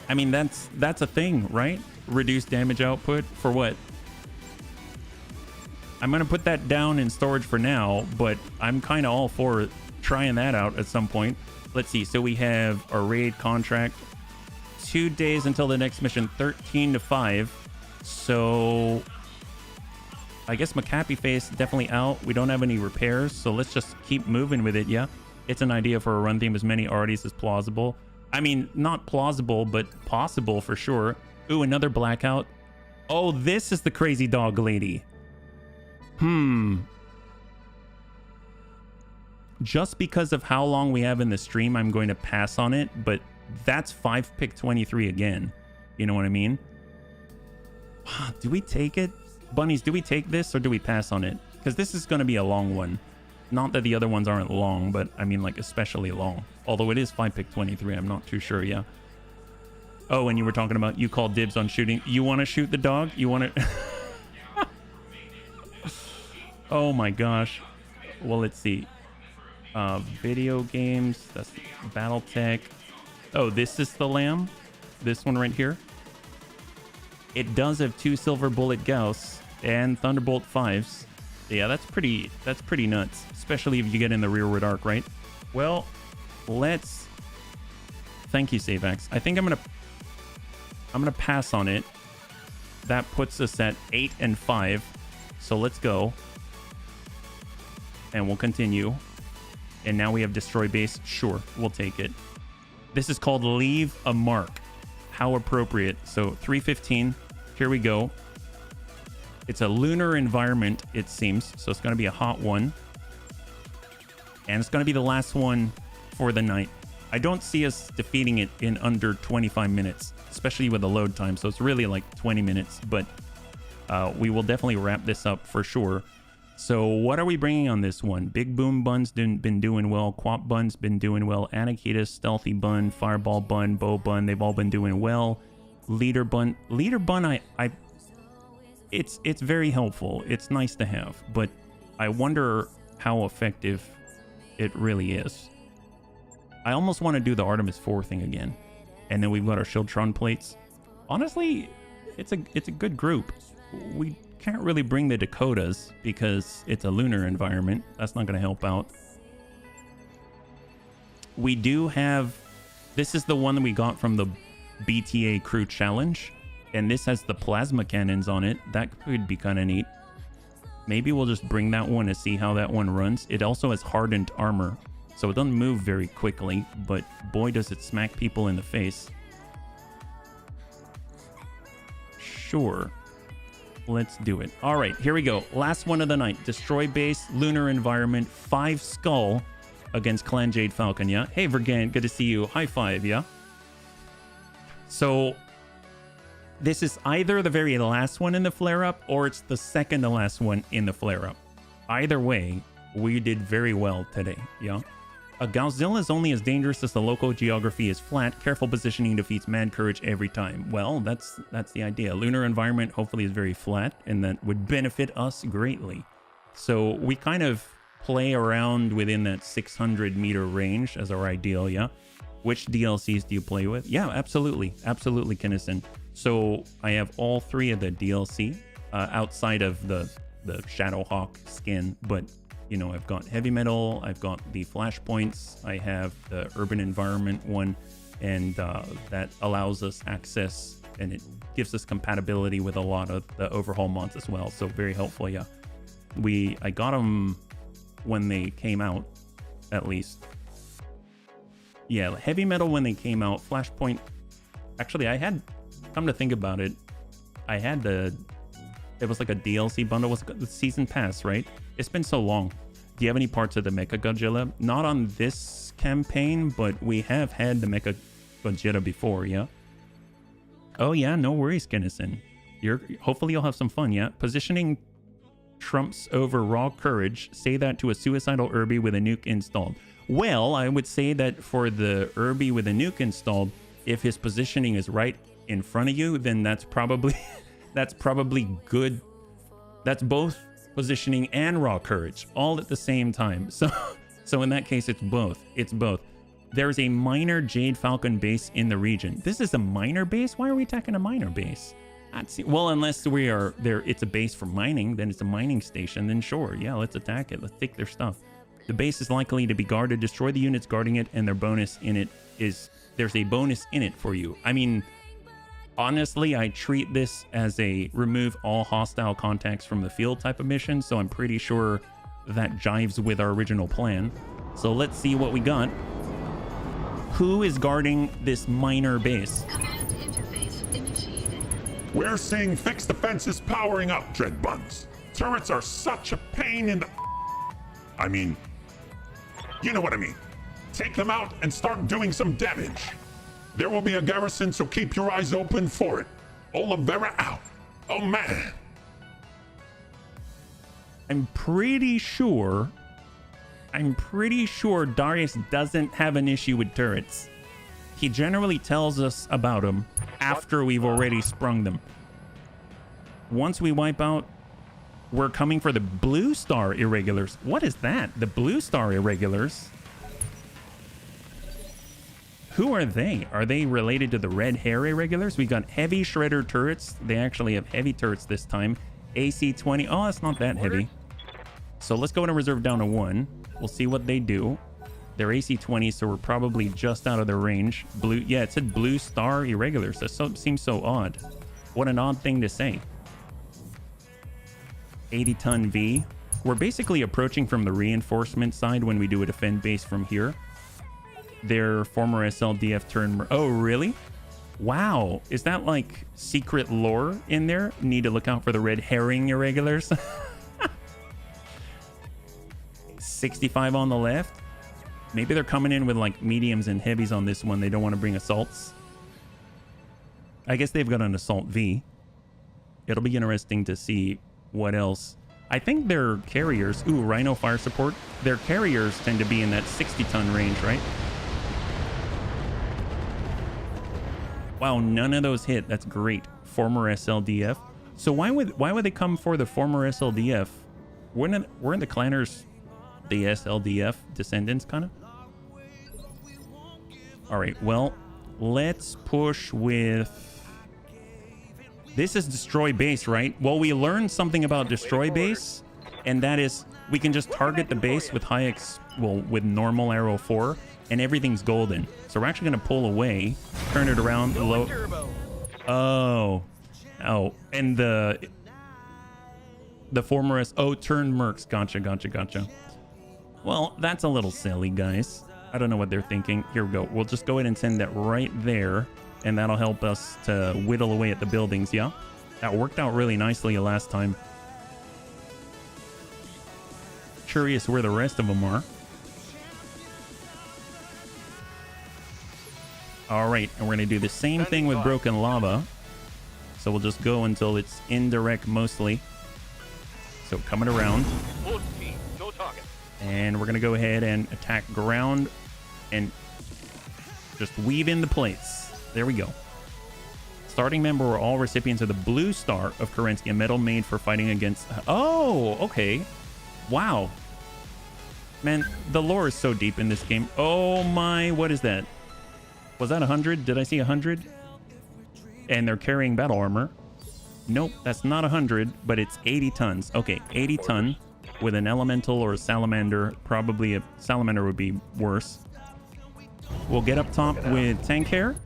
I mean, that's a thing, right? Reduced damage output for what? I'm going to put that down in storage for now, but I'm kind of all for trying that out at some point. Let's see. So we have a raid contract. 2 days until the next mission, 13 to 5. So I guess McCappy face definitely out. We don't have any repairs, so let's just keep moving with it, yeah? It's an idea for a run theme. As many arties as plausible. I mean, not plausible, but possible for sure. Ooh, another blackout. Oh, this is the crazy dog lady. Just because of how long we have in the stream, I'm going to pass on it, but that's 5 pick 23 again. You know what I mean? Do we take it? Bunnies, do we take this or do we pass on it? Because this is going to be a long one. Not that the other ones aren't long, but I mean like especially long. Although it is 5 pick 23, I'm not too sure, yeah. Oh, and you were talking about you called dibs on shooting. You want to shoot the dog? You want to... Oh my gosh. Well, let's see. Video games. That's Battletech. Oh, this is the lamb. This one right here. It does have 2 silver bullet Gauss and Thunderbolt 5s. Yeah, that's pretty nuts. Especially if you get in the rearward arc, right? Well, let's... Thank you, Savax. I think I'm gonna pass on it. That puts us at 8 and 5. So let's go. And we'll continue. And now we have Destroy Base. Sure, we'll take it. This is called Leave a Mark. How appropriate. So 315. Here we go. It's a lunar environment, it seems. So it's going to be a hot one. And it's going to be the last one for the night. I don't see us defeating it in under 25 minutes, especially with the load time. So it's really like 20 minutes. But we will definitely wrap this up for sure. So what are we bringing on this one? Big Boom Bun's been doing well. Quap Bun's been doing well. Anakitas, Stealthy Bun, Fireball Bun, Bow Bun, they've all been doing well. Leader Bun, it's very helpful. It's nice to have, but I wonder how effective it really is. I almost want to do the Artemis 4 thing again. And then we've got our Shieldtron plates. Honestly, it's a good group. We can't really bring the Dakotas because it's a lunar environment. That's not going to help out. We do have... This is the one that we got from the BTA crew challenge. And this has the plasma cannons on it. That could be kind of neat. Maybe we'll just bring that one to see how that one runs. It also has hardened armor. So it doesn't move very quickly. But boy, does it smack people in the face. Sure. Let's do it. All right, here we go. Last one of the night. Destroy base, lunar environment, 5 skull against Clan Jade Falcon, yeah? Hey, Vergant, good to see you. High five, yeah? So, this is either the very last one in the flare-up or it's the second to last one in the flare-up. Either way, we did very well today, yeah? A Godzilla is only as dangerous as the local geography is flat. Careful positioning defeats mad courage every time. Well, that's the idea. Lunar environment hopefully is very flat, and that would benefit us greatly. So we kind of play around within that 600 meter range as our ideal, yeah? Which DLCs do you play with? Yeah, absolutely. Absolutely, Kinnison. So I have all 3 of the DLC outside of the Shadowhawk skin, but... You know, I've got heavy metal, I've got the flashpoints, I have the urban environment one, and that allows us access, and it gives us compatibility with a lot of the overhaul mods as well. So very helpful, yeah. I got them when they came out, at least. Yeah, heavy metal when they came out, flashpoint. Actually, I had, come to think about it, I had it was like a DLC bundle, was the season pass, right? It's been so long. Do you have any parts of the Mecha Godzilla? Not on this campaign, but we have had the Mecha Godzilla before, yeah? Oh yeah, no worries, Kennison. Hopefully you'll have some fun, yeah? Positioning trumps over raw courage. Say that to a suicidal Irby with a nuke installed. Well, I would say that for the Irby with a nuke installed, if his positioning is right in front of you, then that's probably good. That's both positioning and raw courage all at the same time. So in that case, it's both. There's a minor Jade Falcon base in the region. This is a minor base? Why are we attacking a minor base? Well, unless we are there, it's a base for mining, then it's a mining station, then sure, yeah, let's attack it. Let's take their stuff. The base is likely to be guarded. Destroy the units guarding it, and their bonus in it is there's a bonus in it for you. I mean, honestly, I treat this as a remove all hostile contacts from the field type of mission, so I'm pretty sure that jives with our original plan. So let's see what we got. Who is guarding this minor base? Command interface initiated. We're seeing fixed defenses powering up, Dread Buns. Turrets are such a pain in the... I mean, you know what I mean. Take them out and start doing some damage. There will be a garrison, so keep your eyes open for it. Oliveira out. Oh man. I'm pretty sure Darius doesn't have an issue with turrets. He generally tells us about them after we've already sprung them. Once we wipe out, we're coming for the Blue Star Irregulars. What is that? The Blue Star Irregulars? Who are they? Are they related to the Red Hair Irregulars? We got heavy shredder turrets. They actually have heavy turrets this time. AC-20. Oh, that's not that heavy. So let's go into reserve down to 1. We'll see what they do. They're AC-20, so we're probably just out of their range. Blue, yeah, it said Blue Star Irregulars. That seems so odd. What an odd thing to say. 80-ton V. We're basically approaching from the reinforcement side when we do a defend base from here. Their former SLDF turn... Oh, really? Wow. Is that like secret lore in there? Need to look out for the red herring irregulars. 65 on the left. Maybe they're coming in with like mediums and heavies on this one. They don't want to bring assaults. I guess they've got an assault V. It'll be interesting to see what else. I think their carriers... Ooh, Rhino fire support. Their carriers tend to be in that 60-ton range, right? Wow, none of those hit. That's great. Former SLDF. So why would they come for the former SLDF? Weren't the clanners the SLDF descendants, kind of? All right, well, let's push with... This is destroy base, right? Well, we learned something about destroy base, and that is we can just target the base with with normal arrow 4, and everything's golden. So we're actually going to pull away, turn it around low. Oh, and the former turn mercs. Gotcha. Well, that's a little silly, guys. I don't know what they're thinking. Here we go. We'll just go ahead and send that right there, and that'll help us to whittle away at the buildings. Yeah, that worked out really nicely last time. Curious where the rest of them are. All right, and we're going to do the same thing with broken lava. So we'll just go until it's indirect mostly. So coming around. And we're going to go ahead and attack ground and just weave in the plates. There we go. Starting member were all recipients of the Blue Star of Kerensky, a medal made for fighting against... Oh, okay. Wow. Man, the lore is so deep in this game. Oh my, what is that? Was that 100? Did I see 100? And they're carrying battle armor. Nope, that's not 100, but it's 80 tons. Okay, 80 ton with an elemental or a salamander. Probably a salamander would be worse. We'll get up top with tank hair.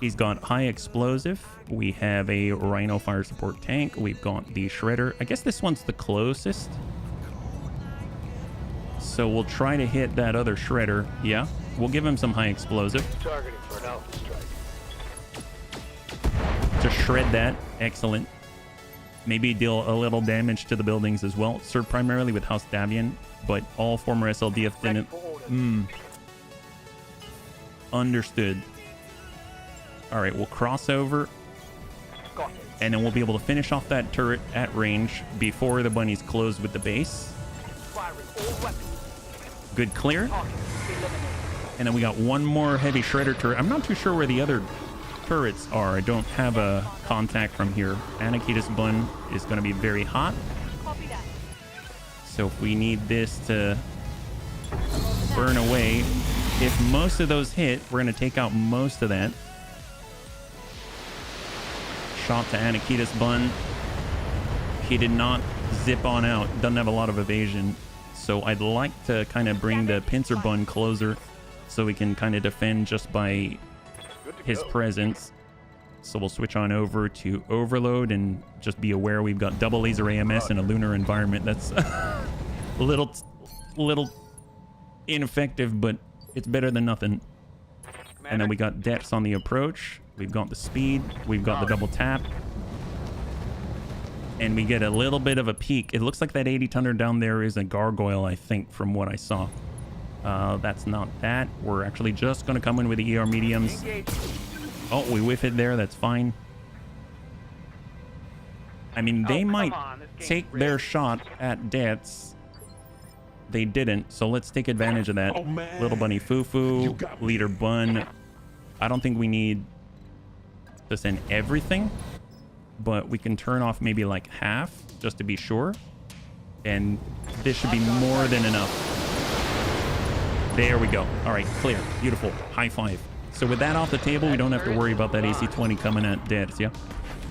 He's got high explosive. We have a Rhino fire support tank. We've got the shredder. I guess this one's the closest. So we'll try to hit that other shredder. Yeah, we'll give him some high explosive. Targeting for an alpha strike. Just shred that. Excellent. Maybe deal a little damage to the buildings as well. Served primarily with House Davian, but all former SLDF didn't. Understood. All right, we'll cross over, and then we'll be able to finish off that turret at range before the bunnies close with the base. Good clear. And then we got one more heavy shredder turret. I'm not too sure where the other turrets are. I don't have a contact from here. Anakitis Bun is going to be very hot. So if we need this to burn away, if most of those hit, we're going to take out most of that. Shot to Anakitis Bun. He did not zip on out. Doesn't have a lot of evasion. So I'd like to kind of bring the pincer bun closer so we can kind of defend just by his presence. So we'll switch on over to overload and just be aware we've got double laser AMS in a lunar environment. That's a little ineffective, but it's better than nothing. And then we got depths on the approach. We've got the speed. We've got the double tap. And we get a little bit of a peek. It looks like that 80-tonner down there is a gargoyle, I think, from what I saw. That's not that. We're actually just going to come in with the ER mediums. Oh, we whiff it there. That's fine. I mean, they might take their shot at debts. They didn't, so let's take advantage of that. Little bunny foo-foo, leader bun. I don't think we need to send everything, but we can turn off maybe like half just to be sure. And this should be more than enough. There we go. All right, clear. Beautiful. High five. So with that off the table, we don't have to worry about that AC-20 coming at debts, yeah?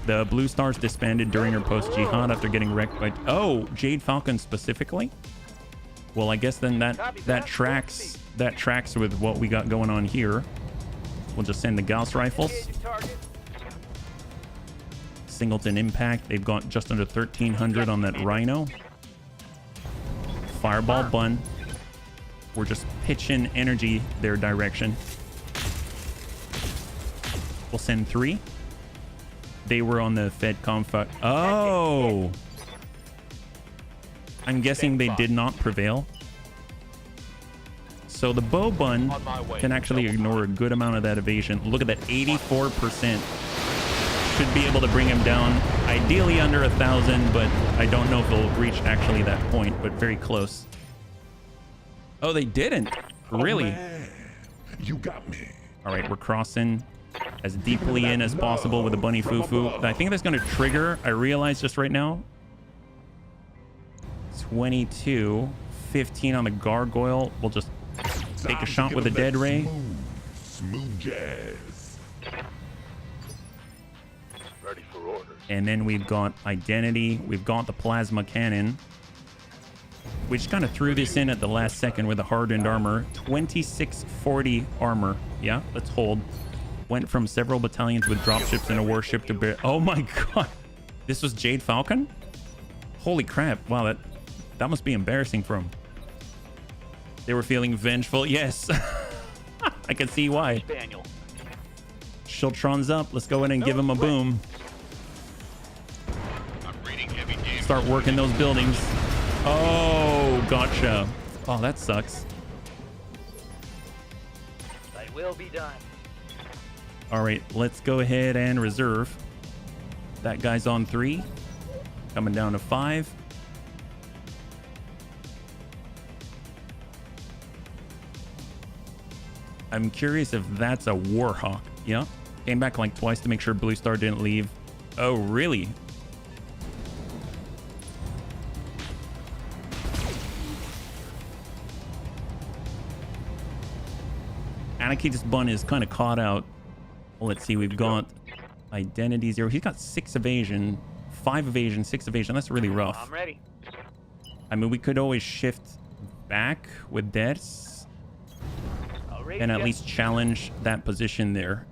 The Blue Stars disbanded during or post-Jihad after getting wrecked by... Oh, Jade Falcon specifically? Well, I guess then that tracks with what we got going on here. We'll just send the Gauss rifles. Singleton Impact. They've got just under 1,300 on that Rhino. Fireball Bun. We're just pitching energy their direction. We'll send 3. They were on the FedCom. Oh! I'm guessing they did not prevail. So the bow bun can actually ignore a good amount of that evasion. Look at that, 84%. Should be able to bring him down, ideally under 1,000, but I don't know if they'll reach actually that point, but very close. Oh, they didn't. Really? Man, you got me. All right, we're crossing as deeply in as possible with the bunny foo-foo. I think that's going to trigger. I realize just right now. 22, 15 on the gargoyle. We'll just take a shot with a dead ray. Smooth jazz. Ready for orders. And then we've got identity. We've got the plasma cannon. We just kind of threw this in at the last second with the hardened armor. 2640 armor. Yeah, let's hold. Went from several battalions with dropships and a warship to... Oh my god. This was Jade Falcon? Holy crap. Wow, that must be embarrassing for them. They were feeling vengeful. Yes. I can see why. Shiltron's up. Let's go in and give him a boom. Start working those buildings. Oh, gotcha. Oh, that sucks. They will be done. All right, let's go ahead and reserve. That guy's on 3. Coming down to 5. I'm curious if that's a Warhawk. Yeah. Came back like twice to make sure Blue Star didn't leave. Oh, really? Anakitis Bun is kind of caught out. Well, let's see. We've got identity 0. He's got 6 evasion, 5 evasion, 6 evasion. That's really rough. I'm ready. I mean, we could always shift back with deaths and at least challenge that position there.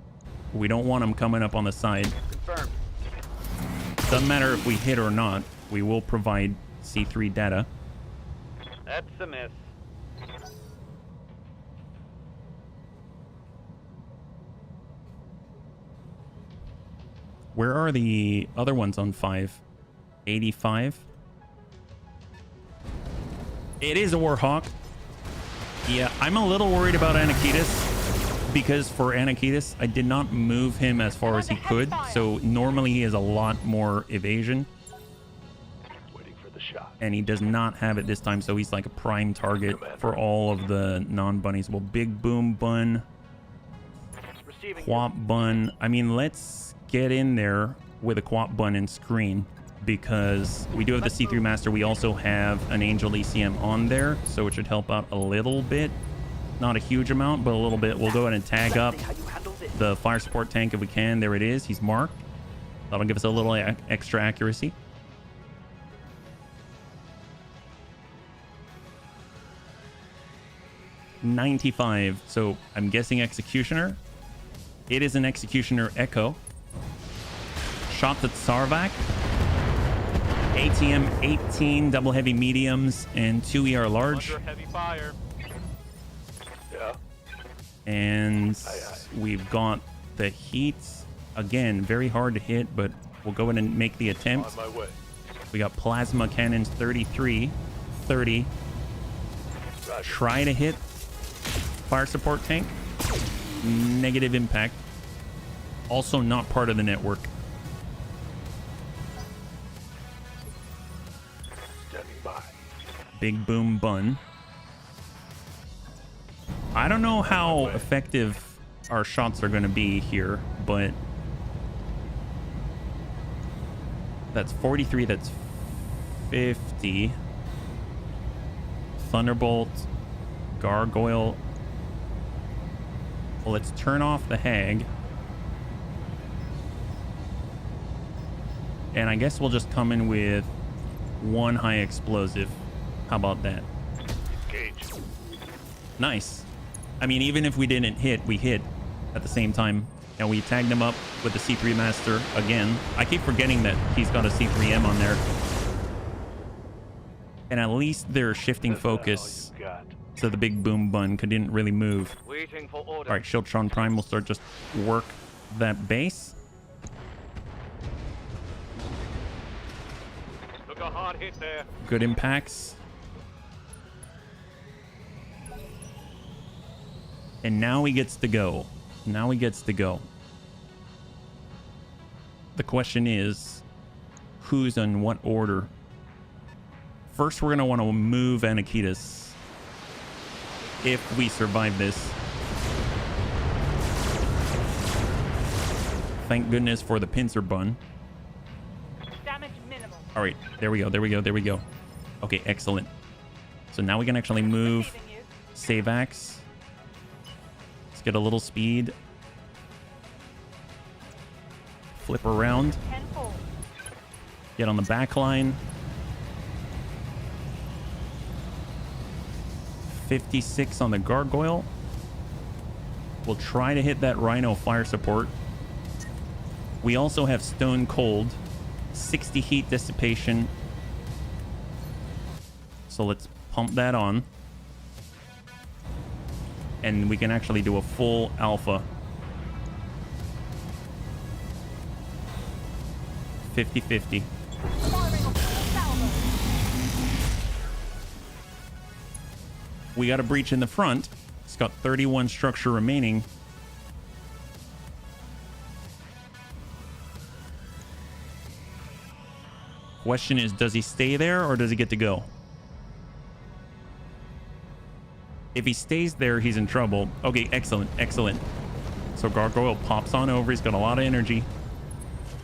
We don't want them coming up on the side. Confirmed. Doesn't matter if we hit or not. We will provide C3 data. That's a miss. Where are the other ones on 5? 85. It is a Warhawk. Yeah, I'm a little worried about Anakitis because for Anakitis, I did not move him as far as he could. So normally he has a lot more evasion. Waiting for the shot. And he does not have it this time. So he's like a prime target for all of the non-bunnies. Well, Big Boom Bun. Quap Bun. I mean, let's get in there with a Quap Bun and screen because we do have the C3 Master. We also have an Angel ECM on there, so it should help out a little bit. Not a huge amount, but a little bit. We'll go ahead and tag up the fire support tank if we can. There it is. He's marked. That'll give us a little extra accuracy. $95. So I'm guessing Executioner. It is an Executioner Echo. Shot the Tsarvak. ATM 18 double heavy mediums and 2 ER large. Under heavy fire. And we've got the heat. Again, very hard to hit, but we'll go in and make the attempt. On my way. We got plasma cannons 33, 30. Try to hit fire support tank. Negative impact. Also not part of the network. Standing by. Big boom bun. I don't know how effective our shots are going to be here, but that's 43, that's 50. Thunderbolt, gargoyle. Well, let's turn off the hag. And I guess we'll just come in with one high explosive. How about that? Engage. Nice. I mean, even if we didn't hit, we hit at the same time. And we tagged him up with the C3 Master again. I keep forgetting that he's got a C3M on there. And at least they're shifting focus to the big boom bun, because didn't really move. Waiting for order. All right, Shieldtron Prime will start just work that base. Took a hard hit there. Good impacts. And now he gets to go. Now he gets to go. The question is, who's in what order? First, we're going to want to move Anakitas if we survive this. Thank goodness for the pincer bun. Damage minimal. All right, there we go, there we go, there we go. Okay, excellent. So now we can actually move Savax. Let's get a little speed. Flip around. Tenfold. Get on the back line. 56 on the gargoyle. We'll try to hit that rhino fire support. We also have stone cold, 60 heat dissipation. So let's pump that on. And we can actually do a full alpha. 50-50. We got a breach in the front. It's got 31 structure remaining. Question is, does he stay there or does he get to go? If he stays there, he's in trouble. Okay, excellent, excellent. So Gargoyle pops on over. He's got a lot of energy.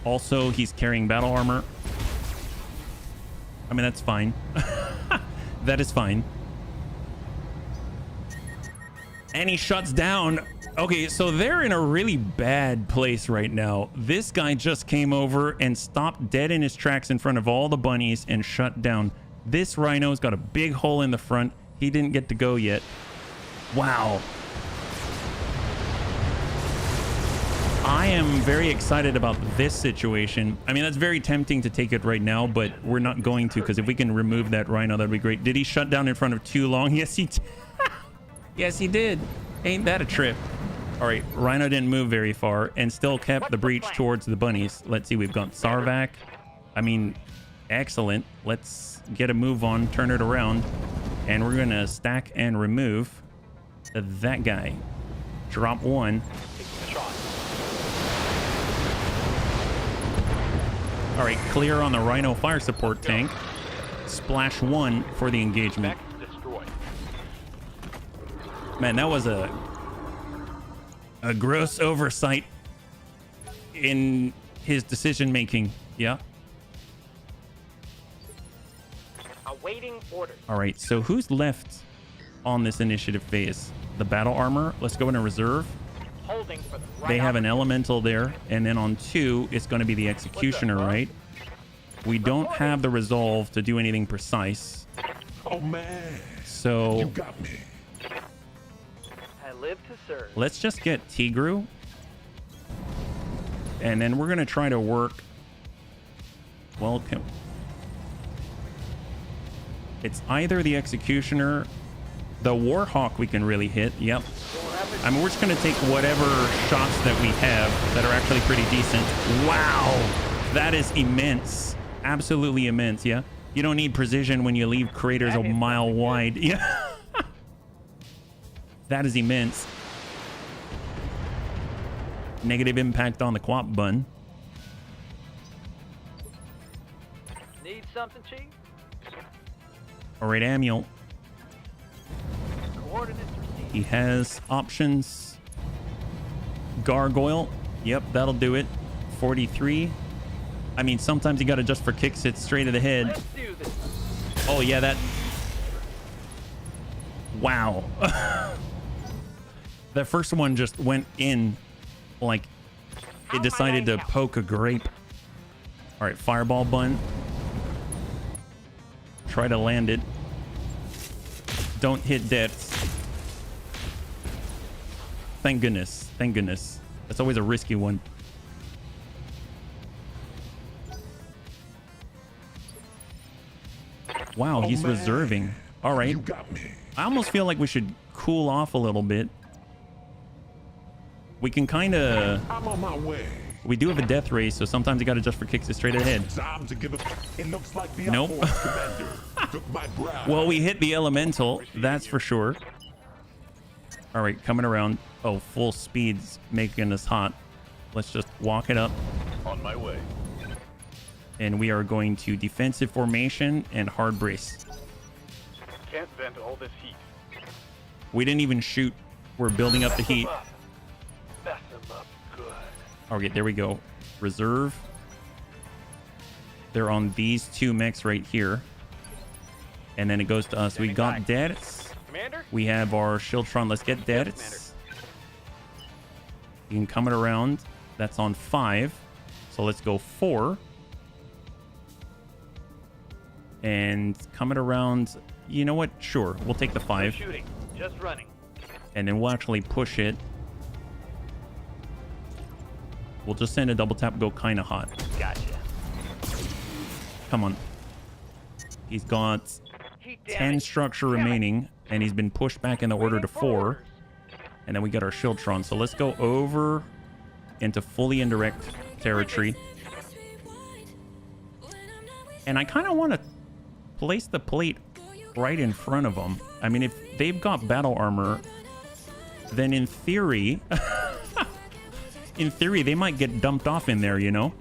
Also, he's carrying battle armor. I mean, that's fine. That is fine. And he shuts down. Okay, so they're in a really bad place right now. This guy just came over and stopped dead in his tracks in front of all the bunnies and shut down. This rhino's got a big hole in the front. He didn't get to go yet. Wow. I am very excited about this situation. I mean, that's very tempting to take it right now, but we're not going to, because if we can remove that rhino, that'd be great. Did he shut down in front of too long? Yes, he did. Yes, he did. Ain't that a trip? All right, rhino didn't move very far and still kept the breach towards the bunnies. Let's see, we've got Sarvac. I mean, excellent. Let's get a move on, turn it around, and we're gonna stack and remove that guy. Drop one. All right, clear on the rhino fire support tank. Splash one for the engagement. Man, that was a gross oversight in his decision making. Yeah. Awaiting orders. All right, so who's left on this initiative phase? The battle armor. Let's go into reserve. Holding for the right. They have an elemental there, and then on 2, it's going to be the executioner, right? We don't have the resolve to do anything precise. Oh man, So you got me. I live to serve. let's just get Tigru. And then we're going to try to work. Well, it's either the executioner, the Warhawk we can really hit. Yep. I mean, we're just going to take whatever shots that we have that are actually pretty decent. Wow. That is immense. Absolutely immense, yeah? You don't need precision when you leave craters a mile wide. Yeah. That is immense. Negative impact on the quap bun. Need something, Chief? All right, Amiel. Coordinates received. He has options. Gargoyle. Yep, that'll do it. 43. I mean, sometimes you got to adjust for kicks it straight to the head. Let's do this. Oh, yeah, that... Wow. The first one just went in like it decided to poke a grape. All right, fireball bun. Try to land it. Don't hit depths. Thank goodness. Thank goodness. That's always a risky one. Wow, he's reserving. All right. You got me. I almost feel like we should cool off a little bit. We can kind of... I'm on my way. We do have a death ray, so sometimes you got to adjust for kicks it straight ahead. Time to give it looks like the Nope. commander took my brow. Well, we hit the elemental, that's for sure. All right, coming around. Oh, full speed's making us hot. Let's just walk it up. On my way. And we are going to defensive formation and hard brace. Can't vent all this heat. We didn't even shoot. We're building up the heat. Mess them up good. Okay, there we go. Reserve. They're on these two mechs right here. And then it goes to us. We got deaths. Commander? We have our Shieldtron. Let's get deaths. You can come it around. That's on 5. So let's go 4. And come it around. You know what? Sure. We'll take the 5. Shooting. Just running. And then we'll actually push it. We'll just send a double tap, go kind of hot. Gotcha. Come on. He's got 10 structure remaining, and he's been pushed back in the order to 4. And then we got our Shieldtron. So let's go over into fully indirect territory. And I kind of want to place the plate right in front of them. I mean, if they've got battle armor, then in theory... in theory, they might get dumped off in there, you know?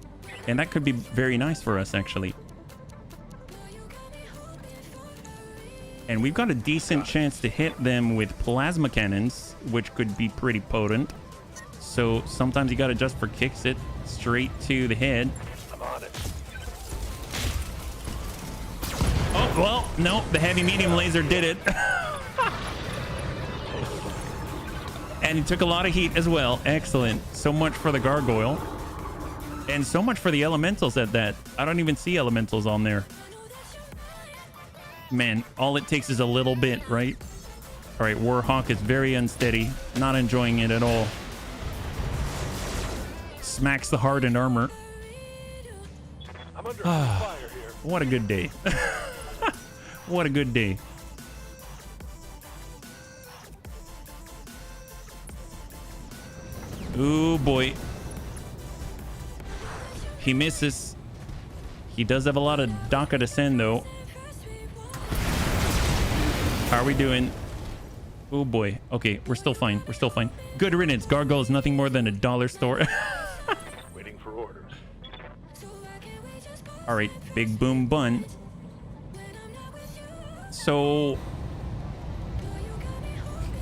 And that could be very nice for us, actually. And we've got a decent chance to hit them with plasma cannons, which could be pretty potent. So sometimes you got to adjust for kicks it straight to the head. I'm on it. Oh, well, no, the heavy medium laser did it. And he took a lot of heat as well. Excellent. So much for the gargoyle. And so much for the elementals at that. I don't even see elementals on there. Man, all it takes is a little bit, right? All right, Warhawk is very unsteady. Not enjoying it at all. Smacks the hardened armor. I'm under fire here. What a good day. What a good day. Ooh, boy. He misses. He does have a lot of DACA to send, though. How are we doing? Oh, boy. Okay, we're still fine. We're still fine. Good riddance. Gargoyle is nothing more than a dollar store. Waiting for orders. All right, big boom bun. So,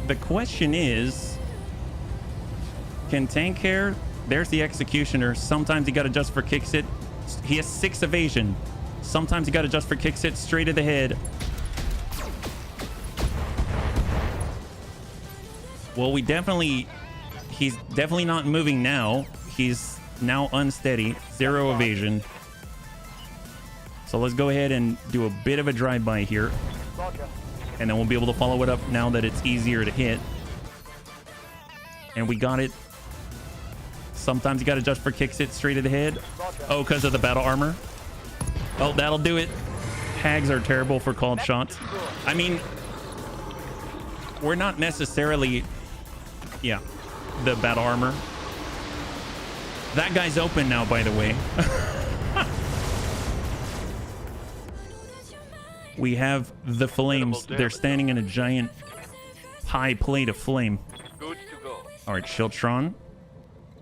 the question is... Can tank hair? There's the executioner. Sometimes you got to adjust for kicks it. He has 6 evasion. Sometimes you got to adjust for kicks it straight to the head. Well, he's definitely not moving now. He's now unsteady. 0 evasion. So let's go ahead and do a bit of a drive-by here. And then we'll be able to follow it up now that it's easier to hit. And we got it. Sometimes you got to adjust for kicks it straight to the head. Oh, because of the battle armor. Oh, that'll do it. Hags are terrible for called shots. I mean, we're not necessarily Yeah, the battle armor. That guy's open now, by the way. We have the flames. They're standing in a giant high plate of flame. Good to go. All right, Shiltron.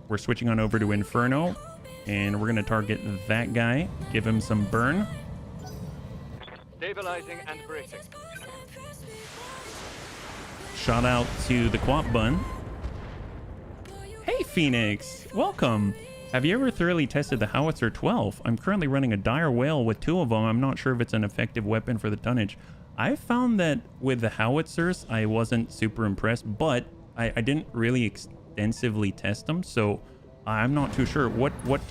We're switching on over to Inferno, and we're going to target that guy. Give him some burn. Stabilizing and bracing. Shout out to the Quap Bun. Hey, Phoenix. Welcome. Have you ever thoroughly tested the Howitzer 12? I'm currently running a dire whale with 2 of them. I'm not sure if it's an effective weapon for the tonnage. I found that with the Howitzers, I wasn't super impressed, but I didn't really extensively test them, so I'm not too sure. What's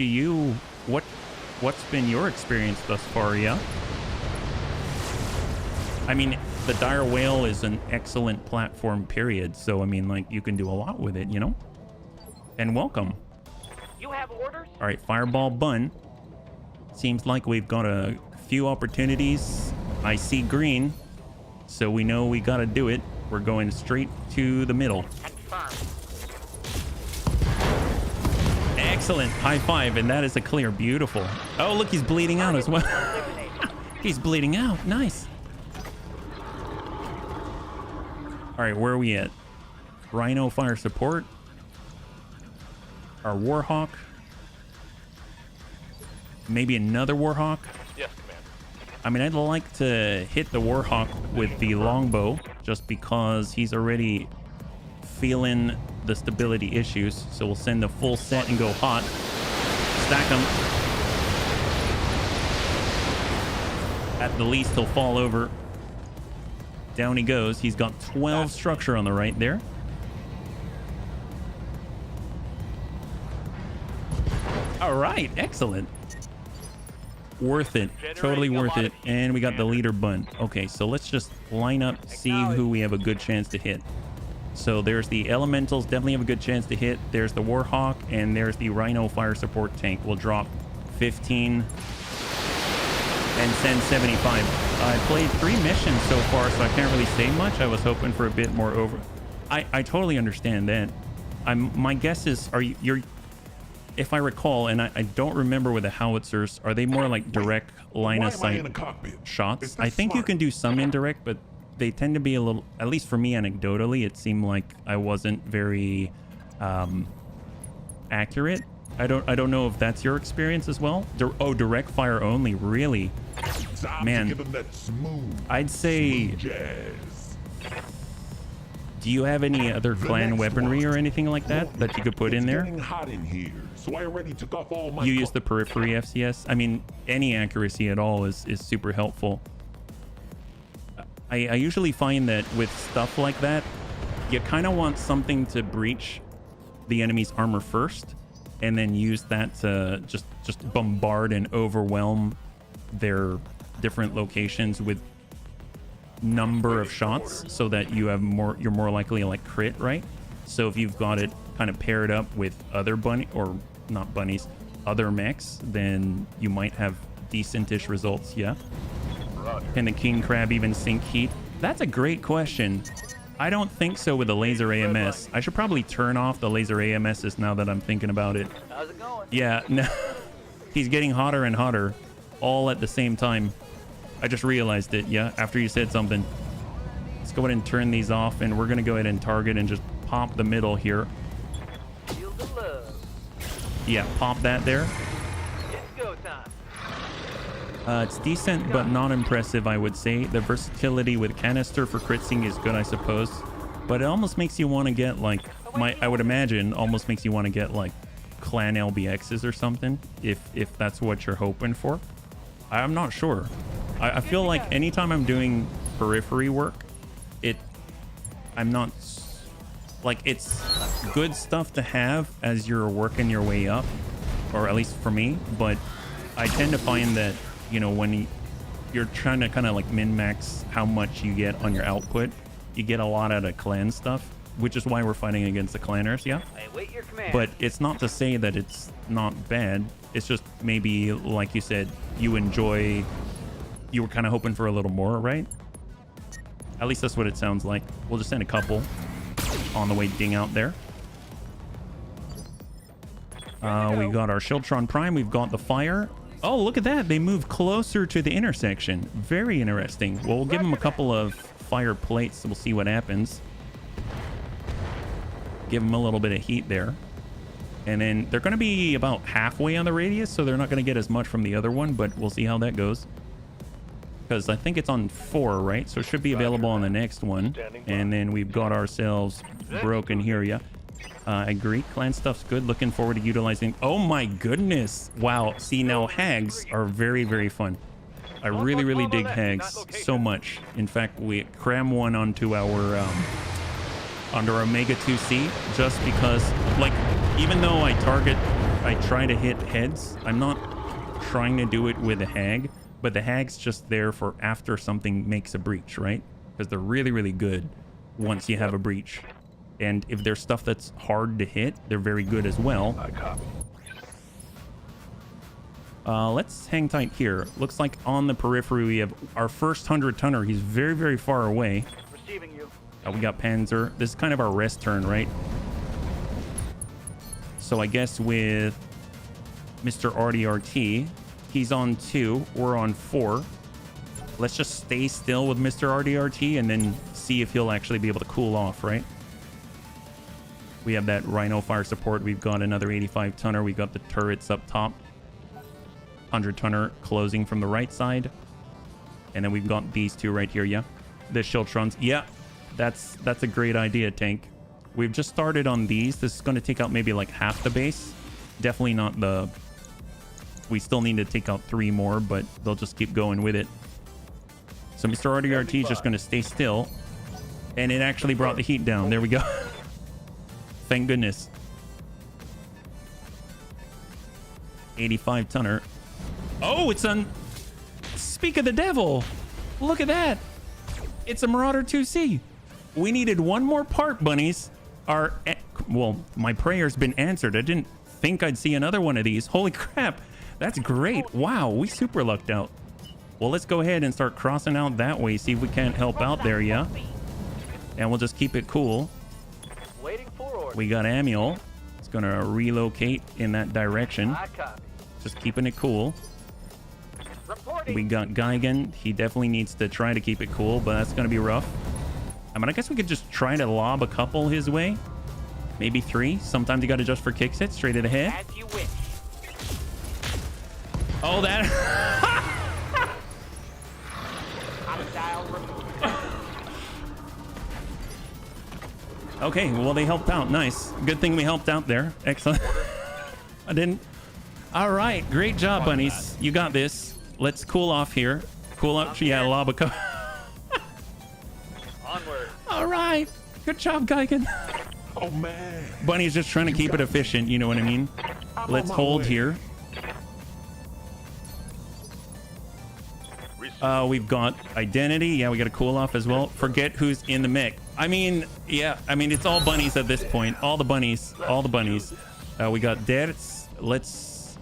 been your experience thus far, yeah? I mean, the dire whale is an excellent platform, period. So, I mean, like, you can do a lot with it, you know? And welcome. You have orders? All right, Fireball Bun. Seems like we've got a few opportunities. I see green, so we know we got to do it. We're going straight to the middle. Confirmed. Excellent. High five, and that is a clear. Beautiful. Oh, look, he's bleeding out as well. He's bleeding out. Nice. All right, where are we at? Rhino fire support. Our Warhawk. Maybe another Warhawk. Yes, Commander. I mean, I'd like to hit the Warhawk with the longbow just because he's already feeling the stability issues. So we'll send a full set and go hot. Stack him. At the least, he'll fall over. Down he goes. He's got 12 structure on the right there. All right, excellent. Worth it. Totally worth it. And we got the leader bun. Okay, so let's just line up, see who we have a good chance to hit. So there's the elementals, definitely have a good chance to hit. There's the Warhawk, and there's the Rhino fire support tank. We'll drop 15 and send 75. I played 3 missions so far, so I can't really say much. I was hoping for a bit more over. I totally understand that. My guess is, you're if I recall, and I don't remember with the howitzers, are they more like direct line of sight shots? I think you can do some indirect, but they tend to be a little, at least for me anecdotally, it seemed like I wasn't very accurate. I don't know if that's your experience as well. Direct fire only, really? Man, I'd say, do you have any other clan weaponry or anything like that you could put in there? So I already took off all my. You use the periphery FCS. I mean, any accuracy at all is super helpful. I usually find that with stuff like that, you kind of want something to breach the enemy's armor first, and then use that to just bombard and overwhelm their different locations with number of shots, so that you're more likely to like crit, right? So if you've got it kind of paired up with other other mechs, then you might have decentish results. Yeah. Can the king crab even sink heat? That's a great question. I don't think so with the laser AMS. I should probably turn off the laser AMSs now that I'm thinking about it. How's it going? Yeah, no. He's getting hotter and hotter all at the same time. I just realized it, yeah, after you said something. Let's go ahead and turn these off, and we're going to go ahead and target and just pop the middle here. Feel the love. Yeah, pop that there. It's go time. It's decent, but not impressive, I would say. The versatility with canister for critzing is good, I suppose. But it almost makes you want to get, like, I would imagine, almost makes you want to get, like, clan LBXs or something, if that's what you're hoping for. I'm not sure. I feel like anytime I'm doing periphery work, I'm not... Like, it's good stuff to have as you're working your way up, or at least for me, but I tend to find that, you know, when you're trying to kind of like min-max how much you get on your output, you get a lot out of clan stuff, which is why we're fighting against the clanners, yeah? I await your command. But it's not to say that it's not bad. It's just maybe, like you said, you were kind of hoping for a little more, right? At least that's what it sounds like. We'll just send a couple. on the way ding out there. We got our Shieldtron Prime. We've got the fire. Oh, look at that. They move closer to the intersection. Very interesting. Well, we'll give them a couple of fire plates. We'll see what happens. Give them a little bit of heat there. And then they're going to be about halfway on the radius, so they're not going to get as much from the other one, but we'll see how that goes. Because I think it's on 4, right? So it should be available on the next one. And then we've got ourselves broken here, yeah. I agree. Clan stuff's good. Looking forward to utilizing... Oh my goodness. Wow. See, now hags are very, very fun. I really, really dig hags so much. In fact, we cram one onto our Omega 2C just because, like, even though I try to hit heads, I'm not trying to do it with a hag, but the hag's just there for after something makes a breach, right? Because they're really, really good once you have a breach. And if there's stuff that's hard to hit, they're very good as well. I copy. Let's hang tight here. Looks like on the periphery we have our first 100-tonner. He's very, very far away. Receiving you. We got Panzer. This is kind of our rest turn, right? So I guess with Mr. RDRT, he's on 2. We're on 4. Let's just stay still with Mr. RDRT and then see if he'll actually be able to cool off, right? We have that Rhino fire support. We've got another 85-tonner. We've got the turrets up top. 100-tonner closing from the right side. And then we've got these two right here, yeah? The Shieldtrons. Yeah, that's a great idea, Tank. We've just started on these. This is going to take out maybe like half the base. Definitely not the... We still need to take out 3 more, but they'll just keep going with it. So Mr. RDRT is just going to stay still. And it actually brought the heat down. There we go. Thank goodness. 85-tonner. Oh, it's on... Speak of the devil. Look at that. It's a Marauder 2C. We needed one more part, bunnies. Well, my prayer's been answered. I didn't think I'd see another one of these. Holy crap. That's great. Wow, we super lucked out. Well, let's go ahead and start crossing out that way. See if we can't help out there, yeah? And we'll just keep it cool. Waiting for orders. We got Amiel. It's going to relocate in that direction. I copy. Just keeping it cool. Reporting. We got Geigen. He definitely needs to try to keep it cool, but that's going to be rough. I mean, I guess we could just try to lob a couple his way. Maybe 3. Sometimes you got to just for kicks it straight to the head. As you wish. Oh, that... Hostile removed. Okay, well, they helped out. Nice. Good thing we helped out there. Excellent. I didn't... All right. Great job, bunnies. You got this. Let's cool off here. Cool up. Yeah, lob a couple. Onward. All right. Good job, Geigen. Oh, man. Bunny's just trying to keep it efficient. You know what I mean? Let's hold here. We've got identity. Yeah, we got to cool off as well. Forget who's in the mech. I mean, yeah. I mean, it's all bunnies at this point. All the bunnies. All the bunnies. We got Derts. Let's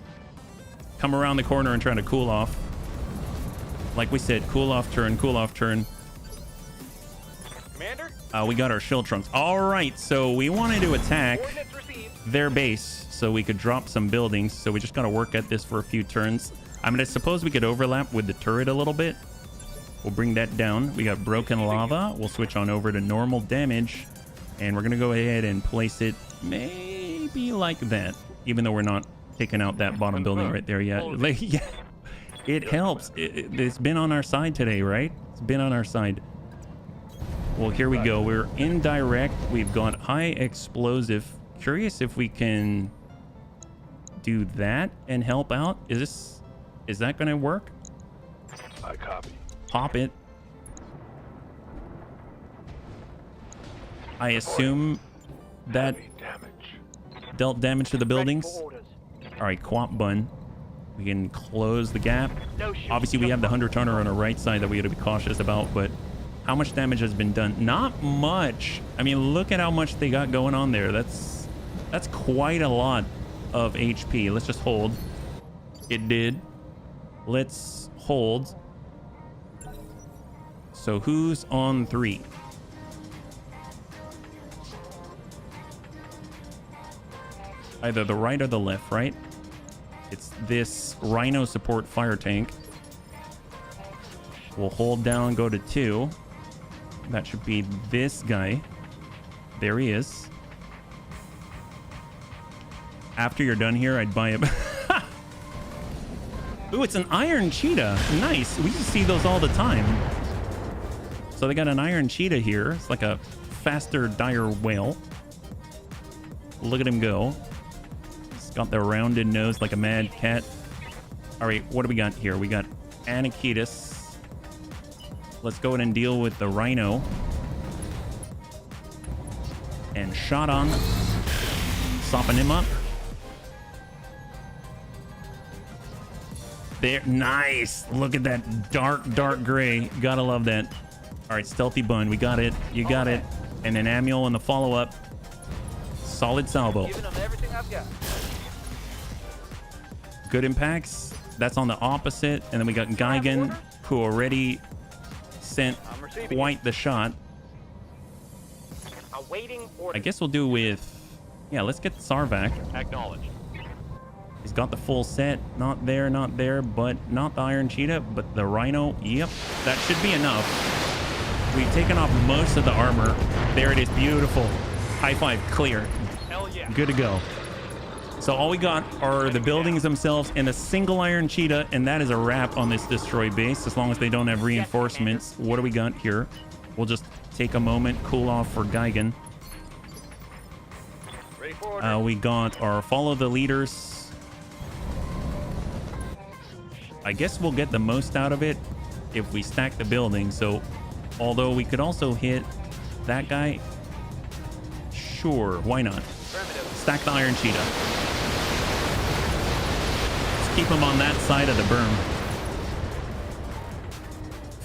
come around the corner and try to cool off. Like we said, cool off turn, cool off turn. Commander? We got our Shieldtrons. All right, so we wanted to attack Coordinates received. their base so we could drop some buildings. So we just got to work at this for a few turns. I mean, I suppose we could overlap with the turret a little bit. We'll bring that down. We got broken lava. We'll switch on over to normal damage. And we're going to go ahead and place it maybe like that. Even though we're not taking out that bottom building right there yet. Like, yeah, it helps. It's been on our side today, right? It's been on our side. Well, here we go. We're indirect. We've got high explosive. Curious if we can do that and help out. Is that going to work? I copy. Pop it. I assume that Heavy damage. dealt damage to the buildings. Ready for orders. All right, Quap Bun. We can close the gap. No shoot. Obviously, we have the 100-tonner on our right side that we got to be cautious about, but how much damage has been done? Not much. I mean, look at how much they got going on there. That's quite a lot of HP. Let's just hold. It did. Let's hold. So who's on 3? either the right or the left, right? It's this Rhino support fire tank. We'll hold down, go to 2. That should be this guy. There he is. After you're done here, I'd buy him. Ooh, it's an iron cheetah. Nice. We just see those all the time. So they got an iron cheetah here. It's like a faster, dire whale. Look at him go. It's got the rounded nose like a mad cat. All right, what do we got here? We got Anakitis. Let's go ahead and deal with the Rhino. And shot on. Sopping him up. There, nice. Look at that dark gray. Gotta love that. All right, Stealthy Bun, we got it. You got it. And then Manuel in the follow-up. Solid salvo. Giving them everything I've got. Good impacts. That's on the opposite. And then we got Gigan, who already sent quite the shot. Awaiting order. I guess we'll do with... Yeah, let's get Sarvac. Acknowledged. He's got the full set. Not there, but not the Iron Cheetah, but the Rhino. Yep, that should be enough. We've taken off most of the armor. There it is, beautiful. High five, clear. Hell yeah. Good to go. So all we got are the buildings themselves and a single Iron Cheetah, and that is a wrap on this destroyed base, as long as they don't have reinforcements. What do we got here? We'll just take a moment, cool off for Gigan. Ready for order. We got our follow the leaders. I guess we'll get the most out of it if we stack the building. So although we could also hit that guy, sure, why not? Stack the Iron Cheetah. Let's keep him on that side of the berm.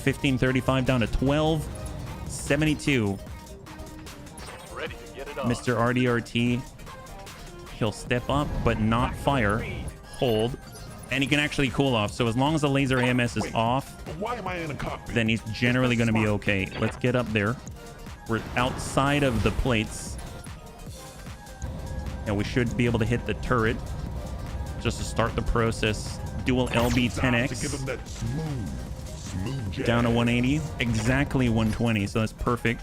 1535 down to 1272. Ready to get it on. Mr. RDRT, he'll step up but not fire. Hold. And he can actually cool off. So as long as the laser AMS is off, Why am I in a cockpit? then he's generally going to be okay. Let's get up there. We're outside of the plates. And we should be able to hit the turret just to start the process. Dual LB To give him 10X that smooth jazz. down to 180. Exactly 120. So that's perfect.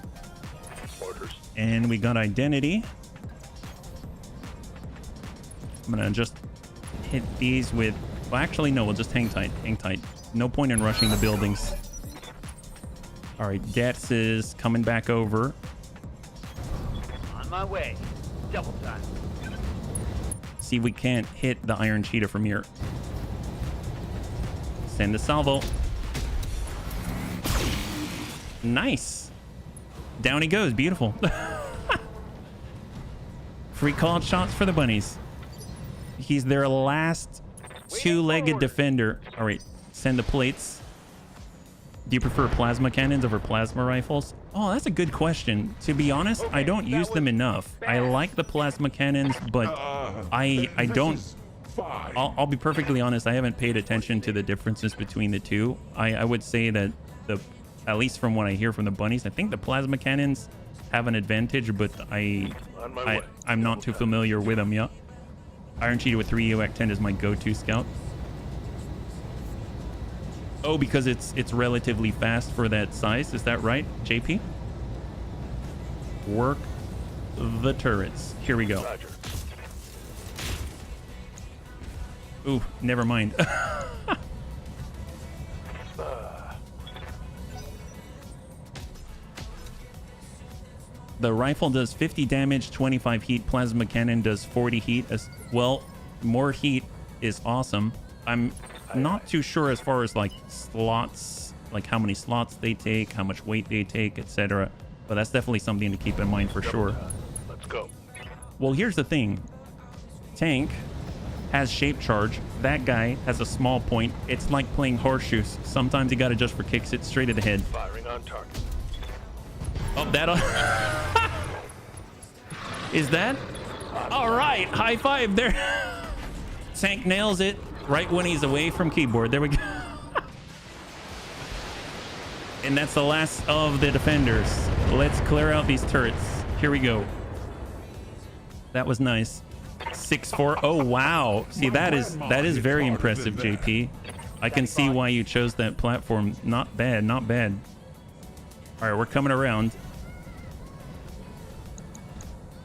Orders. And we got identity. I'm going to just hit these with... Well, actually, no. We'll just hang tight. Hang tight. No point in rushing the buildings. All right. Getz is coming back over. On my way. Double time. See if we can't hit the Iron Cheetah from here. Send the salvo. Nice. Down he goes. Beautiful. Free called shots for the bunnies. He's their last two-legged defender. All right. Send the plates. Do you prefer plasma cannons over plasma rifles? Oh, that's a good question. To be honest, I don't use them enough. I like the plasma cannons, but I don't... I'll be perfectly honest. I haven't paid attention to the differences between the two. I would say that at least from what I hear from the bunnies, I think the plasma cannons have an advantage, but I'm not too familiar with them yet. Iron Cheetah with 3 EOAC 10 is my go-to scout. Oh, because it's relatively fast for that size. Is that right, JP? Work the turrets. Here we go. Roger. Ooh, never mind. The rifle does 50 damage, 25 heat. Plasma cannon does 40 heat. As well, more heat is awesome. I'm not too sure as far as like slots, like how many slots they take, how much weight they take, etc. But that's definitely something to keep in mind for sure. Let's go. Well, here's the thing. Tank has shape charge. That guy has a small point. It's like playing horseshoes. Sometimes you gotta just for kicks it straight at the head. Firing on target. Oh, that is that? All right, high five there. Tank nails it right when he's away from keyboard. There we go. And that's the last of the defenders. Let's clear out these turrets. Here we go. That was nice. 6-4. Oh wow. See, that is very impressive, JP. I can see why you chose that platform. Not bad, not bad. All right, we're coming around.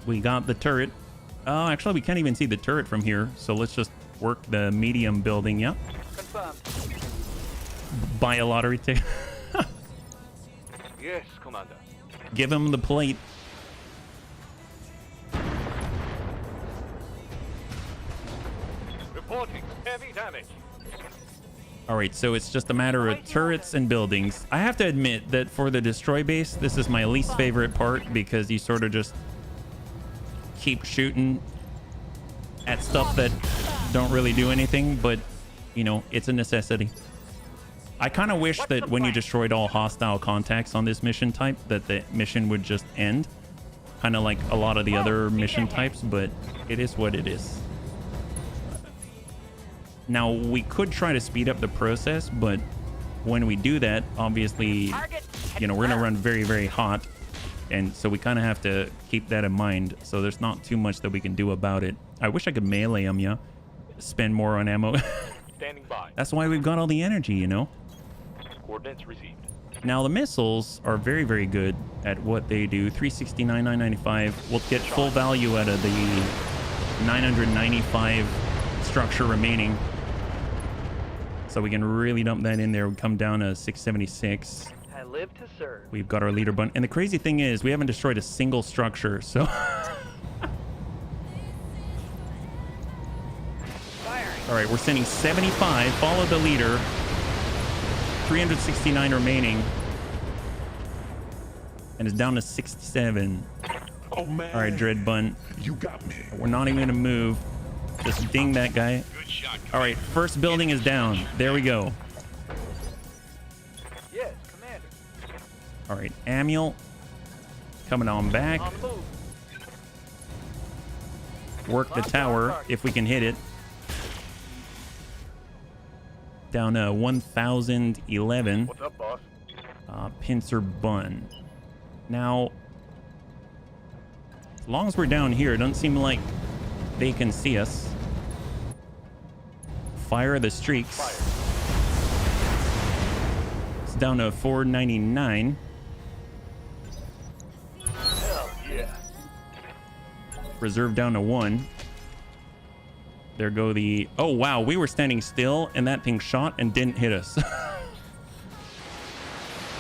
We got the turret. Oh, actually, we can't even see the turret from here. So let's just work the medium building. Yeah. Confirmed. Buy a lottery ticket. Yes, Commander. Give him the plate. Reporting heavy damage. All right, so it's just a matter of turrets and buildings. I have to admit that for the destroy base, this is my least favorite part because you sort of just keep shooting at stuff that don't really do anything, but you know, it's a necessity. I kind of wish that when you destroyed all hostile contacts on this mission type, that the mission would just end. Kind of like a lot of the other mission types, but it is what it is. Now, we could try to speed up the process, but when we do that, obviously, you know, we're going to run very, very hot. And so we kind of have to keep that in mind. So there's not too much that we can do about it. I wish I could melee them, yeah. Spend more on ammo. Standing by. That's why we've got all the energy, you know. Coordinates received. Now, the missiles are very, very good at what they do. 369, 995. We'll get full value out of the 995 structure remaining. So we can really dump that in there. We come down to 676. I live to serve. We've got our leader button. And the crazy thing is, we haven't destroyed a single structure, so... All right, we're sending 75. Follow the leader. 369 remaining. And it's down to 67. Oh man. All right, Dread Bun. You got me. We're not even gonna move. Just ding that guy. Good shot. All right, first building is down. There we go. Yes, Commander. All right, Amiel coming on back. On the move. Work the tower if we can hit it. Down to 1011. What's up, boss? Pincer Bun. Now, as long as we're down here, it doesn't seem like they can see us. Fire the streaks. Fire. It's down to 499. Hell yeah. Reserve down to 1. There go the... Oh, wow. We were standing still, and that thing shot and didn't hit us.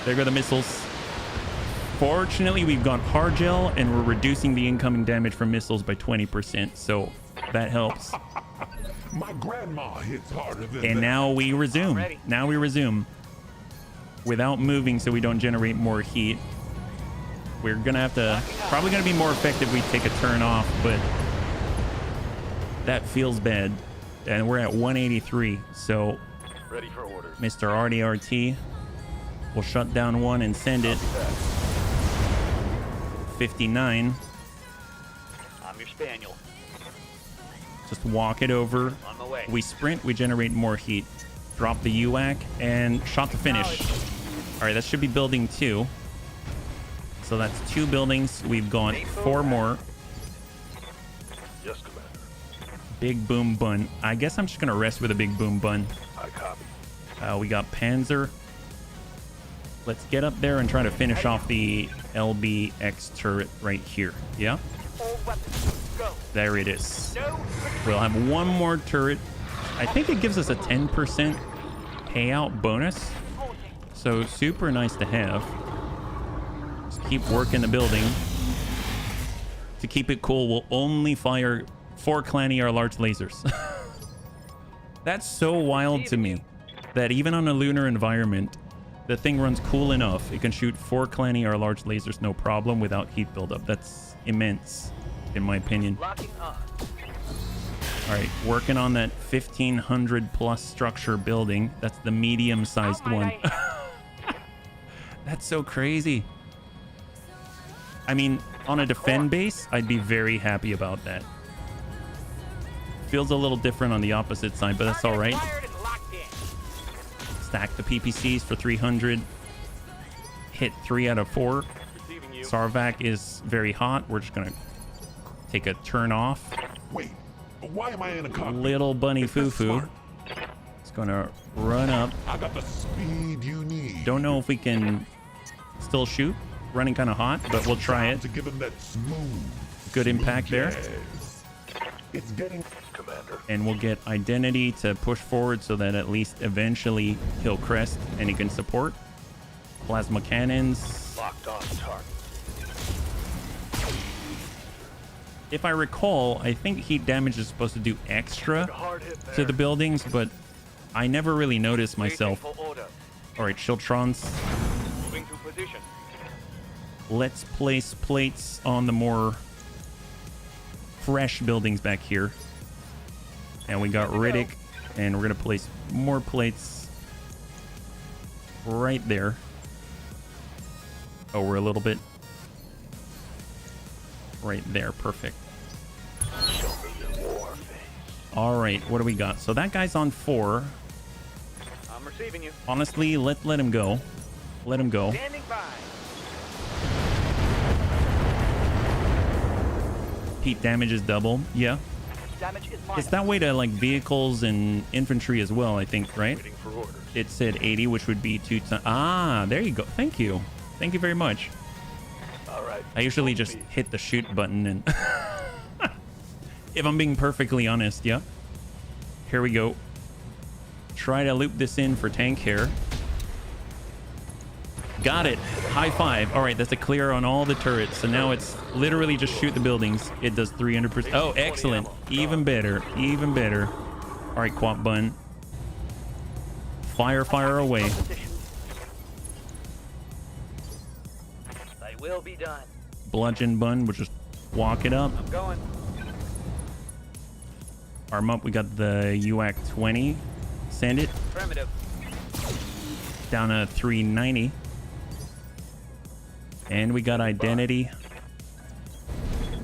There go the missiles. Fortunately, we've got hard gel, and we're reducing the incoming damage from missiles by 20%, so that helps. My grandma hits harder than And that. now we resume. Already. Now we resume. Without moving so we don't generate more heat. We're going to have to... Probably going to be more effective if we take a turn off, but... That feels bad. And we're at 183, so... Ready for orders. Mr. RDRT will shut down one and send it. 59. I'm your spaniel. Just walk it over. On my way. We sprint, we generate more heat. Drop the UAC and shot to finish. All right, that should be building 2. So that's 2 buildings. We've got 4 more. Yes, Commander. Big boom bun. I guess I'm just gonna rest with a big boom bun. I copy. We got Panzer. Let's get up there and try to finish off the LBX turret right here. Yeah, All weapons, go. there it is. No retreat. We'll have one more turret. I think it gives us a 10% payout bonus. So super nice to have. Just keep working the building. To keep it cool, we'll only fire 4 Clanny or large lasers. That's so wild to me that even on a lunar environment, the thing runs cool enough. It can shoot 4 Clanny or large lasers no problem without heat buildup. That's immense, in my opinion. Locking on. All right, working on that 1,500 plus structure building. That's the medium-sized one. That's so crazy. I mean, on a defend base, I'd be very happy about that. Feels a little different on the opposite side, but that's all right. Fired and locked in. Stack the PPCs for 300. Hit 3 out of 4. Receiving you. Sarvac is very hot. We're just gonna take a turn off. Wait, Why am I in a cockpit? Little bunny Is this foo-foo. smart? It's gonna run up. I got the speed you need. Don't know if we can still shoot. Running kind of hot, but we'll try it. To give him that smooth. Good impact there. jazz. It's getting. Commander. And we'll get identity to push forward so that at least eventually he'll crest and he can support. Plasma cannons. Locked on target. If I recall, I think heat damage is supposed to do extra Hard hit there. to the buildings, but I never really noticed myself. Waiting for order. All right, Shiltrons. Moving to position. Let's place plates on the more fresh buildings back here. And we got Riddick, and we're going to place more plates right there. Oh, we're a little bit right there. Perfect. Show me your war face. All right, what do we got? So that guy's on 4. I'm receiving you. Honestly, let him go. Let him go. Standing by. Heat damage is double. Yeah. Damage is It's that way to like vehicles and infantry as well, I think, right? Waiting for orders. It said 80, which would be 2 times. Ah, there you go. Thank you. Thank you very much. All right. I usually just hit the shoot button and if I'm being perfectly honest, yeah. Here we go. Try to loop this in for tank hair. Got it. High five. All right, that's a clear on all the turrets. So now it's literally just shoot the buildings. It does 300%. Oh, excellent. Even better. Even better. All right, Quap Bun. Fire away. They will be done. Bludgeon Bun, we'll just walk it up. I'm going. Arm up, we got the UAC 20. Send it. Primitive. Down to 390. And we got identity.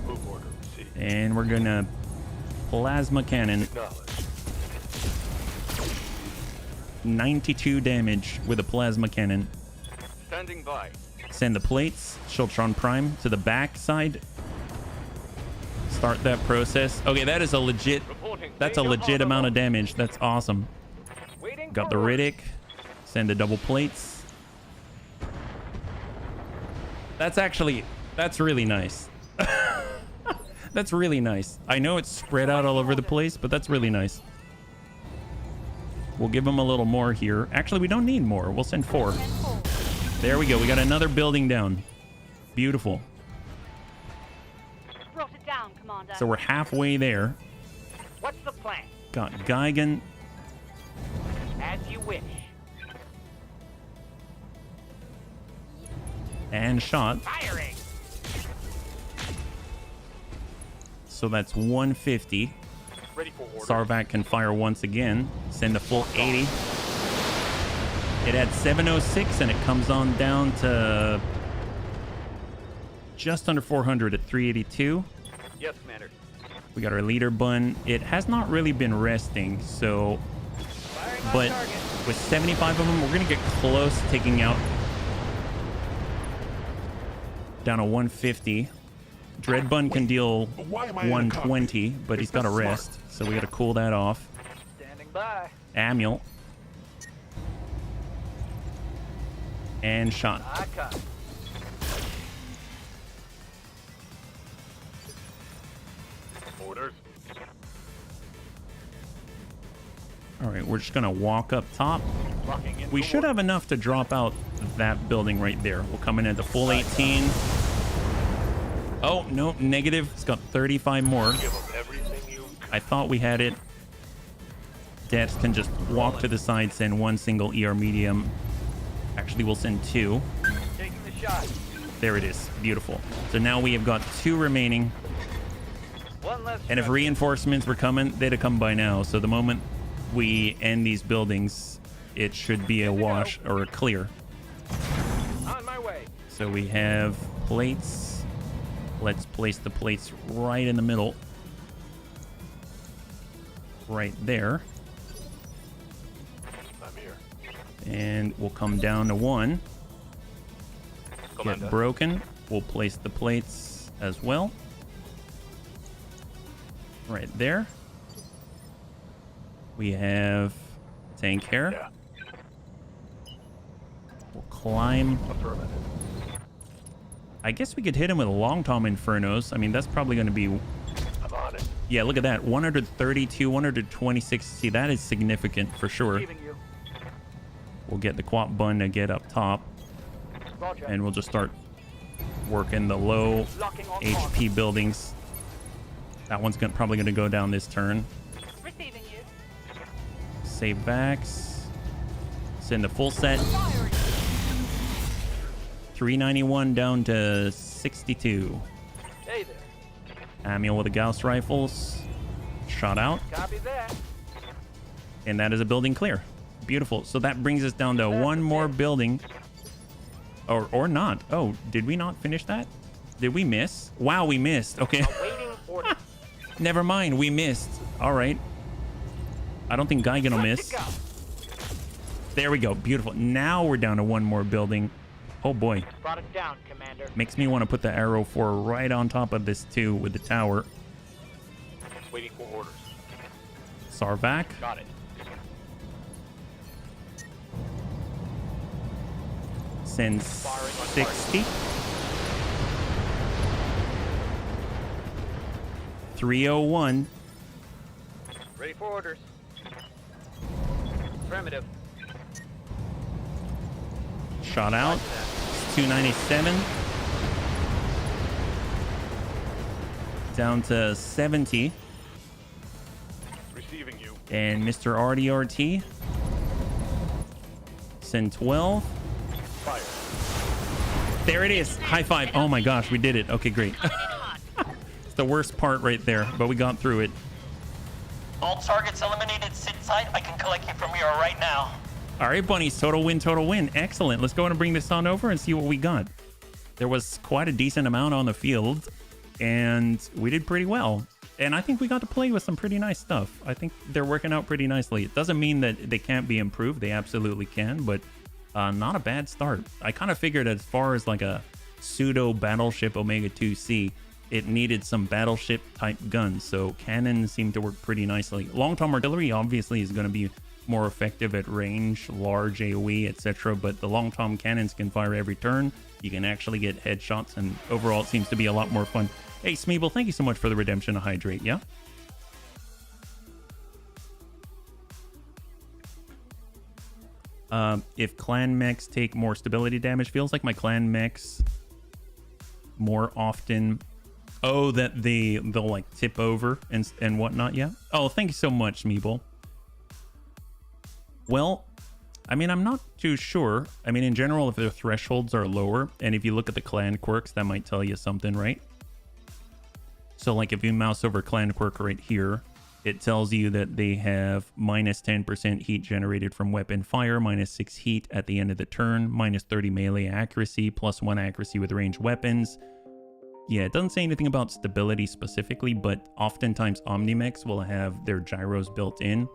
Move order received. And we're gonna plasma cannon. Acknowledge. 92 damage with a plasma cannon. Standing by. Send the plates. Shiltron Prime to the back side. Start that process. Okay, that is a legit. Reporting. That's a legit amount of damage. That's awesome. Waiting Got the for orders. Riddick. Send the double plates. That's really nice. That's really nice. I know it's spread out all over the place, but that's really nice. We'll give them a little more here. Actually, we don't need more. We'll send 4. There we go. We got another building down. Beautiful. Brought it down, Commander. So we're halfway there. What's the plan? Got Geigen. As you wish. And shot. Firing. So that's 150. Ready for orders. Sarvac can fire once again. Send a full 80. It had 706 and it comes on down to just under 400 at 382. Yes, Commander. We got our leader bun. It has not really been resting, so Firing on but target. with 75 of them, we're gonna get close to taking out down to 150. Dread Bun can deal Why am I in a 120, cockpit? but he's got to Is this rest, smart? so we got to cool that off. Standing by. Amul. And shot. I cut. Orders. All right, we're just gonna walk up top. Locking in. We should have enough to drop out that building right there. We'll come in at the full 18. Oh, no, negative. It's got 35 more. Give them everything you. I thought we had it. Devs can just walk to the side, send 1 single ER medium. Actually, we'll send 2. Taking the shot. There it is. Beautiful. So now we have got 2 remaining. One less. And if structure. reinforcements were coming, they'd have come by now. So the moment we end these buildings, it should be a wash or a clear. On my way. So we have plates. Let's place the plates right in the middle. Right there. I'm here. And we'll come down to 1. Commander. Get broken. We'll place the plates as well. Right there. We have tank here. Yeah. We'll climb. Affirmative. I guess we could hit him with Long Tom Infernos. I mean, that's probably going to be... I'm on it. Yeah, look at that. 132, 126. See, that is significant for sure. Receiving you. We'll get the Quap Bun to get up top. Roger. And we'll just start working the low Locking on HP buildings. That one's probably going to go down this turn. Receiving you. Save backs. Send a full set. Firing. 391 down to 62. Hey there. Amiel with the Gauss rifles. Shot out. Copy that. And that is a building clear. Beautiful. So that brings us down to one more building. Or not. Oh, did we not finish that? Did we miss? Wow, we missed. Okay. Waiting order. Never mind. We missed. All right. I don't think Geigen will miss. Go. There we go. Beautiful. Now we're down to one more building. Oh boy. Brought it down, Commander. Makes me want to put the arrow 4 right on top of this too with the tower. Waiting for orders. Sarvac. Got it. Sends 60. 301. Ready for orders. Affirmative. Shot out. 297. Down to 70. Receiving you. And Mr. RDRT. Send 12. Fire. There it is. High five. Oh my gosh, we did it. Okay, great. It's the worst part right there, but we got through it. All targets eliminated. Sit tight. I can collect you from here right now. All right, bunnies. Total win, total win. Excellent. Let's go and bring this on over and see what we got. There was quite a decent amount on the field, and we did pretty well. And I think we got to play with some pretty nice stuff. I think they're working out pretty nicely. It doesn't mean that they can't be improved. They absolutely can, but not a bad start. I kind of figured as far as like a pseudo Battleship Omega 2C, it needed some Battleship type guns. So cannons seem to work pretty nicely. Long-term artillery obviously is going to be more effective at range, large AoE, etc. But the long-term cannons can fire every turn. You can actually get headshots, and overall it seems to be a lot more fun. Hey, Smeeble, thank you so much for the redemption to hydrate, yeah? If clan mechs take more stability damage, feels like my clan mechs more often... Oh, that they'll like tip over and whatnot, yeah? Oh, thank you so much, Smeeble. Well, I mean, I'm not too sure. I mean, in general, if their thresholds are lower, and if you look at the clan quirks, that might tell you something, right? So, like, if you mouse over clan quirk right here, it tells you that they have minus 10% heat generated from weapon fire, minus 6 heat at the end of the turn, minus 30 melee accuracy, plus 1 accuracy with ranged weapons. Yeah, it doesn't say anything about stability specifically, but oftentimes Omnimex will have their gyros built in,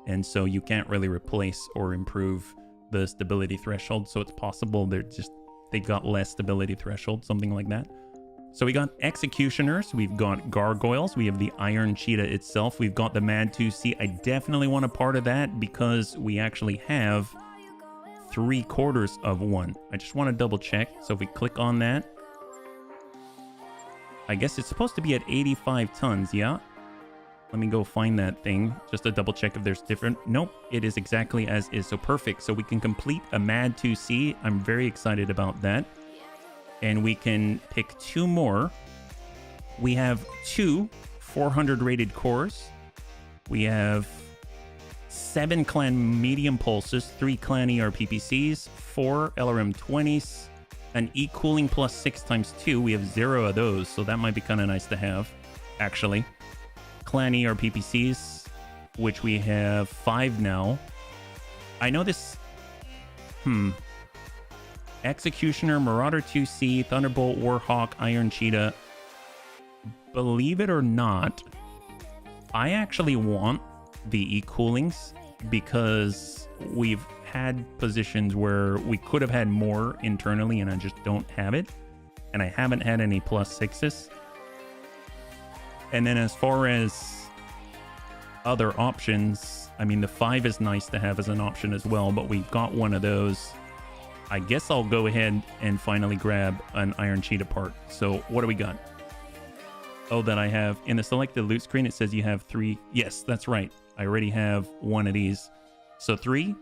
and so you can't really replace or improve the stability threshold. So it's possible they got less stability threshold, something like that. So we got Executioners, we've got Gargoyles, we have the Iron Cheetah itself, we've got the Mad 2C. I definitely want a part of that because we actually have 3/4 of one. I just want to double check. So if we click on that, I guess it's supposed to be at 85 tons, yeah? Let me go find that thing just to double check if there's different. Nope, it is exactly as is. So perfect. So we can complete a Mad 2C. I'm very excited about that. And we can pick 2 more. We have 2 400 rated cores. We have 7 clan medium pulses, 3 clan ERPPCs, 4 LRM-20s, an E-cooling plus 6 times 2. We have 0 of those, so that might be kind of nice to have, actually. Clan ERPPCs, which we have 5 now. I know this... Executioner, Marauder 2C, Thunderbolt, Warhawk, Iron Cheetah. Believe it or not, I actually want the E-coolings because we've had positions where we could have had more internally and I just don't have it. And I haven't had any plus 6s. And then as far as other options, I mean, the 5 is nice to have as an option as well, but we've got one of those. I guess I'll go ahead and finally grab an Iron Cheetah part. So what do we got? Oh, that I have in the selected loot screen, it says you have 3. Yes, that's right. I already have one of these. So 3,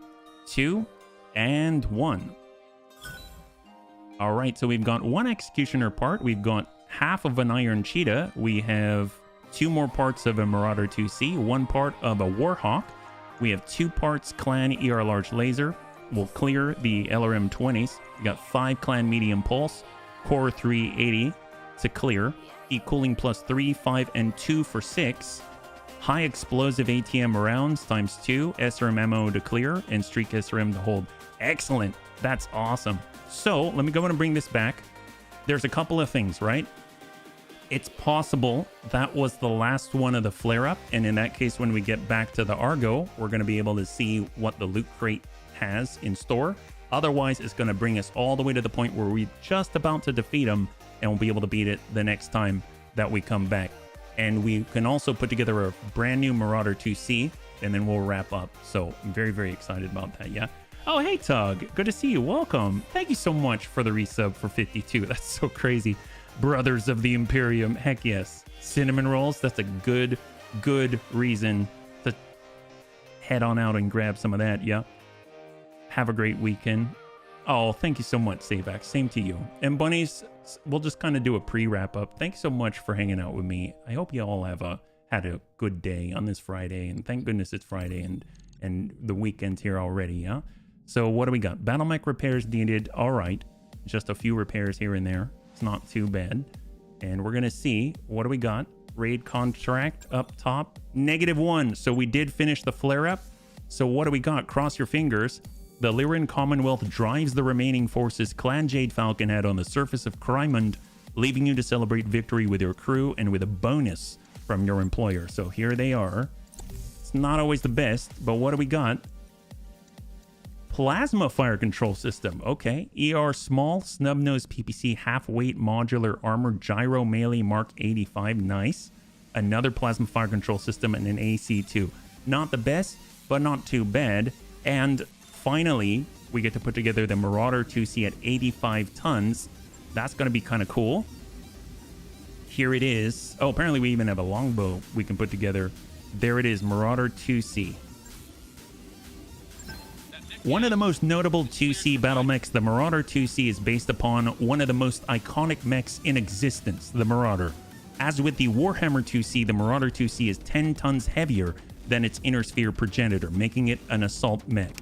2, and 1. All right, so we've got 1 Executioner part. We've got half of an Iron Cheetah. We have 2 more parts of a Marauder 2C, 1 part of a Warhawk. We have 2 parts Clan ER Large Laser. We'll clear the LRM 20s. We got 5 Clan Medium Pulse, Core 380 to clear, E-Cooling plus 3, 5, and 2 for 6. High Explosive ATM rounds times 2, SRM ammo to clear, and Streak SRM to hold. Excellent. That's awesome. So let me go and bring this back. There's a couple of things, right? It's possible that was the last one of the flare-up, and in that case, when we get back to the Argo, we're going to be able to see what the loot crate has in store. Otherwise, it's going to bring us all the way to the point where we're just about to defeat them, and we'll be able to beat it the next time that we come back. And we can also put together a brand new Marauder 2C, and then we'll wrap up. So I'm very, very excited about that, yeah? Oh, hey, Tug. Good to see you. Welcome. Thank you so much for the resub for 52. That's so crazy. Brothers of the Imperium. Heck yes. Cinnamon rolls. That's a good reason to head on out and grab some of that, yeah? Have a great weekend. Oh, thank you so much, Sayback. Same to you. And Bunnies, we'll just kind of do a pre-wrap up. Thanks so much for hanging out with me. I hope you all have had a good day on this Friday. And thank goodness it's Friday and the weekend's here already, yeah? So what do we got? Battle mech repairs needed. All right. Just a few repairs here and there. It's not too bad. And we're going to see, what do we got? Raid contract up top. -1. So we did finish the flare-up. So what do we got? Cross your fingers. The Lyran Commonwealth drives the remaining forces Clan Jade Falcon had on the surface of Crymund, leaving you to celebrate victory with your crew and with a bonus from your employer. So here they are. It's not always the best, but what do we got? Plasma fire control system. Okay. ER small, snub-nosed PPC half-weight modular armor gyro melee Mark 85. Nice. Another plasma fire control system and an AC2. Not the best, but not too bad. And finally, we get to put together the Marauder 2C at 85 tons. That's going to be kind of cool. Here it is. Oh, apparently we even have a longbow we can put together. There it is, Marauder 2C. One of the most notable 2C battle mechs, the Marauder 2C, is based upon one of the most iconic mechs in existence, the Marauder. As with the Warhammer 2C, the Marauder 2C is 10 tons heavier than its inner sphere progenitor, making it an assault mech.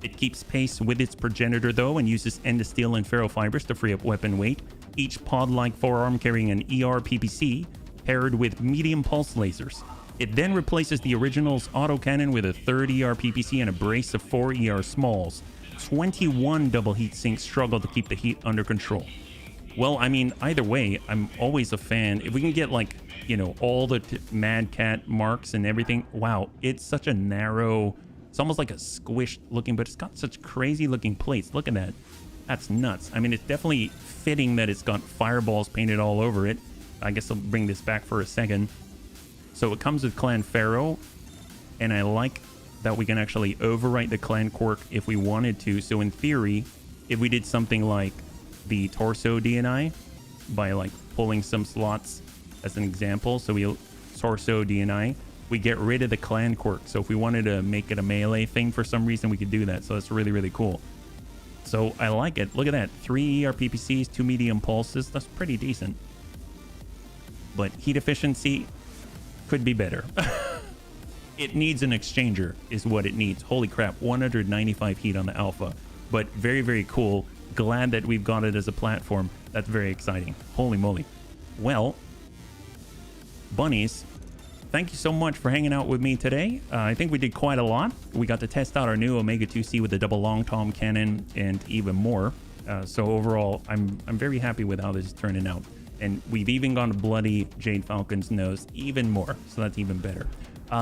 It keeps pace with its progenitor though and uses endosteel and ferrofibers to free up weapon weight, each pod-like forearm carrying an ER PPC paired with medium pulse lasers. It then replaces the original's autocannon with a third ER PPC and a brace of 4 ER smalls. 21 double heat sinks struggle to keep the heat under control. Well, I mean, either way, I'm always a fan. If we can get, like, you know, all the Mad Cat marks and everything. Wow, it's such a narrow... It's almost like a squished looking, but it's got such crazy looking plates. Look at that. That's nuts. I mean, it's definitely fitting that it's got fireballs painted all over it. I guess I'll bring this back for a second. So it comes with Clan Pharaoh, and I like that we can actually overwrite the Clan Quirk if we wanted to. So in theory, if we did something like the Torso DNI by like pulling some slots as an example, so we Torso DNI, we get rid of the Clan Quirk. So if we wanted to make it a melee thing for some reason, we could do that. So that's really, really cool. So I like it. Look at that. 3 ER PPCs, 2 medium pulses. That's pretty decent. But heat efficiency could be better. It needs an exchanger is what it needs. Holy crap, 195 heat on the Alpha. But very, very cool. Glad that we've got it as a platform. That's very exciting. Holy moly. Well, bunnies, thank you so much for hanging out with me today. I think we did quite a lot. We got to test out our new Omega 2C with the double long tom cannon and even more. So overall, I'm very happy with how this is turning out. And we've even gone to bloody Jade Falcon's nose even more. So that's even better.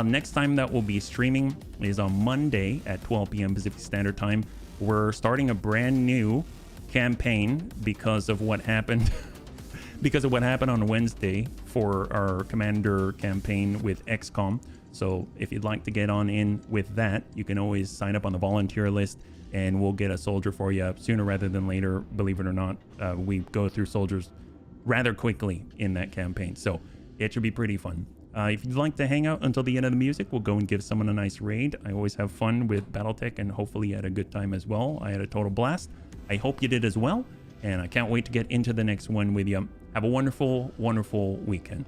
Next time that we'll be streaming is on Monday at 12 p.m. Pacific Standard Time. We're starting a brand new campaign because of what happened. Because of what happened on Wednesday for our Commander campaign with XCOM. So if you'd like to get on in with that, you can always sign up on the volunteer list, and we'll get a soldier for you sooner rather than later. Believe it or not, we go through soldiers rather quickly in that campaign, so it should be pretty fun. If you'd like to hang out until the end of the music, we'll go and give someone a nice raid. I always have fun with Battletech, and hopefully you had a good time as well. I had a total blast. I hope you did as well, and I can't wait to get into the next one with you. Have a wonderful, wonderful weekend.